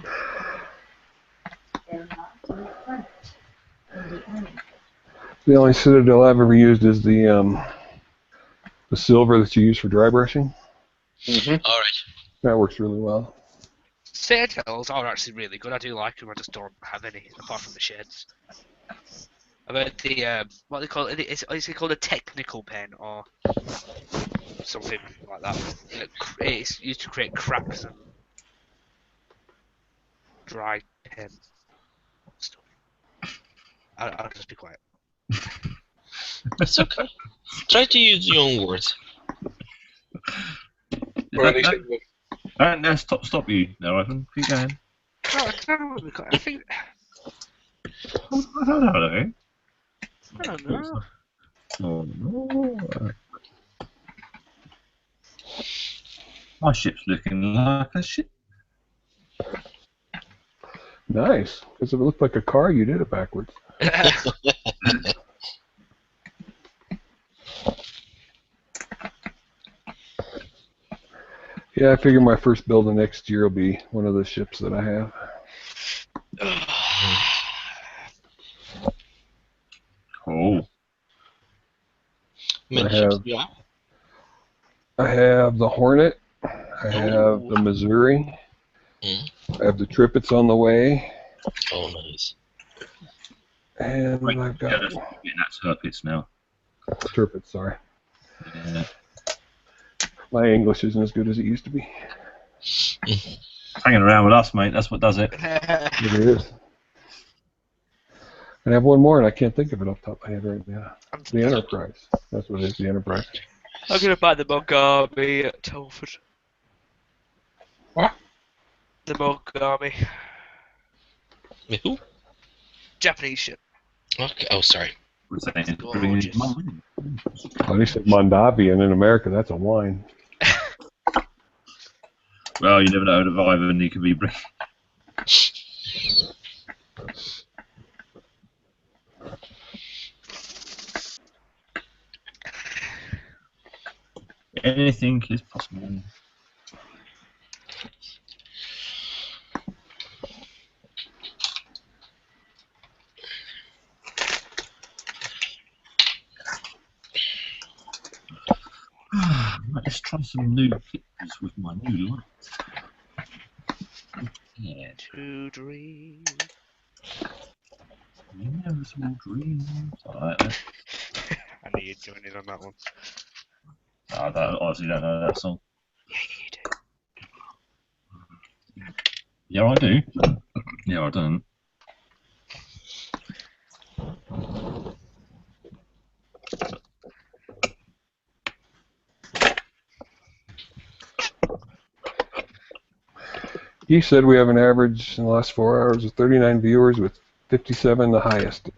they're not so front in the army. The only Citadel I've ever used is the silver that you use for dry brushing. Mm-hmm. All right. That works really well. Citadels are actually really good. I do like them. I just don't have any apart from the sheds. I've heard the what they call it. Is it called a technical pen or something like that? It's used to create cracks and dry pen stuff. I'll just be quiet. It's okay. Try to use your own words. Or at least No, stop you, no, Ivan. Keep going. No, I don't know. I think I don't know. I don't know. Oh no. My ship's looking like a ship. Nice. Because if it looked like a car, you did it backwards. Yeah, I figure my first build of next year will be one of the ships that I have. Oh. Many I ships have- do you have? I have the Hornet. I have the Missouri. Mm. I have the Tripits on the way. Oh, nice. And Right, I've got getting that Turpits now. Tripits, sorry. Yeah. My English isn't as good as it used to be. Hanging around with us, mate. That's what does it. It is. And I have one more, and I can't think of it off the top of my head right now. The Enterprise. That's what it is, the Enterprise. I'm gonna buy the Mogami at Telford. What? The Mogami. With who? Japanese ship. Okay. Oh, sorry. We're saying Gorgeous. Well, they said Mondavi, and in America, that's a wine. Well, you never know if Ivan he could be bringing. Anything is possible. Let's try some new pictures with my new light. Yeah, To dream. never small dreams. I like that. I knew you'd join in on that one. I honestly don't know that song. Yeah, you do. Yeah, I do. Yeah, I don't. He said we have an average in the last 4 hours of 39 viewers with 57 the highest.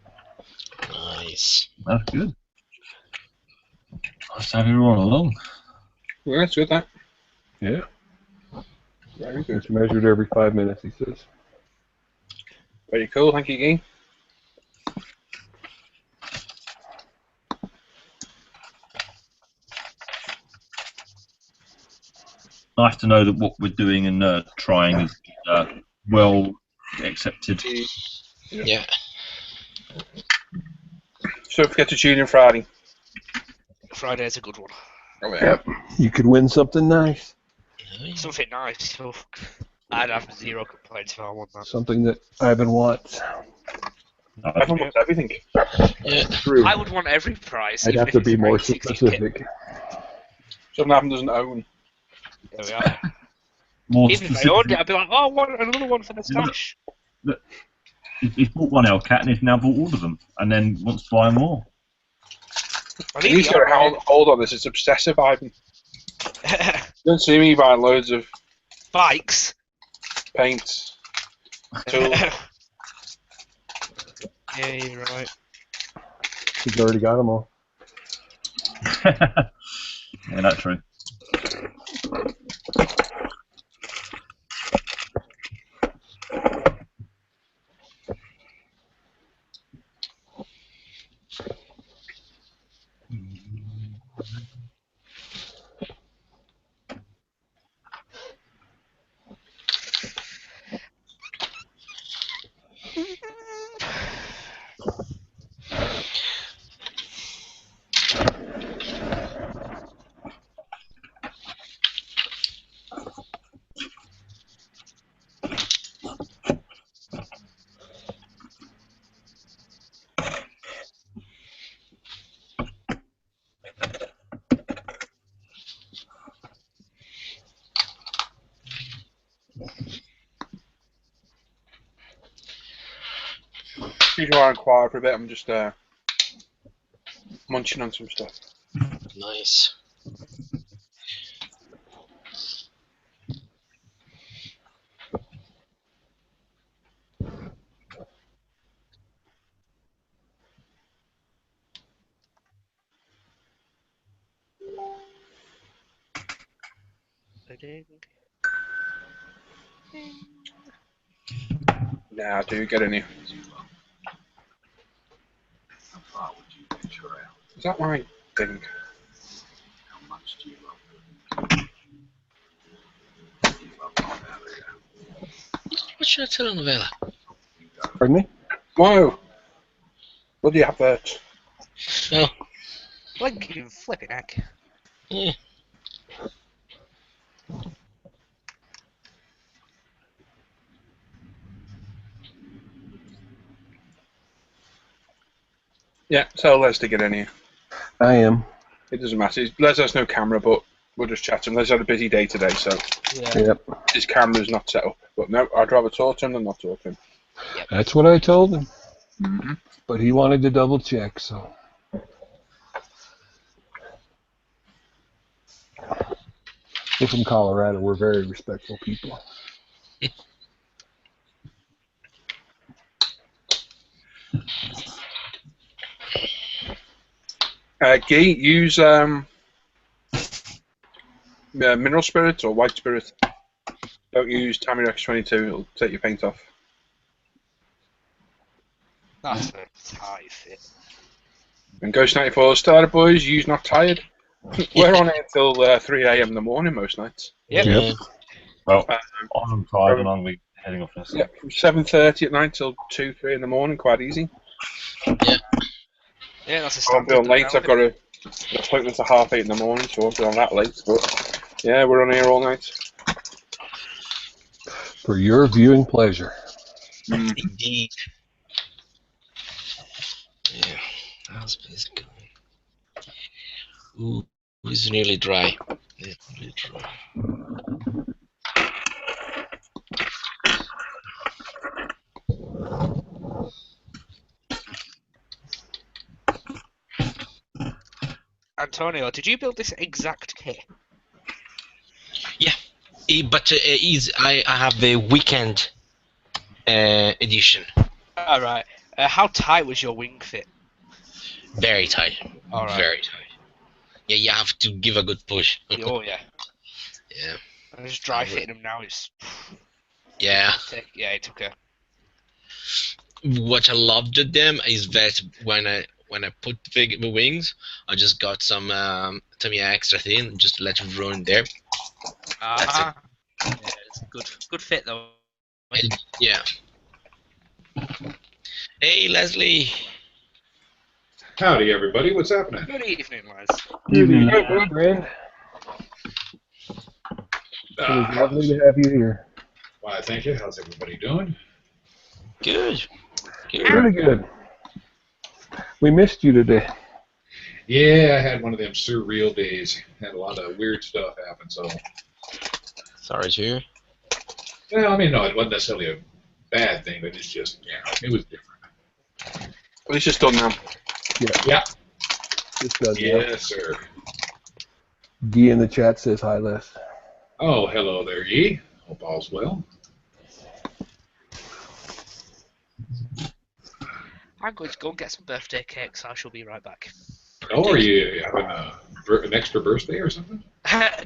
Nice. That's good. Let's have it all along. Well, that's good, that. Yeah. Very good. It's measured every 5 minutes, he says. Very cool. Thank you, Guy. Nice to know that what we're doing and trying is well accepted. Yeah. So don't forget to tune in Friday. Friday's a good one. Oh, Yep. You could win something nice. Something nice. So I'd have zero complaints if I won that. Something that Ivan wants. Everyone wants everything. Yeah. True. I would want every prize. I'd even have if to it's be a more 16 kit. specific. Something Ivan doesn't own. There we are. More Even if I specific- owned it, I'd be like, oh, I want another one for the stash. He's bought one Hellcat and he's now bought all of them, and then wants to buy more. I You need need to the get a odd hold on this. It's obsessive, Ivan. one. You don't see me buying loads of Bikes. paint. Tools. Yeah, you're right. He's already got them all. Yeah, that's true. Excuse me while I'm quiet for a bit. I'm just munching on some stuff. Nice. Nah, dude, get in here. Is that my thing? What's your telenovela? Pardon me? Whoa! Bloody advert. Oh, Blinking flipping heck. yeah. Yeah, tell Les to get in here. I am. It doesn't matter. Les has no camera, but we'll just chat to him. Les had a busy day today, so Yeah. Yep. his camera's not set up. But no, I'd rather talk to him than not talk to him. That's what I told him. Mm-hmm. But he wanted to double check, so. We're from Colorado. We're very respectful people. Guy, use mineral spirit or white spirit. Don't use Tamirex 22. It'll take your paint off. That's a tight fit. And Ghost 94 started, boys. Use not tired. We're on it until 3 a.m. in the morning most nights. Yep. Yeah. Well, I'm tired and I'm gonna be heading off in a Yeah, sec. from 7:30 at night till 2, 3 in the morning. Quite easy. Yeah, that's a I won't be standard. on late. I've got an appointment at 8:30 in the morning, so I won't be on that late. But yeah, we're on here all night. For your viewing pleasure. Indeed. Yeah, how's this going? Ooh, it's nearly dry. Yeah, nearly dry. Antonio, did you build this exact kit? But I have the weekend edition. Alright. How tight was your wing fit? Very tight. Alright. Very tight. Yeah, you have to give a good push. Oh yeah. Yeah. I'm just dry fitting them now. It's Yeah. it took a. What I loved with them is that when I put the wings, I just got some Tamiya extra thin, just let it run there. Yeah, it's good fit though. Yeah. Hey, Leslie. Howdy, everybody. What's happening? Good evening, lads. Good Evening, evening, lad. my friend. It is lovely to have you here. Why, thank you. How's everybody doing? Good. Really good. We missed you today. Yeah, I had one of them surreal days. Had a lot of weird stuff happen, so... Sorry to hear. Well, I mean, no, it wasn't necessarily a bad thing, but it's just, it was different. At least it's done now. Yeah. It's done now. Yes, sir. Guy in the chat says hi, Les. Oh, hello there, Ye. Hope all's well. I'm going to go and get some birthday cake, so I shall be right back. Oh, are you having an extra birthday or something?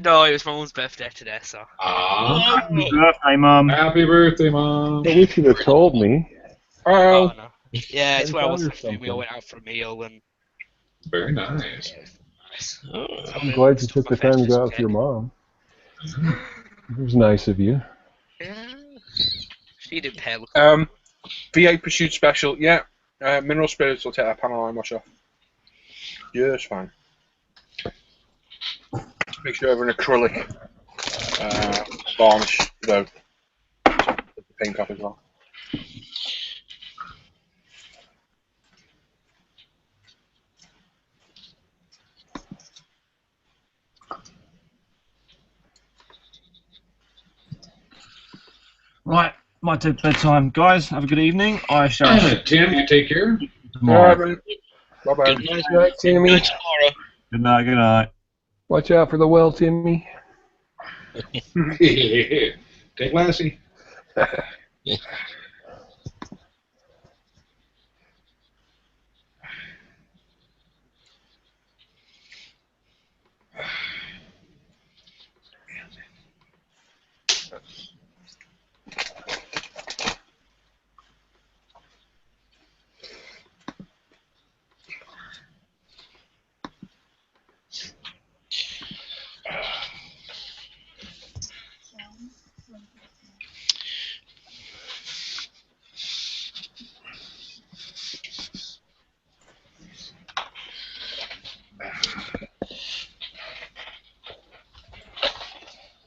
No, it was my mum's birthday today, so. Ah. Happy birthday, Mum. Happy birthday, Mom. Well, you should have told me. Oh no. Yeah, it's Then where I tell was. her We something. all went out for a meal and. Very nice. Yeah, nice. Oh. I'm glad you took the time to go out with your mom. It was nice of you. Yeah. She didn't pay. Look. V8 Pursuit Special, yeah. Mineral Spirits will take that panel line wash off. Just fine. Make sure you have an acrylic varnish, though. The paint off as well. Right, might take bedtime. Guys, have a good evening. I shall Tim, you take care. tomorrow. Bye-bye. Good night. Good night, Timmy. Good tomorrow. Good night, good night. Watch out for the well, Timmy. Take Lassie.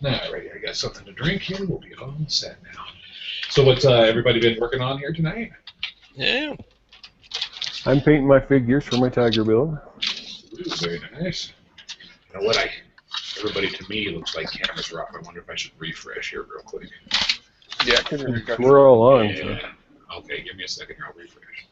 Alrighty, I got something to drink here. We'll be all set now. So what's everybody been working on here tonight? Yeah. I'm painting my figures for my tiger build. Ooh, very nice. You know what? Everybody to me looks like cameras are off. I wonder if I should refresh here real quick. Yeah, can you refresh? We're all on. Yeah. So. Okay, give me a second here. I'll refresh.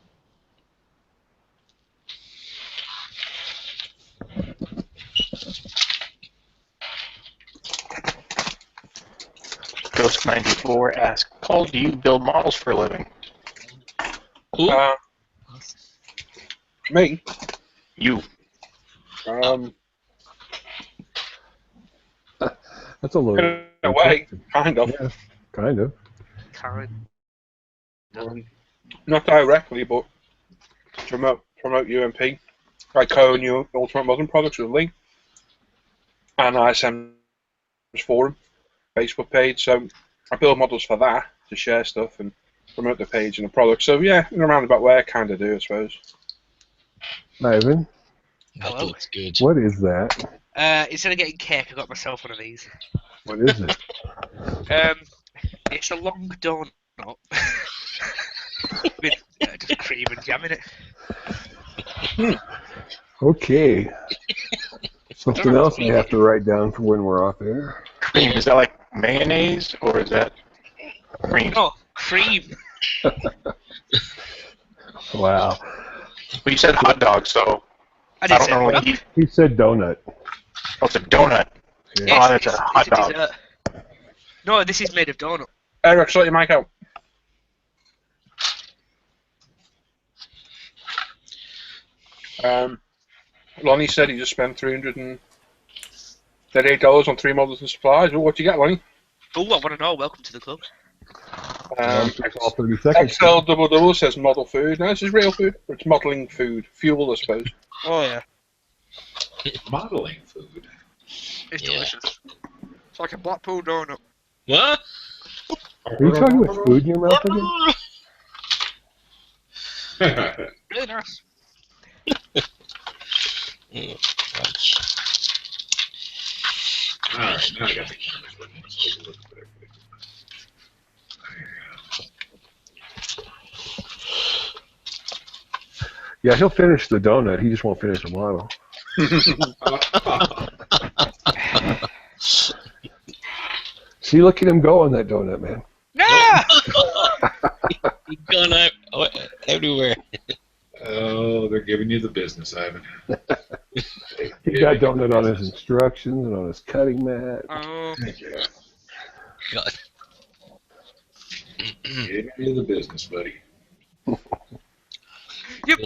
Ghost94 asks, Paul, do you build models for a living? Who? Me? You. That's a little. In a way, kind of. Yeah, kind of. Not directly, but to promote UMP. Like co-new Ultimate Modern products with Lee. And ISM's forum, Facebook page. So I build models for that, to share stuff and promote the page and the product. So yeah, in a roundabout way, I kind of do, I suppose. Ivan, That Hello. looks good. what is that? Instead of getting cake, I got myself one of these. What is it? It's a long donut with just cream and jam in it. Okay. Something else I have to write down for when we're off air. Cream, is that like mayonnaise or is that cream? No, cream. Wow. Well, you said hot dog, so I I didn't don't say normally donut. eat. He said donut. Oh, it's a donut. Yeah. Oh, that's a hot it's dog. dessert. No, this is made of donut. Eric, sort your mic out. Lonnie said he just spent $338 on 3 models and supplies. Well, what do you get, Lonnie? Oh, I want to know. Welcome to the club. It's all 30 seconds. XL double says model food. No, this is real food. It's modelling food. Fuel, I suppose. Oh, yeah. Modeling food. It's delicious. It's like a Blackpool donut. What? Are you talking with food in your mouth again? Really nice. Alright, now I got the cameras working. Let's take a look at everything. Yeah, he'll finish the donut. He just won't finish the model. See, look at him go on that donut, man. No! He's going out everywhere. Oh, they're giving you the business, Ivan. He got donut on his instructions and on his cutting mat. Oh. Yeah. God. Giving you the business, buddy. Yep.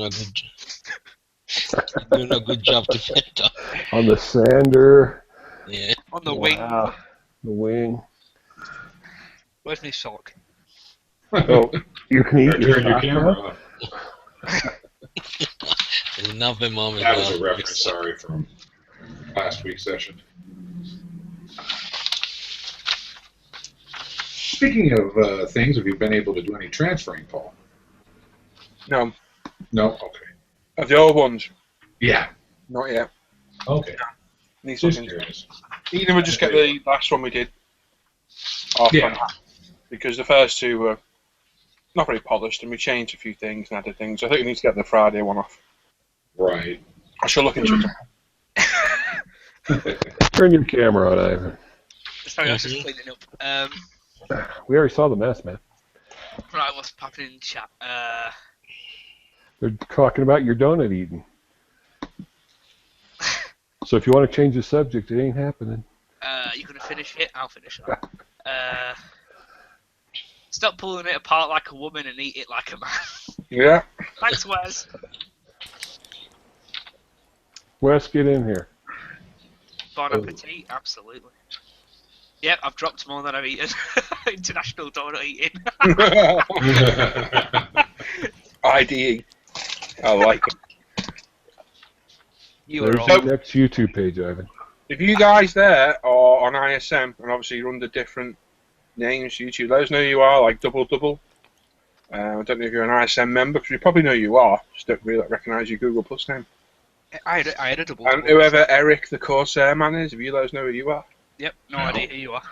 Doing a good job to fit up. On the sander. Yeah. On the wing. Wow. The wing. Where's my sock? Oh, you can eat your Turn your sock camera now? off. There's nothing, Mom. That was a reference, sorry, from last week's session. Speaking of things, have you been able to do any transferring, Paul? No. No? Okay. Of the old ones? Yeah. Not yet. Okay. Needs Just looking. curious. Either we just get the last one we did off Yeah. on that, because the first two were not very polished, and we changed a few things and added things. I think we need to get the Friday one off. Right. I shall look into it. Turn your camera on, Ivan. Sorry, I was just cleaning up. We already saw the mess, man. Right, what's popping in chat? They're talking about your donut eating. So if you want to change the subject, it ain't happening. You gonna finish it? I'll finish it. Stop pulling it apart like a woman and eat it like a man. Yeah. Thanks, Wes. Wes, get in here. Bon appetit, absolutely. Yep, I've dropped more than I've eaten. International donut eating. IDE. I like it. You were There's on. your next YouTube page, Ivan. If you guys there are on ISM, and obviously you're under different names, YouTube, let us know who you are, like Double. I don't know if you're an ISM member, because you probably know who you are, just don't really recognise your Google Plus name. I had a double. And whoever Eric the Corsair man is, if you let us know who you are. Yep, no idea who you are.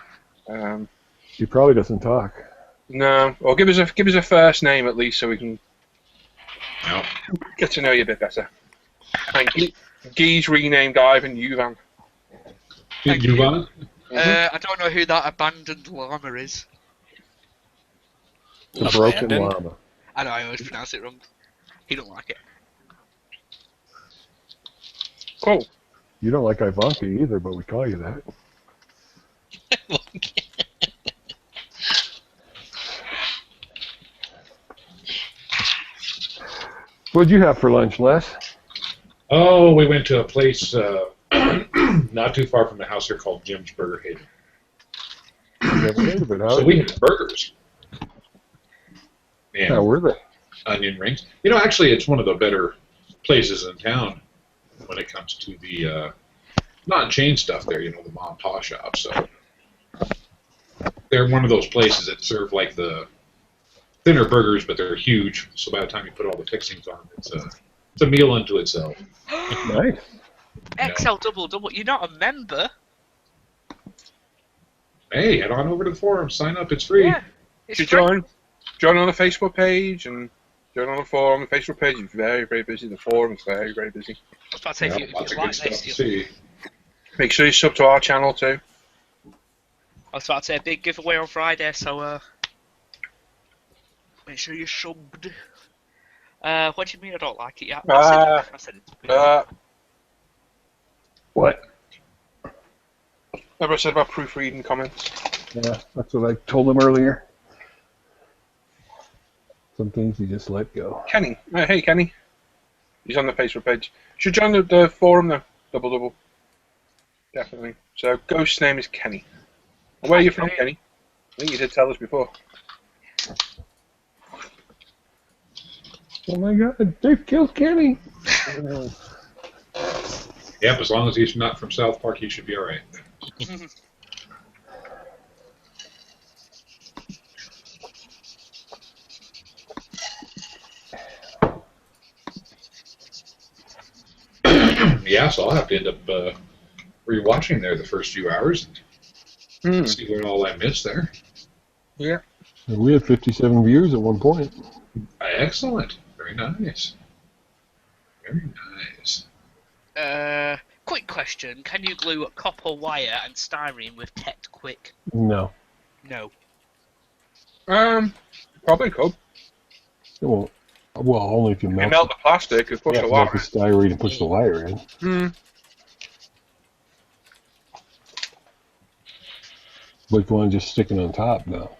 He probably doesn't talk. No, or give us a first name at least, so we can No. get to know you a bit better. And Guy's renamed Ivan Uvan. Thank You you. want it? I don't know who that abandoned llama is. The broken Abandoned? llama. I know, I always pronounce it wrong. He don't like it. Cool. You don't like Ivanka either, but we call you that. What'd you have for lunch, Les? Oh, we went to a place not too far from the house here called Jim's Burger Haven. Never heard of it, huh? So we had burgers. And How were they? onion rings. You know, actually, it's one of the better places in town when it comes to the non-chain stuff there, you know, the mom and pop shops. So they're one of those places that serve like the thinner burgers, but they're huge. So by the time you put all the fixings on, it's a meal unto itself. Nice. XL double. You're not a member. Hey, head on over to the forum, sign up, it's free. Yeah. It's You free. join on the Facebook page and join on the forum. The Facebook page is very, very busy. The forum is very, very busy. I was about to say, if Lots you of like good stuff this, to see. Make sure you sub to our channel too. I was about to say a big giveaway on Friday, so make sure you're subbed. What do you mean I don't like it yet? I said it. What? Remember I said about proofreading comments? Yeah, that's what I told him earlier. Some things you just let go. Kenny. Hey, Kenny. He's on the Facebook page. Should join the forum though. Double. Definitely. So Ghost's name is Kenny. Where are you from, Kenny? I think you did tell us before. Oh my God, they've killed Kenny. Yep, as long as he's not from South Park, he should be all right. Yeah, so I'll have to end up rewatching there the first few hours and see what all I missed there. Yeah. We had 57 viewers at one point. Excellent. Very nice. Very nice. Quick question: can you glue a copper wire and styrene with Tet Quick? No. No. Probably could. It won't. Well, only if you You melt, melt the plastic and push the melt wire. the styrene and push the wire in. But if you want to just stick it on top, no.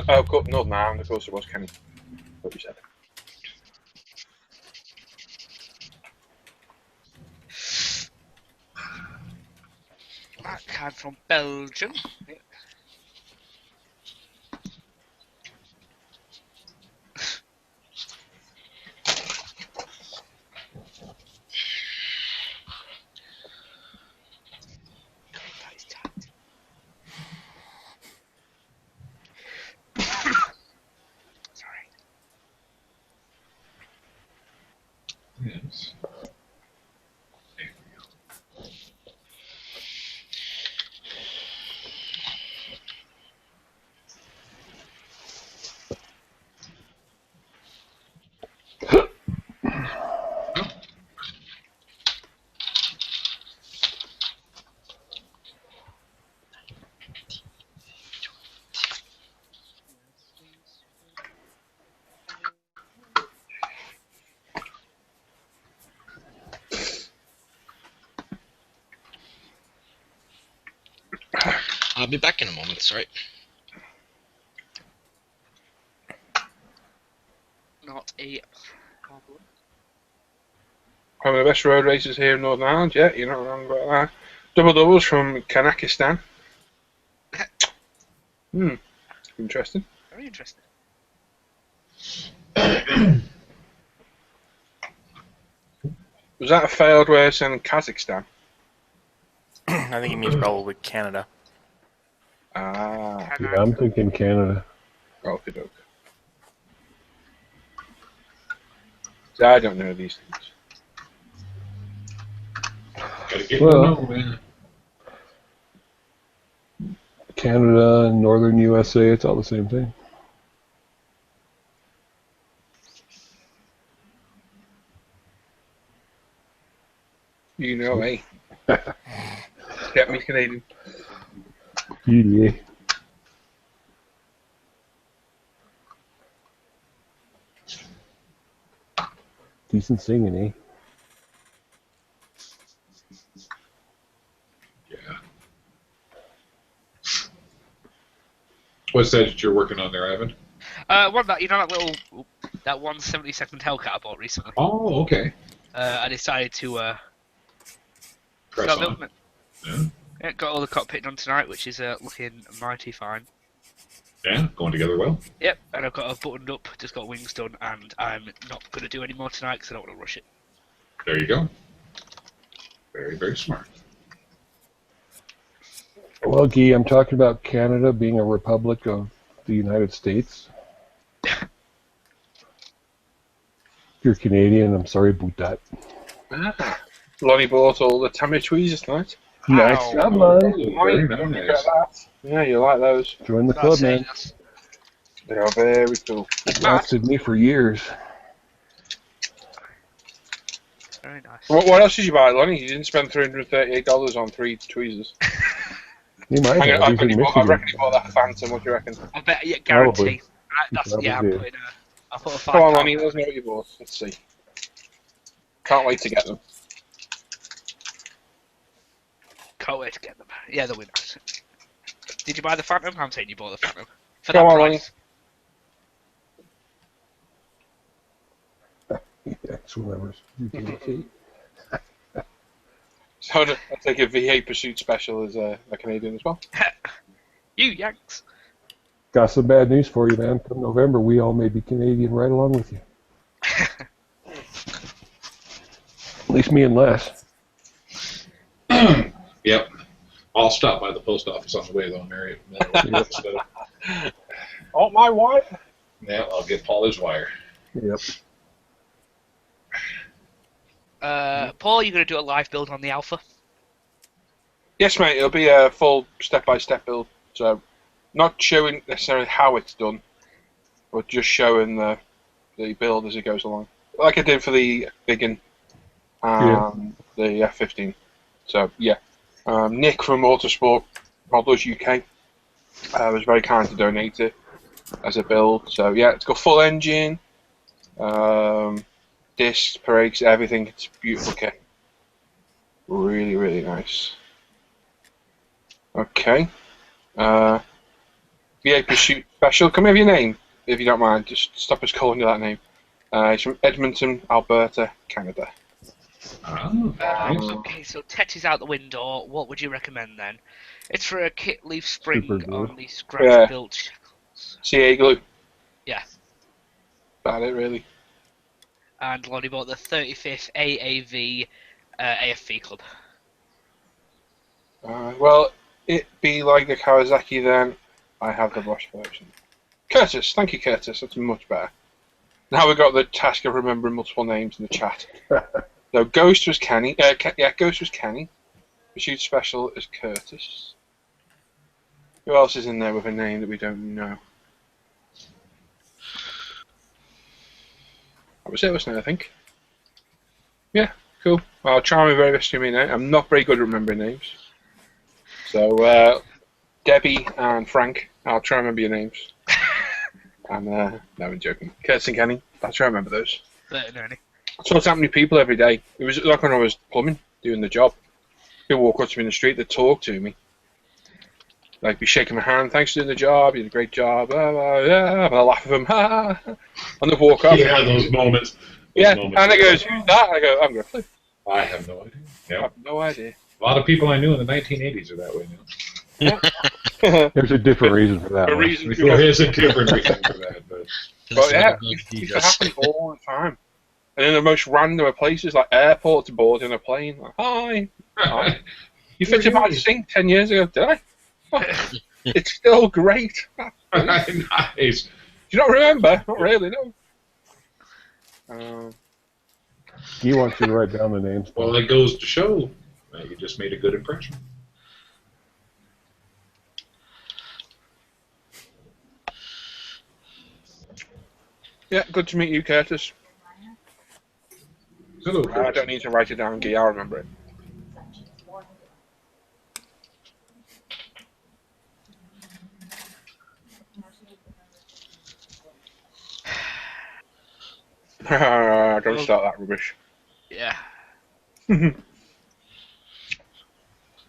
Oh, cool. No, now, of course it was Kenny. What you said. That card from Belgium. Yeah. Sorry. Yes. I'll be back in a moment, sorry. Not a problem. One of the best road races here in Northern Ireland. Yeah, you're not wrong about that. Double doubles from Kazakhstan. Interesting. Very interesting. Was that a failed way of saying Kazakhstan? I think he means probably Canada. Ah. Yeah, I'm thinking Canada. Okay, doke. I don't know these things. Gotta get Well, to know, man. Canada and northern USA, it's all the same thing. You know, eh? Get me Canadian. Yeah. Decent singing, eh? Yeah. What's that you're working on there, Ivan? One that that 170-second Hellcat I bought recently. Oh, okay. I decided to Press start on. building it. Yeah. Yeah, got all the cockpit done tonight, which is looking mighty fine. Yeah, going together well. Yep, and I've got a buttoned up, just got wings done, and I'm not going to do any more tonight because I don't want to rush it. There you go. Very, very smart. Well, Guy, I'm talking about Canada being a republic of the United States. If you're Canadian, I'm sorry about that. Ah. Lonnie bought all the Tammy tweezers tonight. Nice job, Lonnie. Very nice. Yeah, you like those. Join the club, man. They are very cool. It lasted me for years. Very nice. What else did you buy, Lonnie? You didn't spend $338 on 3 tweezers. You might have. I He's in Michigan. reckon he bought that Phantom. What do you reckon? I bet, yeah, Probably. guarantee. Yeah, Probably I'm did. putting I'll put a Come on, £5. Lonnie. Let's know what you bought. Let's see. Can't wait to get them. Can't wait to get them. Yeah, they'll be nice. Did you buy the Phantom? I'm saying you bought the Phantom. For Come that on, price. Ex members. So I take a VA Pursuit Special as a Canadian as well. You Yanks. Got some bad news for you, man. Come November, we all may be Canadian right along with you. At least me and Les. Yep. I'll stop by the post office on the way, though, Mary. Oh, my wife. Yeah, I'll get Paul his wire. Yep. Paul, you're going to do a live build on the Alpha? Yes, mate. It'll be a full step-by-step build. So, not showing necessarily how it's done, but just showing the build as it goes along, like I did for the Biggin and the F-15. So yeah, Nick from Autosport Models UK was very kind to donate it as a build. So yeah, it's got full engine, discs, brakes, everything. It's a beautiful kit. Really, really nice. Okay. VA Pursuit Special. Come have your name, if you don't mind. Just stop us calling you that name. It's from Edmonton, Alberta, Canada. Okay, so Tet is out the window. What would you recommend then? It's for a kit leaf spring on the scratch built shackles. CA glue. Yeah. About it, really. And Lonnie bought the 35th AAV AFV Club. Well, it be like the Kawasaki then. I have the Bosch version. Curtis, thank you, Curtis. That's much better. Now we've got the task of remembering multiple names in the chat. So Ghost was Kenny. Ghost was Kenny. Pursuit Special is Curtis. Who else is in there with a name that we don't know? That was it, wasn't it, I think? Yeah, cool. I'll try my very best to remember. I'm not very good at remembering names. So, Debbie and Frank, I'll try and remember your names. And, no, I'm joking. Curtis and Kenny, I'll try and remember those. I saw so many people every day. It was like when I was plumbing, doing the job. People walk up to me in the street, they'd talk to me. Like, be shaking my hand, thanks for doing the job, you did a great job, blah, blah, yeah, and I laugh at them, ha, and they walk up. Yeah, those moments. And they goes, who's that? I go, I'm going to flip. I have no idea. Yep. I have no idea. A lot of people I knew in the 1980s are that way now. There's a different reason for that. There is a different reason for that. But yeah, it used to happen all the time. And in the most random of places, like airports, boarding a plane. Like, hi. You fixed my sink 10 years ago, did I? Oh, it's still great. Nice. Do you not remember? Not really, no. He wants you to write down the names. Well, that goes to show that you just made a good impression. Yeah, good to meet you, Curtis. Hello, I don't need to write it down, Guy. I'll remember it. Don't start that rubbish. Yeah.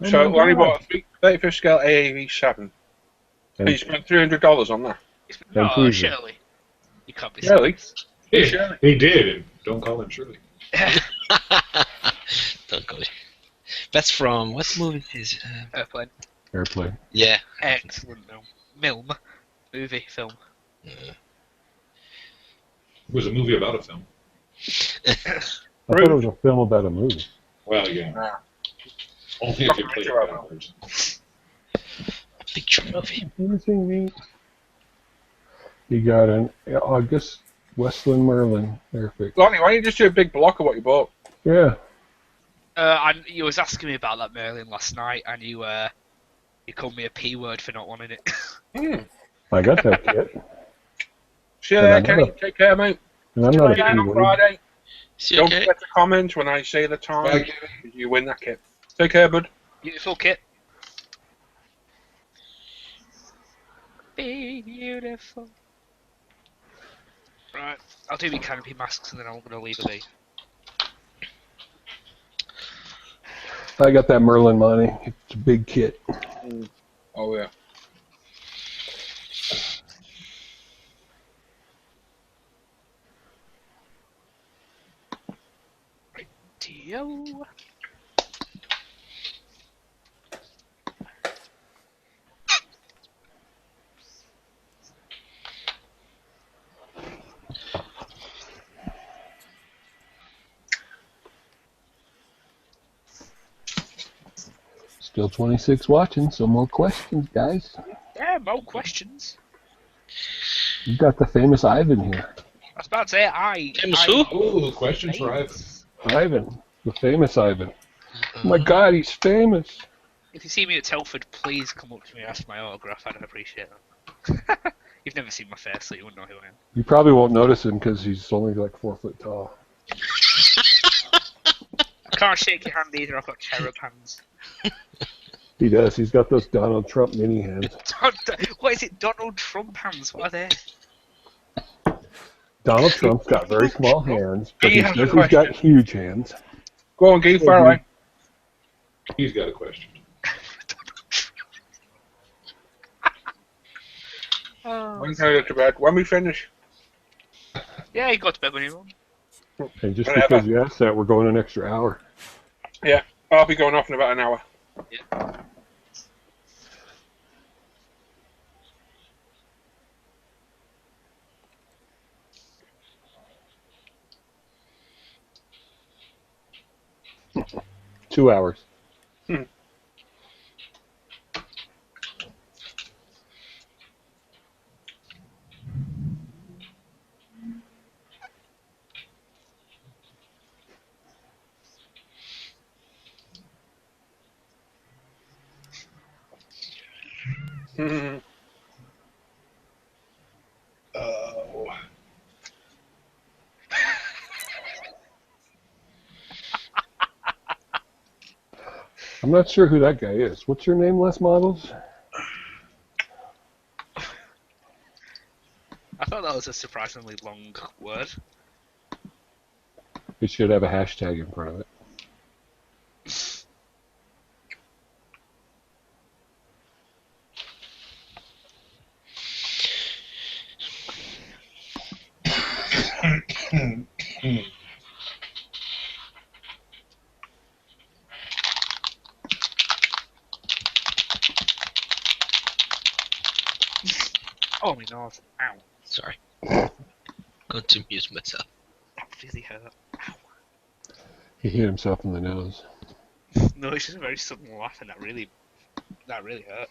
So, Lonnie bought a 35th scale AAV 7. And you spent $300 on that. Oh, Shirley. You can't be Shirley? Yeah, he did. And don't call him Shirley. Don't call it. That's from what movie is? Airplane. Airplane. Yeah. Excellent film. Movie, film. It was a movie about a film. I thought it was a film about a movie. Well, yeah. Only if you play it backwards. Picture movie. Anything neat? You got an August Westland Merlin airfix. Lonnie, why don't you just do a big block of what you bought? Yeah. And you was asking me about that Merlin last night, and you called me a P word for not wanting it. I got that kit. See you there, Kenny. Take care, mate. And I'm not a on P-word. Friday. Don't Okay. forget to comment when I say the time. You win that kit. Take care, bud. Beautiful kit. Beautiful. Right, I'll do my canopy masks and then I'm gonna leave a be. I got that Merlin money. It's a big kit. Oh, yeah. Yo. Still 26 watching, so more questions, guys. Yeah, more questions. You got the famous Ivan here. I was about to say, Famous who? Ooh, questions for Ivan. Ivan, the famous Ivan. Oh my God, he's famous. If you see me at Telford, please come up to me and ask my autograph. I'd appreciate that. You've never seen my face, so you wouldn't know who I am. You probably won't notice him because he's only like 4 foot tall. I can't shake your hand either. I've got cherub hands. He does. He's got those Donald Trump mini hands. What is it? Donald Trump hands? What are they? Donald Trump's got very small hands, but he have says a he's got question. huge hands. Go on, Guy, fire away. He's got a question. When can I go to bed? When we finish? Yeah, you got to bed when you want. And just Whatever. because you asked that, we're going an extra hour. Yeah, I'll be going off in about an hour. Yeah. 2 hours. Mhm. Oh. I'm not sure who that guy is. What's your name, Les Models? I thought that was a surprisingly long word. It should have a hashtag in front of it. Oh my god. Ow. Sorry. Going to amuse myself. That really hurt. Ow. He hit himself in the nose. No, it's just a very sudden laugh and that really hurt.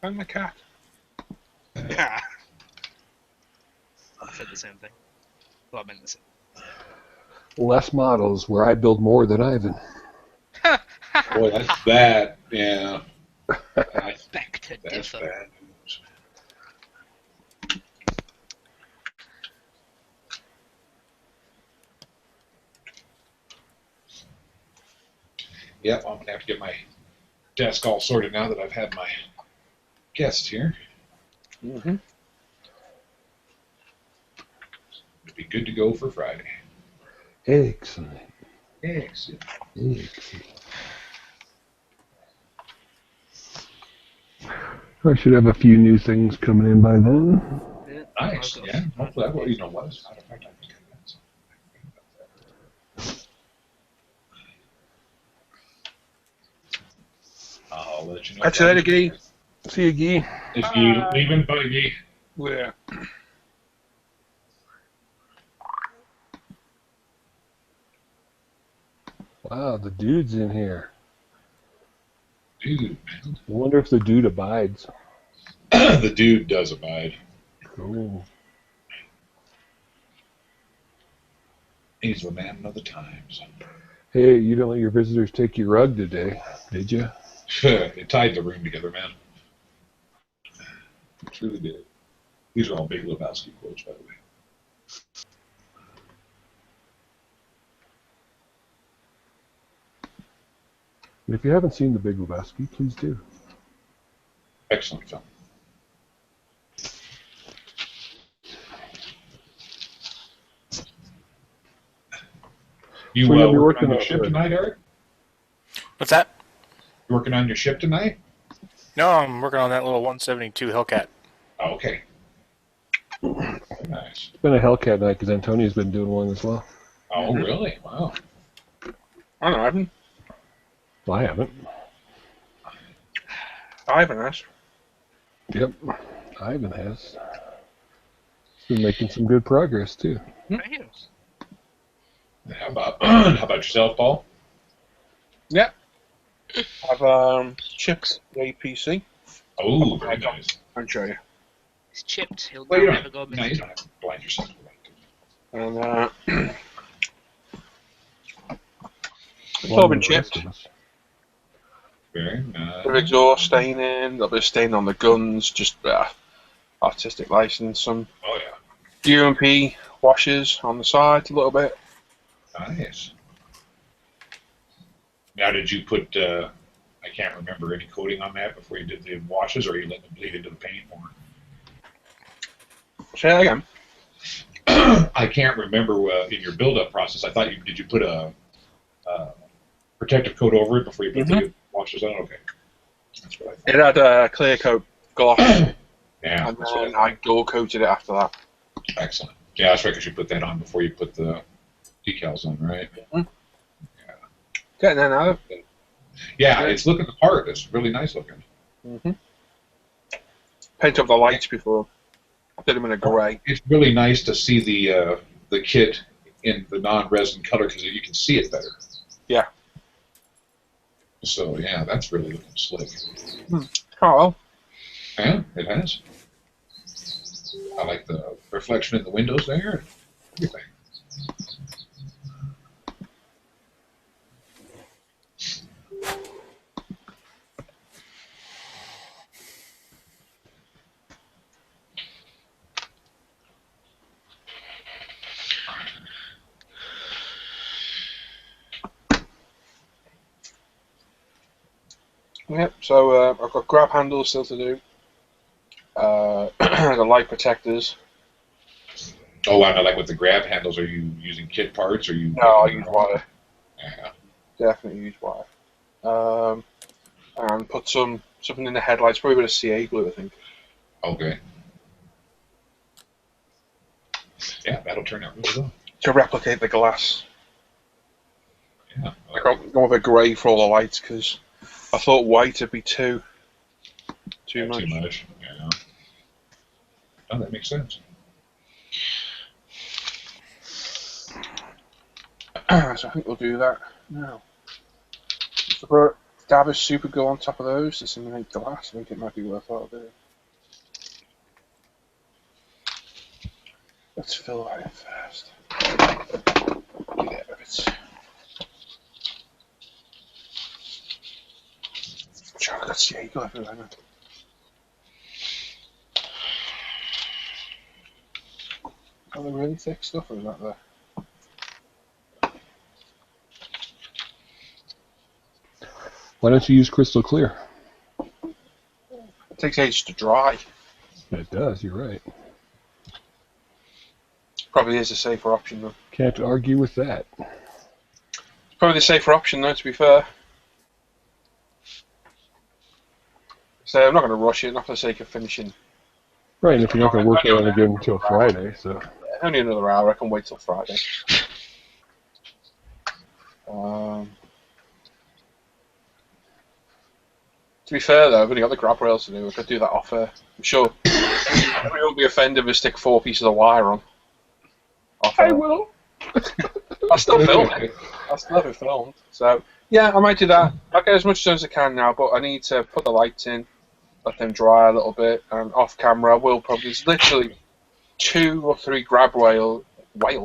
And the cat. I said the same thing. Well, I meant the same. Les Models, where I build more than Ivan. Boy, that's bad. Yeah. That's Back to bad differ. news. Yep, I'm gonna have to get my desk all sorted now that I've had my guests here. Mm-hmm. It'll be good to go for Friday. Excellent. Excellent. Excellent. I should have a few new things coming in by then. Yeah, Nice. I've got- Yeah. Hopefully, that you know what? As a matter of fact, I think I got something. I'll let you know. Catch you later, Guy. See you, Guy. Is Guy leaving? Bye, Guy. Yeah. Wow, the dude's in here. Dude, man. I wonder if the dude abides. The dude does abide. Cool. He's the man of the times. Hey, you don't let your visitors take your rug today, did you? They tied the room together, man. It truly did. These are all Big Lebowski quotes, by the way. And if you haven't seen The Big Lebowski, please do. Excellent film. You So you'll be working working on your on ship it. tonight, Eric? What's that? You working on your ship tonight? No, I'm working on that little 172 Hellcat. Okay. Nice. It's been a Hellcat night because Antonia's been doing one as well. Oh, really? Wow. I don't know, Ivan. Well, I haven't. Ivan has. Yep, Ivan has. He's been making some good progress too. How about yourself, Paul? Yeah. I've chipped the APC. Oh, very nice. I'll show you. It's chipped. He'll Well, you never don't, go no, you missing. don't have to blind yourself. And it's all been chipped. Very Bit nice. of exhaust staining, a little bit of stain on the guns, just artistic license, some Oh, yeah. UMP washers on the sides a little bit. Nice. Now, did you put, I can't remember, any coating on that before you did the washes, or you let them bleed into the paint more? Say that again. I can't remember in your build-up process. I thought did you put a protective coat over it before you put the washes on? Okay. That's what I thought. It had a clear coat gloss, Yeah. and That's what I then thought. I dual coated it after that. Excellent. Yeah, that's right, because you put that on before you put the decals on, right? Getting there now. Yeah, it's looking the part. It's really nice looking. Paint up the lights before. I did them in a grey. It's really nice to see the kit in the non-resin color because you can see it better. Yeah. So yeah, that's really looking slick. Oh well. Yeah, it has. I like the reflection in the windows there. Everything. Yep. So I've got grab handles still to do. The light protectors. Oh, wow, now, like with the grab handles, are you using kit parts? Or you? No, I use wire. Yeah. Definitely use wire. And put something in the headlights, probably with a CA glue, I think. Okay. Yeah, that'll turn out really well. To replicate the glass. Yeah. I got with a grey for all the lights because I thought white would be too much. Too much. Yeah. Oh, that makes sense. So I think we'll do that now. Just put a dab of super glue on top of those to simulate glass. I think it might be worthwhile doing. Let's fill that in first. Get rid of it. Sure, that's the eagle everywhere now. Are they really thick stuff or is that there? Why don't you use crystal clear? It takes ages to dry. It does, you're right. Probably is a safer option though. Can't argue with that. It's probably the safer option though, to be fair. So I'm not going to rush it, not for the sake of finishing. Right, and if you're not going to work on it again until Friday, so. Only another hour, I can wait till Friday. To be fair though, I've only got the grab rails to do, I could do that off air. I'm sure I won't be offended if I stick 4 pieces of wire on. Off air. I will. I'll still film it. I'll still have it filmed. So, yeah, I might do that. I'll get as much done as I can now, but I need to put the lights in, let them dry a little bit, and off camera I will probably, there's literally 2 or 3 grab whales. Grab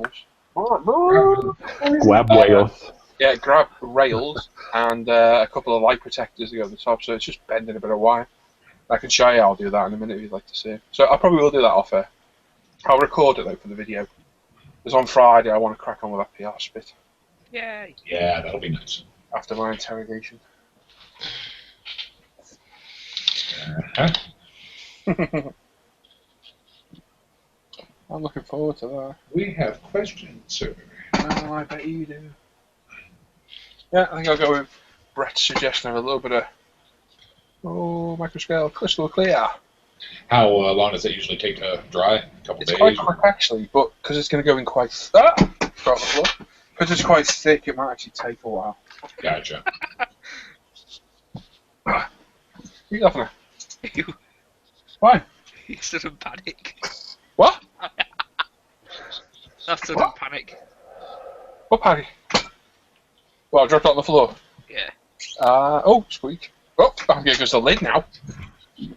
whales. Yeah, grab rails and a couple of light protectors to go over the top, so it's just bending a bit of wire. I can show you how I'll do that in a minute if you'd like to see it. So I probably will do that off air. I'll record it though for the video. Because on Friday I want to crack on with that PR spit. Yay! Yeah, that'll be nice. After my interrogation. I'm looking forward to that. We have questions, sir. Oh, I bet you do. Yeah, I think I'll go with Brett's suggestion of a little bit Oh, microscale, crystal clear. How long does it usually take to dry? A couple It's days? quite quick actually, but because it's going to go in quite because it's quite thick, it might actually take a while. Gotcha. You laughing at? You, Why? you sudden panic. What? That's sudden What? panic. What party? Well, I dropped it on the floor. Yeah. Oh, squeak. Oh, here goes the lid now. You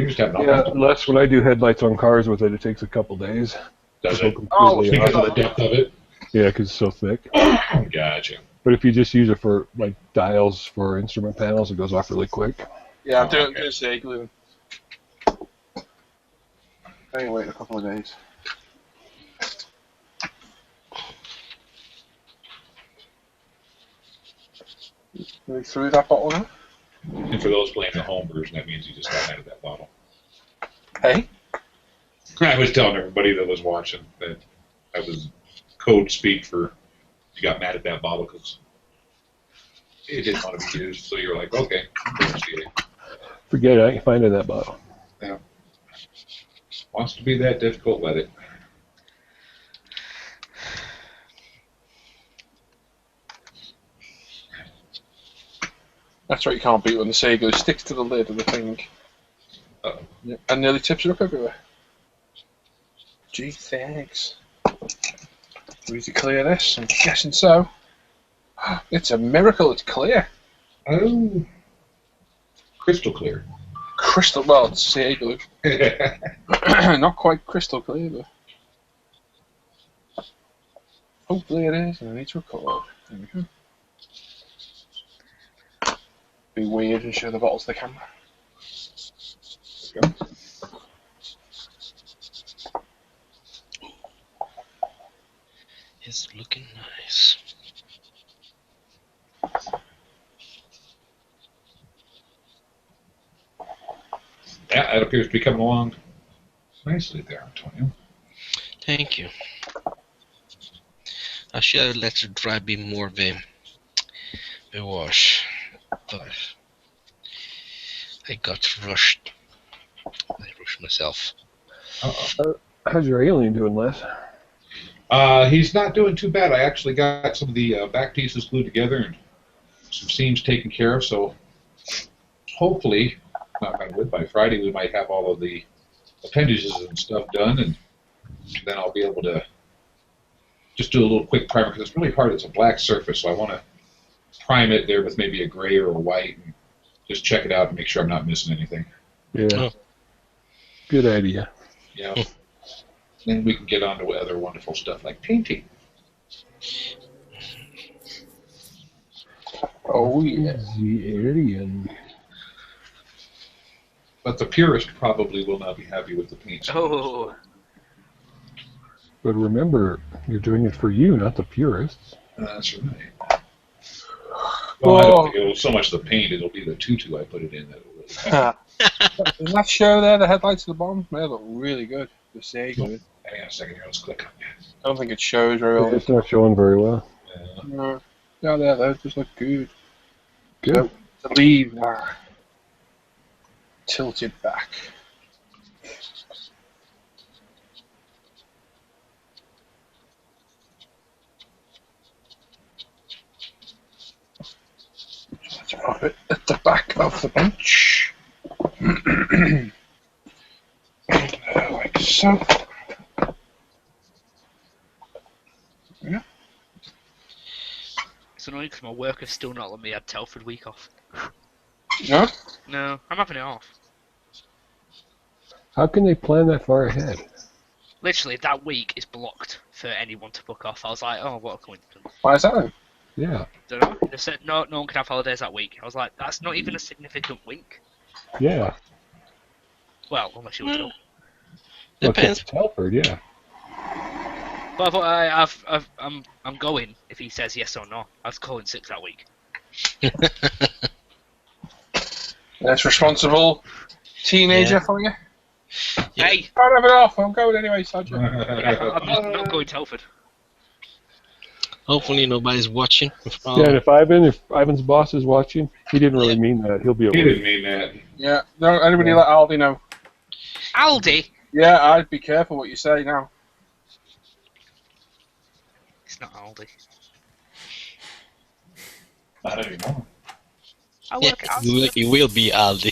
just have nothing. Yeah, unless when I do headlights on cars with it, it takes a couple days. Does Go it? completely Oh, Because off. of the depth of it? Yeah, because it's so thick. Gotcha. But if you just use it for like dials for instrument panels, it goes off really quick. Yeah, I'm Oh, doing okay. this glue. I can wait a couple of days. We threw that bottle now. And for those playing the home version, that means you just got out of that bottle. Hey? I was telling everybody that was watching that I was code speak for you got mad at that bottle because it didn't want to be used. So you're like, okay, Forget it, I can find it in that bottle. wants to be that difficult, let it. That's what you can't beat when the Sega sticks to the lid of the thing. Uh-oh. Yeah, and nearly tips it up everywhere. Gee, thanks. We need to clear this. I'm guessing so. It's a miracle. It's clear. Oh, crystal clear. Crystal. Well, it's CA glue. Not quite crystal clear, but hopefully it is. And I need to record. There we go. Be weird and show the bottle to the camera. There we go. It's looking nice. Yeah, that appears to be coming along nicely there, Antonio. Thank you. I should have let it dry a bit more of a wash, but I got rushed. I rushed myself. How's your alien doing, Les? He's not doing too bad. I actually got some of the back pieces glued together and some seams taken care of, so hopefully, knock on wood, by Friday we might have all of the appendages and stuff done, and then I'll be able to just do a little quick primer, because it's really hard. It's a black surface, so I want to prime it there with maybe a gray or a white and just check it out and make sure I'm not missing anything. Yeah. Oh. Good idea. Yeah. Then we can get on to other wonderful stuff like painting. Oh yeah. The alien. But the purist probably will not be happy with the paint. Oh. But remember, you're doing it for you, not the purists. That's right. Well, I don't think it'll so much the paint, it'll be the tutu I put it in that will really. Does that show there, the headlights at the bottom? They look really good. The Sega. Hang on a second here, let's click on that. I don't think it shows very well. It's not showing very well. No. Yeah, there, those just look good. Good. So, the leaves are tilted back. Let's pop it at the back of the bench. Like so. Yeah. It's annoying because my work has still not let me have Telford week off. No? No, I'm having it off. How can they plan that far ahead? Literally, that week is blocked for anyone to book off. I was like, oh, what a coincidence. Why is that then? Yeah. Don't know. They said no one can have holidays that week. I was like, that's not even a significant week. Yeah. Well, unless you were ill. Depends. Telford, yeah. But I thought I'm going if he says yes or no. I was calling sick that week. That's responsible teenager for you. Yeah. Hey, Can't have it off. I'm going anyway, Sergeant. I'm not going Telford. Hopefully nobody's watching. Yeah, and if Ivan's boss is watching, he didn't really mean that. He'll be He aware. didn't mean that. Yeah, don't anybody let Aldi know. Aldi? Yeah, I'd be careful what you say now. It's not Aldi. I don't even know. I work at Aldi. Look, it will be Aldi.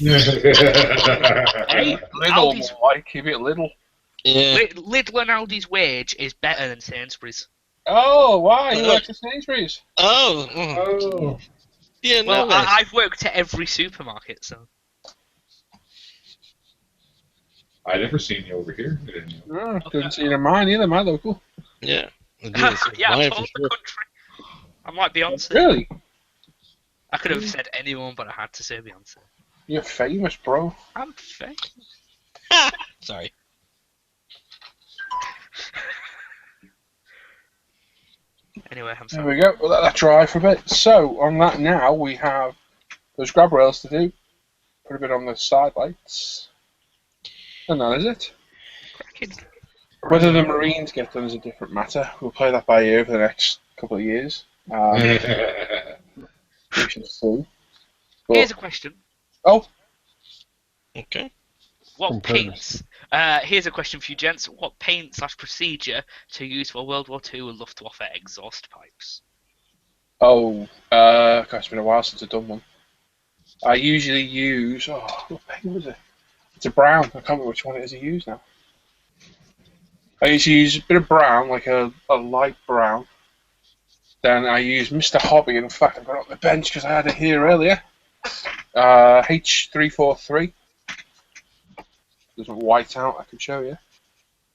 Hey, Little Aldi's, more like, keep it little. Yeah. Lidl and Aldi's wage is better than Sainsbury's. Oh, why? You work at Sainsbury's? Oh. Oh. Yeah, Well, no. Nice. I've worked at every supermarket, so. I never seen you over here. I didn't know. Couldn't see it in mine either, my local. Yeah. Yeah, I for told sure. the country. I'm like Beyonce. Really? I could have said anyone, but I had to say Beyonce. You're famous, bro. I'm fake. Sorry. Anyway, I'm There sorry. we go. We'll let that dry for a bit. So, on that now, we have those grab rails to do. Put a bit on the side lights. And that is it. Cracking. Whether the Marines get done is a different matter. We'll play that by ear over the next couple of years. We shall see. But- Here's a question. Oh, Okay. What Compare. paints? Here's a question for you, gents. What paint/procedure to use for World War II Luftwaffe exhaust pipes? gosh, it's been a while since I've done one. I usually use, what paint was it? It's a brown. I can't remember which one it is I use now. I usually use a bit of brown, like a light brown. Then I use Mr. Hobby. In fact, I've got it on the bench because I had it here earlier. H343. Doesn't white out, I can show you.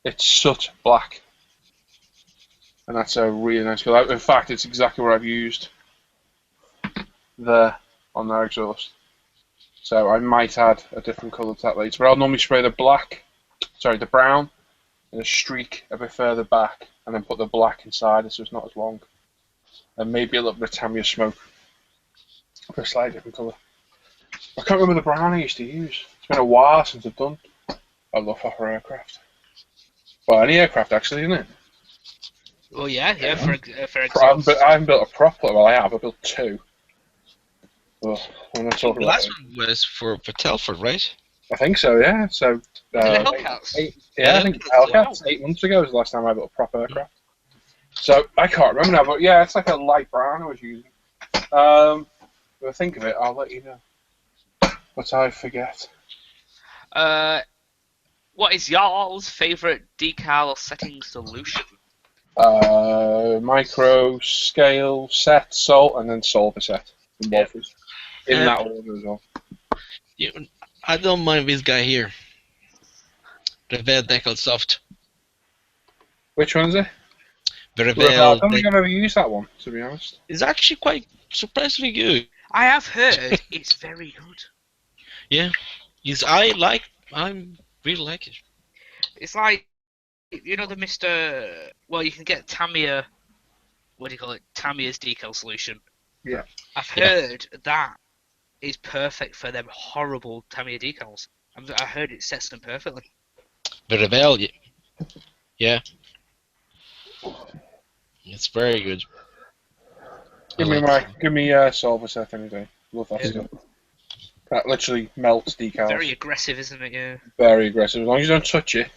It's soot black. And that's a really nice colour. In fact, it's exactly what I've used there on their exhaust. So I might add a different colour to that later. But I'll normally spray the brown, and a streak a bit further back, and then put the black inside so it's not as long. And maybe a little bit of Tamiya smoke for a slightly different colour. I can't remember the brown I used to use. It's been a while since I've done a Luftwaffe aircraft. Well, any aircraft actually, isn't it? Oh yeah, for I exhaust. haven't built a prop. Well, I have. I built two. Well, I'm not The talking about last it. one was for Telford, right? I think so, yeah. So, The Hellcats. I think Hellcats 8 months ago was the last time I built a proper aircraft. So I can't remember now, but yeah, it's like a light brown I was using. If I think of it, I'll let you know. But I forget. What is y'all's favourite decal setting solution? Micro, scale, set, salt, and then solver set. And Wolfers. In that order as well. Yeah, I don't mind this guy here. Revel Decal Soft. Which one is it? The I Revel don't think I've ever used that one, to be honest. is actually quite surprisingly good. I have heard it's very good. Yeah, I really like it. It's like, you know, the Mr. Well, you can get Tamiya. What do you call it? Tamiya's decal solution. Yeah. I've heard that is perfect for them horrible Tamiya decals. I heard it sets them perfectly. The Revel, yeah. It's very good. Give me solver set any day. Love that stuff. That literally melts decals. Very aggressive, isn't it? Yeah. Very aggressive. As long as you don't touch it,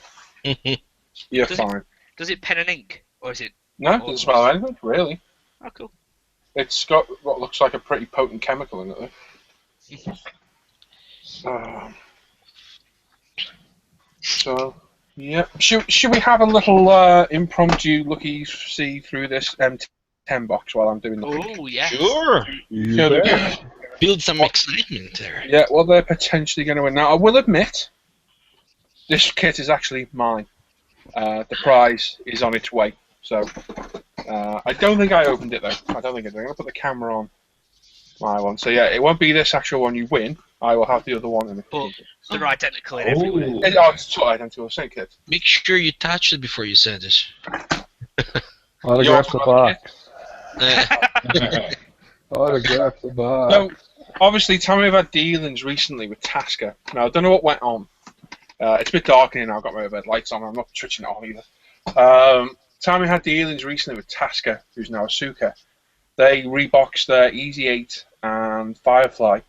you're Does fine. Does it pen and ink, or is it? No, it doesn't smell of anything, really. Oh, cool. It's got what looks like a pretty potent chemical in it, though. So, yeah. Should we have a little impromptu looky-see through this M10 box while I'm doing the thing? Oh, yeah. Sure. You Should we? bet. Build some excitement there. Yeah, well, they're potentially going to win. Now, I will admit, this kit is actually mine. The prize is on its way. So, I don't think I opened it, though. I don't think I'm going to put the camera on my one. So, yeah, it won't be this actual one you win. I will have the other one in the But kit. they're identical in every way. It's totally identical, same kit. Make sure you touch it before you send it. Autograph the box. Uh, Autograph the box. So, obviously, Tommy have had dealings recently with Tasker. Now, I don't know what went on. It's a bit dark in here now. I've got my overhead lights on. I'm not switching it on either. Tamiya had dealings recently with Tasca, who's now Asuka. They reboxed their Easy 8 and Firefly. It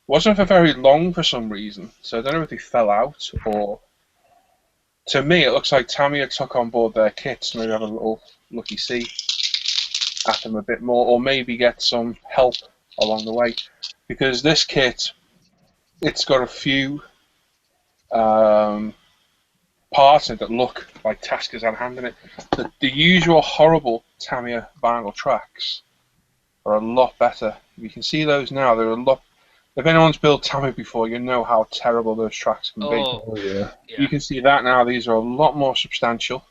wasn't for very long for some reason, so I don't know if they fell out or. To me, it looks like Tamiya took on board their kits, maybe have a little lucky see at them a bit more, or maybe get some help along the way. Because this kit, it's got a few parts in it that look like Tasca's had a hand in it. The usual horrible Tamiya vinyl tracks are a lot better. You can see those now. They're a lot. If anyone's built Tamiya before, you know how terrible those tracks can be. Oh, yeah. You can see that now. These are a lot more substantial.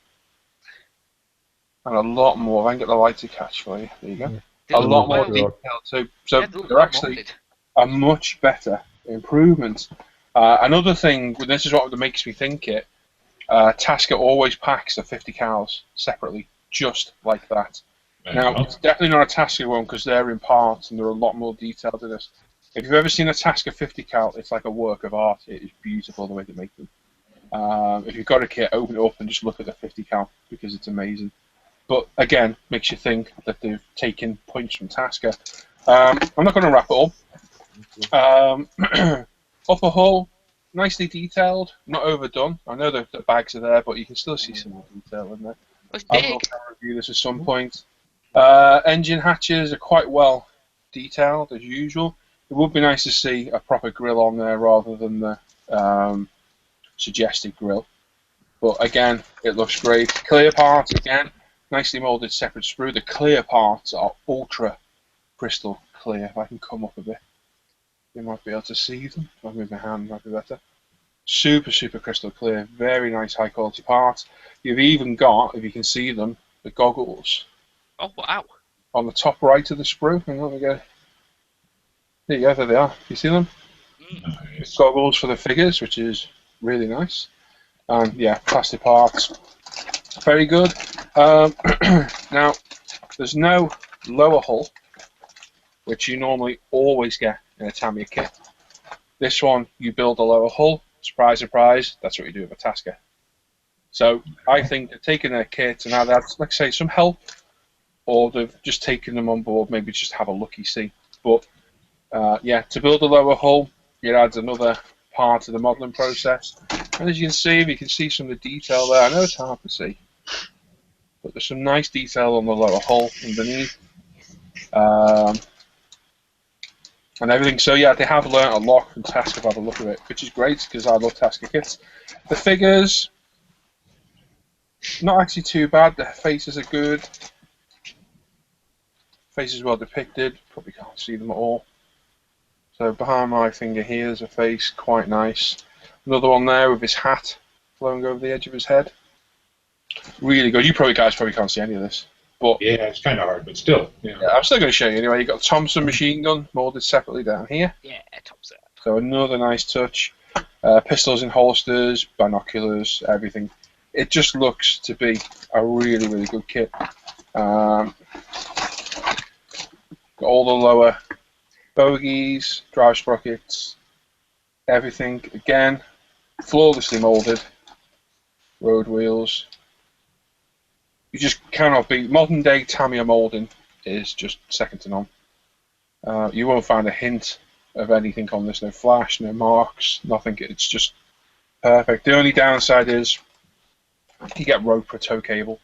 And a lot more. If I can get the light to catch for you. There you go. They A look lot more well- detailed too. So yeah, they look they're well actually molded. a much better improvement. Another thing, this is what makes me think it, Tasca always packs the 50 cals separately, just like that. Now, it's definitely not a Tasca one because they're in parts and they're a lot more detailed in this. If you've ever seen a Tasca 50 cal, it's like a work of art. It is beautiful the way they make them. If you've got a kit, open it up and just look at the 50 cal because it's amazing. But again, makes you think that they've taken points from Tasca. I'm not going to wrap it up. Upper hull, nicely detailed, not overdone. I know the bags are there, but you can still see some more detail in there. It's I big. will review this at some point. Engine hatches are quite well detailed as usual. It would be nice to see a proper grille on there rather than the suggested grille. But again, it looks great. Clear parts, again, nicely molded separate sprue. The clear parts are ultra crystal clear. If I can come up a bit, you might be able to see them. If I move my hand, might be better. Super, super crystal clear. Very nice, high quality parts. You've even got, if you can see them, the goggles Oh, wow. on the top right of the sprue. Hang on, let me go. There you go, there they are. You see them? Nice. Goggles for the figures, which is really nice. And yeah, plastic parts. Very good. Now, there's no lower hull, which you normally always get in a Tamiya kit. This one, you build a lower hull. Surprise, surprise. That's what you do with a Tasca. So I think they're taking their kit and now that's, like I say, some help, or they've just taken them on board. Maybe just have a lucky see. But yeah, to build a lower hull, it adds another part of the modelling process. And as you can see, we can see some of the detail there. I know it's hard to see, but there's some nice detail on the lower hull underneath. And everything. So yeah, they have learnt a lot from Tasca by the look of it, which is great because I love Tasca kits. The figures, not actually too bad. The faces are good. Faces well depicted. Probably can't see them at all. So behind my finger here is a face, quite nice. Another one there with his hat flowing over the edge of his head. Really good. You guys probably can't see any of this. But Yeah, it's kind of hard, but still. Yeah. yeah, I'm still going to show you anyway. You've got a Thompson machine gun molded separately down here. Yeah, tops it. So another nice touch. Pistols in holsters, binoculars, everything. It just looks to be a really, really good kit. Got all the lower bogies, drive sprockets, everything. Again, flawlessly molded. Road wheels. You just cannot beat. Modern day Tamiya molding is just second to none. You won't find a hint of anything on this. No flash, no marks, nothing. It's just perfect. The only downside is you get rope for tow cable.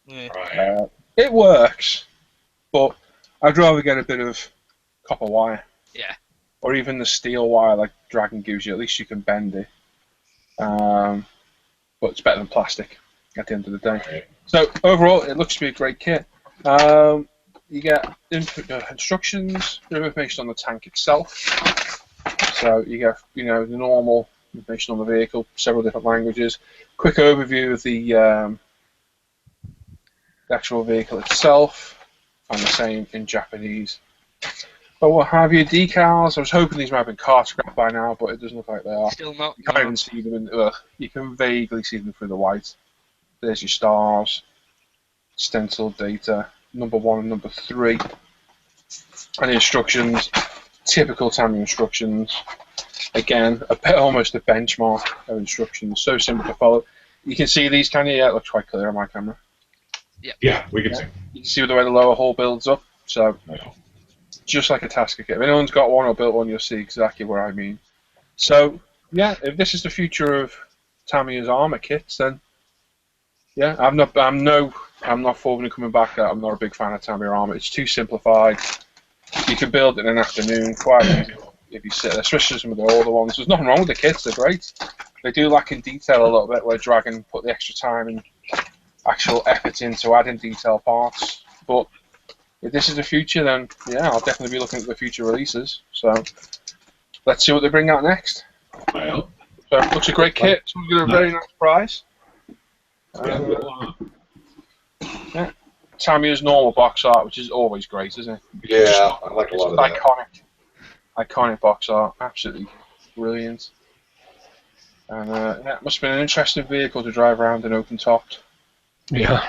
Yeah. Right. It works, but I'd rather get a bit of copper wire. Yeah. Or even the steel wire like Dragon gives you. At least you can bend it. But it's better than plastic at the end of the day. Right. So overall, it looks to be a great kit. You get instructions, information on the tank itself. So you get, the normal information on the vehicle, several different languages. Quick overview of the actual vehicle itself, and the same in Japanese. But what have you? Decals. I was hoping these might have been car scrap by now, but it doesn't look like they are. Still not. You can't even see them. You can vaguely see them through the white. There's your stars, stenciled data, number 1 and number 3, and the instructions, typical Tamiya instructions. Again, almost a benchmark of instructions, so simple to follow. You can see these, can you? Yeah, it looks quite clear on my camera. Yeah, we can see. You can see the way the lower hull builds up. So, just like a Tasker kit. If anyone's got one or built one, you'll see exactly what I mean. So, yeah, if this is the future of Tamiya's armor kits, then yeah, I'm not formally coming back. I'm not a big fan of Tamiya armor. It's too simplified. You can build it in an afternoon quite easily if you sit there, especially some of the older ones. There's nothing wrong with the kits. They're great. They do lack in detail a little bit, where Dragon put the extra time and actual effort into adding detail parts. But if this is the future, then yeah, I'll definitely be looking at the future releases. So let's see what they bring out next. Well, So it looks a great kit. Someone's got a very nice prize. Yeah. Tamiya's normal box art, which is always great, isn't it? yeah, I like a lot of that. Iconic box art, absolutely brilliant. And yeah, it must have been an interesting vehicle to drive around in open topped. Yeah.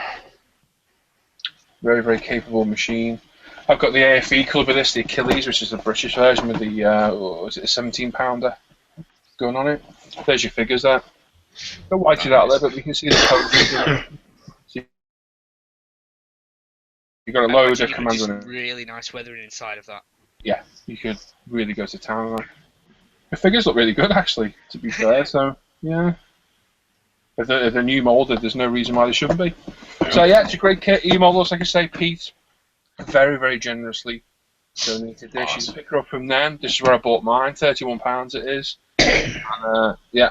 Very, very capable machine. I've got the AFE club of this, the Achilles, which is the British version with the, was it a 17-pounder gun on it? There's your figures there. Don't white it out there, but we can see the code. You've got a load of commands on it. Really nice weathering inside of that. Yeah, you could really go to town on it. The figures look really good, actually, to be fair, so yeah. If they're new molded, there's no reason why they shouldn't be. So yeah, it's a great kit. E-models, like I say, Pete very, very generously donated this. You can pick her up from them. This is where I bought mine, £31 it is. And, yeah,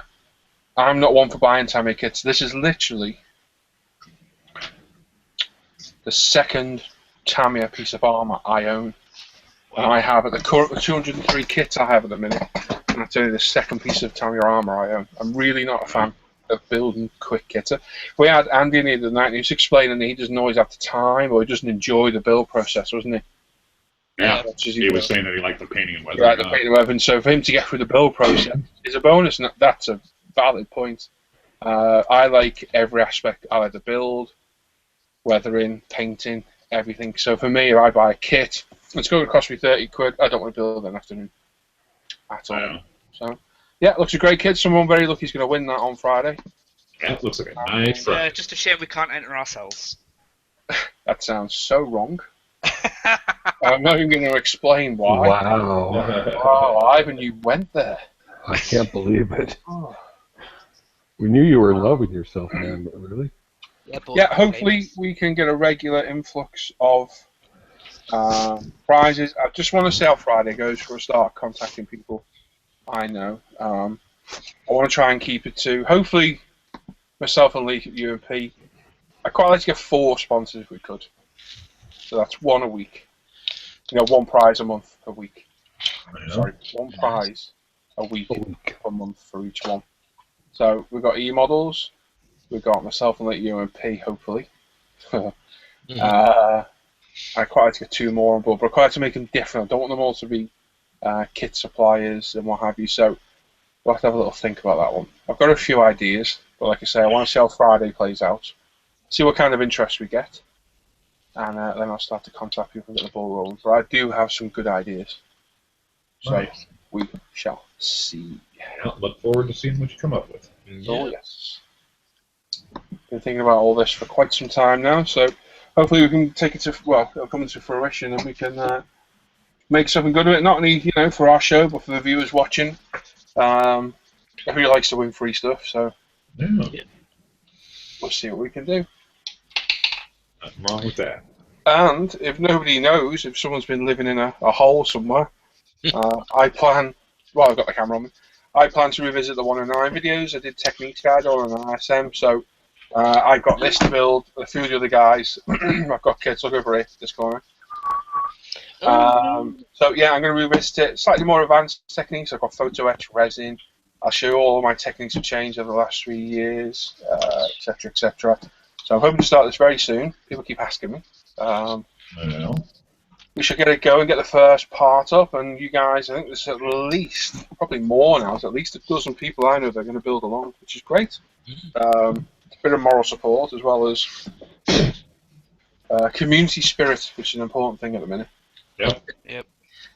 I'm not one for buying Tamiya kits. This is literally the second Tamiya piece of armour I own. And I have at the current 203 kits I have at the minute. And that's only the second piece of Tamiya armour I own. I'm really not a fan of building quick kits. We had Andy in here the night and he was explaining that he doesn't always have the time or he doesn't enjoy the build process, wasn't he? Yeah, he was saying that he liked the painting and weathering. Right, the painting and weathering. So for him to get through the build process is a bonus, and that's a valid point. I like every aspect. I like the build, weathering, painting, everything. So for me, if I buy a kit, it's going to cost me 30 quid. I don't want to build it in an afternoon at all. So yeah, it looks a great kit. Someone very lucky is going to win that on Friday. Yeah, it looks like a nice prize. Just a shame we can't enter ourselves. That sounds so wrong. I'm not even going to explain why. Wow. Wow, Ivan, you went there. I can't believe it. We knew you were in love with yourself, man, but really? Yeah, hopefully we can get a regular influx of prizes. I just want to see how Friday goes for a start contacting people I know. I want to try and keep it to, hopefully, myself and Lee at UMP. I'd quite like to get 4 sponsors if we could. So that's 1 a week. You know, 1 prize a month a week. Sorry, 1 prize a week per month for each one. So we've got E-models. We've got myself and Lee at UMP, hopefully. I quite like to get 2 more on board, but I quite like to make them different. I don't want them all to be kit suppliers and what have you. So we'll have to have a little think about that one. I've got a few ideas, but like I say, I want to see how Friday plays out. See what kind of interest we get. And then I'll start to contact people and get the ball rolling. But I do have some good ideas. So we shall see. Yeah, look forward to seeing what you come up with. Oh, yes. Been thinking about all this for quite some time now, so hopefully we can take it to, well, it'll come into fruition and we can make something good of it. Not only, you know, for our show, but for the viewers watching. Everybody likes to win free stuff, so we'll see what we can do. Nothing wrong with that. And if nobody knows, if someone's been living in a hole somewhere, I plan, well, I've got the camera on me, I plan to revisit the 109 videos. I did Techniques Guide on an ISM, so I've got this to build, a few of the other guys. I've got kits, look over here, this corner. So yeah, I'm going to revisit it. Slightly more advanced techniques. I've got photo etch, resin. I'll show you all of my techniques have changed over the last 3 years, etc., etc. So I'm hoping to start this very soon. People keep asking me. We should get it going, get the first part up, and you guys, I think there's at least, probably more now, there's at least a dozen people I know that are going to build along, which is great. It's a bit of moral support as well as community spirit, which is an important thing at the minute. Yep.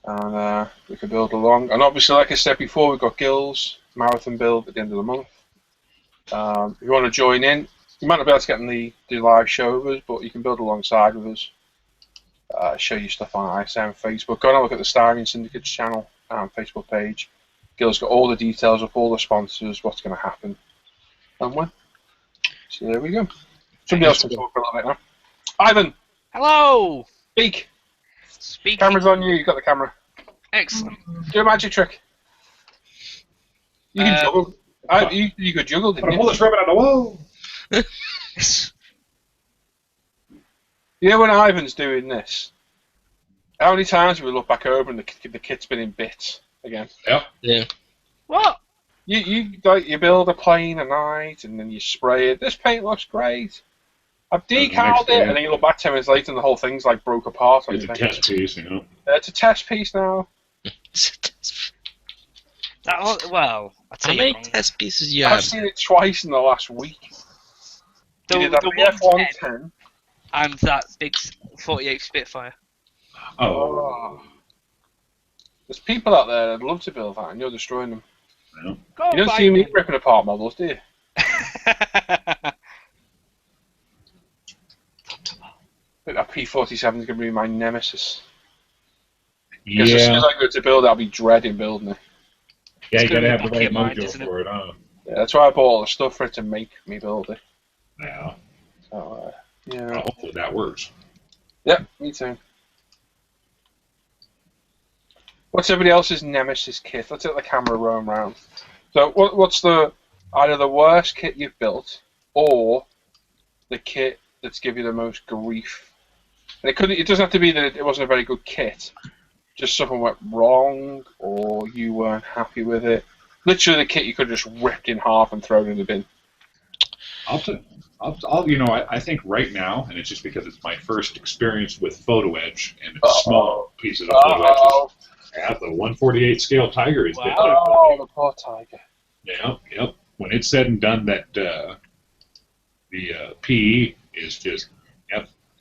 And we can build along. And obviously, like I said before, we've got Gills marathon build at the end of the month. If you want to join in, You might not be able to get in the live show with us, but you can build alongside with us. Show you stuff on ISM, Facebook. Go and have a look at the Styrene Syndicate's channel and Facebook page. Gil's got all the details of all the sponsors, what's going to happen, and when. So there we go. Somebody else can talk for a little bit now. Ivan! Hello! Speak! Speaking. Camera's on you, you've got the camera. Excellent. Do a magic trick. You can juggle. You could juggle, didn't you? Pull this ribbon out of the wall. You know when Ivan's doing this, how many times have we look back over and the kit's been in bits again? Yeah. What? You build a plane a night and then you spray it. This paint looks great. I've decaled it, and then you look back 10 minutes later and the whole thing's like broke apart. It's a test piece, you know. It's a test piece now. Well, How many test pieces you I've have? seen it twice in the last week. The, you did that the F-110. And that big 48 Spitfire. Oh. There's people out there that'd love to build that, and you're destroying them. Yeah. You don't see me ripping apart models, do you? I think that P-47 is going to be my nemesis. Because as soon as I go to build it, I'll be dreading building it. Yeah, you gonna gotta be have the back right in mind, mojo isn't it? for it, huh? Yeah, that's why I bought all the stuff for it to make me build it. Yeah. So, yeah. Well, hopefully that works. Yep, me too. What's everybody else's nemesis kit? Let's let the camera roam around. So, what's either the worst kit you've built, or the kit that's give you the most grief? And it doesn't have to be that it wasn't a very good kit. Just something went wrong, or you weren't happy with it. Literally, the kit you could have just ripped in half and thrown in the bin. I think right now, and it's just because it's my first experience with photo edge, and it's small pieces of photo edges. Yeah, the 148 scale Tiger is dead. Oh, the poor Tiger. Yep. When it's said and done, that the PE is just,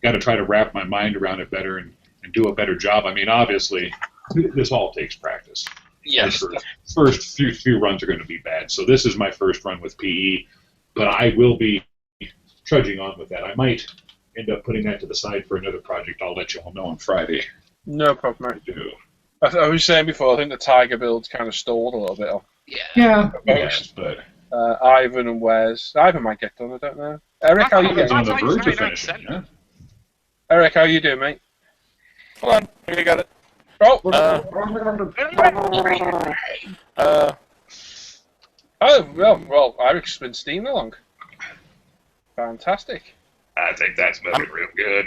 got to try to wrap my mind around it better and do a better job. I mean, obviously, this all takes practice. Yes. The first few runs are going to be bad. So this is my first run with PE, but I will be trudging on with that. I might end up putting that to the side for another project. I'll let you all know on Friday. No problem, mate. I do. I was saying before, I think the Tiger build's kind of stalled a little bit. Yeah. Yes, but Ivan and Wes. Ivan might get done, I don't know. Eric, how you it's doing? on the verge of finishing. Yeah. Eric, how you doing, mate? Hold on, I got it. Oh, well, Eric's been steaming along. Fantastic. I think that's moving real good.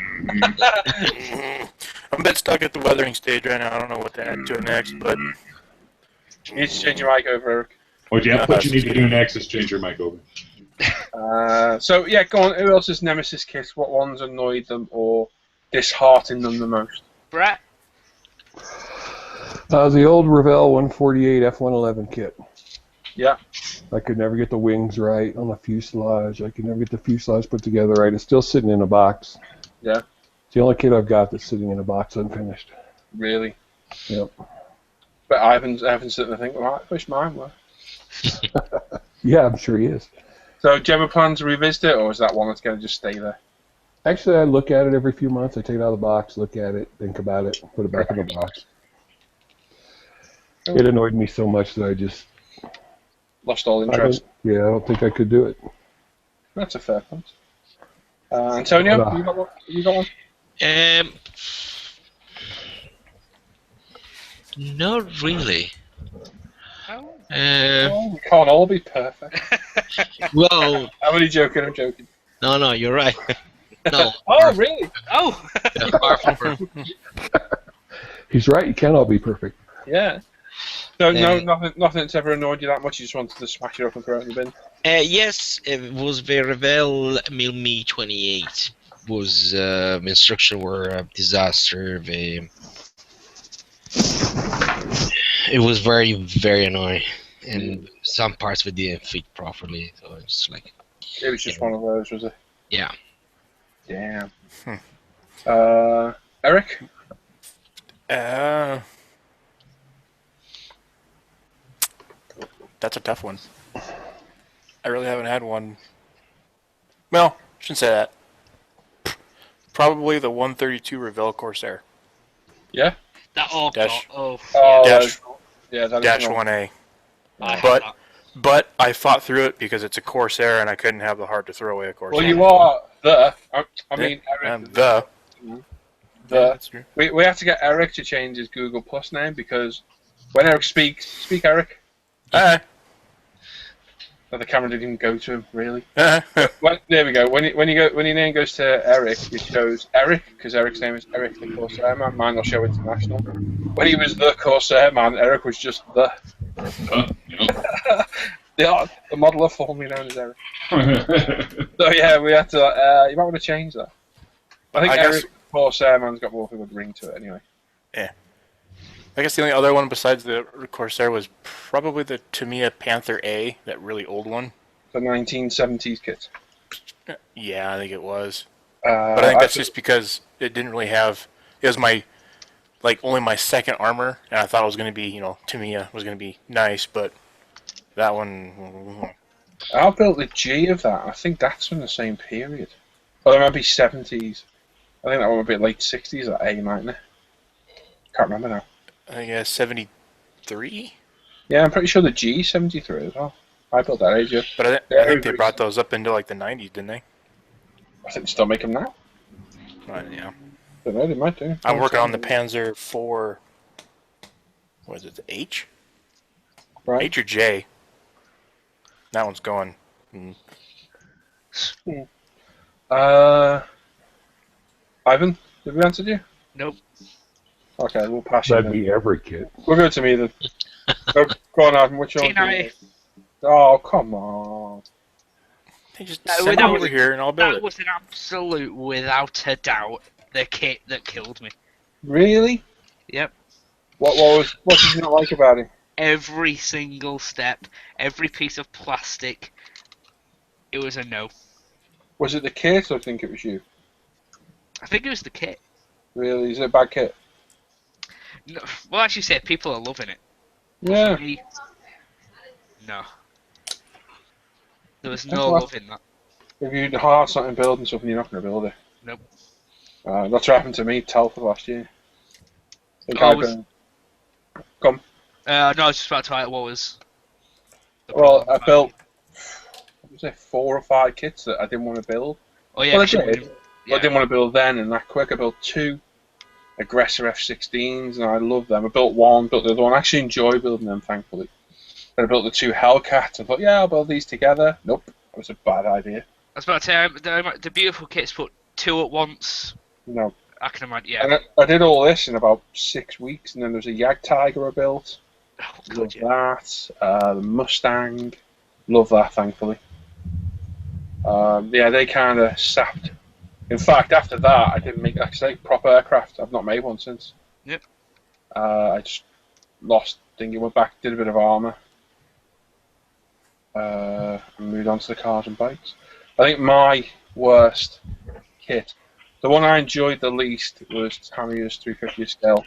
I'm a bit stuck at the weathering stage right now. I don't know what to add to it next, but You need to change your mic over, Eric. What you need to do next is change your mic over. So, yeah, go on. Who else's nemesis kit? What ones annoyed them or disheartened them the most? Brett? The old Revell 148 F111 kit. Yeah. I could never get the wings right on the fuselage. I could never get the fuselage put together right. It's still sitting in a box. Yeah. It's the only kit I've got that's sitting in a box unfinished. Really? Yep. But Ivan's sitting there thinking, well, I wish mine were. Yeah, I'm sure he is. So, do you have a plan to revisit it, or is that one that's going to just stay there? Actually, I look at it every few months. I take it out of the box, look at it, think about it, put it back in the box. It annoyed me so much that I just lost all interest. I don't think I could do it. That's a fair point. Antonio, you got one? Not really. We can't all be perfect. Well, I'm only joking. I'm joking. no, you're right. No. Oh, really? Oh! Far from perfect. He's right. You can't all be perfect. Yeah. So nothing that's ever annoyed you that much. You just wanted to smash it up and throw it in the bin. Yes, it was the Revell Me 28. Was instruction were a disaster. It was very, very annoying, and some parts of it didn't fit properly. So it's like it was just one of those, was it? Yeah. Damn. Eric? That's a tough one. I really haven't had one Well, shouldn't say that. Probably the 132 Revell Corsair. Yeah. That Dash- Oh, Dash- yeah, that is Dash not- 1A. I have But that. but I fought through it because it's a Corsair and I couldn't have the heart to throw away a Corsair. Well, you are the. I mean, Eric. is the. The. Yeah, that's true. We have to get Eric to change his Google Plus name because when Eric speaks, speak Eric. Uh-huh. But the camera didn't even go to him really. Uh-huh. Well, there we go. When your name goes to Eric, it shows Eric because Eric's name is Eric the Corsair Man. Mine will show international. When he was the Corsair Man, Eric was just the. Yep. The modeler formerly known as Eric. So yeah, we had to. You might want to change that. I think I guess- Eric Corsair Man's got more of a good ring to it anyway. I guess the only other one besides the Corsair was probably the Tamiya Panther A, that really old one. The 1970s kit. Yeah, I think it was. But I think that's just because it didn't really have. It was my, only my second armor, and I thought it was going to be, Tamiya was going to be nice, but that one. I built the G of that. I think that's from the same period. Or it might be 70s. I think that one would be late 60s or A, mightn't it? Can't remember now. I think it has 73. Yeah, I'm pretty sure the G 73 as well. I built that age. But I think they everybody's- brought those up into the 90s, didn't they? I think they still make them now. Yeah. Don't know, they might do. I'm working on the Panzer IV. What is it? The H? Right. H or J? That one's going. Ivan, did we answer you? Nope. Okay, we'll pass you. That'd Then. be every kid. We'll go to me then. Go on, Ivan. What's your T90. Oh, come on. They just No, send that it was- over here and I'll build That it. was an absolute, without a doubt, the kit that killed me. Really? Yep. What did you not like about it? Every single step, every piece of plastic, it was a no. Was it the kit or I think it was you? I think it was the kit. Really? Is it a bad kit? No, well, as you said, people are loving it. Yeah. For me, no. There was That's no what- love in that. If you hard something building something, you're not going to build it. Nope. That's what happened to me, Telford last year. I think Oh, I was- built. Come. No, I was just about to write what was. the Well, problem. I built. What was it? 4 or 5 kits that I didn't want to build. Oh yeah, Well, I 'cause you did. wouldn't- But I didn't want to build then and that quick. I built 2 Aggressor F-16s and I love them. I built one, built the other one. I actually enjoy building them, thankfully. Then I built the 2 Hellcats and thought, yeah, I'll build these together. Nope, that was a bad idea. I was about to say the beautiful kits put 2 at once. No. I can imagine. Yeah. And I did all this in about 6 weeks, and then there was a Jag Tiger I built. Oh, Love God, yeah. that. The Mustang. Love that, thankfully. Yeah, they kind of sapped. In fact, after that, I didn't make proper aircraft. I've not made one since. Yep. I just lost. Thinking, went back, did a bit of armor. And moved on to the cars and bikes. I think my worst kit, the one I enjoyed the least, was Tamiya's 350 scale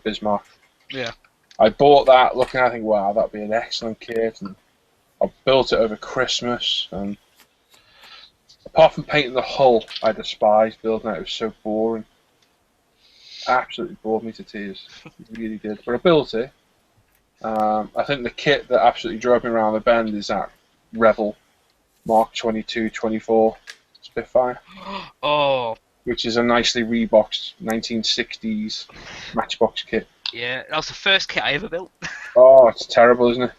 Bismarck. Yeah. I bought that looking, I think, wow, that'd be an excellent kit, and I built it over Christmas, and apart from painting the hull, I despised building it. It was so boring. Absolutely bored me to tears. It really did. But I built it. I think the kit that absolutely drove me around the bend is that Rebel Mark 22, 24 Spitfire, Oh, which is a nicely reboxed 1960s Matchbox kit. yeah. That was the first kit I ever built. Oh, it's terrible, isn't it?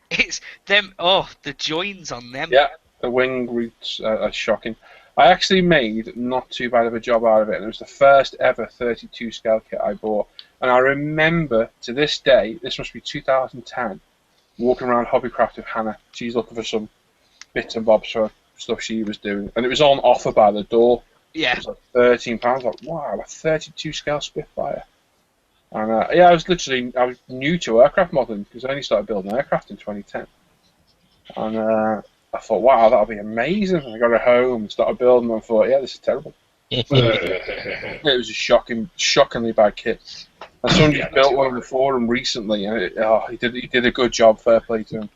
It's them. Oh, the joins on them. Yeah, the wing roots are shocking. I actually made not too bad of a job out of it, and it was the first ever 32 scale kit I bought. And I remember to this day, this must be 2010, walking around Hobbycraft with Hannah. She's looking for some bits and bobs for stuff she was doing, and it was on offer by the door. Yeah. It was like £13. Like, wow, a 32 scale Spitfire. And yeah, I was new to aircraft modelling because I only started building aircraft in 2010. And I thought, wow, that'll be amazing. And I got it home and started building, and I thought, yeah, this is terrible. It was a shockingly bad kit. And someone just built one on the forum recently, and he did a good job. Fair play to him,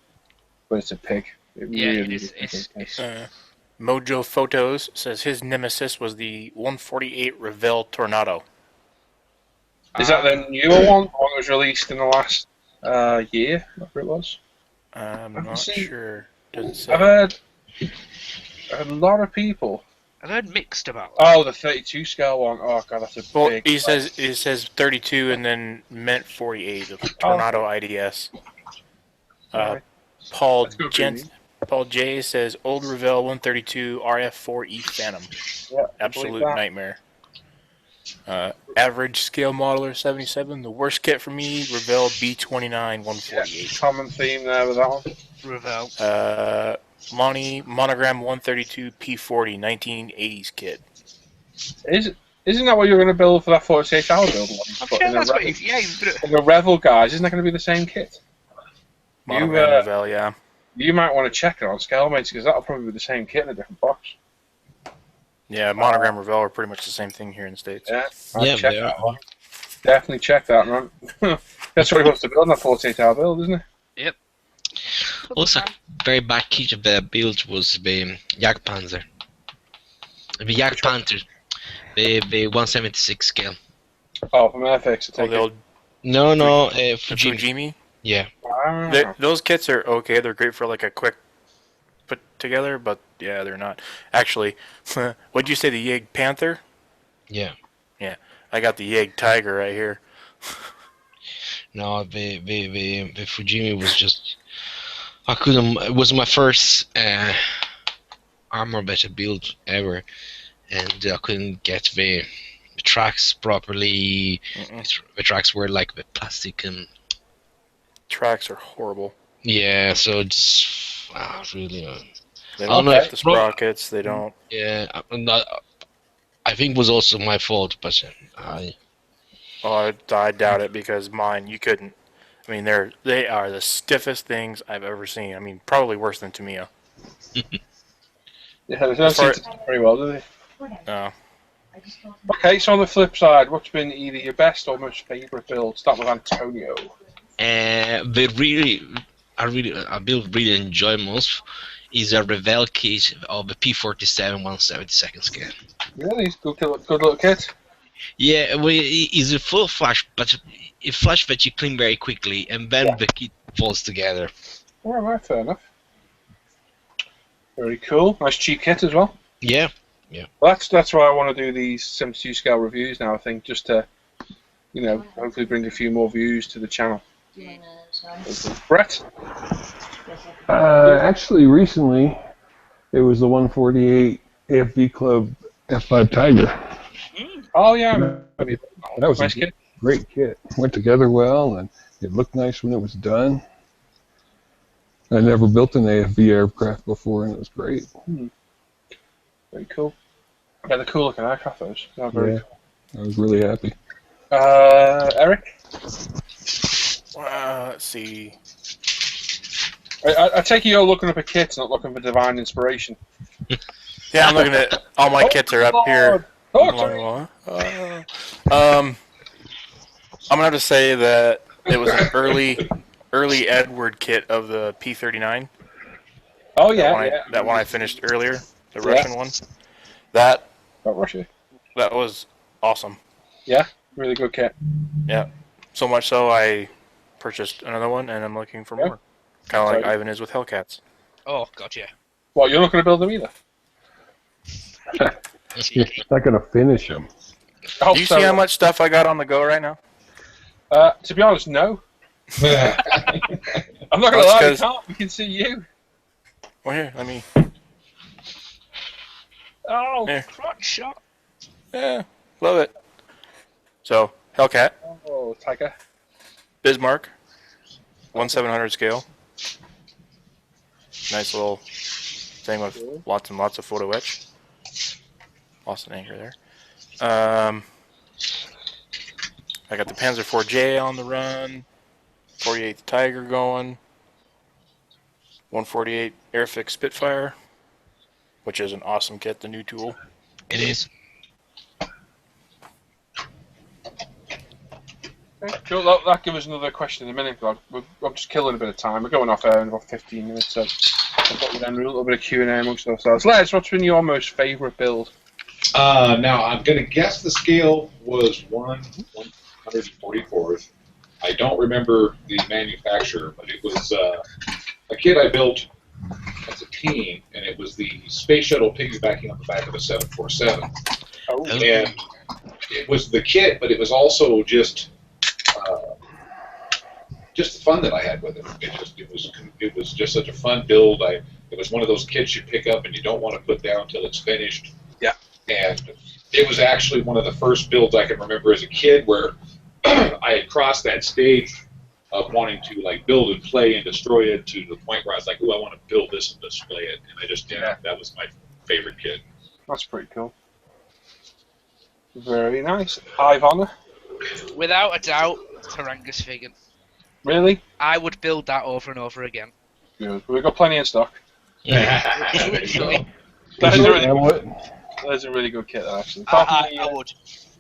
but it's a pig. It Yeah, really it is. is a pig. It's Mojo Photos says his nemesis was the 148 Revell Tornado. Is that the newer one? The one that was released in the last year? Whatever it was. I'm not sure. Doesn't say. I've heard a lot of people. I've heard mixed about it. Oh, the 32 scale one. Oh god, that's a big. He says 32 and then meant 48. The Tornado IDS. Paul J says old Revell 132 RF4E Phantom. Yeah, absolute nightmare. Average scale modeler 77. The worst kit for me, Revell B29 148. Yeah, common theme there with that one. Revell. Lonnie Monogram 132 P40 1980s kit. Isn't that what you're going to build for that 48 hour build? I'm sure that's what the Revel guys, isn't that going to be the same kit? Monogram Revell, yeah. You might want to check it on ScaleMates because that'll probably be the same kit in a different box. Yeah, Monogram Revell are pretty much the same thing here in the States. Yeah, I'd check that one. Definitely check that, man. That's what he wants to build in that 48 hour build, isn't it? Yep. Also, very back key of the build was the Jagdpanzer. The Jagdpanther, the 176 scale. Oh, from FX. No, Fujimi. Yeah. Those kits are okay. They're great for like a quick put together, but yeah, they're not. Actually, what'd you say, the Yeg Panther? Yeah. Yeah, I got the Yeg Tiger right here. No, the Fujimi was just... I couldn't... It was my first armor beta build ever, and I couldn't get the tracks properly. The tracks were like the plastic and... Tracks are horrible. Yeah, so it's really... They don't have the sprockets, they don't... Yeah, I think it was also my fault, but I doubt it, because mine, you couldn't... I mean, they are the stiffest things I've ever seen. I mean, probably worse than Tamiya. Yeah, they don't seem to do very well, do they? No. Okay, so on the flip side, what's been either your best or most favourite build? Start with Antonio. I build really enjoy most is a Revell kit of the P47 172nd scale. Really? Good little kit? Yeah, it's a full flash, but it flash that you clean very quickly, and then the kit falls together. All right, fair enough. Very cool. Nice cheap kit as well. Yeah, yeah. Well, that's why I want to do these 72 scale reviews now, I think, just to, hopefully bring a few more views to the channel. Brett? Actually, recently, it was the 148 AFV Club F5 Tiger. Oh, yeah. That was nice a great kit. Went together well, and it looked nice when it was done. I never built an AFV aircraft before, and it was great. Very cool. Yeah, the cool looking aircraft, those. Yeah, very cool. I was really happy. Eric? Let's see. I take it you're looking up at kits, not looking for divine inspiration. Yeah, I'm looking at all my kits are up here. I'm gonna have to say that it was an early Edward kit of the P39. Oh yeah, that one I finished earlier, the Russian one. That was awesome. Yeah, really good kit. Yeah, so much so I purchased another one, and I'm looking for more. Kind of like Ivan is with Hellcats. Oh, gotcha. Well, you're not going to build them either. You're not going to finish them. Do you see how much stuff I got on the go right now? To be honest, no. I'm not going to lie, we can't. We can see you. Well, here, let me... Oh, crotch shot. Yeah, love it. So, Hellcat. Oh, Tiger. Bismarck. 1/700 scale. Nice little thing with lots and lots of photo etch. Lost an anchor there. I got the Panzer IV-J on the run. 48th Tiger going. 148 Airfix Spitfire, which is an awesome kit, the new tool. It is. Cool, that'll give us another question in a minute, God. I'm just killing a bit of time. We're going off air in about 15 minutes, so thought we'd do a little bit of Q&A amongst ourselves. Les, what's been your most favourite build? Now, I'm going to guess the scale was 1/144th. I don't remember the manufacturer, but it was a kit I built as a teen, and it was the space shuttle piggybacking on the back of a 747. Oh. And it was the kit, but it was also just the fun that I had with it. It was just such a fun build. It was one of those kits you pick up and you don't want to put down until it's finished. Yeah. And it was actually one of the first builds I can remember as a kid where I had crossed that stage of wanting to like build and play and destroy it to the point where I was like, "Ooh, I want to build this and display it." And I just that was my favorite kit. That's pretty cool. Very nice. Ivana? Without a doubt, Tarangus Vegan. Really? I would build that over and over again. Good. We've got plenty in stock. Literally. That's What? a really good kit, actually. I would.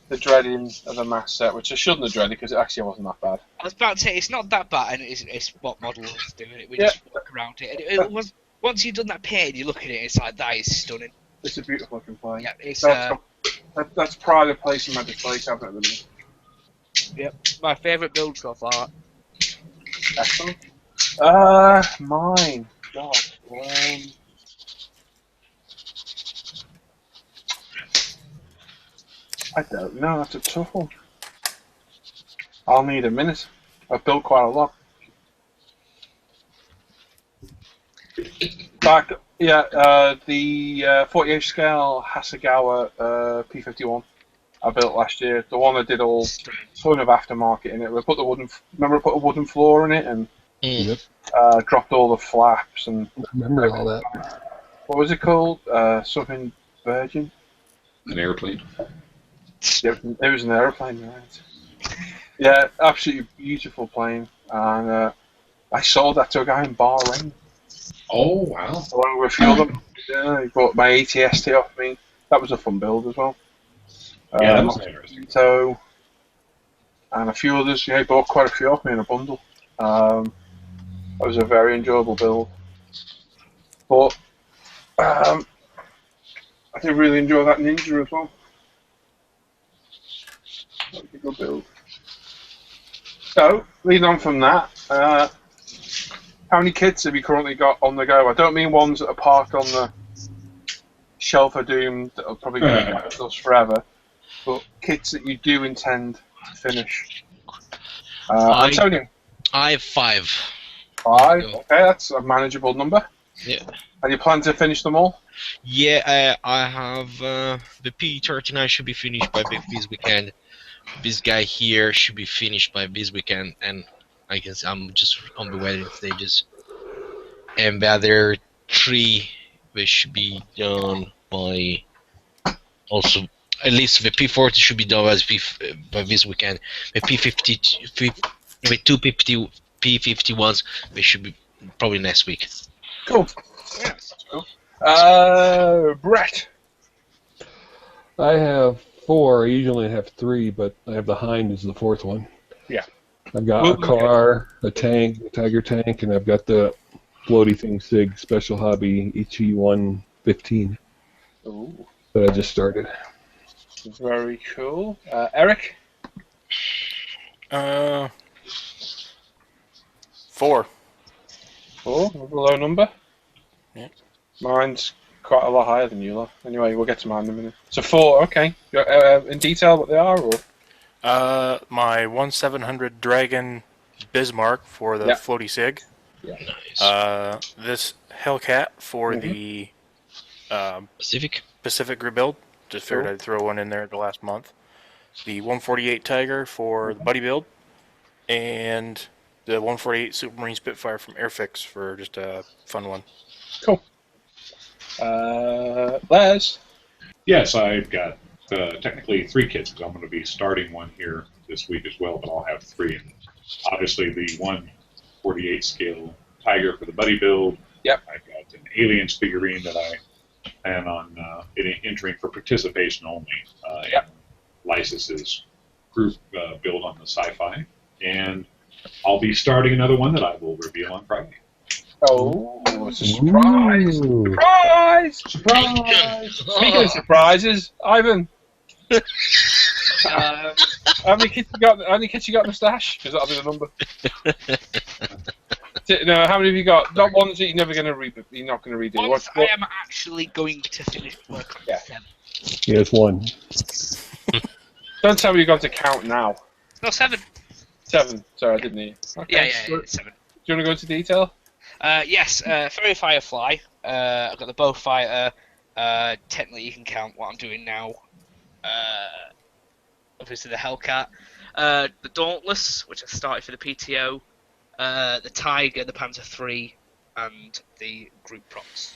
The dreading of the mass set, which I shouldn't have dreaded because it actually wasn't that bad. I was about to say, it's not that bad, and it's what model is doing it. We just walk around it. And it was, once you've done that paint, you look at it, it's like, that is stunning. It's a beautiful looking plane. Yeah, it's, that's pride of place in my display cabinet at the minute. Yep, my favourite build so far. Excellent. Mine. God. I don't know. That's a tough one. I'll need a minute. I've built quite a lot. Back, the 48 scale Hasegawa P51 I built last year. The one that did all ton of aftermarket in it. We put I put a wooden floor in it and dropped all the flaps and. I remember all that. What was it called? Something Virgin. An airplane. It was an airplane, right? Yeah, absolutely beautiful plane, and I sold that to a guy in Bahrain. Oh wow! Along with a few of them. Yeah, he bought my ATST off me. That was a fun build as well. Yeah, that was interesting. So, and a few others. Yeah, he bought quite a few off me in a bundle. That was a very enjoyable build. But I did really enjoy that Ninja as well. That was a good build. So, leading on from that, how many kits have you currently got on the go? I don't mean ones that are parked on the shelf of doom that are probably going to last us forever, but kits that you do intend to finish. Antonio? I have 5. 5? Okay, that's a manageable number. Yeah. And you plan to finish them all? Yeah, I have the P39 should be finished by this weekend. This guy here should be finished by this weekend, and I guess I'm just on the wedding stages. And the other 3, they should be done by also. At least the P40 should be done by this weekend. The P50, the 250 P51s, they should be probably next week. Cool. Yeah, that's cool. Brett. I have 4. I usually have 3, but I have the Hind as the 4th one. Yeah. I've got a car, a tank, a Tiger tank, and I've got the floaty thing SIG Special Hobby HE115 that I just started. Very cool. Eric? 4. 4, a low number. Yeah. Mine's quite a lot higher than you lot. Anyway, we'll get to mine in a minute. So 4, okay. In detail what they are, or? My 1700 Dragon Bismarck for the floaty SIG. Yeah. Nice. This Hellcat for the Pacific group build. Just figured I'd throw one in there the last month. The 148 Tiger for the buddy build, and the 148 Supermarine Spitfire from Airfix for just a fun one. Cool. Les? Yes, I've got technically 3 kits because I'm going to be starting one here this week as well, but I'll have 3. And obviously the 148 scale Tiger for the buddy build. Yep. I've got an Aliens figurine that I plan on entering for participation only. Lysis's group build on the sci-fi, and I'll be starting another one that I will reveal on Friday. Oh, it's a surprise! Ooh. Surprise! Surprise! Speaking of surprises, Ivan, how many kids you got? How many kids you got in the stash? Because that'll be the number. No, how many have you got? Not ones that you're never going to read. You're not going to redo. Once I am actually going to finish work on 7. He has one. Don't tell me you're going to count now. No, 7. 7. Sorry, I didn't hear. Okay. Yeah, it's 7. Do you want to go into detail? Yes, Fairy Firefly. I've got the Bowfighter. Technically, you can count what I'm doing now. Obviously, the Hellcat. The Dauntless, which I started for the PTO. The Tiger, the Panzer III, and the group props.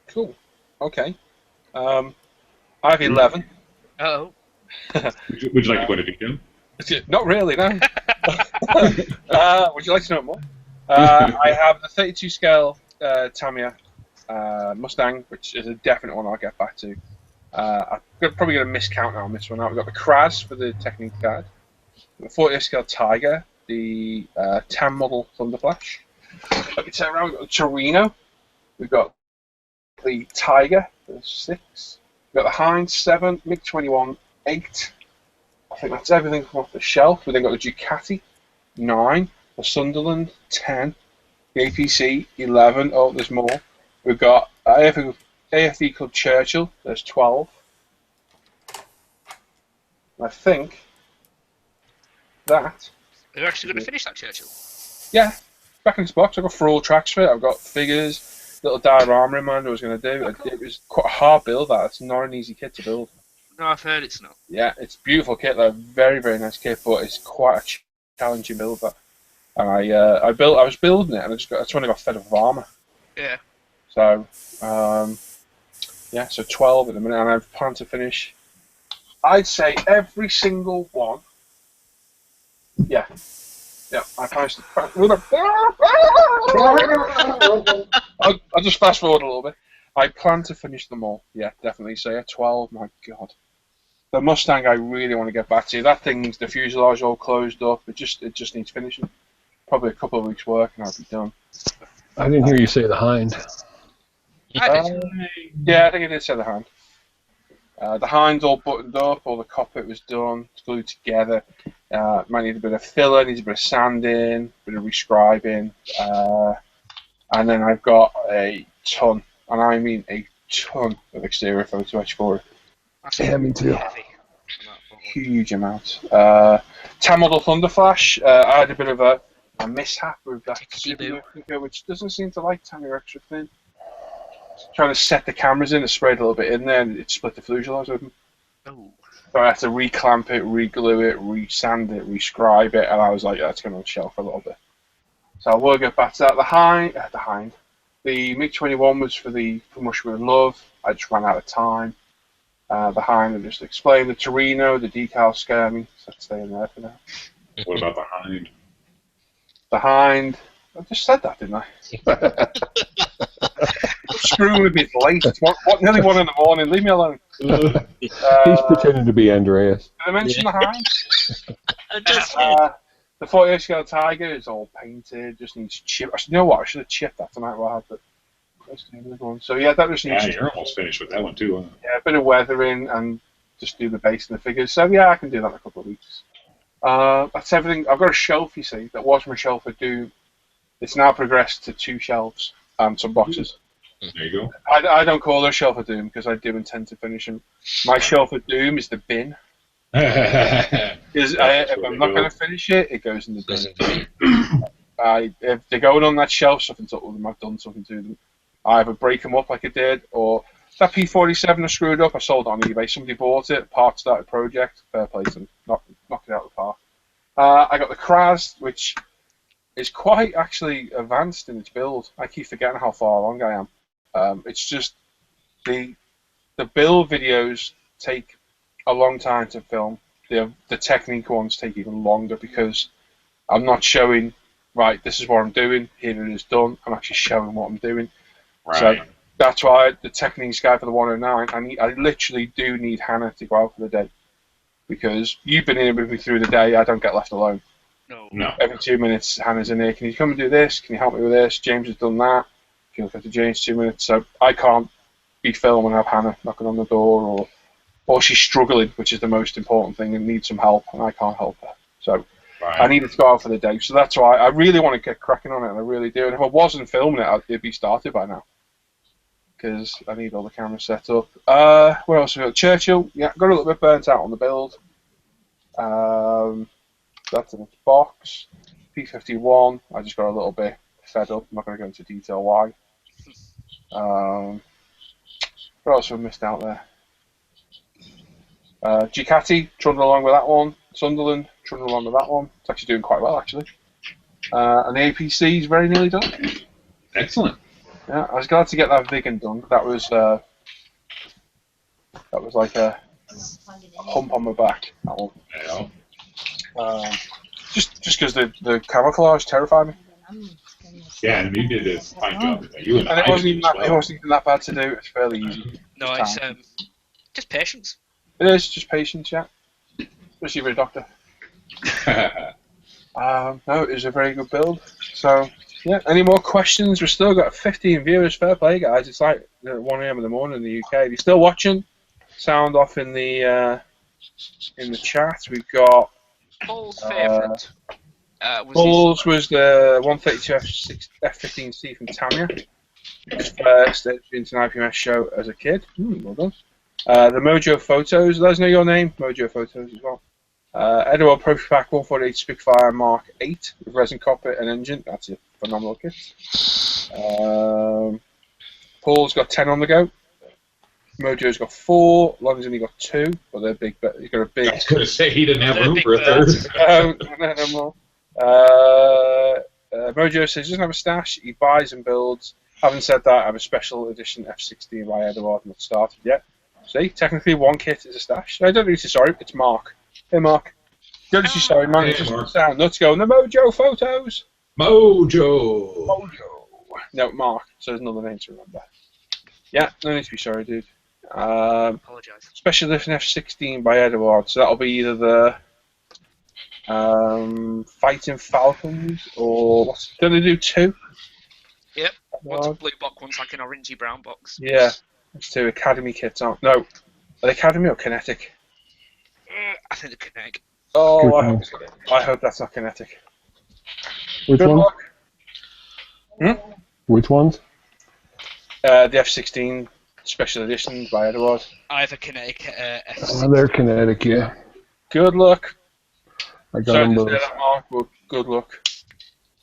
Cool. Okay. I have 11. Oh. Would you like to go into detail? Not really, no. Would you like to know more? I have the 32 scale Tamiya Mustang, which is a definite one I'll get back to. I'm probably going to miscount on this one. We've got the Kraz for the Technique card, the 40 scale Tiger, the 10 model Thunderflash. Let me turn around. We've got the Torino. We've got the Tiger, the 6. We've got the Heinz 7, MiG-21 8. I think that's everything from off the shelf. We've then got the Ducati 9, the Sunderland 10, the APC 11. Oh, there's more. We've got AFE Club Churchill. There's 12. I think that. You're actually going to finish that Churchill? Yeah, back in its box. I've got 4 tracks for it. I've got figures, little diorama in mind I was going to do. It was quite a hard build. It's not an easy kit to build. No, I've heard it's not. Yeah, it's a beautiful kit. They're very, very nice kit, but it's quite a challenging build. And I was building it, and that's when I got fed up with armor. Yeah. So, yeah, so 12 at the minute, and I've planned to finish. I'd say every single one. Yeah. Yeah, I managed to. I'll just fast forward a little bit. I plan to finish them all. Yeah, definitely. So, yeah, 12. My God. The Mustang, I really want to get back to. That thing's the fuselage all closed up. It just needs finishing. Probably a couple of weeks' work, and I'll be done. I didn't hear you say the Hind. Yeah, I think I did say the Hind. The Hind's all buttoned up, all the cockpit was done, it's glued together. Might need a bit of filler, needs a bit of sanding, a bit of rescribing. And then I've got a ton, and I mean a ton of exterior photo etch for it. Yeah, me too. Huge amount. 10 model Thunderflash, I had a bit of a mishap with that super figure, which doesn't seem to like Tamiya extra thin. Trying to set the cameras in, I sprayed a little bit in there, and it split the fuselage open. Oh. So I had to reclamp it, reglue it, resand it, rescribe it, and I was like, yeah, it's going on the shelf for a little bit. So I will get back to that. The MiG-21 was for the Promotion with Love. I just ran out of time. The Hind, I just explained. The Torino, the decal scare me, so I'd stay in there for now. What about the Hind? The Hind, I just said that, didn't I? Screwing with me, it's late. It's nearly 1 in the morning. Leave me alone. He's pretending to be Andreas. Did I mention the Hind? Just the 48 scale Tiger is all painted, just needs chip. You know what? I should have chipped that tonight while I had the. So yeah, that just needs. Yeah, you're almost finished with that one too. Huh? Yeah, a bit of weathering and just do the base and the figures. So yeah, I can do that in a couple of weeks. That's everything. I've got a shelf, you see, that was my shelf for Doom. It's now progressed to 2 shelves and some boxes. There you go. I don't call it a shelf of Doom because I do intend to finish them. My shelf of Doom is the bin. Because if I'm not going to finish it, it goes in the bin. If they're going on that shelf, something's up with them. I've done something to them. I either break them up like I did, or that P47 I screwed up. I sold it on eBay. Somebody bought it. Part started project. Fair play to them. Knocked it out of the park. I got the Kraz, which is quite actually advanced in its build. I keep forgetting how far along I am. It's just the build videos take a long time to film. The technique ones take even longer because I'm not showing, right, this is what I'm doing, here it is done. I'm actually showing what I'm doing. Right. So that's why the techniques guy for the 109, I literally do need Hannah to go out for the day. Because you've been in with me through the day, I don't get left alone. No. No. Every 2 minutes, Hannah's in here. Can you come and do this? Can you help me with this? James has done that. Can you look after James 2 minutes? So I can't be filming and have Hannah knocking on the door, or she's struggling, which is the most important thing, and needs some help, and I can't help her. So Right. I needed to go out for the day. So that's why I really want to get cracking on it, and I really do. And if I wasn't filming it, it'd be started by now, because I need all the cameras set up. What else have we got? Churchill, yeah, got a little bit burnt out on the build. That's in its box. P51, I just got a little bit fed up. I'm not going to go into detail why. What else have I missed out there? Ducati, trundling along with that one. Sunderland, trundling along with that one. It's actually doing quite well, actually. And the APC is very nearly done. Excellent. Yeah, I was glad to get that vegan done. That was like a hump on my back. That one. Yeah. Just because the camouflage terrified me. Yeah, and you did a fine job. You and And it I wasn't did even as that. well. It wasn't even that bad to do. It's fairly easy. No, it's just patience. It is just patience, yeah. Especially for a doctor. No, it was a very good build. So, yeah. Any more questions? We've still got 15 viewers. Fair play, guys. It's like 1 a.m. in the morning in the UK. If you're still watching, sound off in the chat. We've got Paul's favourite Paul's was the 132 F15C from Tamiya. His first into an IPMS show as a kid. Well done. The Mojo Photos. Let us know your name. Mojo Photos as well. Edward Profipack 148 Spitfire Mark 8 with resin cockpit and engine. That's a phenomenal kit. Paul's got 10 on the go. Mojo's got 4. Lon's only got 2, but they're big. He's got a big. I was going to say he didn't have room for a birds. third. No more. Mojo says he doesn't have a stash. He buys and builds. Having said that, I have a special edition F16 by Edward not started yet. See, technically one kit is a stash. I don't need to sorry, it's Mark. Hey Mark. Don't need to sorry, man. It just sound nuts going. The Mojo Photos. Mojo. No, Mark. So there's another name to remember. Yeah, no need to be sorry, dude. Apologise. Special edition F16 by Edward. So that'll be either the Fighting Falcons or what's going to do 2? Yep. One's a blue box, one's like an orangey brown box. Yeah, there's 2 Academy kits on. No, are they Academy or Kinetic? I think the Kinetic. Oh, I hope that's not Kinetic. Which Good ones? luck. Which ones? The F16 Special Editions by Edward. I have a Kinetic F6. Oh, they're kinetic, yeah. Good luck. I got Sorry them to both. say that, Mark, but good luck.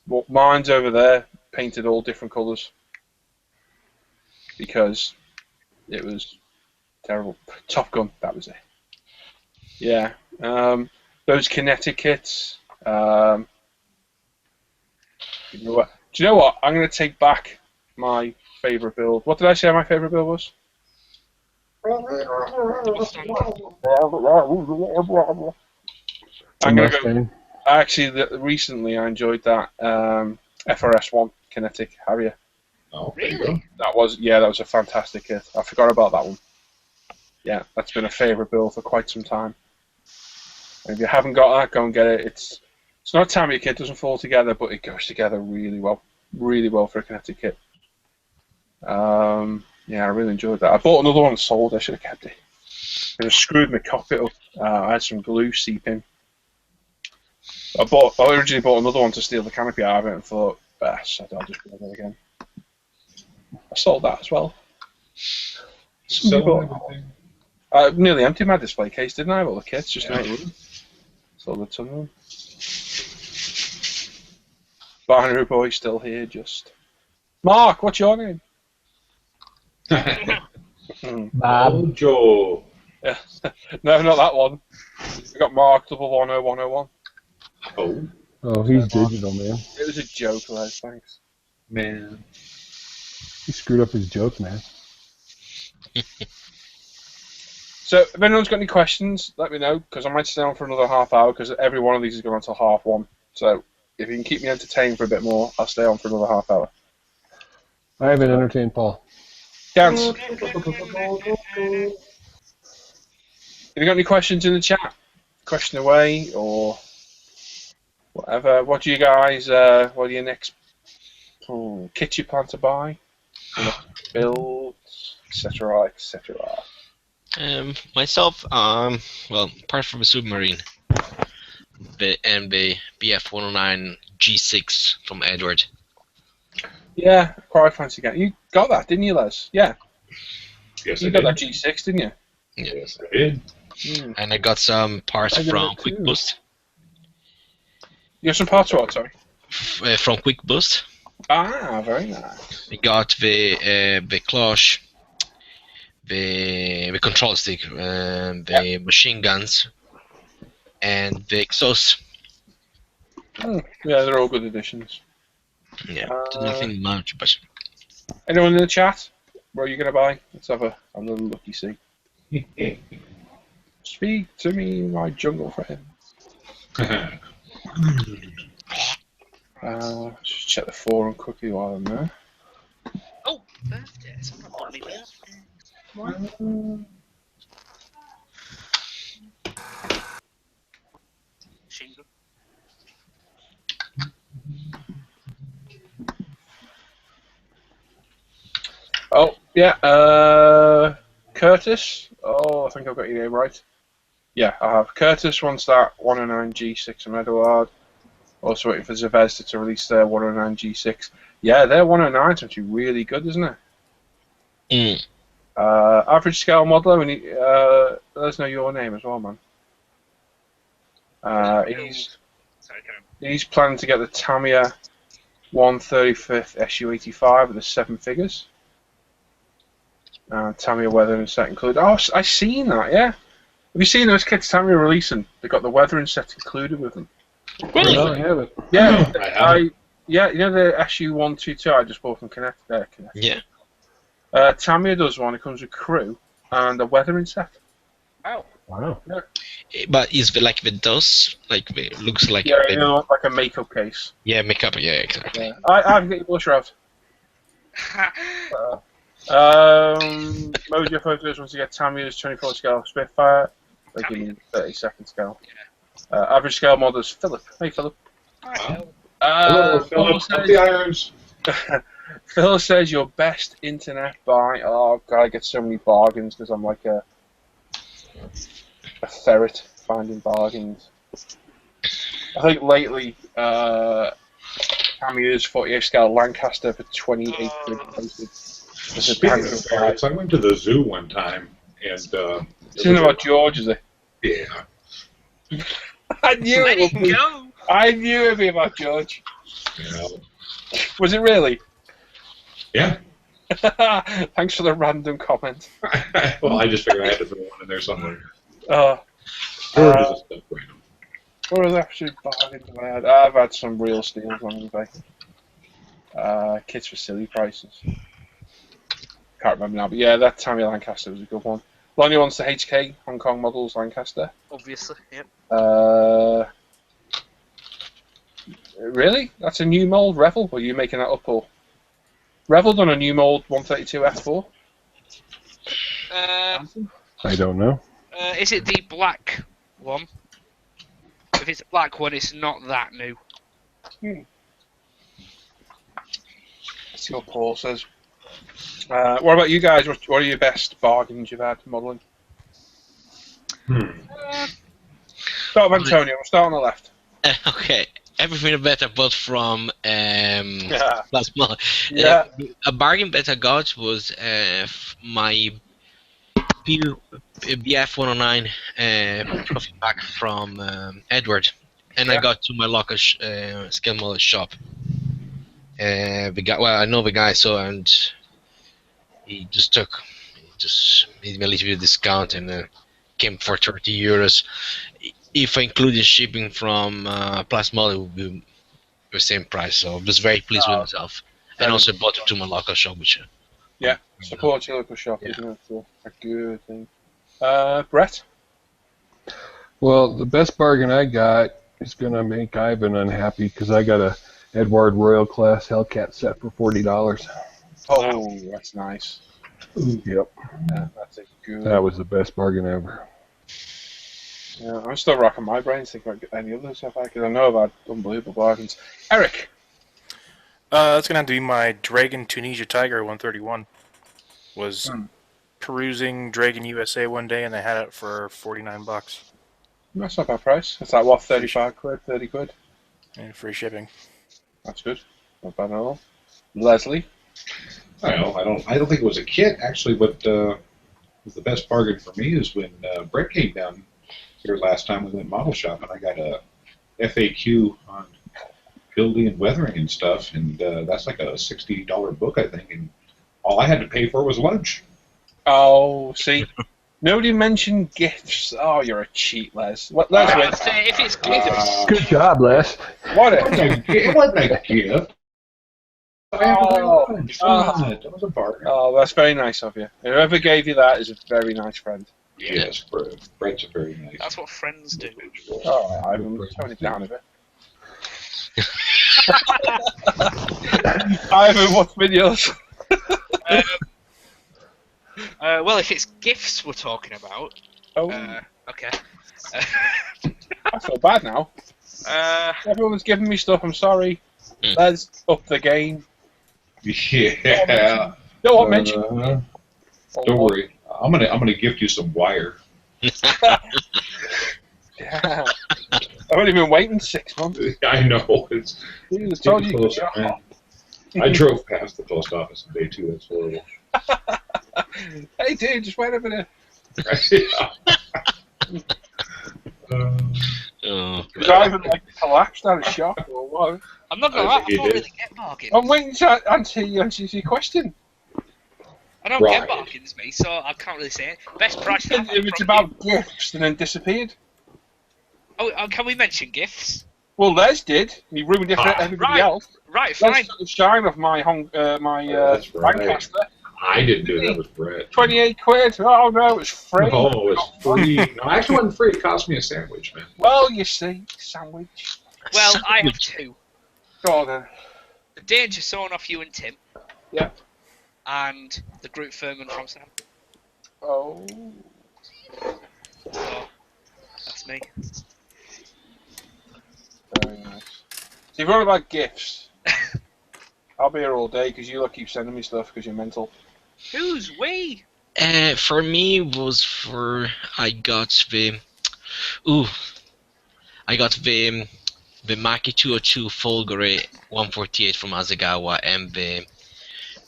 Well, mine's over there, painted all different colours. Because it was terrible. Top Gun, that was it. Yeah. Those Kinetic kits. You know what? Do you know what? I'm going to take back my favourite build. What did I say my favourite build was? I'm going to go. Actually, recently I enjoyed that FRS1 Kinetic Harrier. Oh, there you go. That was a fantastic kit. I forgot about that one. Yeah, that's been a favourite build for quite some time. And if you haven't got that, go and get it. It's not a Tamiya kit, doesn't fall together, but it goes together really well for a Kinetic kit. Yeah, I really enjoyed that. I bought another one and sold. I should have kept it. It was screwed my cockpit up. I had some glue seeping. I originally bought another one to steal the canopy out of it and thought, I'll just build it again. I sold that as well. I nearly emptied my display case, didn't I? All the kits, just to make room. Sold a ton of them. Binary Boy still here, just. Mark, what's your name? Mojo. Yeah. No, not that one. We got Mark 110101. Oh, he's digital, man. It was a joke, Les, thanks. Man. He screwed up his joke, man. So, if anyone's got any questions, let me know, because I might stay on for another half hour, because every one of these is going until 1:30. So, if you can keep me entertained for a bit more, I'll stay on for another half hour. I haven't entertained Paul. Dance. Have you got any questions in the chat? Question away, or Whatever. What do you guys? What are your next kits you plan to buy? Builds, etc., etc. Myself, well, apart from a submarine, the BF-109 G6 from Edward. Yeah, quite fancy game. You got that, didn't you, Les? Yeah. Yes, You I got did. that G6, didn't you? Yes, I did. And I got some parts I got from it too. QuickBoost. You got some parts what? Sorry. From QuickBoost. Ah, very nice. I got the clutch, the control stick, the machine guns, and the exhaust. Yeah, they're all good additions. Yeah, nothing much, but Anyone in the chat? What are you gonna buy? Let's have a little looky see. Speak to me, my jungle friend. Just check the forum quickly while I'm there. Oh, birthdays. I'm not on my birthday. Shingle. Oh, yeah, Curtis. Oh, I think I've got your name right. Yeah, I have. Curtis wants that 109 G6 from Edward. Also waiting for Zvezda to release their 109 G6. Yeah, their 109 is actually really good, isn't it? Average scale modeler, we need, let us know your name as well, man. He's planning to get the Tamiya 135th SU85 with the 7 figures. Tamiya weathering set included. Oh, I seen that, yeah. Have you seen those kits Tamiya releasing? They got the weathering set included with them. No, I haven't. Yeah, yeah, you know the SU122 I just bought from Connect there. yeah. Tamiya does one. It comes with crew and a weathering set. Oh. Wow. Yeah. But is it like the DOS? Like it looks like Yeah, you know, like a makeup case. yeah, makeup. Yeah, exactly. Yeah. I've got your blush out. Mojo Photos wants to get Tamiya's 24 scale Spitfire. They give me 32nd scale. Average scale model is Philip. Hey, Philip. Hello, Philip. Up the irons. Phil says your best internet buy. Oh god, I get so many bargains because I'm like a ferret finding bargains. I think lately, Tamiya's 48 scale Lancaster for 28 quid posted. Speaking of ferrets, I went to the zoo one time and. Isn't about George, is it? Yeah. I knew it would be. I knew it'd be about George. Yeah. Was it really? Yeah. Thanks for the random comment. Well, I just figured I had to throw one in there somewhere. What was actually bargains I had? I've had some real steals on eBay. Kits for silly prices. Can't remember now, but yeah, that Tamiya Lancaster was a good one. Lonnie wants the HK Hong Kong models Lancaster. Obviously, yep. Really? That's a new mold Revel? Or are you making that up, Paul? Revel done a new mold 132 F4? I don't know. Is it the black one? If it's a black one, it's not that new. Let's see what Paul says. What about you guys? What are your best bargains you've had modelling? Start with Antonio. We'll start on the left. Okay. Everything that I bought from Plasma. Yeah. A bargain that I got was my BF-109 profit pack from Edward, and I got to my local scale model shop. The guy, well, I know the guy, so and he just made me a little bit of discount and came for €30. If I included shipping from Plasma, it would be the same price. So I was very pleased with myself, and also bought it to my local shop, which support your local shop, isn't it? So a good thing. Brett? Well, the best bargain I got is going to make Ivan unhappy because I got a Edward Royal Class Hellcat set for $40. Oh, that's nice. Yep. Yeah, that's a good. That was the best bargain ever. Yeah, I'm still racking my brains thinking about any other stuff because I know about unbelievable bargains. Eric. That's gonna have to be my Dragon Tunisia Tiger 131. Was perusing Dragon USA one day and they had it for $49. That's not a bad price. It's like what, 35 quid, 30 quid? And free shipping. That's good. Not bad at all. Leslie. I don't think it was a kit. Actually, what was the best bargain for me is when Brett came down here last time we went model shop, and I got a FAQ on building and weathering and stuff, and that's like a $60 book, I think, and all I had to pay for was lunch. Oh, see, nobody mentioned gifts. Oh, you're a cheat, Les. What, Les? If it's gifts. Good job, Les. What it wasn't a gift. That was a bargain. Oh, that's very nice of you. Whoever gave you that is a very nice friend. Yes, Brett's a very nice. That's what friends do. Oh, I'm toning it down a bit. Ivan, what's been yours? Well, if it's gifts we're talking about. Okay. I feel bad now. Everyone's giving me stuff. I'm sorry. Let's up the game. Yeah. No one mentioned. Don't worry. I'm gonna gift you some wire. Yeah. I've only been waiting 6 months. I know. It's told you. close, man. I drove past the post office today too. That's horrible. Hey, dude, just wait a minute. Driving like collapsed out of shock or what? I'm not gonna lie, I don't really get bargains. I'm waiting to answer your question. I don't get bargains, mate, so I can't really say it. Best price ever. If it's about gifts and then disappeared. Oh, can we mention gifts? Well, Les did. He ruined it for everybody else. Right, fine. That's the shine of my Lancaster. I didn't do it. That was Brett. 28 quid. Oh no, it's free. Oh, it's free. No, actually, it wasn't free. It cost me a sandwich, man. Well, you see, sandwich. Well, I have two. Go on then. The Danger Zone off you and Tim. Yeah. And the Groot Furman from Sam. Oh. So, that's me. Very nice. So you've heard about gifts. I'll be here all day because you lot keep sending me stuff because you're mental. Who's we? For me was I got the Maki 202 Folgore 148 from Asagawa and the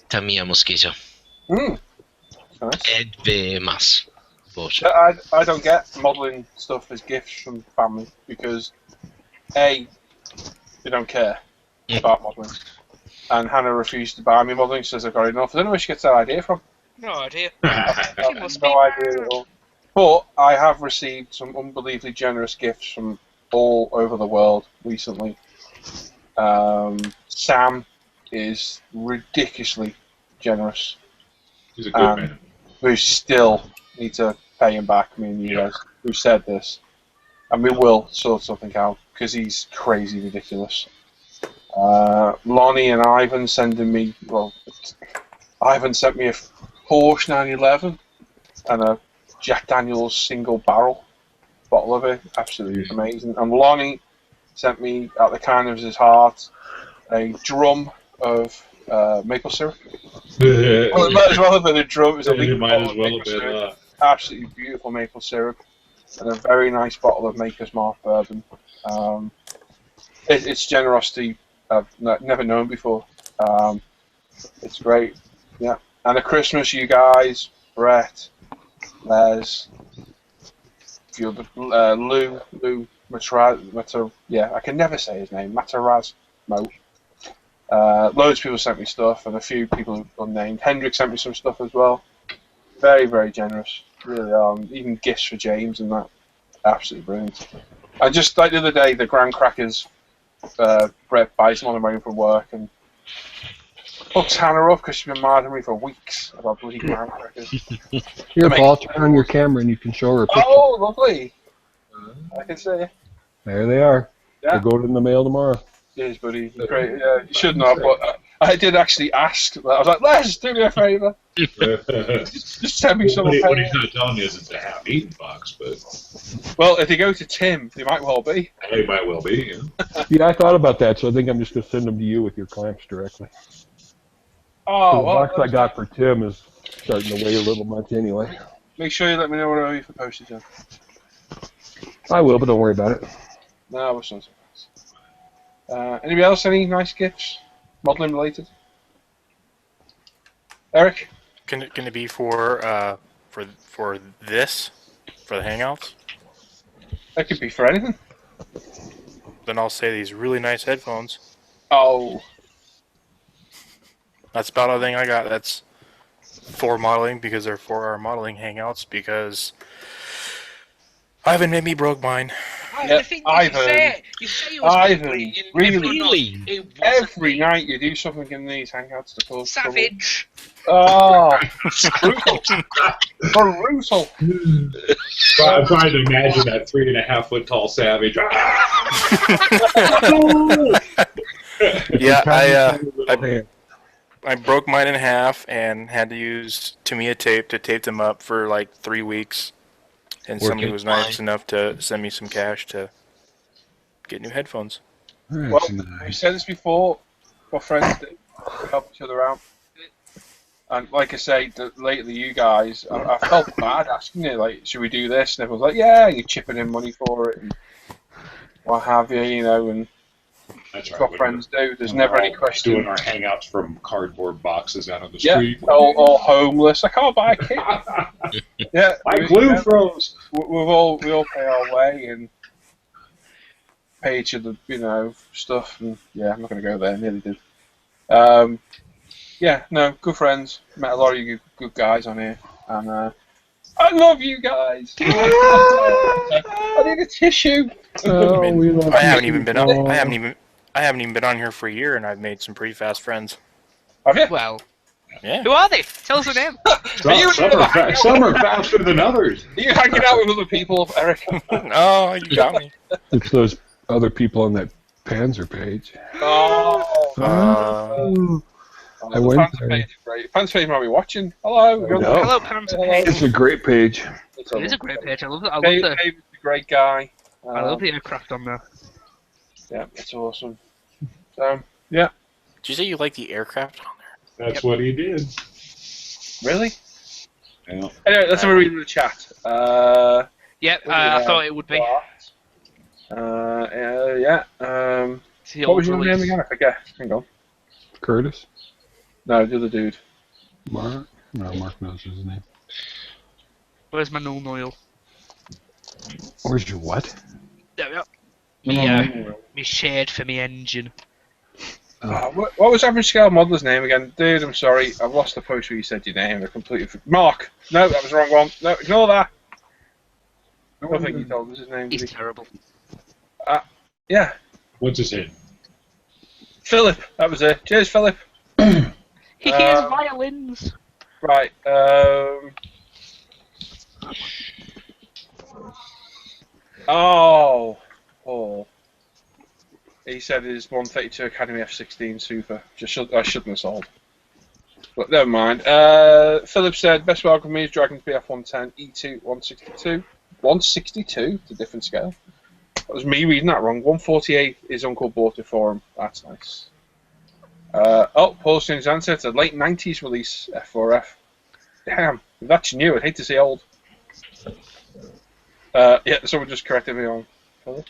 Tamiya Mosquito. Nice. And the Mas. I don't get modelling stuff as gifts from family because A, they don't care about modelling. And Hannah refused to buy me modelling, says I've got enough. I don't know where she gets that idea from. No idea. No idea at all. But I have received some unbelievably generous gifts from all over the world recently. Sam is ridiculously generous. He's a good man. We still need to pay him back, me and you guys, who said this. And we will sort something out, because he's crazy ridiculous. Lonnie and Ivan sending me, Ivan sent me a Porsche 911 and a Jack Daniels single barrel bottle of it, absolutely amazing. And Lonnie sent me, out the kindness of his heart, a drum of maple syrup. Well, it might as well have been a drum. It was a it might as well have been. Absolutely beautiful maple syrup and a very nice bottle of Maker's Mark bourbon. It's generosity I've never known before. It's great, yeah. And at Christmas, you guys, Brett, Les, Lou Mataraz, yeah, I can never say his name, Mataraz Mo. Loads of people sent me stuff, and a few people unnamed. Hendrik sent me some stuff as well. Very, very generous, really. Even gifts for James and that. Absolutely brilliant. And just like the other day, the Graham Crackers, Brett buys them on the way from work and hooks Hannah up because she's been mad at me for weeks about bloody Graham Crackers. Here, Paul, turn on your camera and you can show her a picture. Oh, lovely. I can see. There they are. Yeah. They'll go in the mail tomorrow. Cheers, buddy. Great. Yeah, you should know, but I did actually ask. I was like, Les, do me a favour. Just send me some. What he's not telling you is it's a half-eaten box, but Well, if they go to Tim, they might well be. they might well be. Yeah. Yeah, I thought about that, so I think I'm just going to send them to you with your clamps directly. Oh, The well, box I got for Tim is starting to weigh a little much anyway. make sure you let me know what I owe you for postage. Then. I will, but don't worry about it. No, we're not so fast. Anybody else? Any nice gifts, modelling related? Eric? Can it be for this, for the Hangouts? That could be for anything. Then I'll say these really nice headphones. Oh. That's about everything I got. That's for modeling, because they're for our modeling Hangouts, because Ivan made me broke mine. Yeah, The thing is, you say it was Ivan, ugly, and really? it wasn't Every night you do something in these Hangouts to cause trouble. savage. Oh, brutal. Brutal. I'm trying to imagine that 3.5 foot tall savage. Yeah, I broke mine in half and had to use Tamiya tape to tape them up for like 3 weeks. And somebody was nice enough to send me some cash to get new headphones. Well, we've said this before, what friends do, we help each other out. And like I say, lately you guys, I felt bad asking you, like, should we do this? And everyone's like, yeah, you're chipping in money for it and what have you, you know, and That's what right. friends do. There's never any question. Doing our Hangouts from cardboard boxes out on the Yeah, street. all homeless. I can't buy a kit. Yeah, My glue froze. We all pay our way and pay each other, you know, stuff. And yeah, I'm not going to go there. Nearly did. Yeah, no, good friends. Met a lot of you good guys on here, and I love you guys. I need a tissue. Oh, we love I haven't you. even been on. I haven't even been on here for a year, and I've made some pretty fast friends. Have you? Well, Yeah. who are they? Tell us the name. Some are faster than others. Are you hanging out with other people, Eric? Oh, you got me. It's those other people on that Panzer page. Oh. I went Panzer there. page is great. Panzer page might be watching. Hello. I know. Hello, Panzer Page. It's a great page. It is a great page. I love it. I love David's a great guy. I love the aircraft on there. Yeah, it's awesome. Yeah. Did you say you like the aircraft on there? That's what he did. Really? Yeah. Anyway, let's have a read in the chat. Yeah, I thought it would be. Yeah. It's the What old was your release. name again? I forget. Hang on. Curtis? No, the other dude. Mark? No, Mark knows his name. Where's my null Noil? Where's your what? There we are. Me shade for me engine. What was Average Scale Modeler's name again? Dude, I'm sorry. I've lost the post where you said your name. I completely Mark! No, that was the wrong one. No, ignore that. I don't think he told us his name. He's terrible. Yeah. What's his name? Philip. That was it. Cheers, Philip. He hears violins. Right. Oh, Paul. He said his 132 Academy F16 Super. I shouldn't have sold. But never mind. Philip said, best welcome me is Dragon's BF110 E2 162. 162? It's a different scale. That was me reading that wrong. 148, his uncle bought it for him. That's nice. Paul Stone's answer. It's a late 90s release F4F. Damn, if that's new, I'd hate to see old. Yeah, someone just corrected me on Philip.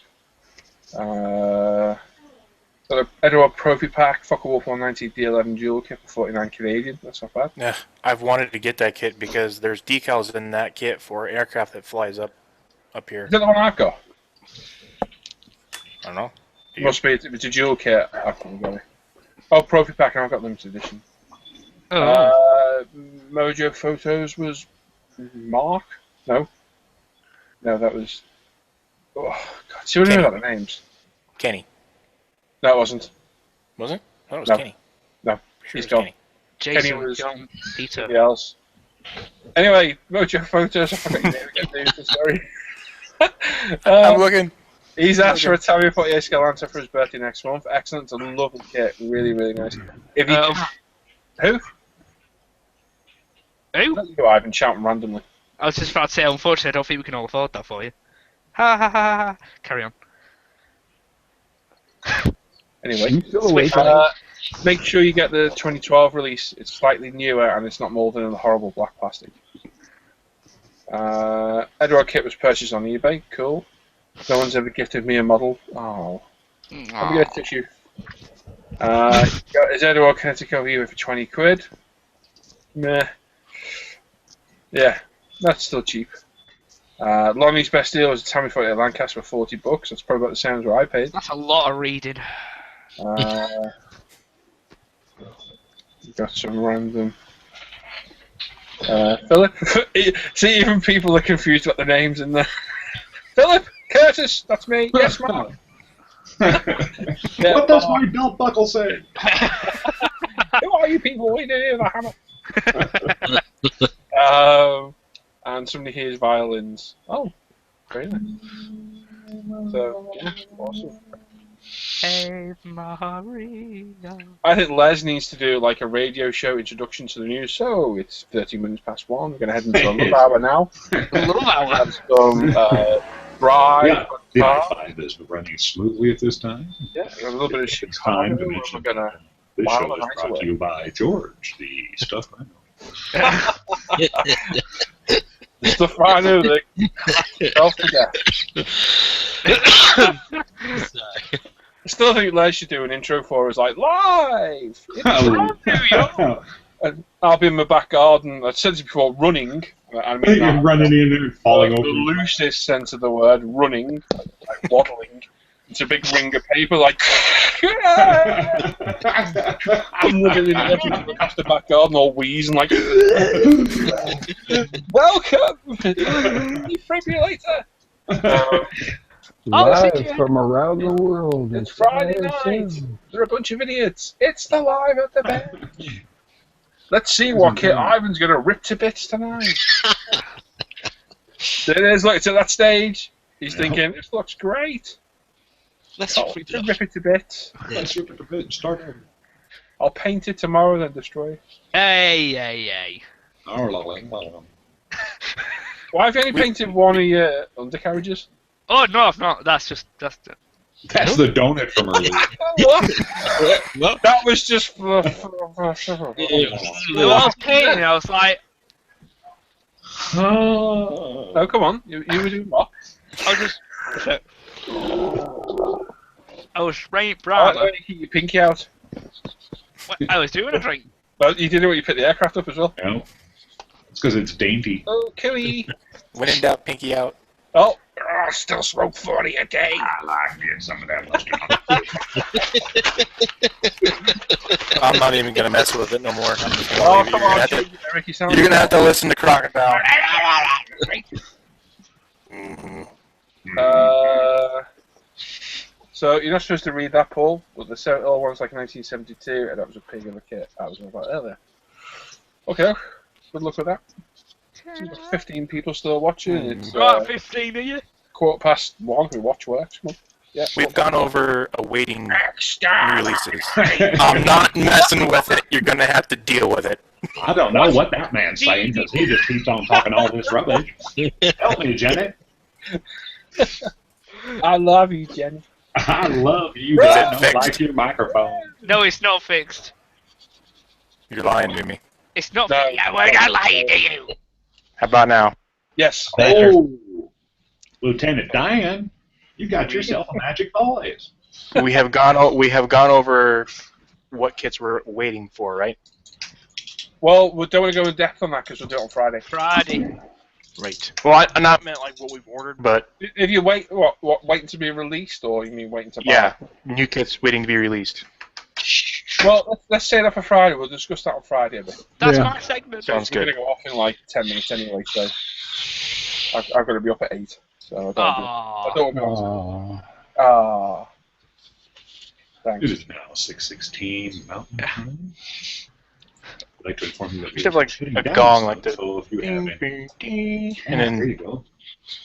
Edward Profi Pack, Fokker Wolf 190 D11 dual kit for 49 Canadian. That's not bad. Yeah, I've wanted to get that kit because there's decals in that kit for aircraft that flies up here. Is that the one I've got? I don't know. Must be. If it's a dual kit, I've probably got it. Oh, Profi Pack, and I've got limited edition. Mojo Photos was Mark? No, that was. Oh God, see what I mean about the names? Kenny. No, it wasn't. Was it? I thought it was No. Kenny. No, Sure he's it was gone. Kenny. Jason, Kenny was John, Peter. somebody else. Anyway, Mojo Photos. I forgot your name again, dude. Sorry. I'm looking. He's asked for a Tamiya 48 scale answer for his birthday next month. Excellent, it's a lovely kit. Really, really nice. If you who? Who? Not you, Ivan, shouting randomly. I was just about to say, unfortunately, I don't think we can all afford that for you. Ha ha ha ha. Carry on. Anyway, You still awake? make sure you get the 2012 release. It's slightly newer and it's not molded in the horrible black plastic. Edward kit was purchased on eBay. Cool. No one's ever gifted me a model. Oh. Let me get a tissue. Is Edward Kinetic over here for 20 quid? Meh. Yeah, that's still cheap. Lonnie's best deal was a Tammy 40 Lancaster for $40. That's probably about the same as what I paid. That's a lot of reading. Got some random. Philip. See, even people are confused about the names in there. Philip, Curtis, that's me. Yes, Mark. What does my belt buckle say? Who are you people? We didn't hear the hammer. And somebody hears violins. Oh, very nice. So, yeah, awesome. Hey, Maria. I think Les needs to do like a radio show introduction to the news. So it's 30 minutes past 1. We're going to head into a love hour now. Love hour. Have some drive. Yeah, I find this running smoothly at this time. Yeah, a little bit of shit. It's time to mention We're gonna this wow, show is nice brought away. to you by George, the stuff I know. The stuff I know that self to death. I still think Les should do an intro for us, like live. And I'll be in my back garden. I said this before, running. I mean, You're running in and falling over. The loosest sense of the word, running, like waddling. It's a big ring of paper, like. I'm running across the back garden, all wheezing, like. Welcome, defibrillator. Live from around the world. It's Friday night. There are a bunch of idiots. It's the live at the bench. Let's see what kit Ivan's going to rip to bits tonight. There it is. Look, it's at that stage. He's thinking, this looks great. Let's Rip it to bits. Let's rip it to bits. Start over. I'll paint it tomorrow, then destroy it. Hey. Why have you only painted one of your undercarriages? Oh, no, I've not. That's it. That's the donut from earlier. What? That was just for... I was painting, I was like... Oh, come on. You were doing what? I was spraying brown. Oh, keep your pinky out. I was doing a drink. Well, you did it when you picked the aircraft up as well. No. It's because it's dainty. Oh, Kiwi. When in doubt, pinky out. Oh, still smoke 40 a day. I like getting some of that mustard. I'm not even going to mess with it no more. I'm just Oh, gonna come leave on, it. Ricky. You're going to have to listen to Crocodile. So you're not supposed to read that, Paul, but the other one's like 1972, and that was a pig in the kit. That was about earlier. Okay, good luck with that. 15 people still watching. It's 15 of you? 1:15 who watch works. Yeah, We've gone over awaiting releases. I'm not messing with it. You're going to have to deal with it. I don't know what that man's saying because he just keeps on talking all this rubbish. Help me, Jenny. I love you, Jenny. I love you, but I don't like your microphone. No, it's not fixed. You're lying to me. It's not fixed. We're not lying to you. How about now? Yes. Oh, Lieutenant Dan, you got yourself a magic voice. We have gone over what kits we're waiting for, right? Well, we don't want to go in depth on that because we'll do it on Friday. Right. Well, I not meant like what we've ordered, but if you wait, waiting to be released, or you mean waiting to buy? Yeah, new kits waiting to be released. Well, let's say that for Friday. We'll discuss that on Friday a bit. That's my segment. Sounds We're good. going to go off in like 10 minutes anyway, so I've got to be up at 8. So I don't want to thanks. It is now 6:16 Mountain Time. I'd like to inform you that We should have like a gong like this. So if you have Bing, any, bing, and then there you go.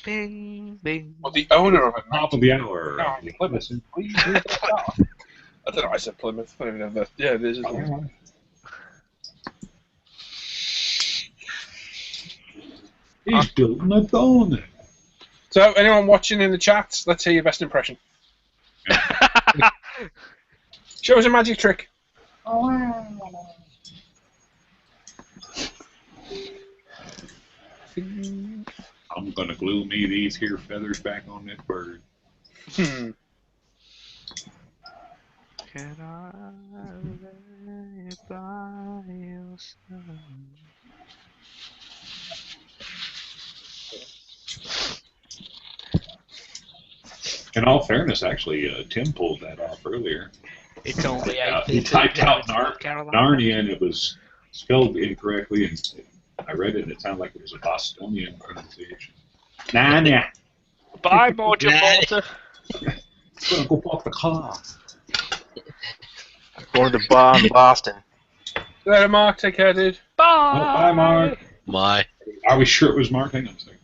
Bing, bing. Well, the owner of it. Top of the hour. No, Plymouth. Please do that. I don't know. I said Plymouth. I don't even know. Yeah, it is. Isn't it? He's building a donut. So, anyone watching in the chat, let's hear your best impression. Show us a magic trick. I'm gonna glue me these here feathers back on that bird. Hmm. Can I lay by your side? In all fairness, actually, Tim pulled that off earlier. It's only He typed out Narnia and it was spelled incorrectly, and I read it and it sounded like it was a Bostonian pronunciation. Narnia. Bye, Mojo Walter. Gonna go park the car. Going to the bar in Boston. Later, Mark. Take care, dude. Bye. Oh, bye, Mark. My. Are we sure it was Mark? Hang on a second.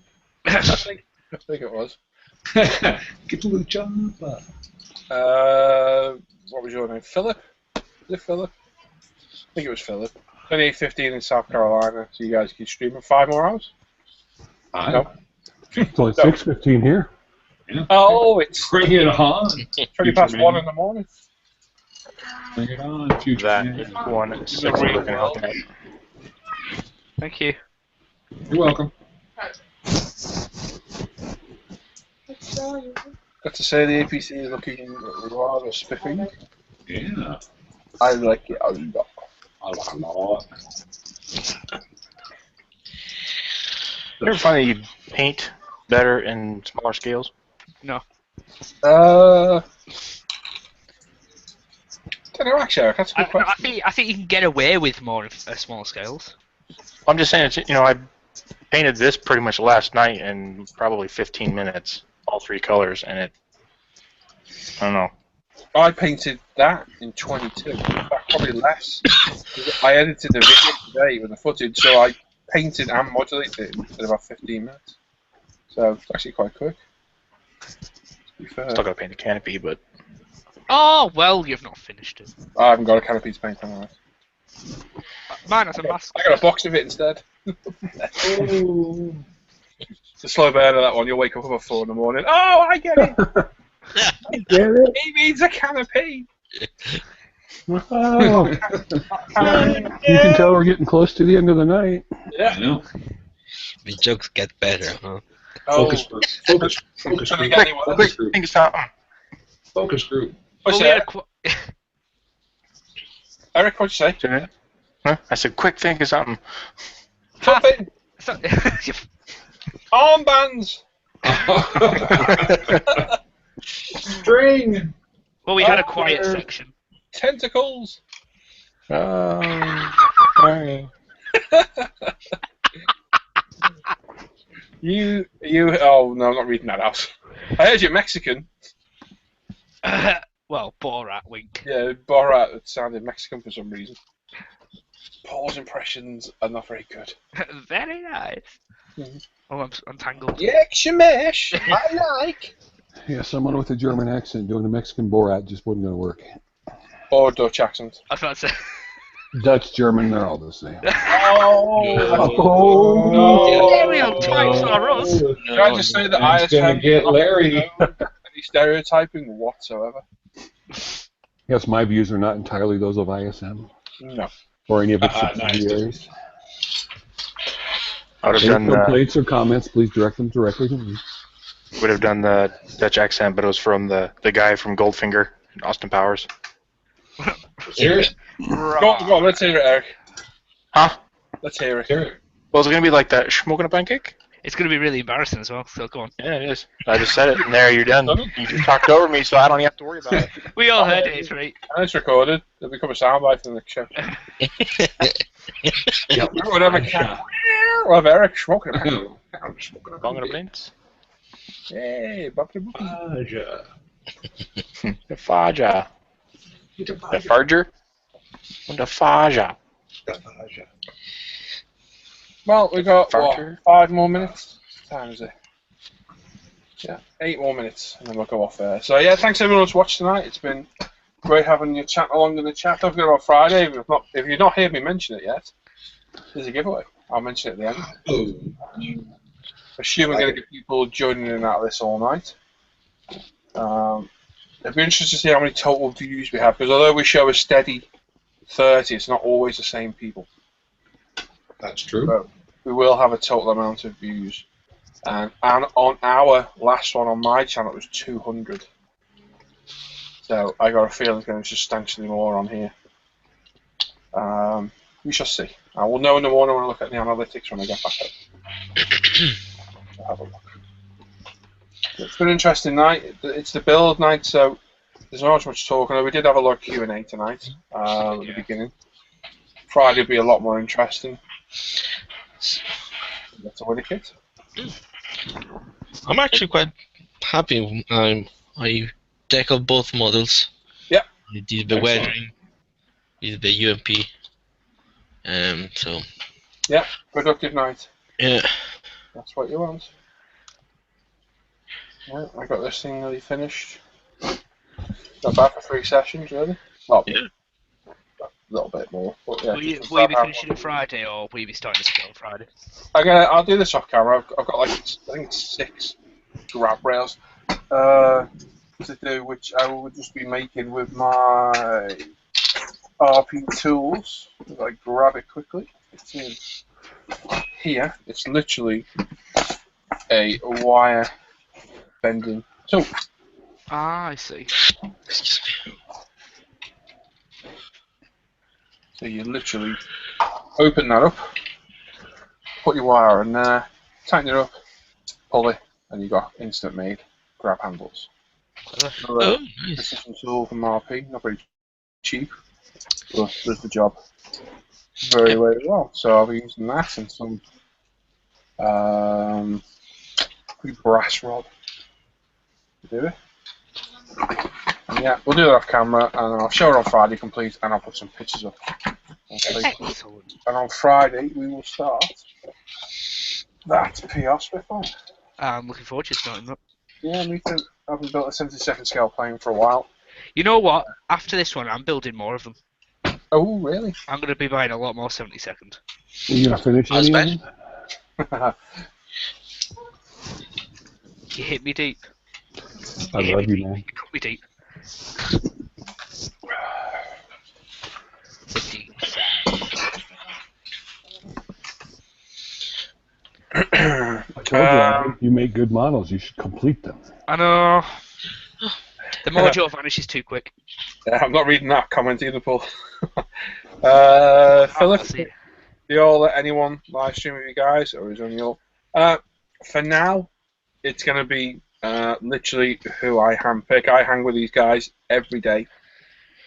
I think it was. Get the little job. What was your name? Philip? Is it Philip? I think it was Philip. 28:15 in South Carolina, so you guys can stream in 5 more hours? No. It's only 6:15 here. Yeah. Oh, it's Bring it on. 20 past 1 in the morning. Bring it on, future That man. is one sexy looking Hellcat. Thank you. You're welcome. Got to say the APC is looking rather spiffing. Yeah. I like it a lot. A lot. You ever find that you paint better in smaller scales? No. Don't know, actually, Eric, that's a good I question. think you can get away with more small scales. I'm just saying, I painted this pretty much last night in probably 15 minutes, all 3 colors, and I don't know. I painted that in 22. In fact, probably less. I edited the video today with the footage, so I painted and modulated it in about 15 minutes. So it's actually quite quick. To be fair. Still gotta paint the canopy, but Oh, well, you've not finished it. I haven't got a canopy to paint anyway. Mine has a mask. I got a box of it instead. It's a slow burner, that one. You'll wake up about 4 in the morning. Oh, I get it! I get it. He means a canopy! Oh. You can tell we're getting close to the end of the night. I know. The jokes get better, huh? Focus group. Focus group. Focus group. think something. Focus group. What's Well, we had that? Eric, what'd you say? Huh? I said, quick, think of something. Something! So- Armbands! String. well, we had a quiet section. Tentacles! Alright. Oh no, I'm not reading that out. I heard you're Mexican. Well, Borat wink. Yeah, Borat sounded Mexican for some reason. Paul's impressions are not very good. Very nice. Mhm. Oh, I'm untangled. Yeah, shamish, I like. Yeah, someone with a German accent doing a Mexican Borat just wasn't going to work. Or Dutch accent. I was about to say. Dutch, German, they're all the same. Oh, no. Stereotypes are us. Can I just say that That's ISM gonna get Larry. any stereotyping whatsoever? Yes, my views are not entirely those of ISM No. or any of its Nice. subsidiaries. I would have Any done the complaints or comments, please direct them directly to me. the Dutch accent, but it was from the guy from Goldfinger, Austin Powers. Serious? Go on, let's hear it, Eric. Huh? Let's hear it. Here. Well, is it gonna be like that smoking a pancake? It's going to be really embarrassing as well, so go on. Yeah, it is. I just said it, and there, you're done. You just talked over me, so I don't even have to worry about it. We all heard it, it's right. And it's recorded. It'll become a soundbite for the next show. Whatever. We'll have Eric smoking a pancake. Smoking a blintz? Hey, Bobby Bookie. The Faja. The Farger? And the Faja. Well, we've got, Farger. 5 more minutes? What time is it? Yeah, 8 more minutes, and then we'll go off there. So, yeah, thanks everyone who's watched tonight. It's been great having you chat along in the chat. Don't forget about Friday. If you've not heard me mention it yet, there's a giveaway. I'll mention it at the end. assume we're going to get people joining in out of this all night. It'd be interesting to see how many total views we have, because although we show a steady 30, it's not always the same people. That's true. So we will have a total amount of views. And on our last one on my channel, it was 200. So I got a feeling it's going to be substantially more on here. We shall see. I will know in the morning when I look at the analytics when I get back up. I'll have a look. It's been an interesting night. It's the build night, so there's not much talking. We did have a lot of Q&A tonight at the beginning. Friday will be a lot more interesting. That's a winner kit. I'm actually quite happy. I tackled both models. Yeah. I did the weathering, did the UMP. So. Yeah, productive night. Yeah. That's what you want. Yeah, I got this thing nearly finished. Not bad for 3 sessions, really. Well, yeah. A little bit more. But yeah, will you be finishing it Friday, or will you be starting to scale on Friday? I'll do this off camera. I've got like, I think it's 6 grab rails to do, which I will just be making with my RP tools. If I grab it quickly, it's in here. It's literally a wire bending tool. Ah, I see. Excuse me. So you literally open that up, put your wire in there, tighten it up, pull it, and you got instant made grab handles. Oh, nice. Precision tool from RP, not very cheap, but does the job very, very well. So I'll be using that and some brass rod to do it. And yeah, we'll do that off camera, and I'll show it on Friday complete, and I'll put some pictures up. Excellent. And on Friday we will start that PR Spitfire. I'm looking forward to starting that. Yeah, me too. I haven't built a 72nd scale plane for a while. You know what? After this one, I'm building more of them. Oh, really? I'm going to be buying a lot more 72nd. You gonna finish any of them? You hit me deep. I love you, man. You cut me deep. The deep I told you, I think you make good models. You should complete them. I know. The mojo vanishes too quick. Yeah, I'm not reading that comment either, Paul. Philip, do you all let anyone live stream with you guys, or is it only all? For now, it's going to be literally who I handpick. I hang with these guys every day.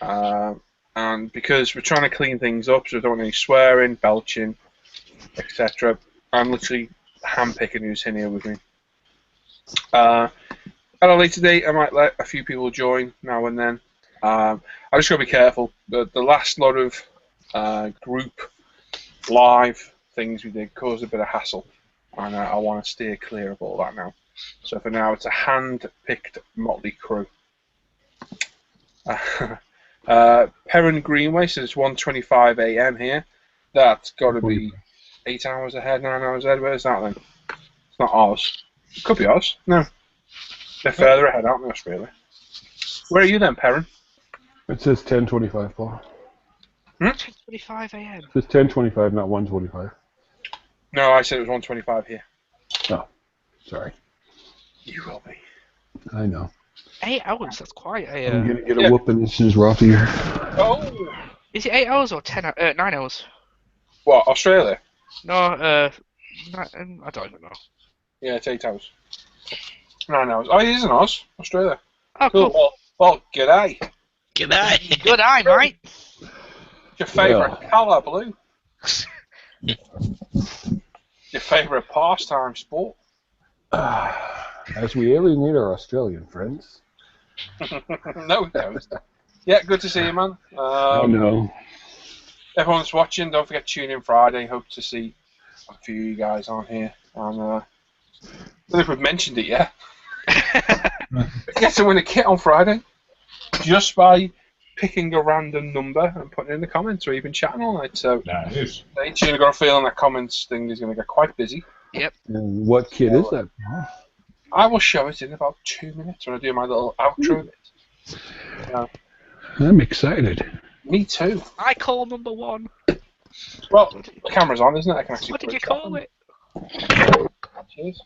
And because we're trying to clean things up, so I don't want any swearing, belching, etc., I'm literally handpicking who's in here with me. At a later date, I might let a few people join now and then. I just got to be careful. The last lot of group live things we did caused a bit of hassle, and I want to steer clear of all that now. So for now, it's a hand-picked motley crew. Perrin Greenway says 1:25 a.m. here. That's got to be 8 hours ahead, 9 hours ahead. Where's that then? It's not ours. It could be ours. No. They're further ahead, aren't they, Australia? Where are you then, Perrin? It says 10:25, Paul. 10:25 a.m. It says 10:25, not 1:25. No, I said it was 1:25 here. Oh, sorry. You will be. I know. 8 hours, that's quite a... I'm going to get a whooping as soon as we're off here. Oh! Is it 8 hours or 9 hours? What, Australia? No, I don't even know. Yeah, it's 8 hours. 9 hours. Oh, it is in Oz, Australia. Oh, cool. Well, g'day. G'day. Good eye, mate. Your favourite colour, blue? Your favourite pastime, sport? As we alienate our Australian friends. No, we don't. Yeah, good to see you, man. I know. Everyone's watching, don't forget to tune in Friday. Hope to see a few of you guys on here. And I don't know if we've mentioned it yet. Get to win a kit on Friday just by picking a random number and putting it in the comments, or even chatting all night. So Nice. stay tuned. I've got a feeling that comments thing is going to get quite busy. Yep. And what kit is that? I will show it in about 2 minutes when I do my little outro bit. I'm excited. Me too. I call number 1. Well, the camera's on, isn't it? I can actually. What did you call it? Cheers.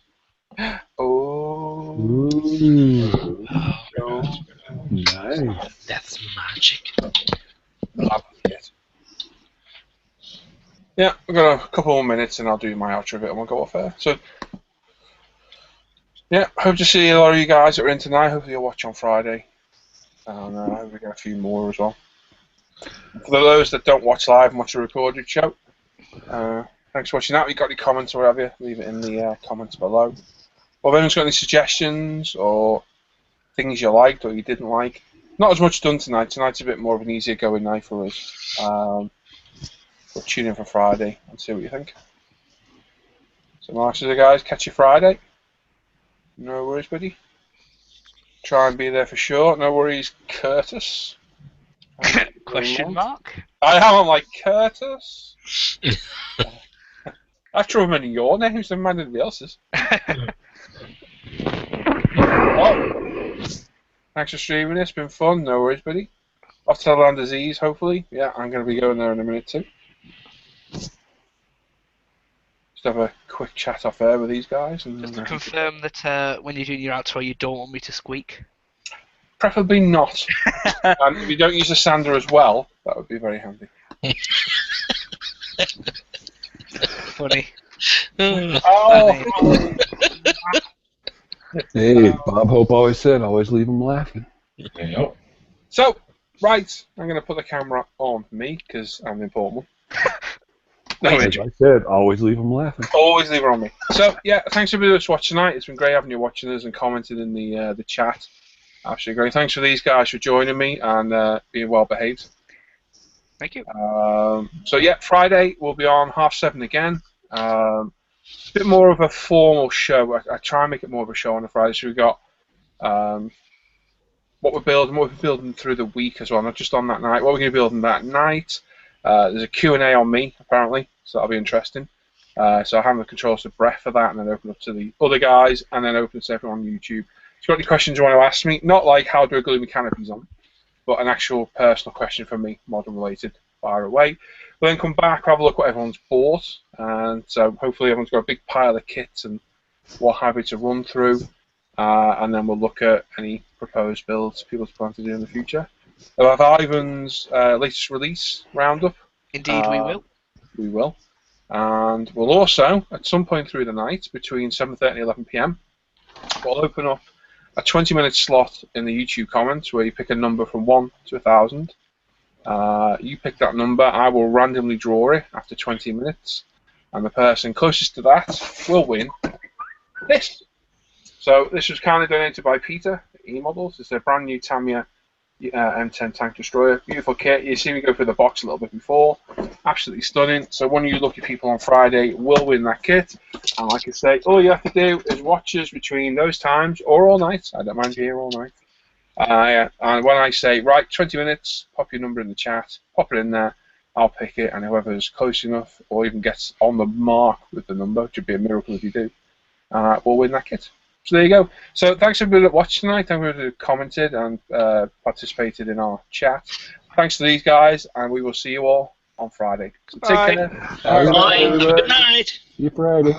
Oh. Ooh. Oh. Nice. That's magic. Yeah, we've got a couple more minutes and I'll do my outro bit and we'll go off air. So, yeah, hope to see a lot of you guys that are in tonight. Hopefully you'll watch on Friday. And I hope we get a few more as well. For those that don't watch live and watch a recorded show, thanks for watching that. If you've got any comments or whatever, leave it in the comments below. Or if anyone's got any suggestions or things you liked or you didn't like. Not as much done tonight. Tonight's a bit more of an easier going night for us. We'll tune in for Friday and see what you think. So nice to the guys. Catch you Friday. No worries, buddy. Try and be there for sure. No worries, Curtis. Question mark? I haven't like Curtis. After remembering your names, never mind anybody else's. Well, thanks for streaming. It's been fun. No worries, buddy. Off to the land of Z's, hopefully. Yeah, I'm going to be going there in a minute too. Just have a quick chat off air with these guys. And Just to confirm that when you're doing your outro, you don't want me to squeak. Preferably not. And if you don't use a sander as well, that would be very handy. Funny. Oh. Hey, Bob Hope always said, always leave them laughing. Yep. So, right, I'm going to put the camera on me because I'm the important one. No, As I said, always leave them laughing. always leave it on me. So, yeah, thanks for being with us watching tonight. It's been great having you watching us and commenting in the chat. Absolutely great. Thanks for these guys for joining me and being well behaved. Thank you. So, yeah, Friday we'll be on 7:30 again. A bit more of a formal show. I try and make it more of a show on a Friday. So we've got what we're building through the week as well, not just on that night. What we're going to be building that night. There's a Q&A on me, apparently, so that'll be interesting. So I'll have the controls to breath for that and then open up to the other guys and then open to everyone on YouTube. If you've got any questions you want to ask me, not like how do I glue my canopies on, but an actual personal question from me, modern related, fire away. We'll then come back, have a look what everyone's bought, and so hopefully everyone's got a big pile of kits and what have you to run through, and then we'll look at any proposed builds people plan to do in the future. We'll have Ivan's latest release roundup. Indeed, we will. We will. And we'll also, at some point through the night, between 7:30 and 11 PM, we'll open up a 20-minute slot in the YouTube comments where you pick a number from 1 to 1,000. You pick that number, I will randomly draw it after 20 minutes, and the person closest to that will win this. So this was kindly donated by Peter, E-Models. It's a brand new Tamiya M10 Tank Destroyer. Beautiful kit. You see me go through the box a little bit before. Absolutely stunning. So one of you lucky people on Friday will win that kit. And like I say, all you have to do is watch us between those times or all night. I don't mind being here all night. And when I say, right, 20 minutes, pop your number in the chat, pop it in there, I'll pick it, and whoever's close enough or even gets on the mark with the number, which would be a miracle if you do, will win that kit. So there you go. So thanks everybody that watched tonight, everybody who commented and participated in our chat. Thanks to these guys, and we will see you all on Friday. So take care. Bye. Good night. See you Friday.